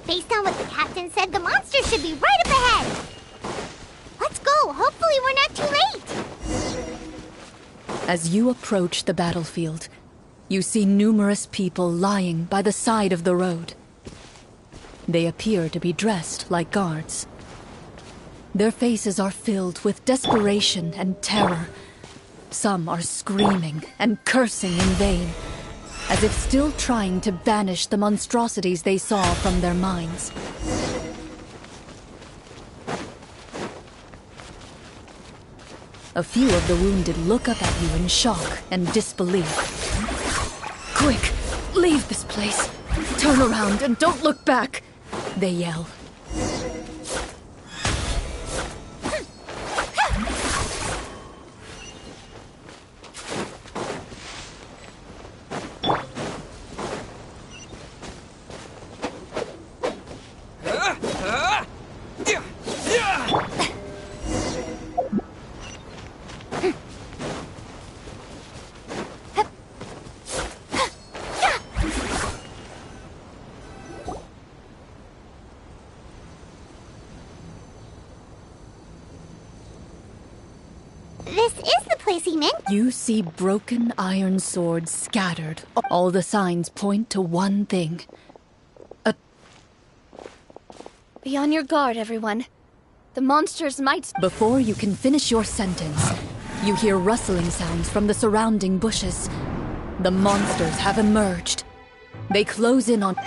Based on what the captain said, the monsters should be right up ahead. Let's go. Hopefully we're not too late. As you approach the battlefield, you see numerous people lying by the side of the road. They appear to be dressed like guards. Their faces are filled with desperation and terror. Some are screaming and cursing in vain, as if still trying to banish the monstrosities they saw from their minds. A few of the wounded look up at you in shock and disbelief. Quick, leave this place. Turn around and don't look back, they yell. This is the place he meant. You see broken iron swords scattered. All the signs point to one thing. Be on your guard, everyone. The monsters might— Before you can finish your sentence, you hear rustling sounds from the surrounding bushes. The monsters have emerged. They close in on— A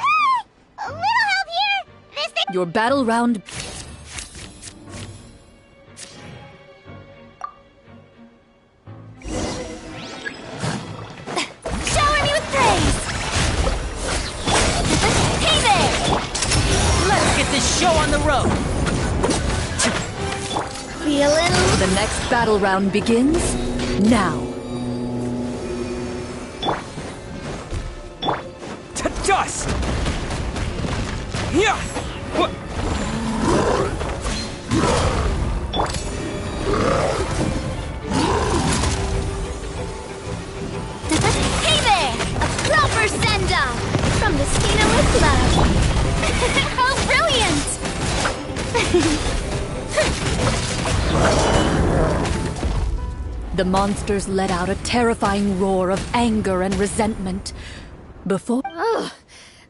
little help here? This thing— Your battle round— Shower me with praise! Hey there! Let's get this show on the road! Feeling— The next battle round begins now. To dust! Yeah! What? Hey there! A proper send-off! From the Stina with love. Oh, brilliant! The monsters let out a terrifying roar of anger and resentment. Before... Oh,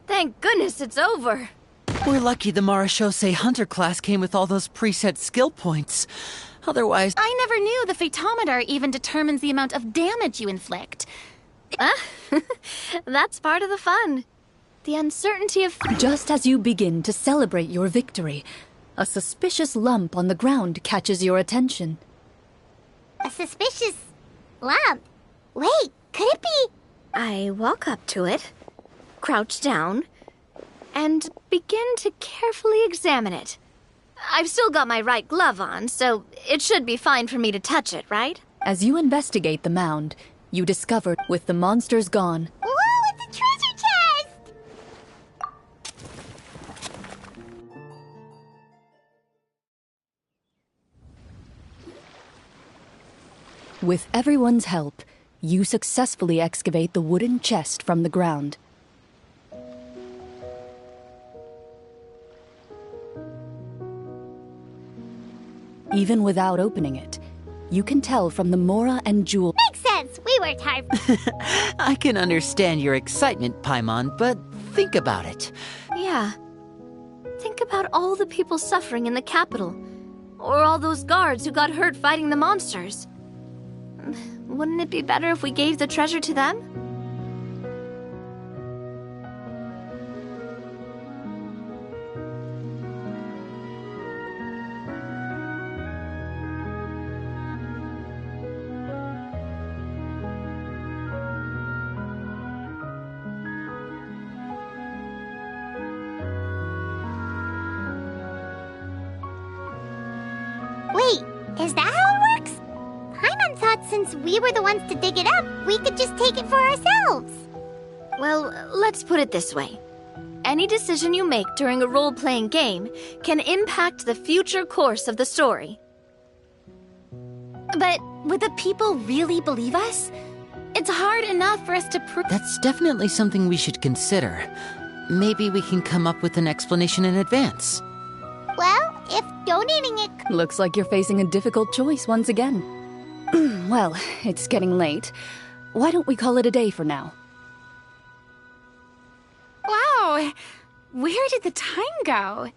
thank goodness it's over. We're lucky the Marashose Hunter class came with all those preset skill points. Otherwise... I never knew the Fatometer even determines the amount of damage you inflict. That's part of the fun. The uncertainty of... Just as you begin to celebrate your victory, a suspicious lump on the ground catches your attention. A suspicious lump? Wait, could it be? I walk up to it, crouch down, and begin to carefully examine it. I've still got my right glove on, so it should be fine for me to touch it, right? As you investigate the mound, you discover, with the monsters gone... Whoa, it's a treasure chest! With everyone's help, you successfully excavate the wooden chest from the ground. Even without opening it, you can tell from the Mora and Jewel... Makes sense! We worked hard. I can understand your excitement, Paimon, but think about it. Yeah. Think about all the people suffering in the capital. Or all those guards who got hurt fighting the monsters. Wouldn't it be better if we gave the treasure to them? Wait, is that how it works? Paimon thought since we were the ones to dig it up, we could just take it for ourselves. Well, let's put it this way. Any decision you make during a role-playing game can impact the future course of the story. But would the people really believe us? It's hard enough for us to prove... That's definitely something we should consider. Maybe we can come up with an explanation in advance. Well, if donating it... Looks like you're facing a difficult choice once again. Well, it's getting late. Why don't we call it a day for now? Wow! Where did the time go?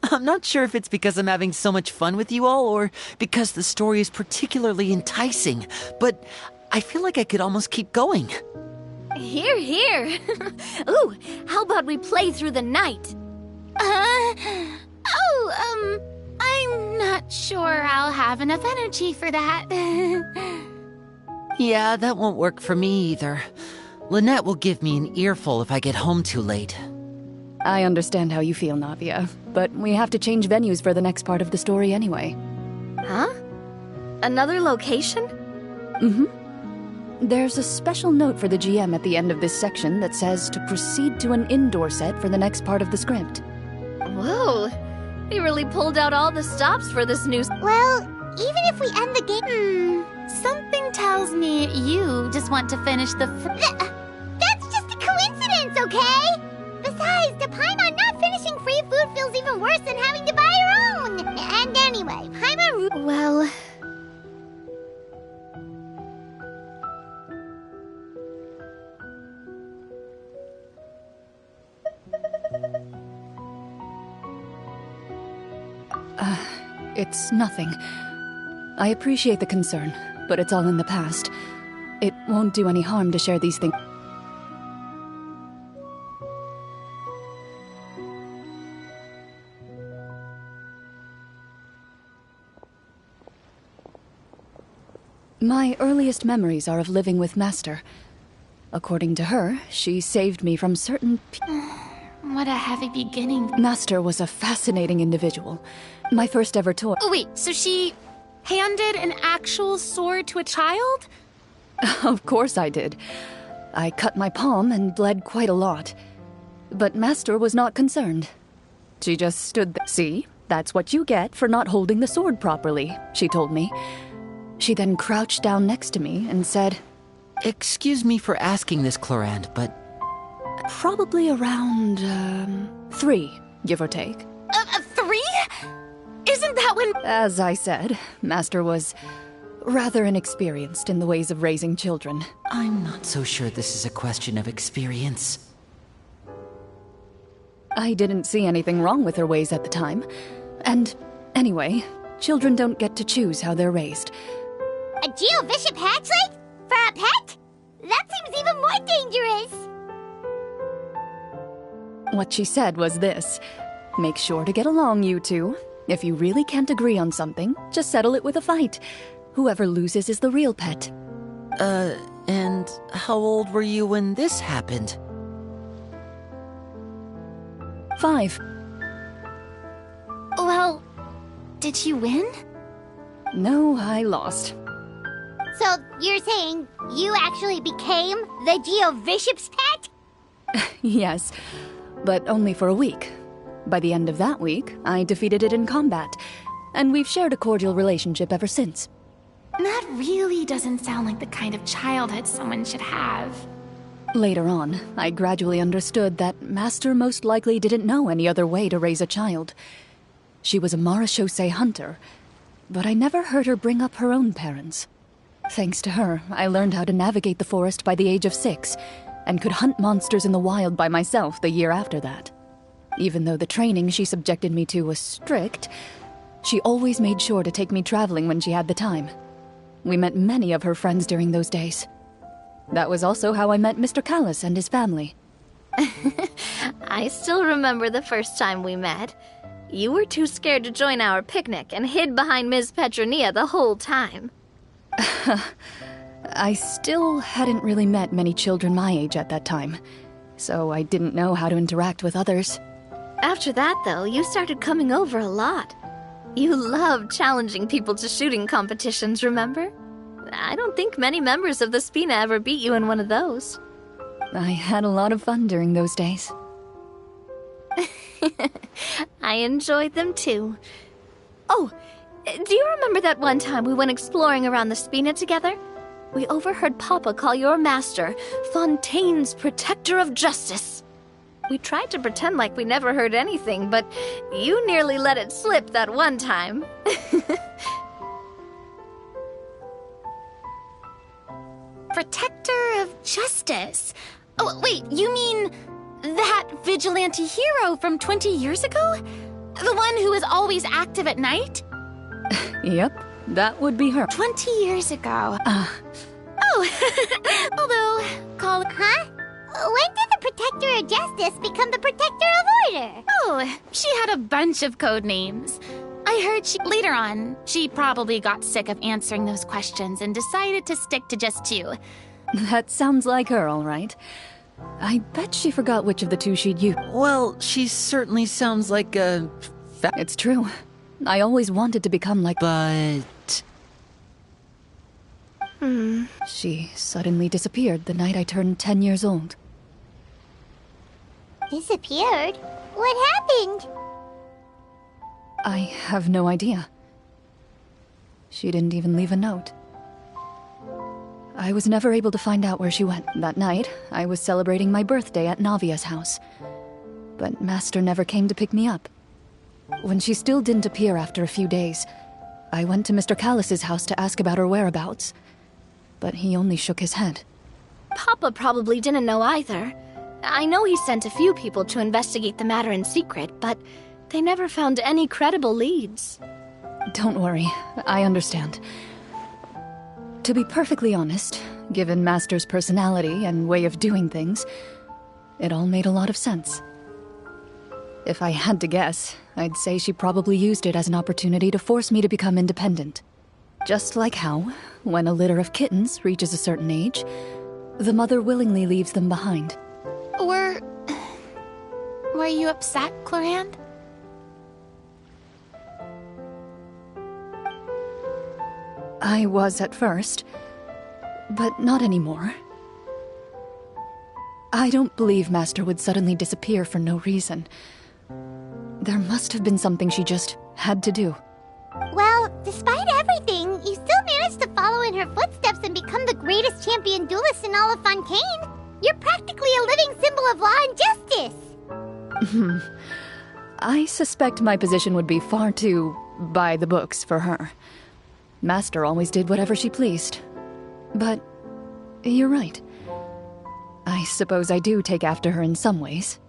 I'm not sure if it's because I'm having so much fun with you all, or because the story is particularly enticing, but I feel like I could almost keep going. Hear, hear. Ooh, how about we play through the night? I'm not sure I'll have enough energy for that. Yeah, that won't work for me either. Lynette will give me an earful if I get home too late. I understand how you feel, Navia, but we have to change venues for the next part of the story anyway. Huh? Another location? Mm-hmm. There's a special note for the GM at the end of this section that says to proceed to an indoor set for the next part of the script. Whoa, they really pulled out all the stops for this new... Well, even if we end the game... Something tells me you just want to finish the... That's just a coincidence, okay? Besides, to Paimon, not finishing free food feels even worse than having to buy your own. And anyway, Paimon... Well... It's nothing. I appreciate the concern, but it's all in the past. It won't do any harm to share these things. My earliest memories are of living with Master. According to her, she saved me from certain... What a heavy beginning. Master was a fascinating individual. My first ever toy... Oh, wait, so she handed an actual sword to a child? Of course I did. I cut my palm and bled quite a lot. But Master was not concerned. She just stood there. See, that's what you get for not holding the sword properly, she told me. She then crouched down next to me and said, Excuse me for asking this, Clorand, but... Probably around, 3, give or take. 3? Isn't that when... As I said, Master was rather inexperienced in the ways of raising children. I'm not so sure this is a question of experience. I didn't see anything wrong with her ways at the time. And anyway, children don't get to choose how they're raised. A Geovishap hatchling? For a pet? That seems even more dangerous. What she said was this: make sure to get along, you two. If you really can't agree on something, just settle it with a fight. Whoever loses is the real pet. And how old were you when this happened? 5. Well, did you win? No, I lost. So, you're saying you actually became the Geovishap's pet? Yes, but only for a week. By the end of that week, I defeated it in combat, and we've shared a cordial relationship ever since. That really doesn't sound like the kind of childhood someone should have. Later on, I gradually understood that Master most likely didn't know any other way to raise a child. She was a marechaussee hunter, but I never heard her bring up her own parents. Thanks to her, I learned how to navigate the forest by the age of 6, and could hunt monsters in the wild by myself the year after that. Even though the training she subjected me to was strict, she always made sure to take me traveling when she had the time. We met many of her friends during those days. That was also how I met Mr. Callis and his family. I still remember the first time we met. You were too scared to join our picnic and hid behind Ms. Petronia the whole time. I still hadn't really met many children my age at that time, so I didn't know how to interact with others. After that, though, you started coming over a lot. You loved challenging people to shooting competitions, remember? I don't think many members of the Spina ever beat you in one of those. I had a lot of fun during those days. I enjoyed them too. Oh, do you remember that one time we went exploring around the Spina together? We overheard Papa call your master Fontaine's Protector of Justice. We tried to pretend like we never heard anything, but you nearly let it slip that one time. Protector of Justice? Oh, wait, you mean that vigilante hero from 20 years ago? The one who was always active at night? Yep, that would be her. 20 years ago. Oh, although, call it... Huh? When did the Protector of Justice become the Protector of Order? Oh, she had a bunch of code names. I heard later on, she probably got sick of answering those questions and decided to stick to just 2. That sounds like her, all right. I bet she forgot which of the 2 she'd used. Well, she certainly sounds like a... It's true. I always wanted to become like... But... She suddenly disappeared the night I turned 10 years old. Disappeared? What happened? I have no idea. She didn't even leave a note. I was never able to find out where she went. That night, I was celebrating my birthday at Navia's house. But Master never came to pick me up. When she still didn't appear after a few days, I went to Mr. Callis's house to ask about her whereabouts. But he only shook his head. Papa probably didn't know either. I know he sent a few people to investigate the matter in secret, but they never found any credible leads. Don't worry, I understand. To be perfectly honest, given Master's personality and way of doing things, it all made a lot of sense. If I had to guess, I'd say she probably used it as an opportunity to force me to become independent. Just like how, when a litter of kittens reaches a certain age, the mother willingly leaves them behind. Were you upset, Clorand? I was at first, but not anymore. I don't believe Master would suddenly disappear for no reason. There must have been something she just had to do. Well, despite everything, you still managed to follow in her footsteps and become the greatest champion duelist in all of Fontaine. You're practically a living symbol of law and justice. I suspect my position would be far too by the books for her. Master always did whatever she pleased. But you're right. I suppose I do take after her in some ways.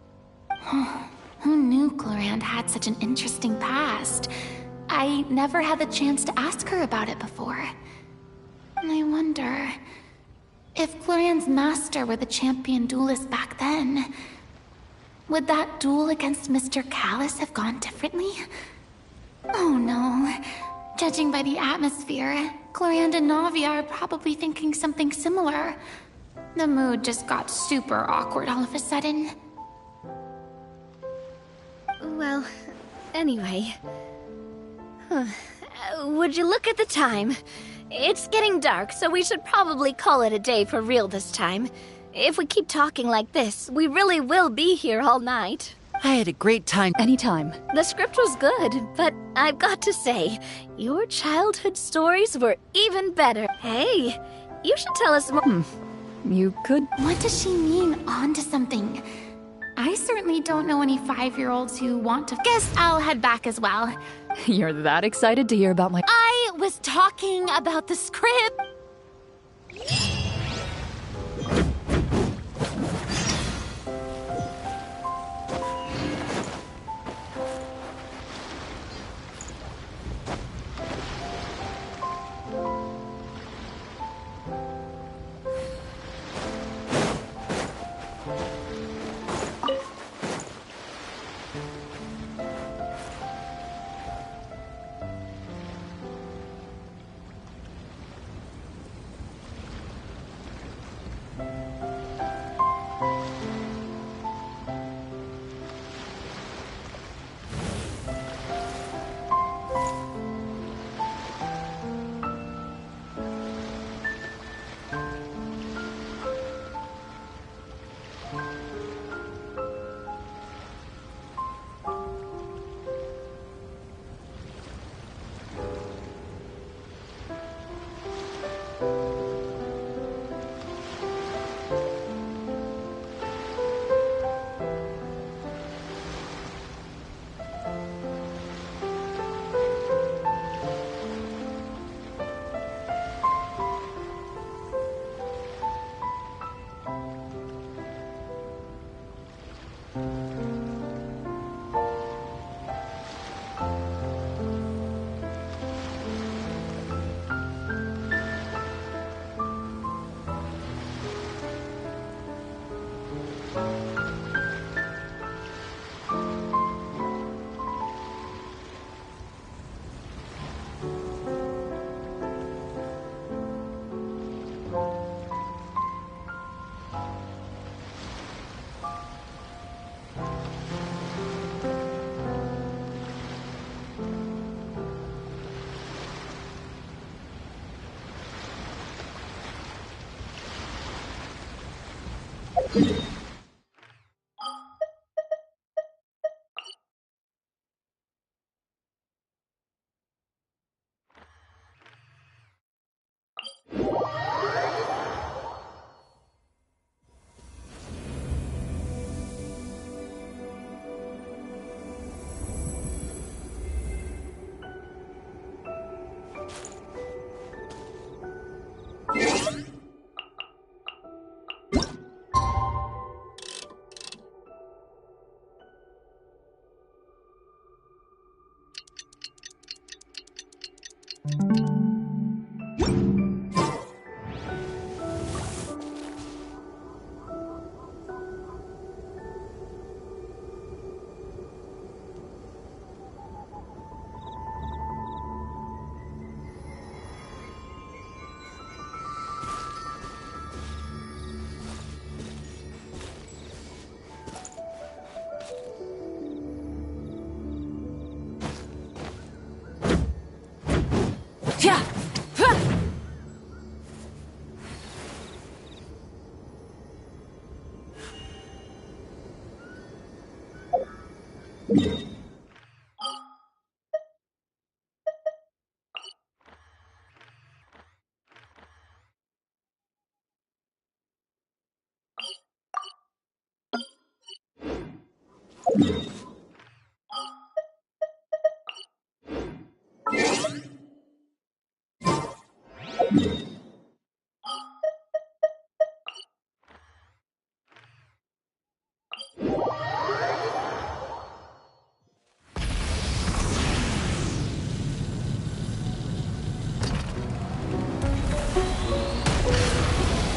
Who knew Clorinde had such an interesting past? I never had the chance to ask her about it before. I wonder... if Clorinde's master were the champion duelist back then, would that duel against Mr. Callus have gone differently? Oh no. Judging by the atmosphere, Clorinde and Navia are probably thinking something similar. The mood just got super awkward all of a sudden. Well, anyway... would you look at the time? It's getting dark, so we should probably call it a day for real this time. If we keep talking like this, we really will be here all night. I had a great time. Anytime. The script was good, but I've got to say, your childhood stories were even better. Hey, you should tell us more. You could... What does she mean, on to something? I certainly don't know any 5-year-olds who want to... Guess I'll head back as well. You're that excited to hear about my... I was talking about the script.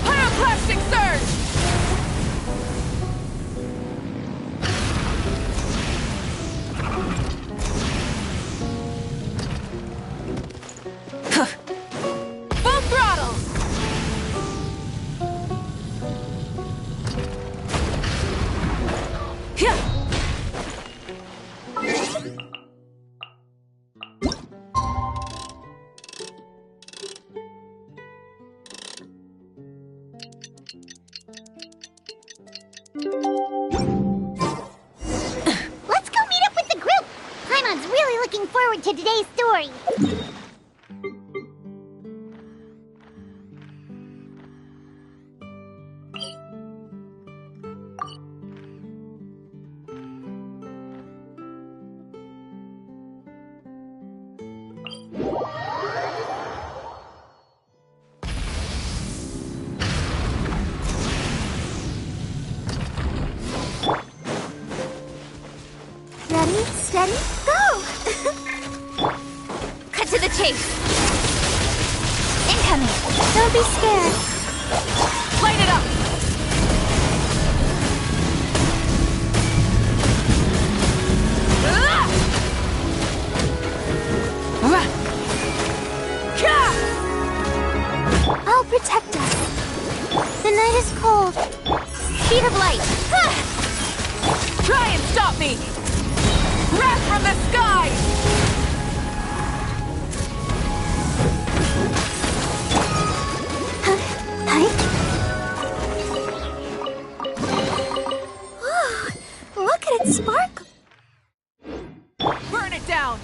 Pyroclastic surge! Full throttle! Yeah! Let's go meet up with the group! Paimon's really looking forward to today's story. Ready, steady, go! Cut to the chase. Incoming. Don't be scared. Light it up! I'll protect us. The night is cold. Speed of light. Try and stop me! Wrath from the sky! Look at it sparkle. Burn it down!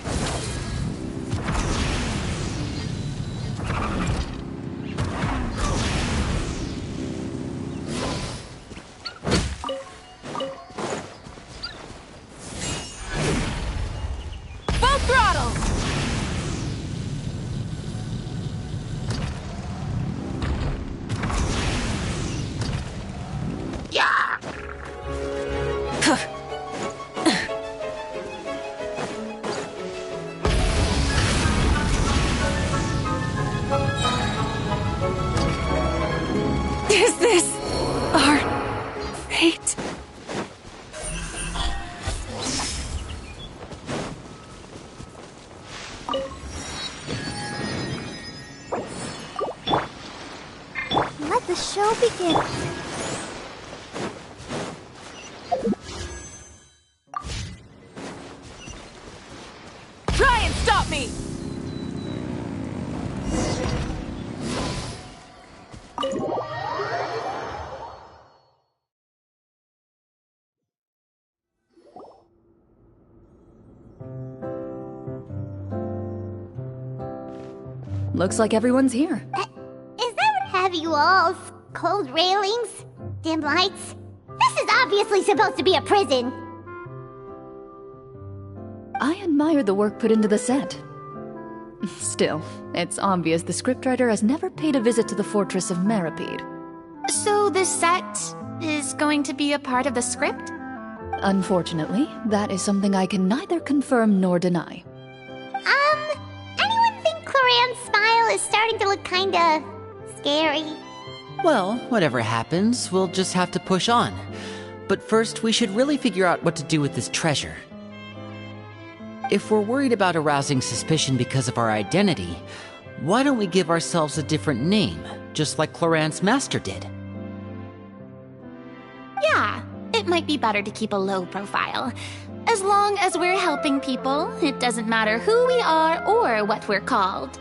Full throttle! Yeah! Is this our fate? Let the show begin. Try and stop me! Looks like everyone's here. Is that what have you all? Cold railings? Dim lights? This is obviously supposed to be a prison. I admire the work put into the set. Still, it's obvious the scriptwriter has never paid a visit to the fortress of Meripede. So this set is going to be a part of the script? Unfortunately, that is something I can neither confirm nor deny. Anyone think Cloran's smile is starting to look kinda scary? Well, whatever happens, we'll just have to push on. But first, we should really figure out what to do with this treasure. If we're worried about arousing suspicion because of our identity, why don't we give ourselves a different name, just like Cloran's master did? Yeah, it might be better to keep a low profile. As long as we're helping people, it doesn't matter who we are or what we're called.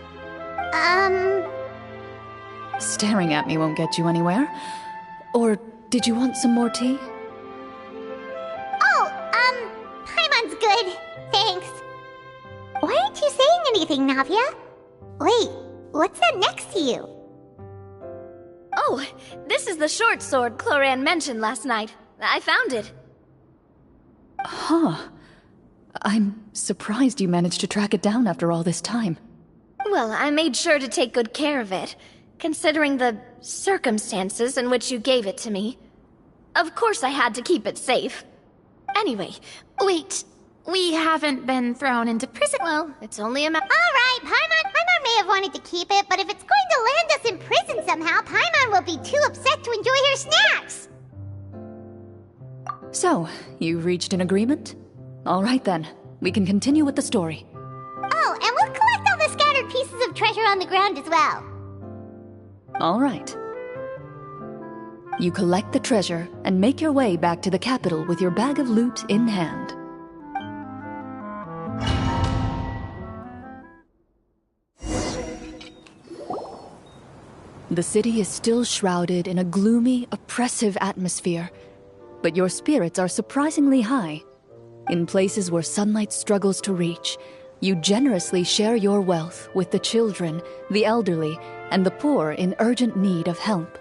Staring at me won't get you anywhere. Or did you want some more tea? Paimon's good. Thanks. Why aren't you saying anything, Navia? Wait, what's that next to you? Oh, this is the short sword Cloran mentioned last night. I found it. Huh. I'm surprised you managed to track it down after all this time. Well, I made sure to take good care of it, considering the circumstances in which you gave it to me. Of course I had to keep it safe. Anyway, Wait, we haven't been thrown into prison. Well, it's only a matter. Alright, Paimon may have wanted to keep it, but if it's going to land us in prison somehow, Paimon will be too upset to enjoy her snacks. So, you reached an agreement? All right then, we can continue with the story. Oh, and we'll collect all the scattered pieces of treasure on the ground as well. All right. You collect the treasure and make your way back to the capital with your bag of loot in hand. The city is still shrouded in a gloomy, oppressive atmosphere, but your spirits are surprisingly high. In places where sunlight struggles to reach, you generously share your wealth with the children, the elderly, and the poor in urgent need of help.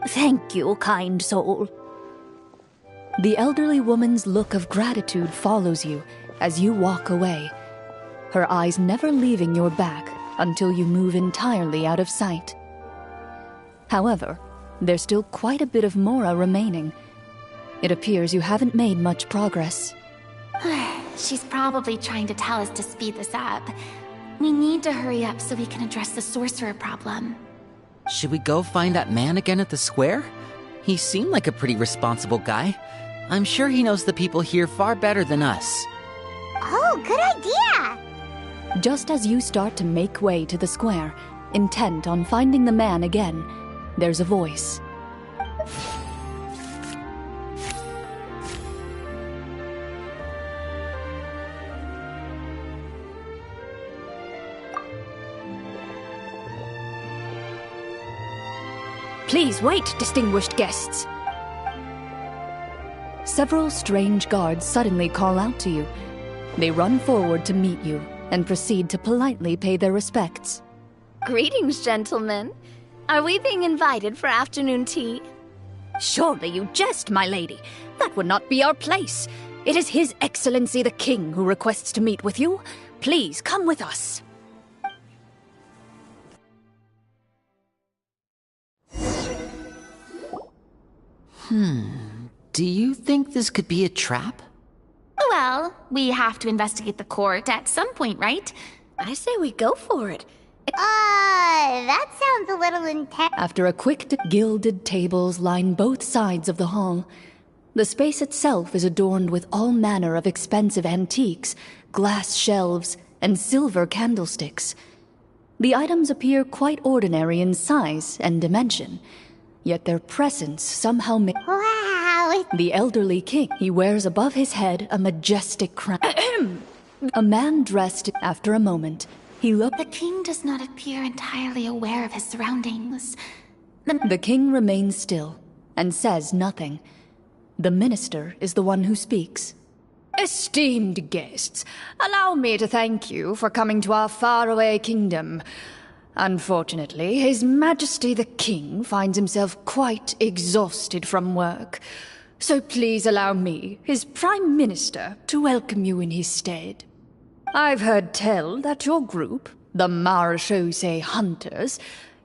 Thank you, kind soul. The elderly woman's look of gratitude follows you as you walk away, her eyes never leaving your back until you move entirely out of sight. However, there's still quite a bit of Mora remaining. It appears you haven't made much progress. She's probably trying to tell us to speed this up. We need to hurry up so we can address the sorcerer problem. Should we go find that man again at the square? He seemed like a pretty responsible guy. I'm sure he knows the people here far better than us. Oh, good idea! Just as you start to make way to the square, intent on finding the man again, there's a voice. Please wait, distinguished guests. Several strange guards suddenly call out to you. They run forward to meet you and proceed to politely pay their respects. Greetings, gentlemen. Are we being invited for afternoon tea? Surely you jest, my lady. That would not be our place. It is His Excellency the King who requests to meet with you. Please come with us. Do you think this could be a trap? Well, we have to investigate the court at some point, right? I say we go for it. That sounds a little intense. After a quick gilded tables line both sides of the hall, the space itself is adorned with all manner of expensive antiques, glass shelves, and silver candlesticks. The items appear quite ordinary in size and dimension, yet their presence somehow makes... Wow! The elderly king, he wears above his head a majestic crown. A man dressed. After a moment, he looked... The king does not appear entirely aware of his surroundings. The king remains still and says nothing. The minister is the one who speaks. Esteemed guests, allow me to thank you for coming to our faraway kingdom. Unfortunately, His Majesty the King finds himself quite exhausted from work. So please allow me, his Prime Minister, to welcome you in his stead. I've heard tell that your group, the Marechaussee Hunters,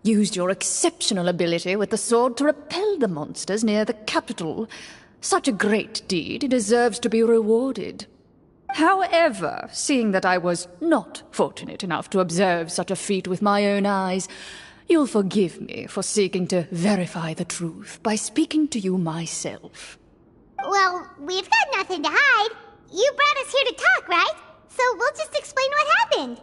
used your exceptional ability with the sword to repel the monsters near the capital. Such a great deed deserves to be rewarded. However, seeing that I was not fortunate enough to observe such a feat with my own eyes, you'll forgive me for seeking to verify the truth by speaking to you myself. Well, we've got nothing to hide. You brought us here to talk, right? So we'll just explain what happened.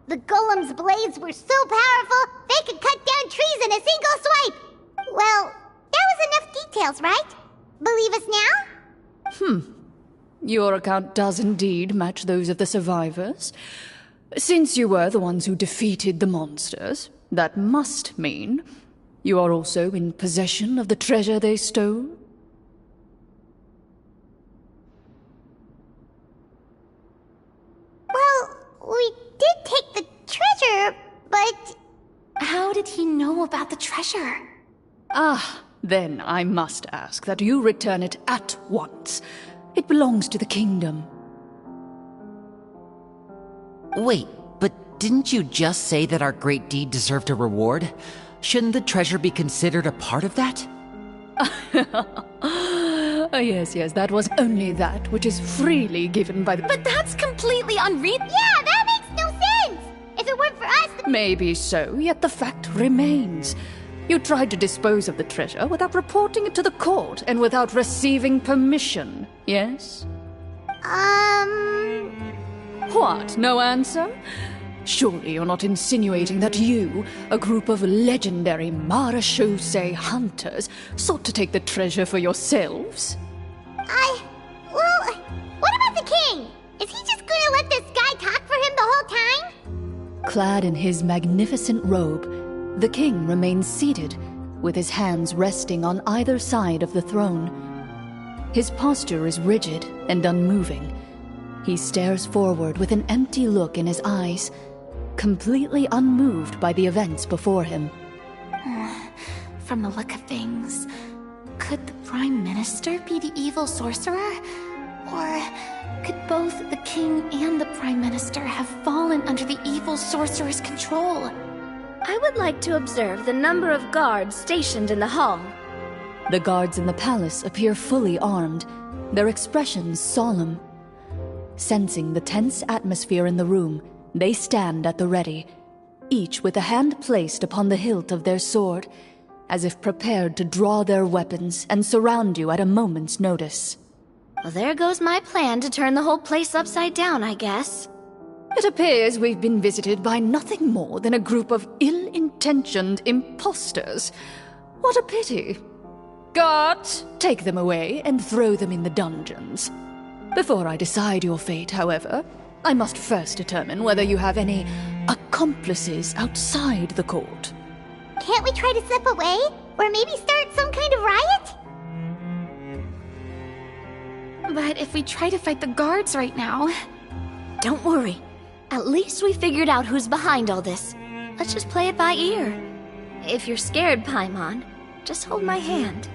The golem's blades were so powerful, they could cut down trees in a single swipe! Well, that was enough details, right? Believe us now? Your account does indeed match those of the survivors. Since you were the ones who defeated the monsters, that must mean you are also in possession of the treasure they stole? Well, we did take the treasure, but... How about the treasure. Ah, then I must ask that you return it at once. It belongs to the kingdom. Wait, but didn't you just say that our great deed deserved a reward? Shouldn't the treasure be considered a part of that? Yes, that was only that which is freely given by the... But that's completely unreasonable. Yeah, that makes no sense! If it weren't for us... Maybe so, yet the fact remains. You tried to dispose of the treasure without reporting it to the court and without receiving permission, yes? What, no answer? Surely you're not insinuating that you, a group of legendary marechaussee hunters, sought to take the treasure for yourselves? Well, what about the king? Is he just gonna let this guy talk for him the whole time? Clad in his magnificent robe, the king remains seated, with his hands resting on either side of the throne. His posture is rigid and unmoving. He stares forward with an empty look in his eyes, completely unmoved by the events before him. From the look of things, could the Prime Minister be the evil sorcerer? Or could both the king and the Prime Minister have fallen under the evil sorcerer's control? I would like to observe the number of guards stationed in the hall. The guards in the palace appear fully armed, their expressions solemn. Sensing the tense atmosphere in the room, they stand at the ready, each with a hand placed upon the hilt of their sword, as if prepared to draw their weapons and surround you at a moment's notice. Well, there goes my plan to turn the whole place upside down, I guess. It appears we've been visited by nothing more than a group of ill-intentioned imposters. What a pity. Guards, take them away and throw them in the dungeons. Before I decide your fate, however, I must first determine whether you have any accomplices outside the court. Can't we try to slip away? Or maybe start some kind of riot? But if we try to fight the guards right now... Don't worry. At least we figured out who's behind all this. Let's just play it by ear. If you're scared, Paimon, just hold my hand.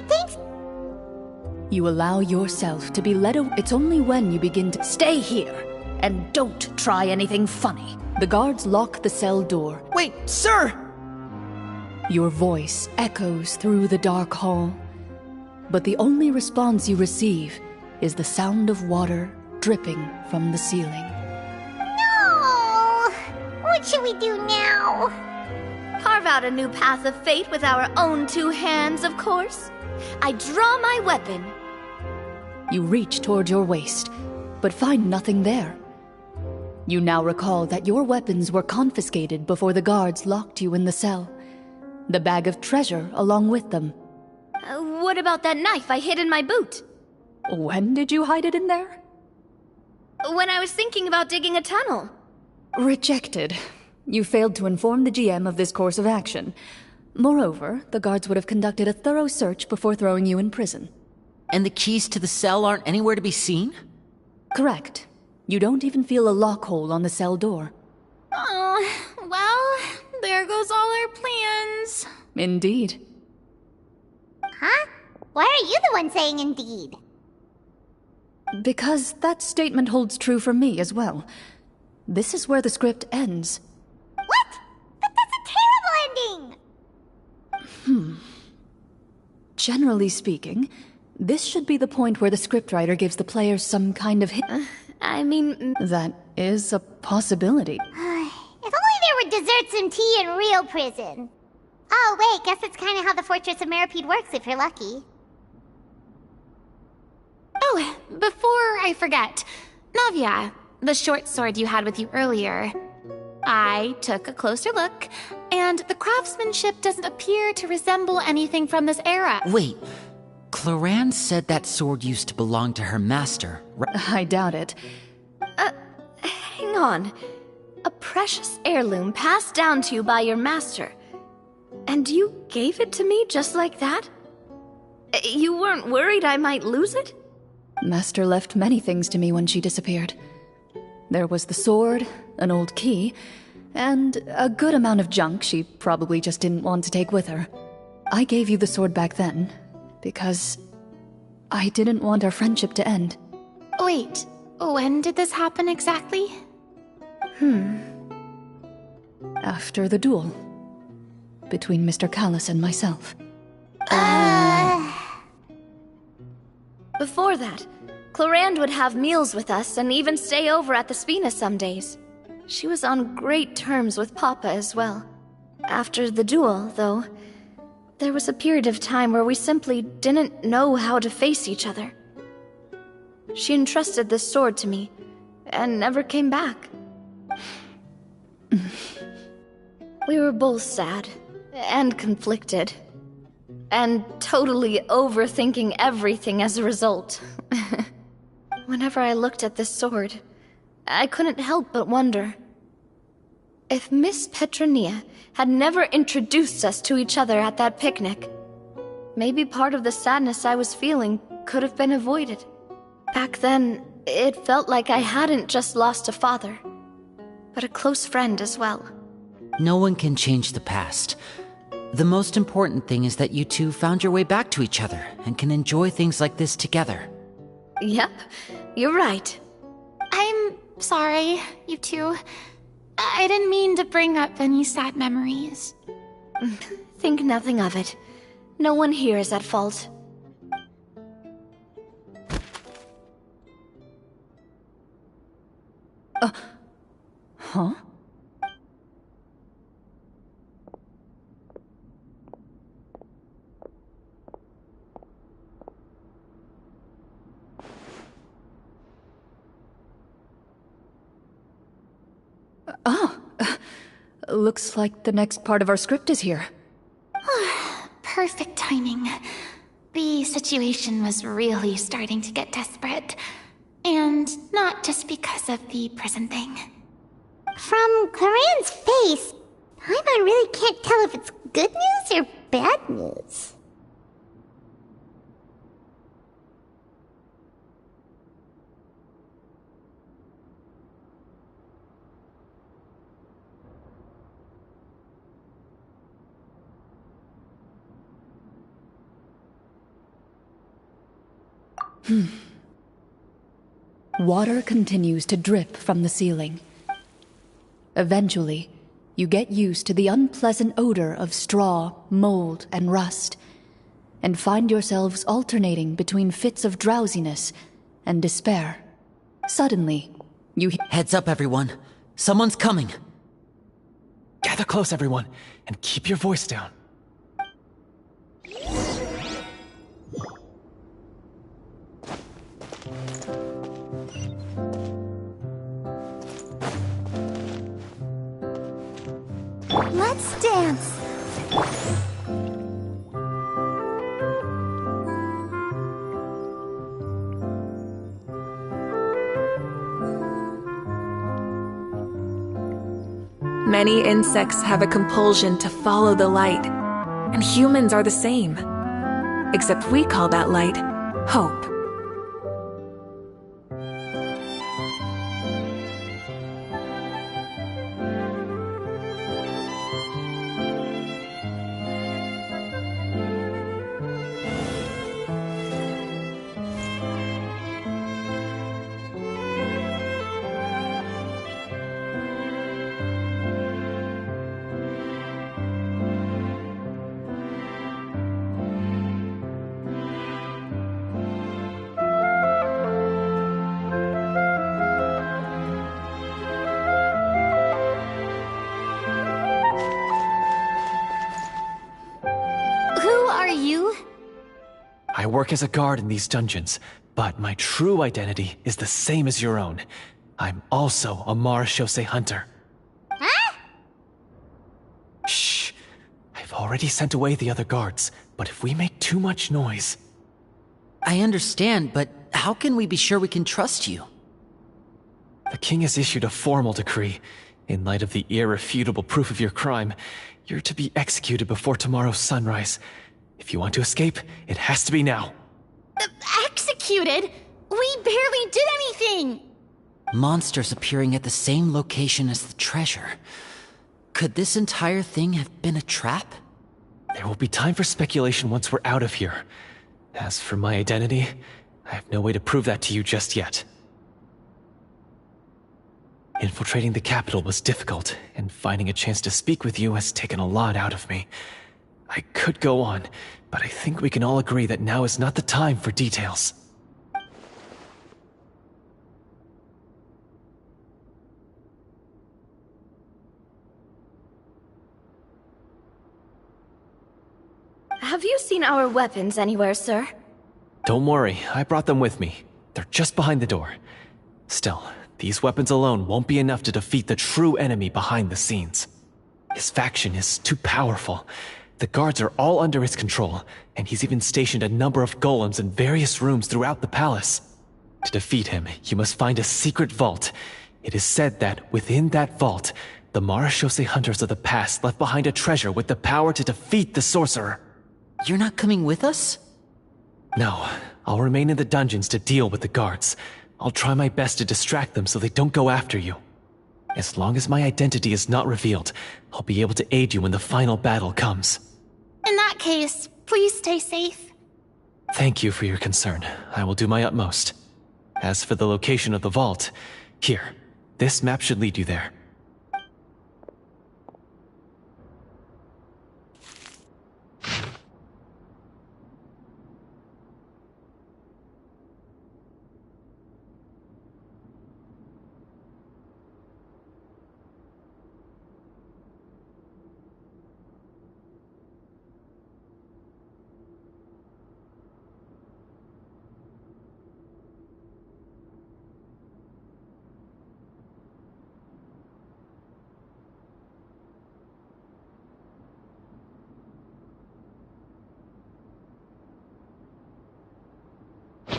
Thanks. You allow yourself to be led away. It's only when you begin to stay here and don't try anything funny. The guards lock the cell door. Wait, sir! Your voice echoes through the dark hall, but the only response you receive is the sound of water dripping from the ceiling. No! What should we do now? Carve out a new path of fate with our own two hands, of course. I draw my weapon. You reach toward your waist, but find nothing there. You now recall that your weapons were confiscated before the guards locked you in the cell. The bag of treasure along with them. What about that knife I hid in my boot? When did you hide it in there? When I was thinking about digging a tunnel. Rejected. You failed to inform the GM of this course of action. Moreover, the guards would have conducted a thorough search before throwing you in prison. And the keys to the cell aren't anywhere to be seen? Correct. You don't even feel a lock hole on the cell door. Oh, well, there goes all our plans. Indeed. Huh? Why are you the one saying indeed? Because that statement holds true for me as well. This is where the script ends. What? But that's a terrible ending! Generally speaking, this should be the point where the scriptwriter gives the players some kind of hint. That is a possibility. If only there were desserts and tea in real prison. Oh, wait, guess that's kind of how the Fortress of Meripede works if you're lucky. Oh, before I forget, Navia, the short sword you had with you earlier. I took a closer look, and the craftsmanship doesn't appear to resemble anything from this era. Wait, Cloran said that sword used to belong to her master, right? I doubt it. Hang on. a precious heirloom passed down to you by your master. And you gave it to me just like that? You weren't worried I might lose it? Master left many things to me when she disappeared. There was the sword, an old key, and a good amount of junk she probably just didn't want to take with her. I gave you the sword back then, because I didn't want our friendship to end. Wait, when did this happen exactly? After the duel. Between Mr. Callis and myself. Before that, Clorinde would have meals with us and even stay over at the Spina some days. She was on great terms with Papa as well. After the duel, though, there was a period of time where we simply didn't know how to face each other. She entrusted this sword to me, and never came back. We were both sad, and conflicted, and totally overthinking everything as a result. Whenever I looked at this sword, I couldn't help but wonder if Miss Petronia had never introduced us to each other at that picnic. Maybe part of the sadness I was feeling could have been avoided. Back then, it felt like I hadn't just lost a father, but a close friend as well. No one can change the past. The most important thing is that you two found your way back to each other and can enjoy things like this together. Yep, you're right. I'm sorry, you two. I didn't mean to bring up any sad memories. Think nothing of it. No one here is at fault. Huh? Looks like the next part of our script is here. Perfect timing. The situation was really starting to get desperate. And not just because of the prison thing. From Clarenne's face, I really can't tell if it's good news or bad news. Water continues to drip from the ceiling. Eventually, you get used to the unpleasant odor of straw, mold, and rust, and find yourselves alternating between fits of drowsiness and despair. Suddenly, you Heads up, everyone. Someone's coming. Gather close, everyone, and keep your voice down. Let's dance. Many insects have a compulsion to follow the light, and humans are the same. Except we call that light hope. I work as a guard in these dungeons, but my true identity is the same as your own. I'm also a marechaussee hunter. Huh? Shh. I've already sent away the other guards, but if we make too much noise... I understand, but how can we be sure we can trust you? The king has issued a formal decree. In light of the irrefutable proof of your crime, you're to be executed before tomorrow's sunrise. If you want to escape, it has to be now. Executed? We barely did anything! Monsters appearing at the same location as the treasure. Could this entire thing have been a trap? There will be time for speculation once we're out of here. As for my identity, I have no way to prove that to you just yet. Infiltrating the capital was difficult, and finding a chance to speak with you has taken a lot out of me. I could go on, but I think we can all agree that now is not the time for details. Have you seen our weapons anywhere, sir? Don't worry, I brought them with me. They're just behind the door. Still, these weapons alone won't be enough to defeat the true enemy behind the scenes. His faction is too powerful. The guards are all under his control, and he's even stationed a number of golems in various rooms throughout the palace. To defeat him, you must find a secret vault. It is said that within that vault, the Marachose hunters of the past left behind a treasure with the power to defeat the sorcerer. You're not coming with us? No, I'll remain in the dungeons to deal with the guards. I'll try my best to distract them so they don't go after you. As long as my identity is not revealed, I'll be able to aid you when the final battle comes. In that case, please stay safe. Thank you for your concern. I will do my utmost. As for the location of the vault, here, this map should lead you there.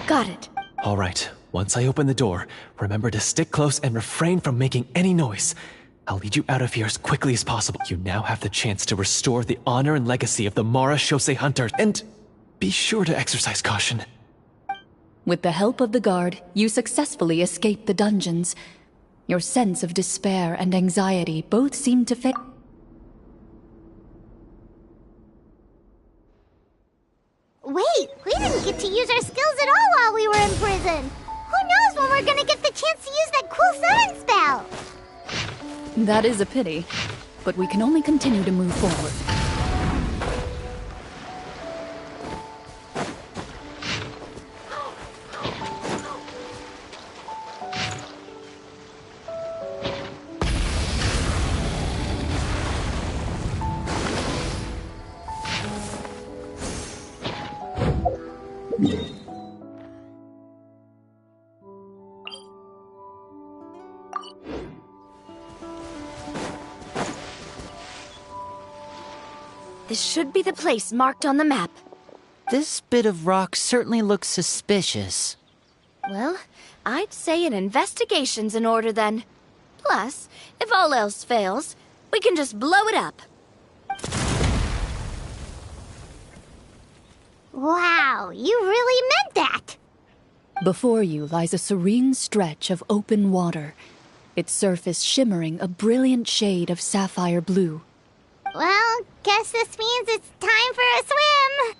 Got it. All right, once I open the door, remember to stick close and refrain from making any noise. I'll lead you out of here as quickly as possible. You now have the chance to restore the honor and legacy of the Marachose hunters, and be sure to exercise caution. With the help of the guard, you successfully escape the dungeons. Your sense of despair and anxiety both seem to fit. Wait, we didn't get to use our skills at all while we were in prison. Who knows when we're gonna get the chance to use that cool summon spell? That is a pity, but we can only continue to move forward. This should be the place marked on the map. This bit of rock certainly looks suspicious. Well, I'd say an investigation's in order then. Plus, if all else fails, we can just blow it up. Wow, you really meant that! Before you lies a serene stretch of open water, its surface shimmering a brilliant shade of sapphire blue. Well, guess this means it's time for a swim!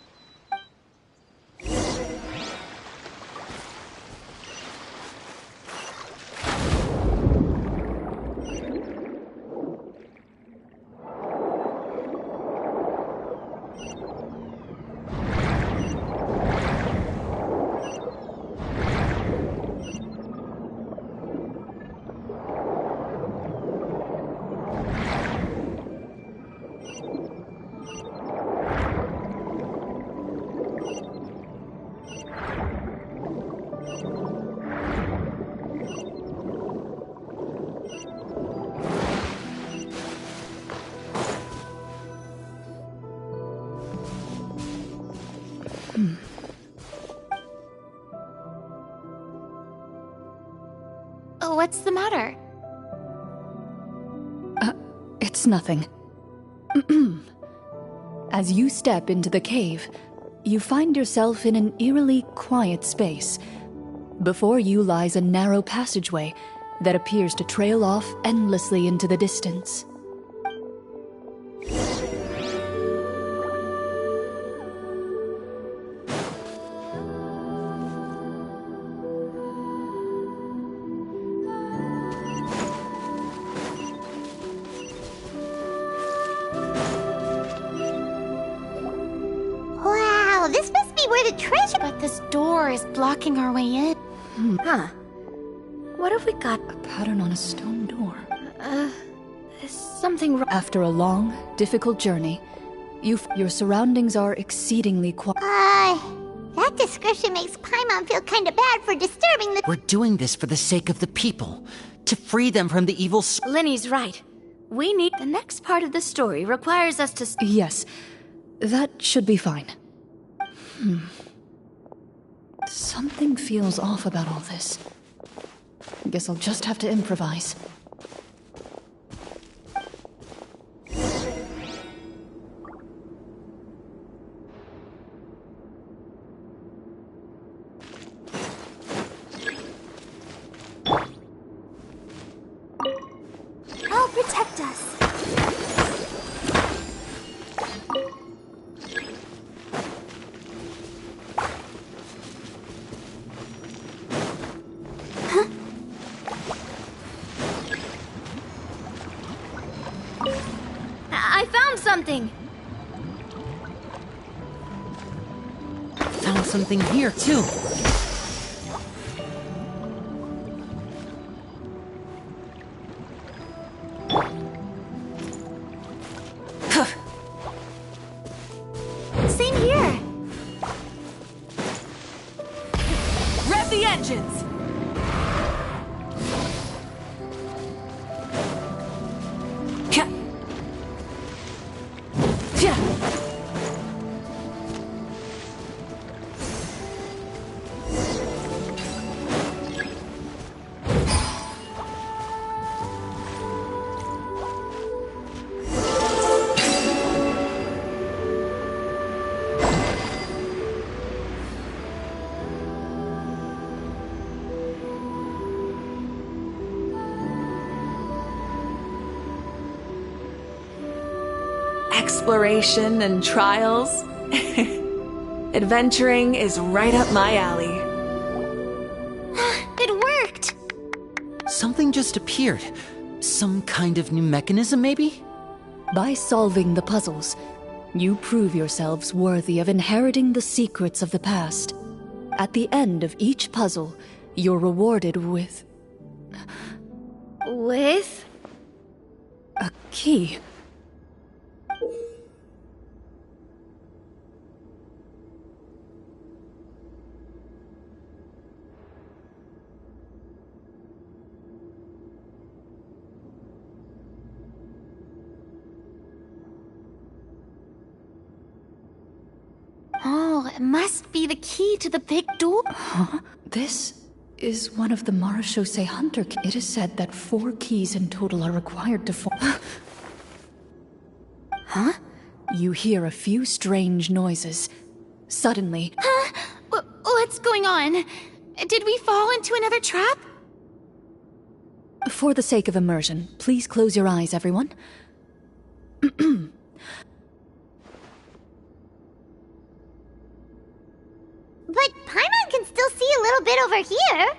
What's the matter? It's nothing. As you step into the cave, you find yourself in an eerily quiet space. Before you lies a narrow passageway that appears to trail off endlessly into the distance. Wow, this must be where the treasure... But this door is blocking our way in. Huh. What have we got? A pattern on a stone door. There's something wrong. After a long, difficult journey, your surroundings are exceedingly quiet. That description makes Paimon feel kinda bad for disturbing the... We're doing this for the sake of the people, to free them from the evil... Linny's right. We need... The next part of the story requires us to... Yes, that should be fine. Something feels off about all this. Guess I'll just have to improvise. Oh, protect us. I found something! Found something here, too. Same here. Rev the engines. Exploration and trials. Adventuring is right up my alley. It worked! Something just appeared. Some kind of new mechanism, maybe? By solving the puzzles, you prove yourselves worthy of inheriting the secrets of the past. At the end of each puzzle, you're rewarded with... With? a key. Oh, it must be the key to the big door. Huh? This is one of the Marechaussee Hunter. It is said that 4 keys in total are required to form. Huh? You hear a few strange noises. Suddenly... Huh? What's going on? Did we fall into another trap? For the sake of immersion, please close your eyes, everyone. But Paimon can still see a little bit over here.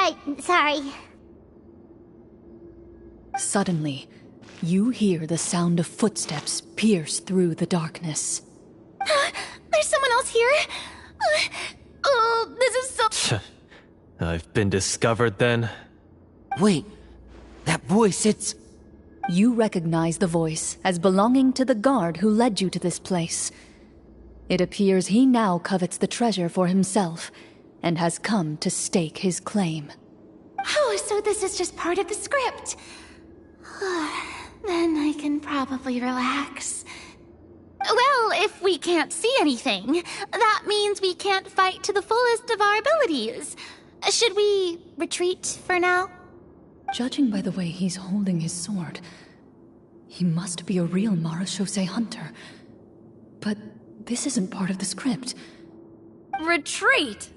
Right, sorry. Suddenly, you hear the sound of footsteps pierce through the darkness. There's someone else here? Oh, this is so... I've been discovered then? Wait, that voice, it's... You recognize the voice as belonging to the guard who led you to this place. It appears he now covets the treasure for himself, and has come to stake his claim. Oh, so this is just part of the script. Then I can probably relax. Well, if we can't see anything, that means we can't fight to the fullest of our abilities. Should we retreat for now? Judging by the way he's holding his sword, he must be a real Marechaussee hunter. But this isn't part of the script. Retreat?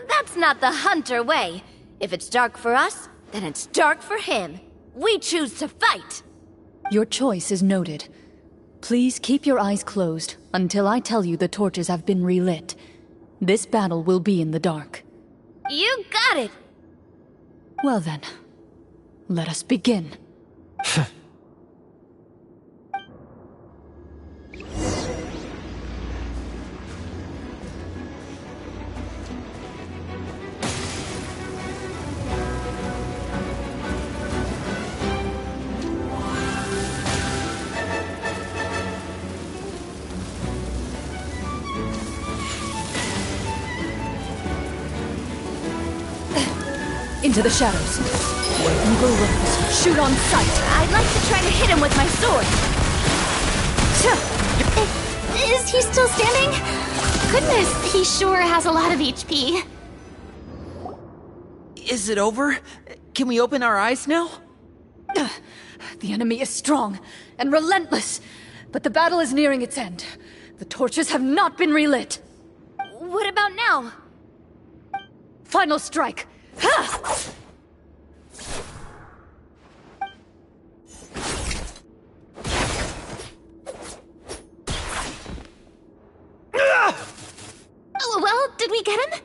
That's not the hunter way. If it's dark for us, then it's dark for him. We choose to fight. Your choice is noted. Please keep your eyes closed until I tell you the torches have been relit. This battle will be in the dark. You got it! Well then, let us begin. Into the shadows. Where evil lurks, shoot on sight. I'd like to try to hit him with my sword. Is he still standing? Goodness, he sure has a lot of HP. Is it over? Can we open our eyes now? The enemy is strong and relentless, but the battle is nearing its end. The torches have not been relit. What about now? Final strike. Ha! Well, did we get him?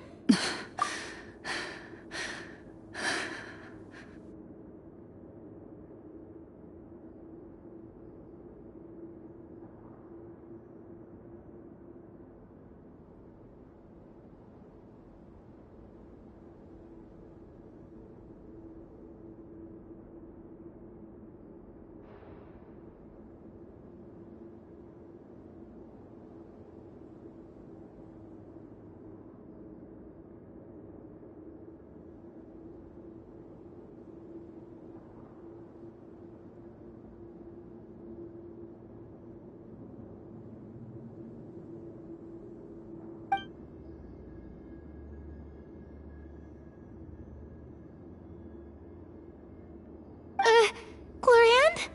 Glorianne?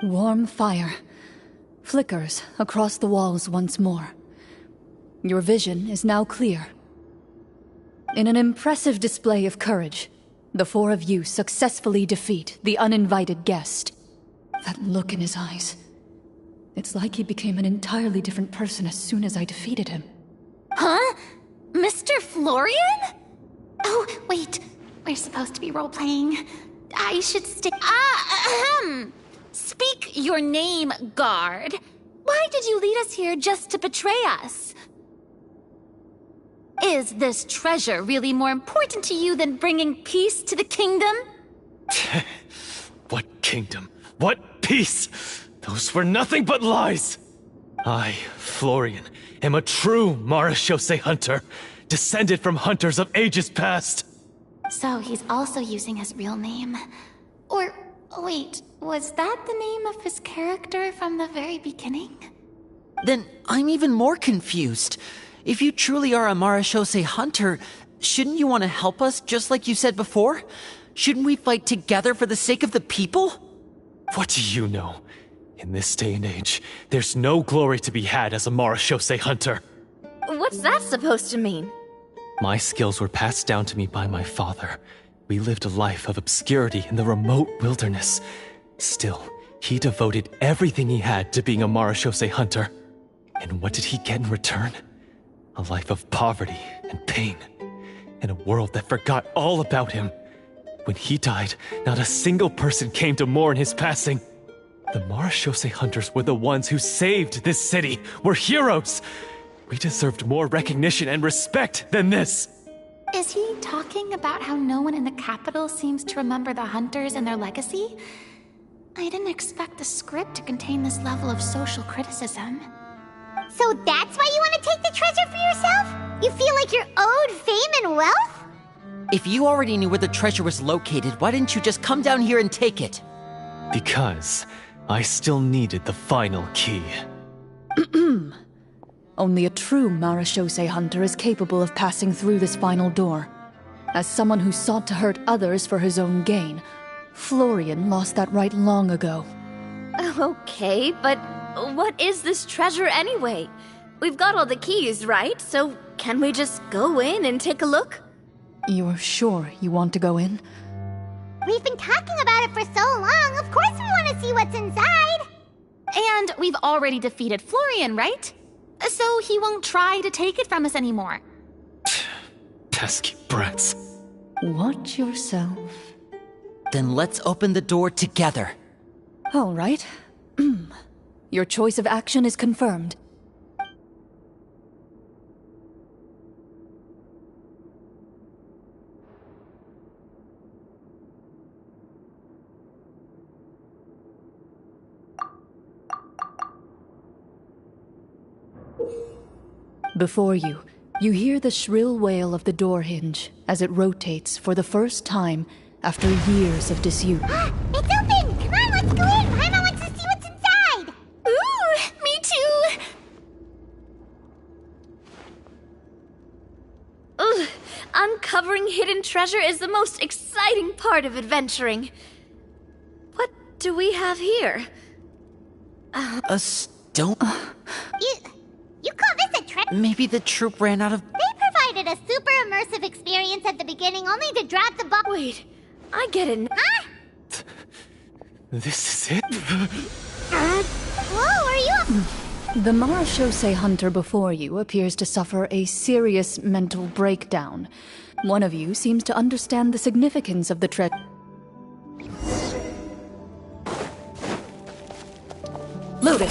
Warm fire flickers across the walls once more. Your vision is now clear. In an impressive display of courage, the four of you successfully defeat the uninvited guest. That look in his eyes. It's like he became an entirely different person as soon as I defeated him. Huh? Mr. Florian? Oh, wait. We're supposed to be role-playing. I should stick... Speak your name, guard. Why did you lead us here just to betray us? Is this treasure really more important to you than bringing peace to the kingdom? What kingdom? What peace? Those were nothing but lies! I, Florian, am a true Marechaussee hunter, descended from hunters of ages past. So he's also using his real name. Or, wait, was that the name of his character from the very beginning? Then I'm even more confused. If you truly are a Marechaussee hunter, shouldn't you want to help us just like you said before? Shouldn't we fight together for the sake of the people? What do you know? In this day and age, there's no glory to be had as a Marechaussee hunter. What's that supposed to mean? My skills were passed down to me by my father. We lived a life of obscurity in the remote wilderness. Still, he devoted everything he had to being a Marechaussee hunter. And what did he get in return? A life of poverty and pain. In a world that forgot all about him. When he died, not a single person came to mourn his passing. The Marashose hunters were the ones who saved this city. We're heroes. We deserved more recognition and respect than this. Is he talking about how no one in the capital seems to remember the hunters and their legacy? I didn't expect the script to contain this level of social criticism. So that's why you want to take the treasure for yourself? You feel like you're owed fame and wealth? If you already knew where the treasure was located, why didn't you just come down here and take it? Because I still needed the final key. Only a true Marashose hunter is capable of passing through this final door. As someone who sought to hurt others for his own gain, Florian lost that right long ago. Okay, but what is this treasure anyway? We've got all the keys, right? So can we just go in and take a look? You're sure you want to go in? We've been talking about it for so long. Of course we want to see what's inside. And we've already defeated Florian, right? So he won't try to take it from us anymore. Pesky brats. Watch yourself. Then let's open the door together. All right. Your choice of action is confirmed. Before you, you hear the shrill wail of the door hinge as it rotates for the first time after years of disuse. It's open! Come on, let's go in! Paimon wants to see what's inside! Ooh, me too! Ugh, uncovering hidden treasure is the most exciting part of adventuring. What do we have here? A stone? You call this a trick? Maybe the troop ran out of... They provided a super immersive experience at the beginning only to drop the ball. Wait, I get it. Huh? This is it? Whoa, are you... The Marashose hunter before you appears to suffer a serious mental breakdown. One of you seems to understand the significance of the treasure. Loaded.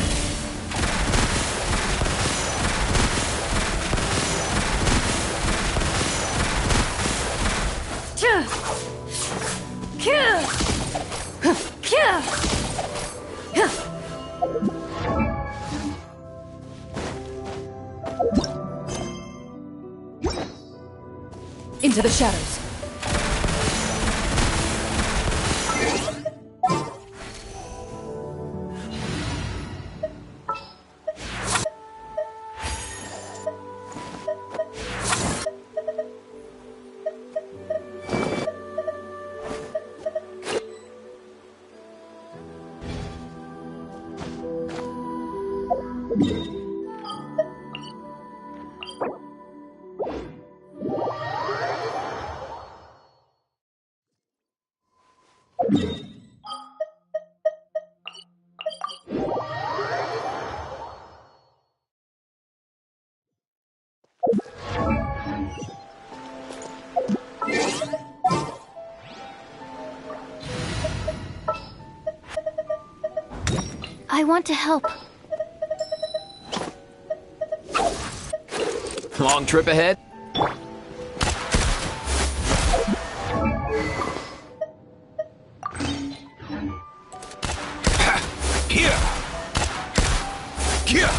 Into the shadows. I want to help. Long trip ahead? Here! Here!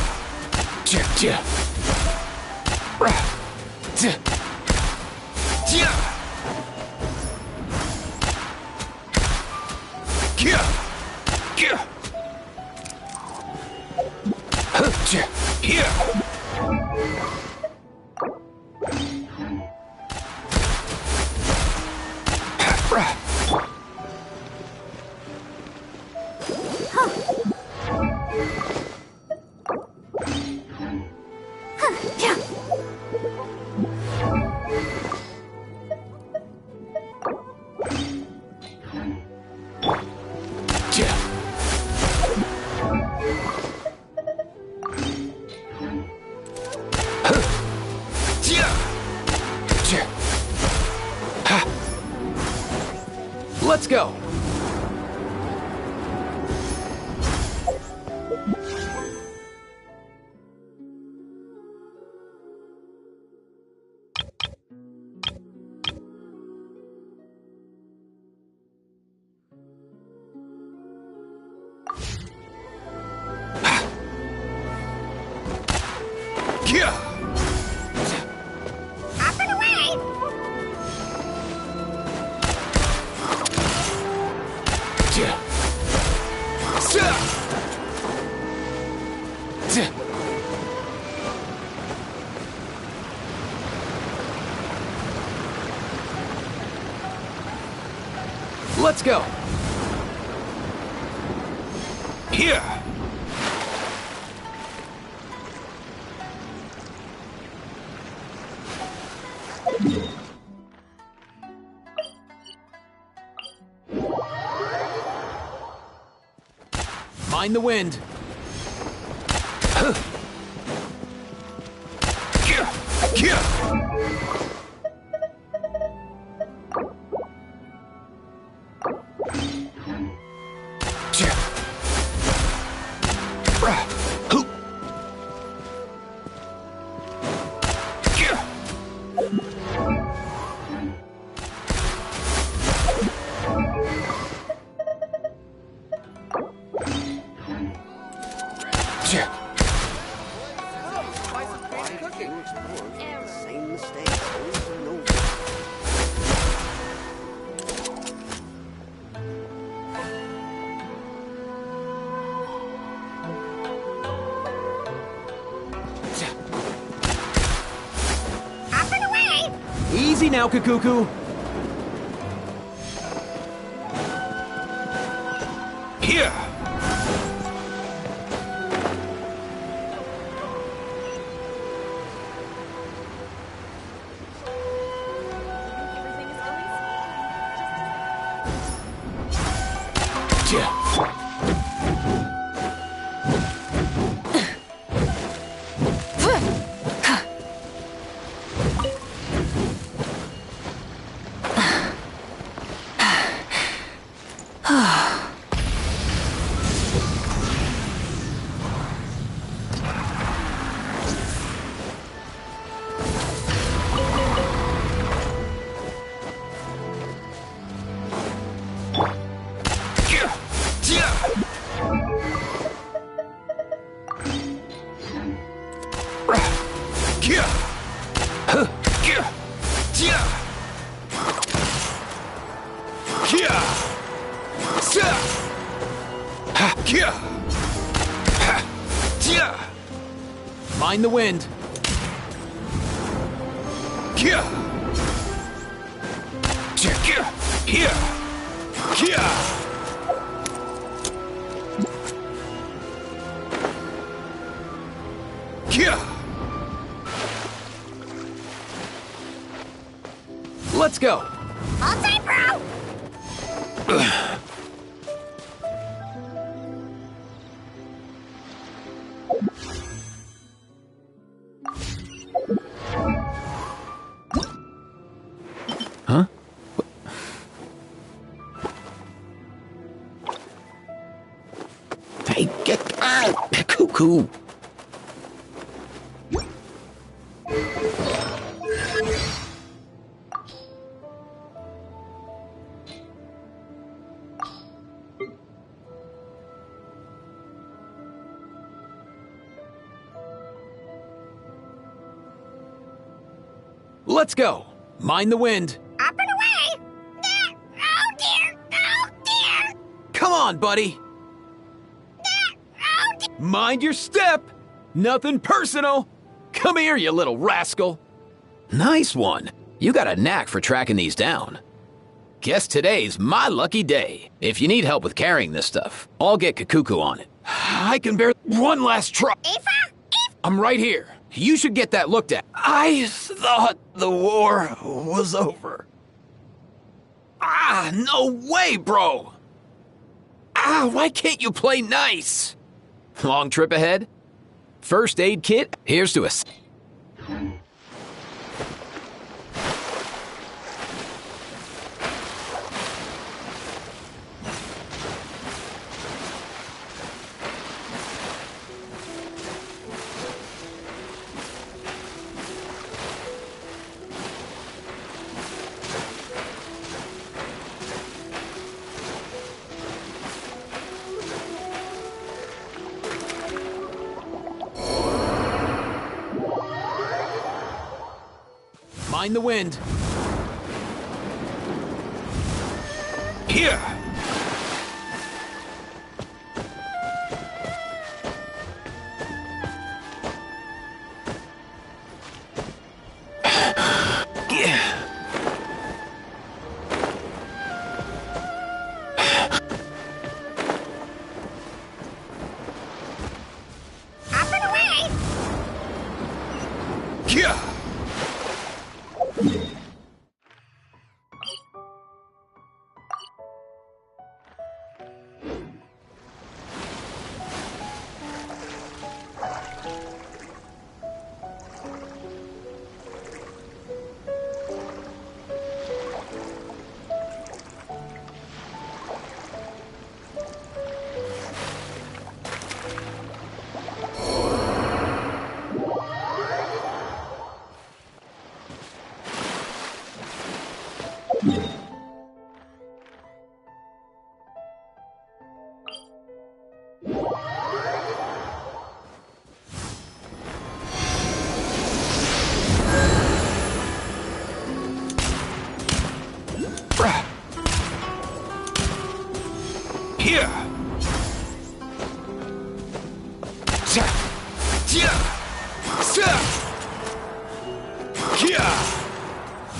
Let's go! Let's go! Here! Mind the wind! Easy now, Kakuku. Here. Mind the wind. Here. Let's go. All time, bro. Huh? Hey, get out! Cuckoo! Let's go! Mind the wind! Up and away! Oh dear! Oh dear! Come on, buddy! Oh dear! Mind your step! Nothing personal! Come here, you little rascal! Nice one! You got a knack for tracking these down. Guess today's my lucky day. If you need help with carrying this stuff, I'll get Kakuku on it. I can bear one last try. I'm right here. You should get that looked at. I thought the war was over. Ah, no way, bro! Ah, why can't you play nice? Long trip ahead? First aid kit? Here's to us. Mind the wind. Here! Here!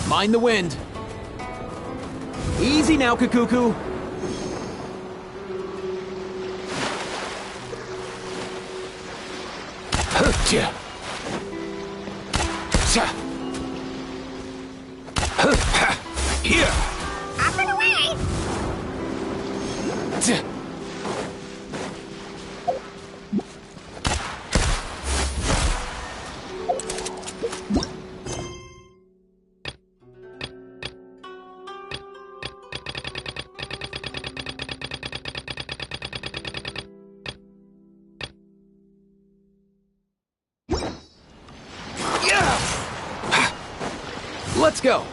Mind the wind. Easy now, Kakuku. Here! Up and away! Let's go!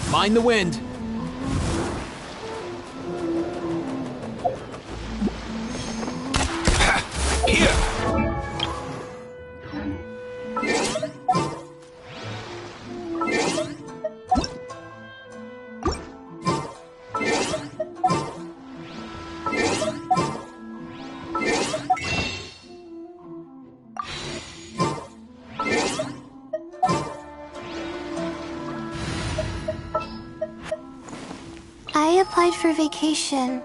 Mind the wind. Here. I applied for vacation.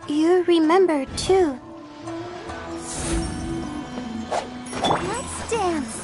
You remember, too. Let's dance.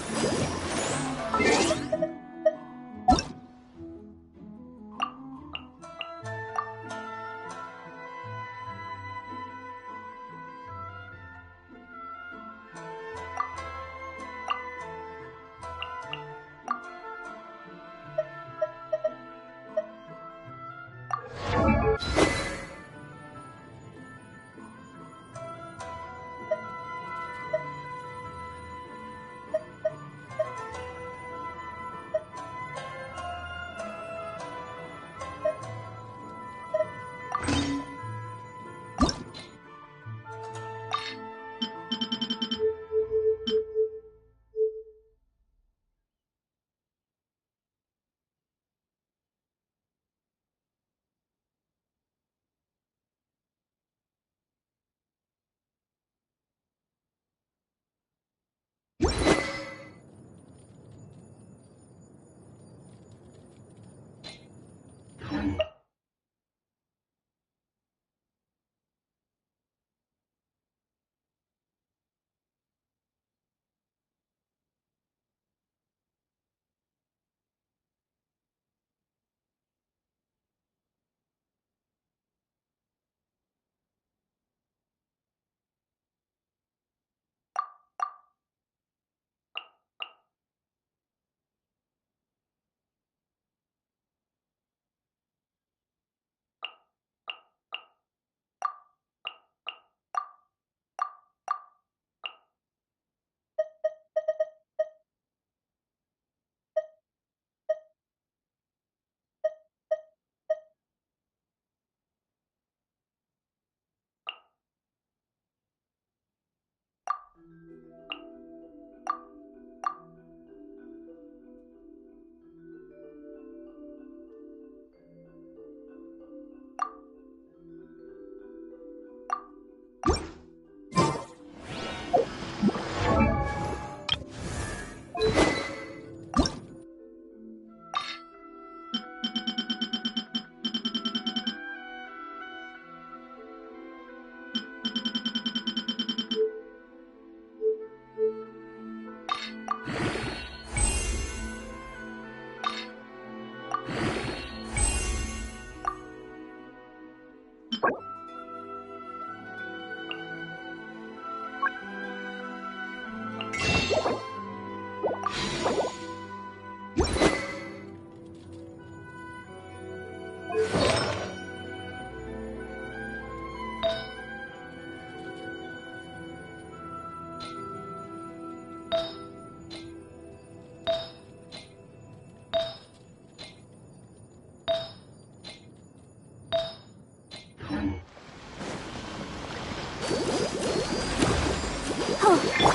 Oh,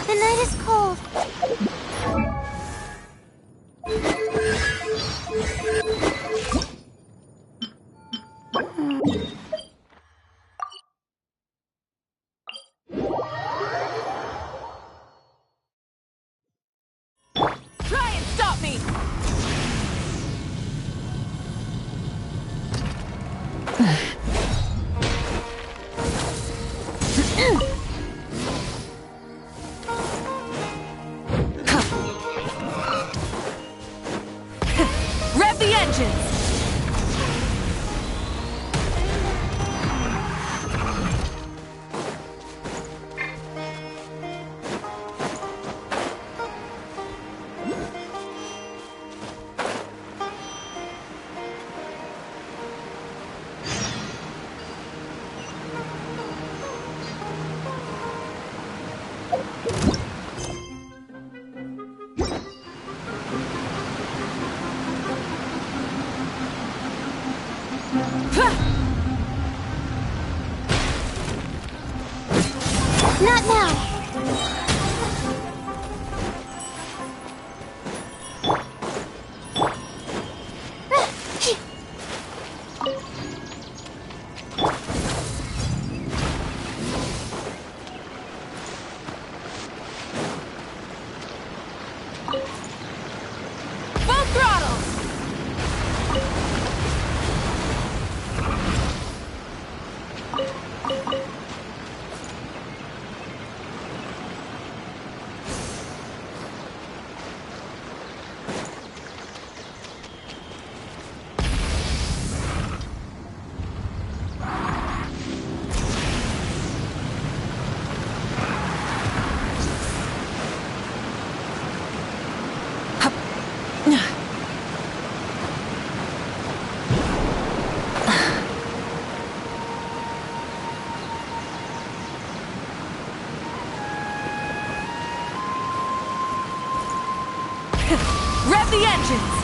the night is cold. Try and stop me! Rev the engines! Not now. Full throttle! Rev the engines!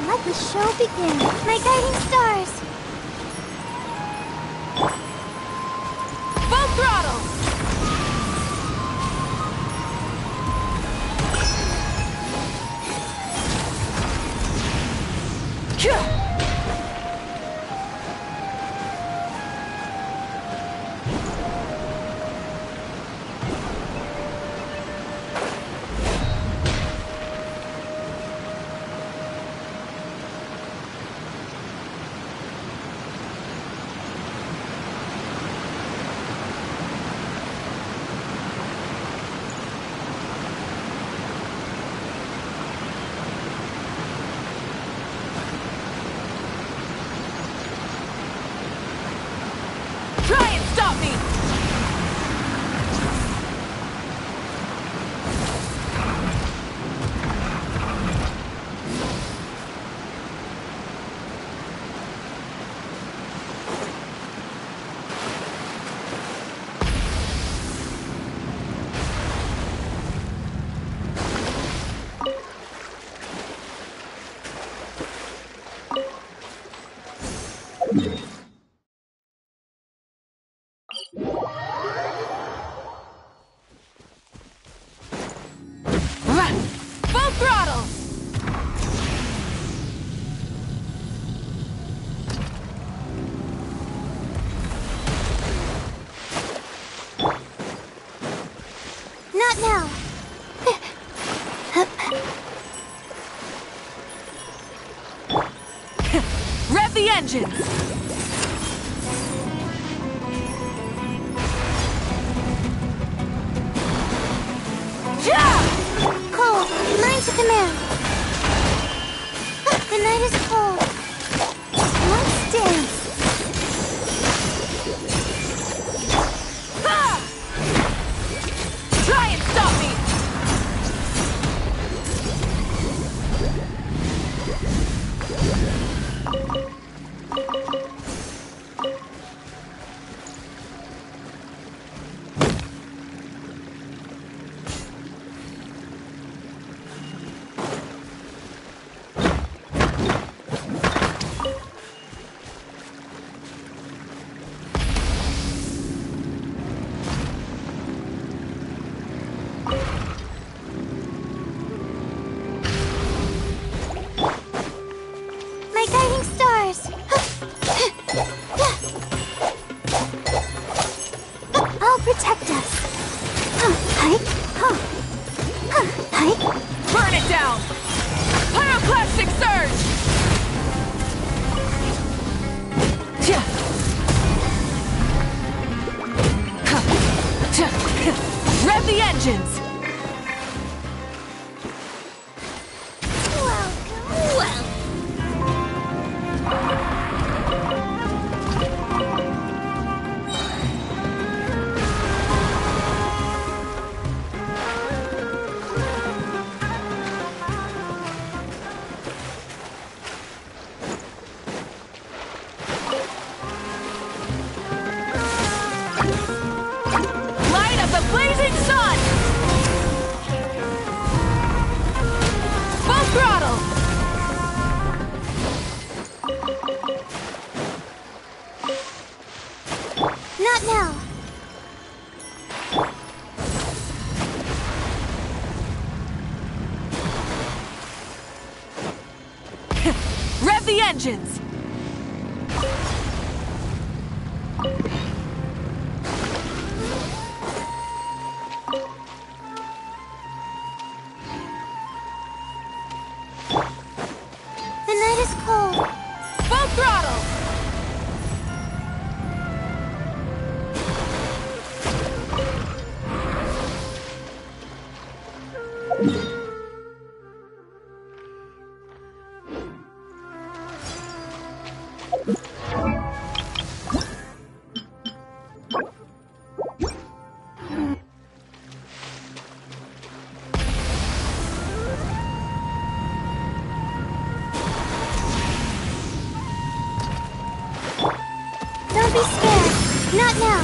Let the show begin. My guiding stars. Full throttle! Try and stop me! Full throttle! Not now. Rev the engines! Cold. Mine to command. The night is cold. Rev the engines! The night is cold. Full throttle! Don't be scared. Not now.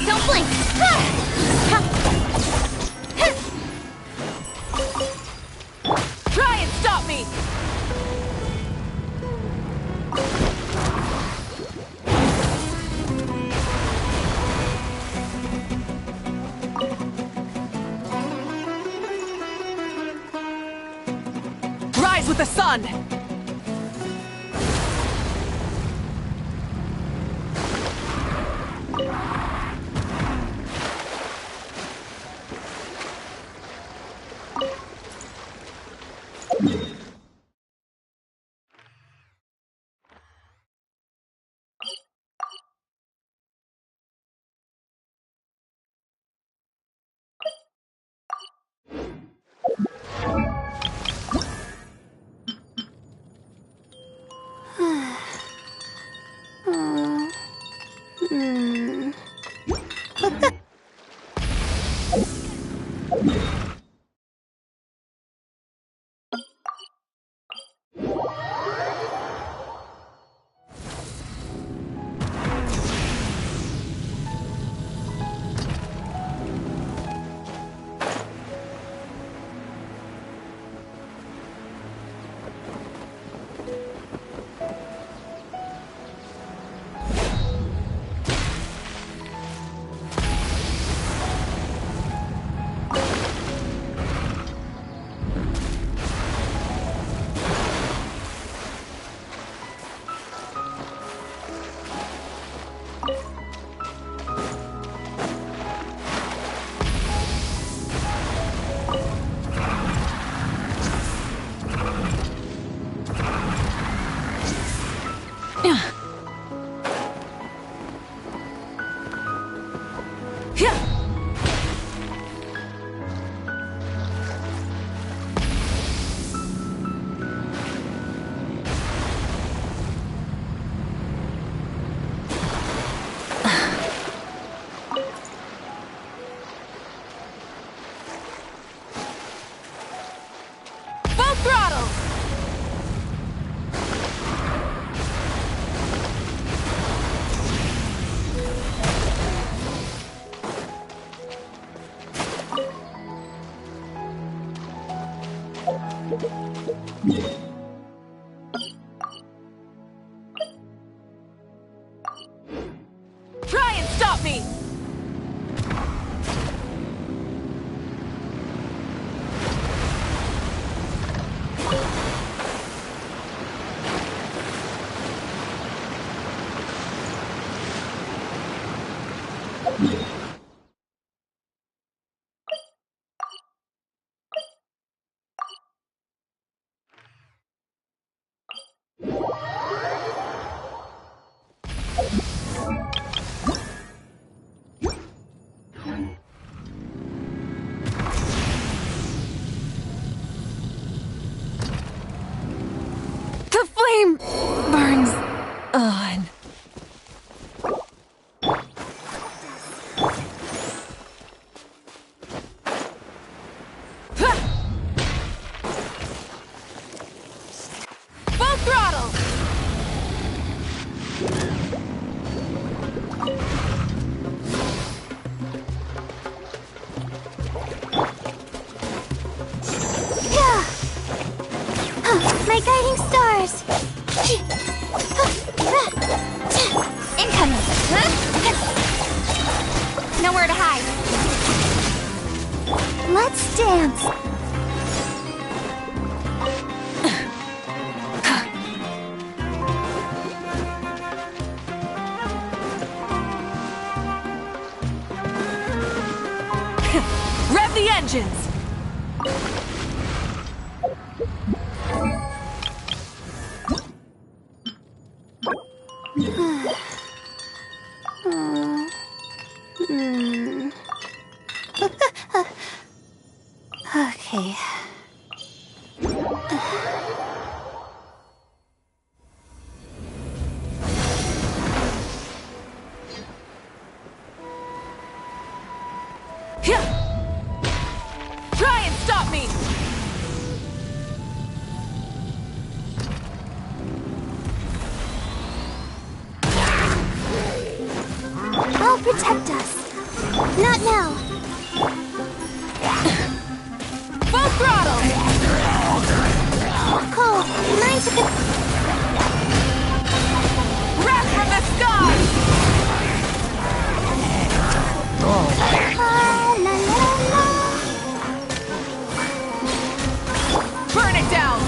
Don't blink. Try and stop me! Rise with the sun! Try and stop me! The flame burns on. Full throttle! My guiding stars. Incoming. Nowhere to hide. Let's dance. Rev the engines! Okay. Try and stop me! I'll protect us. Not now. Full throttle! Cole, mine's a good... Wrath from the sky! La, la, la. Burn it down!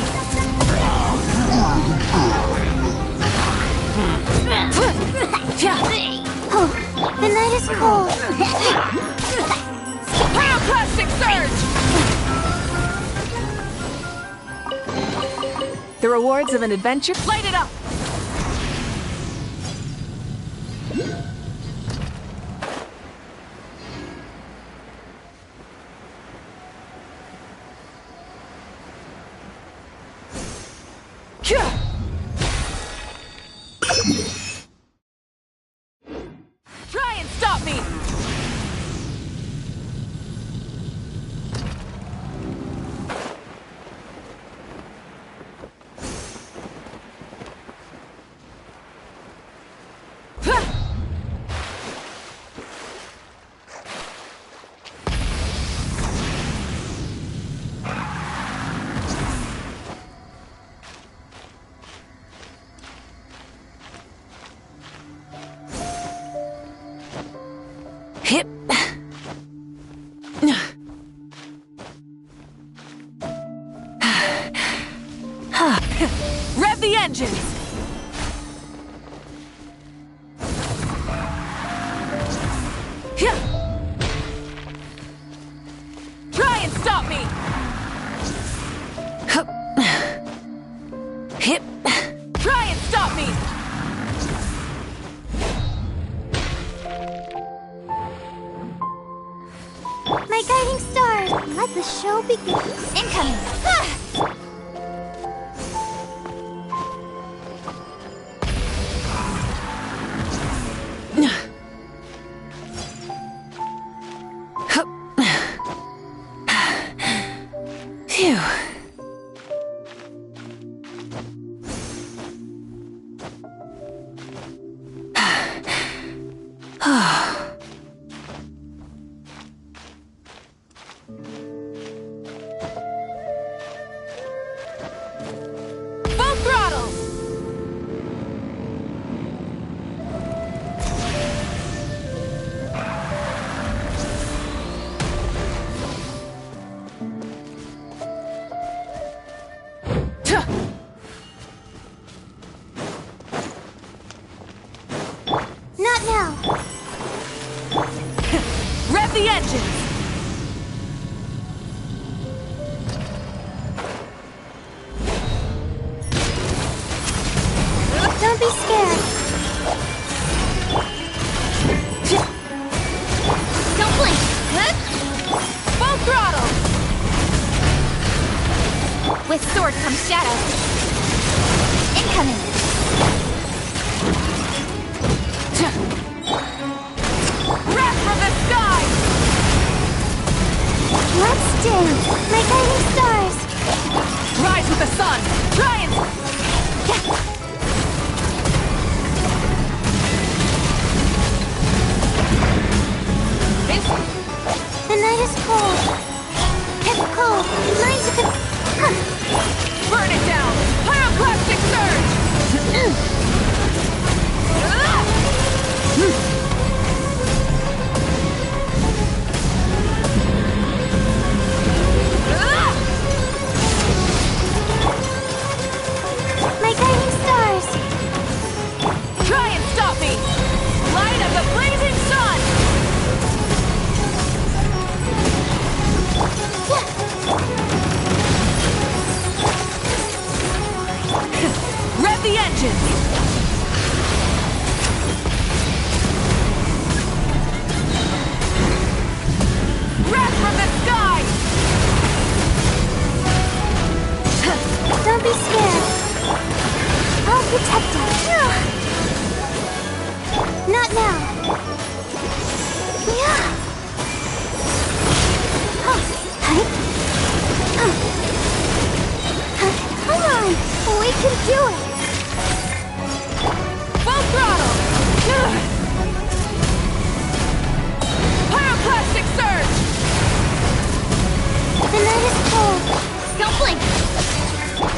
Oh, the night is cold. Pyroclastic surge! The rewards of an adventure. Light it up! Try and stop me! Hip. Rev the engines! Try and stop me! Hip. Try and stop me! My guiding star. Let the show begin. Incoming. Phew. Full throttle! Not now. Rev the engines! Don't be scared. Don't blink. Full throttle! With sword comes shadow. Incoming. Wrath from the sky! Let's dance. My guiding stars. Rise with the sun! Try and... The night is cold. It's cold. Mine's a good... Burn it down! Pyroclastic surge!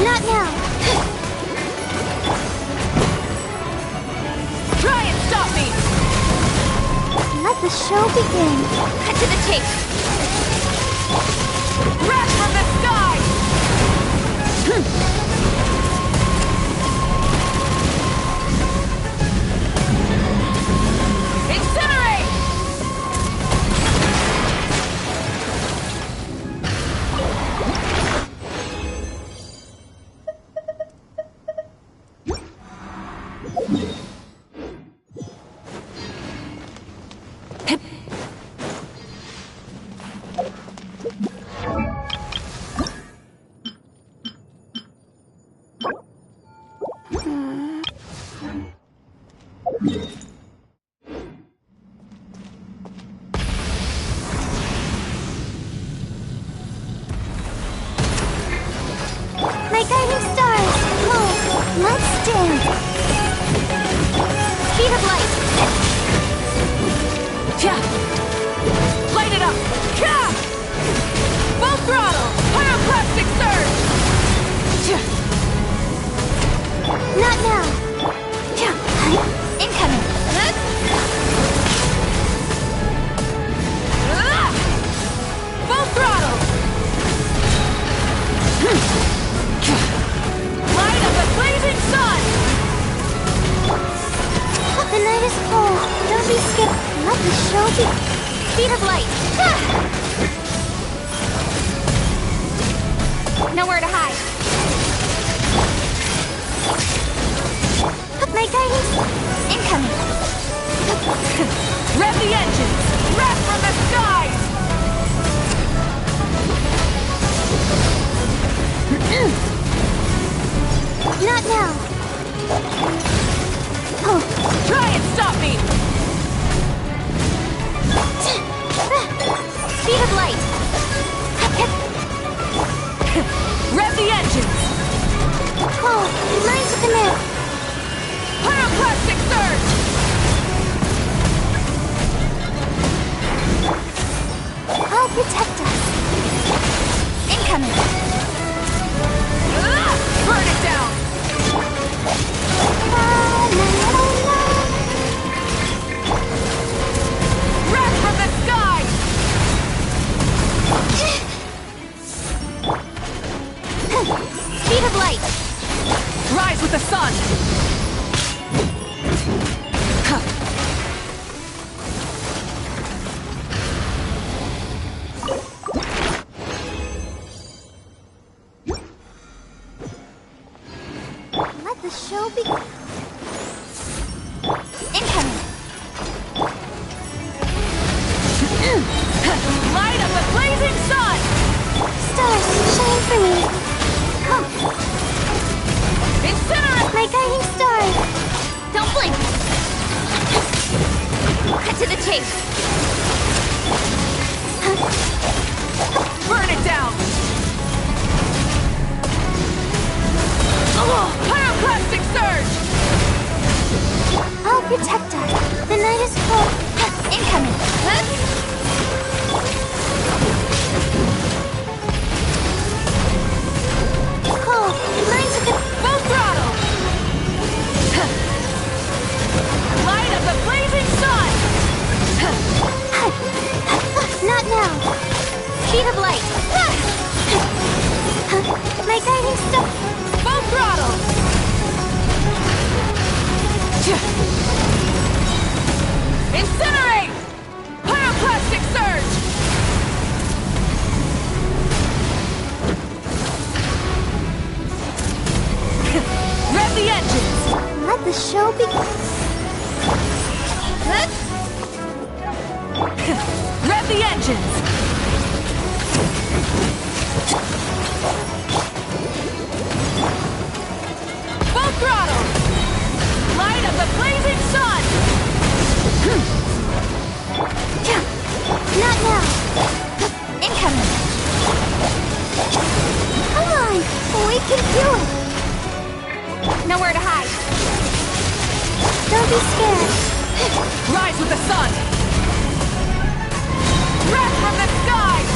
Not now. Try and stop me! Let the show begin. Cut to the chase. Wrath from the sky! Incinerate! My guiding stars. Oh, let's dance. Speed of light. Yeah. Light it up! Yeah. Full throttle! Pyroclastic surge! Not now. Incoming. Full throttle! Light of the blazing sun! The night is cold. Don't be scared. Let the show begin. Speed of light. Nowhere to hide. My guidance. Incoming. Rev the engines! Wrath from the skies! Not now. Oh. Try and stop me! Speed of light. Rev the engines! Oh, lines of the net. Pyroclastic surge! I'll protect us. Incoming. Burn it down! Wrath from the skies! Speed of light. Rise with the sun! Let the show begin. Incoming. Light of the blazing sun! Stars, shine for me. Come. Incinerate! My guiding stars. Don't blink. Cut to the chase. Burn it down! Pyroclastic surge! I'll protect us. The night is cold. Incoming. Cold. Lines of the... Full throttle! Light of the blazing sun! Not now. Speed of light. My guiding star. Full throttle! Incinerate! Pyroclastic surge! Rev the engines! Let the show begin. Rev the engines! Full throttle! Light of the blazing sun! Not now. Incoming. Come on. We can do it. Nowhere to hide. Don't be scared. Rise with the sun! Wrath from the skies!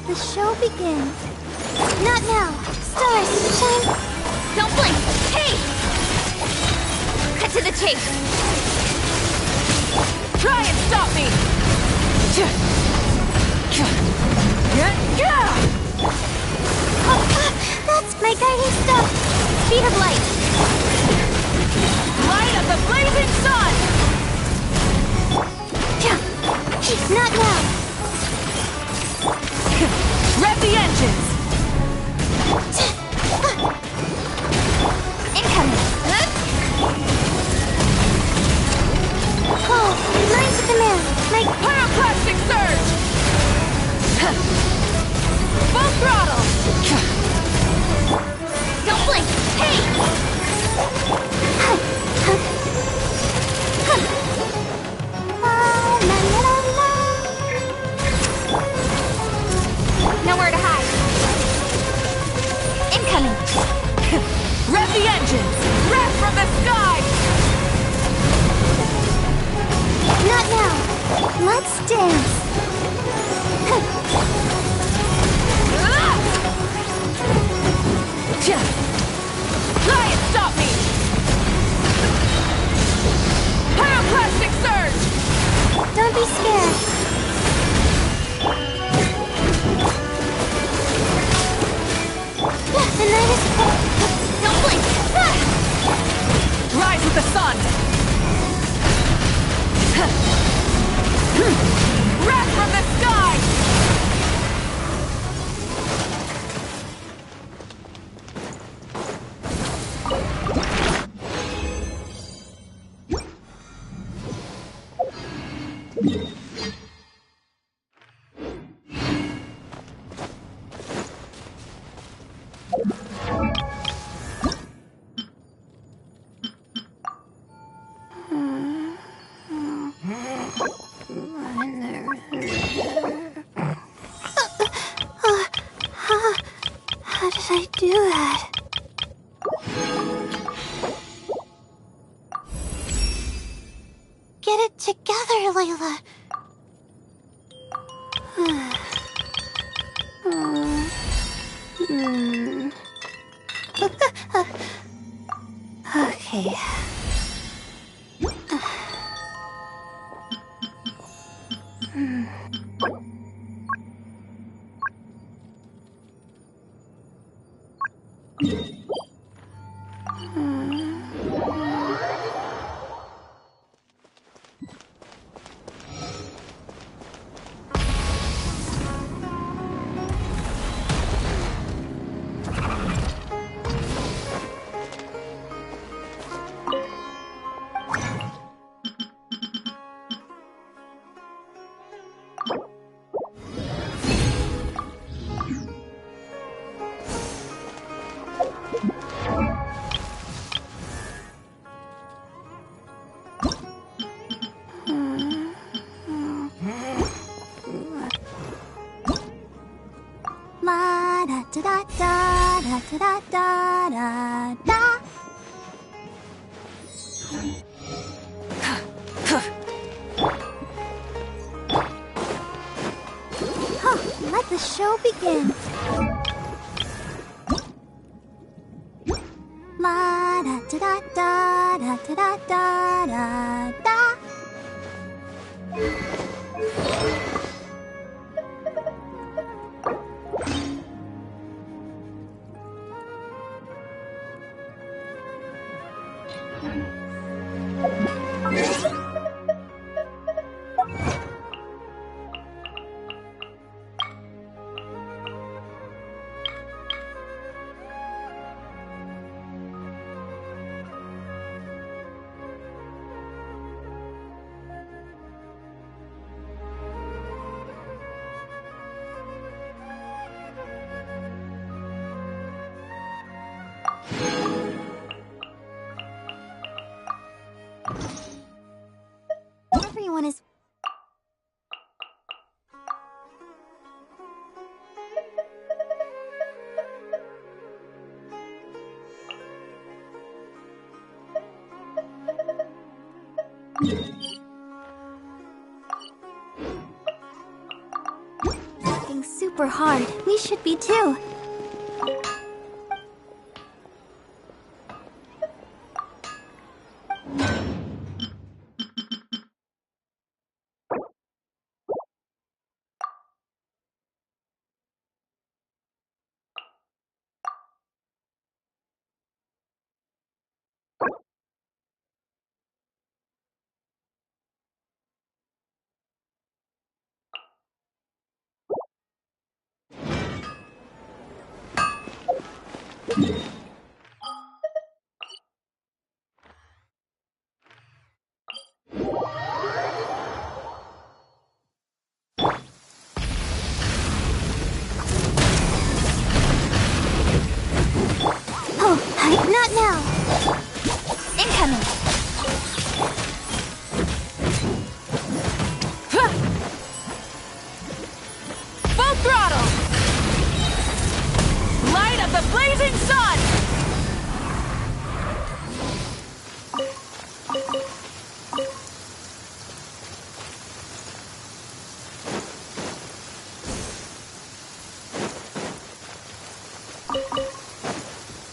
Let the show begin. Not now. Stars, shine. Don't blink! Hey! Cut to the chase! Try and stop me! Oh, that's my guiding stuff. Speed of light. Light of the blazing sun! Not now. Rev the engines! Incoming! Oh, lines of command. My pyroclastic surge! Full throttle! Don't blink! Hey! Nowhere to hide. Incoming! Rev the engines! Rev from the sky! Not now. Let's dance. Try and stop me! Pyroclastic surge! Don't be scared. The night is cold. Don't blink! Rise with the sun! Wrath from the sky! How did I do that? Get it together, Layla. Okay. La da da da da da da da da da. Let the show begin. La da da da da da da da da da. Everyone is... working super hard. We should be too. Not now! Incoming! Full throttle! Light of the blazing sun!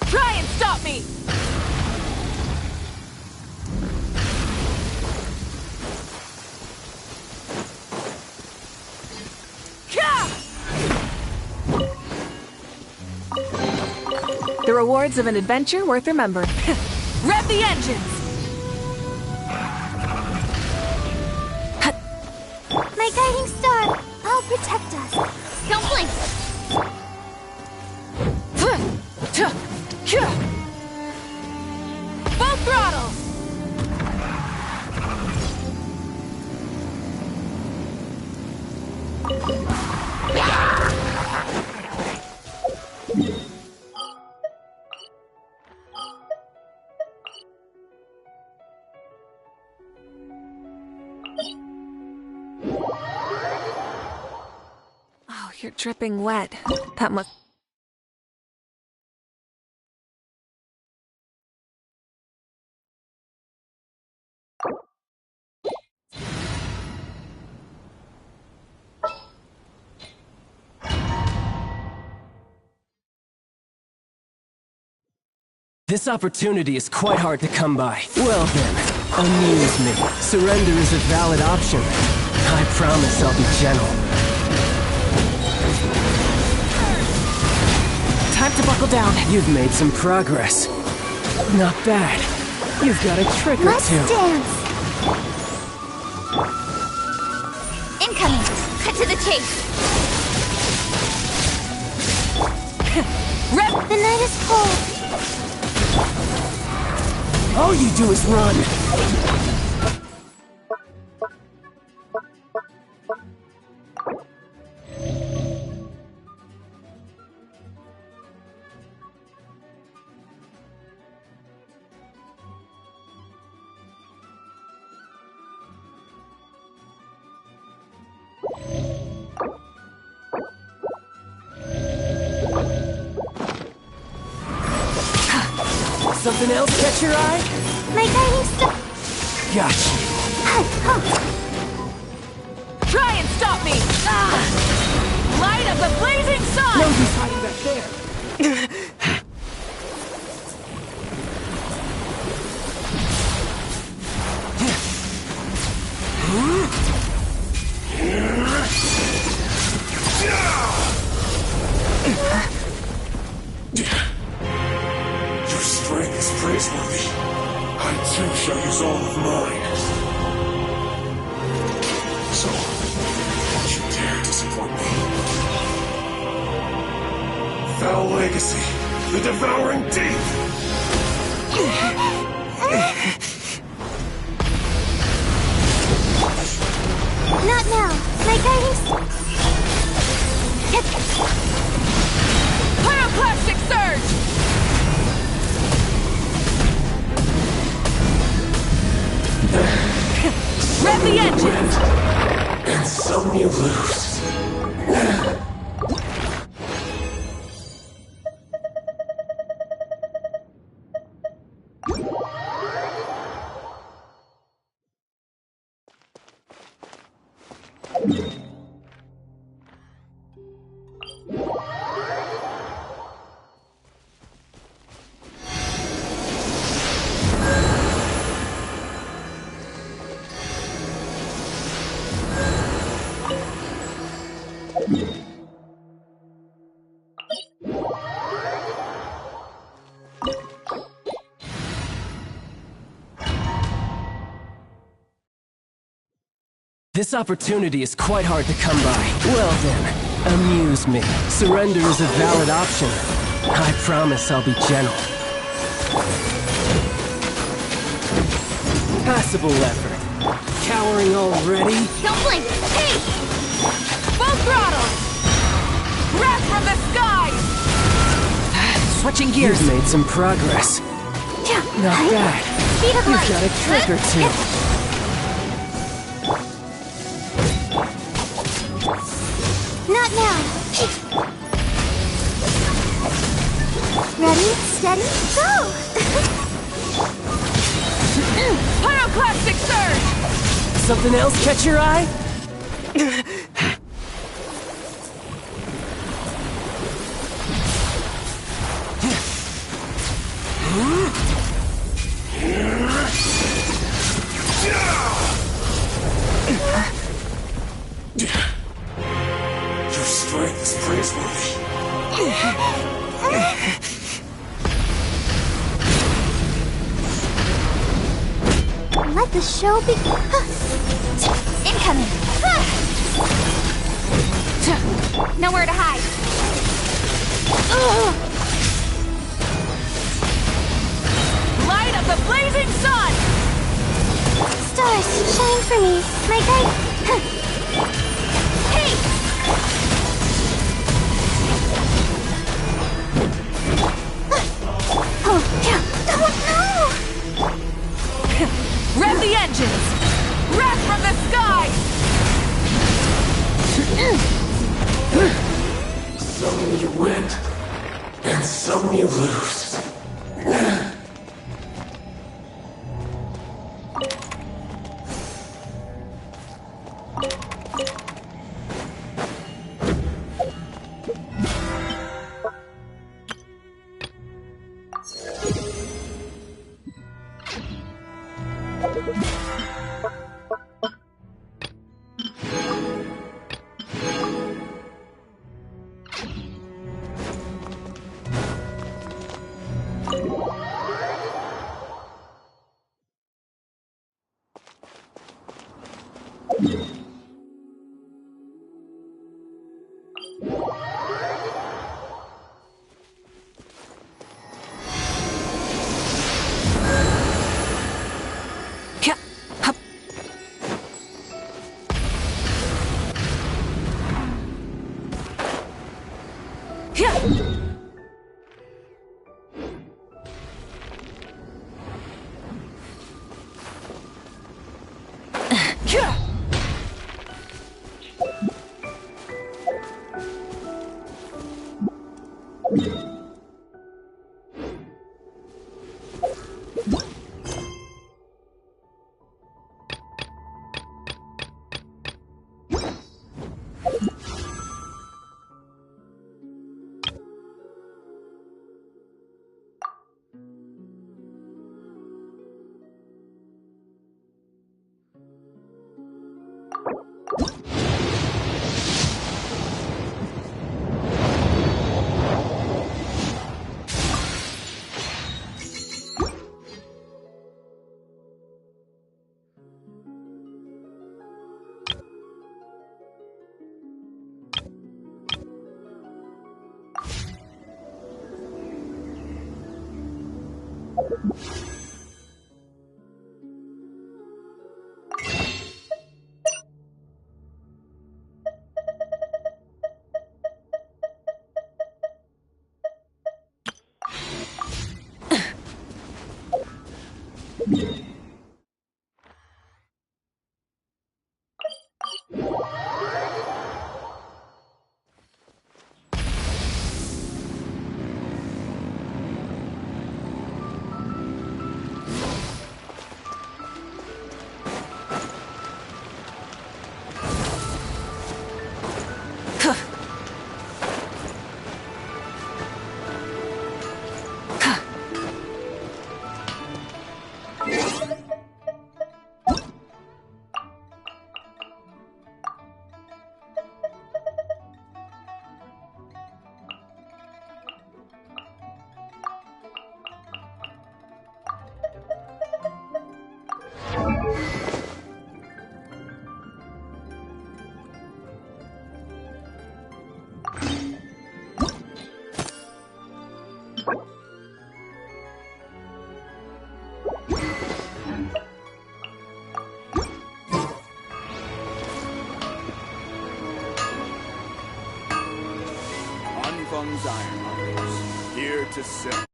Try and stop me! The rewards of an adventure worth remembering. Rev the engines! My guiding star! I'll protect us. Don't blink! Full throttle! Oh, you're dripping wet. That must... This opportunity is quite hard to come by. Well then, amuse me. Surrender is a valid option. I promise I'll be gentle. Time to buckle down. You've made some progress. Not bad. You've got a trick or two. Let's dance! Incoming! Cut to the chase! The night is cold. All you do is run. Something else catch your eye? My guiding star. Gotcha. Try and stop me! Light of the blazing sun! No use hiding back there. Your strength is praiseworthy. I too shall use all of mine. So, don't you dare disappoint me. Foul legacy, the devouring deep! Not now. My guiding star. Pyroclastic surge! Rev the engines! And some you lose. This opportunity is quite hard to come by. Well then, amuse me. Surrender is a valid option. I promise I'll be gentle. Passable effort. Cowering already? Don't blink! Hey! Full throttle! Wrath from the sky! Switching gears. You've made some progress. Not bad. Speed of light! You've got a trick or two. Not now. Ready, steady, go! Pyroclastic surge! Something else catch your eye? Your strength is praiseworthy. Let the show be. Incoming! Nowhere to hide. Light of the blazing sun! Stars, shine for me. My guide. Hey! Oh, yeah. Oh, no! Rev the engines! Wrath from the sky! Some you win, and some you lose. Anfang's Ironmongers, here to sell.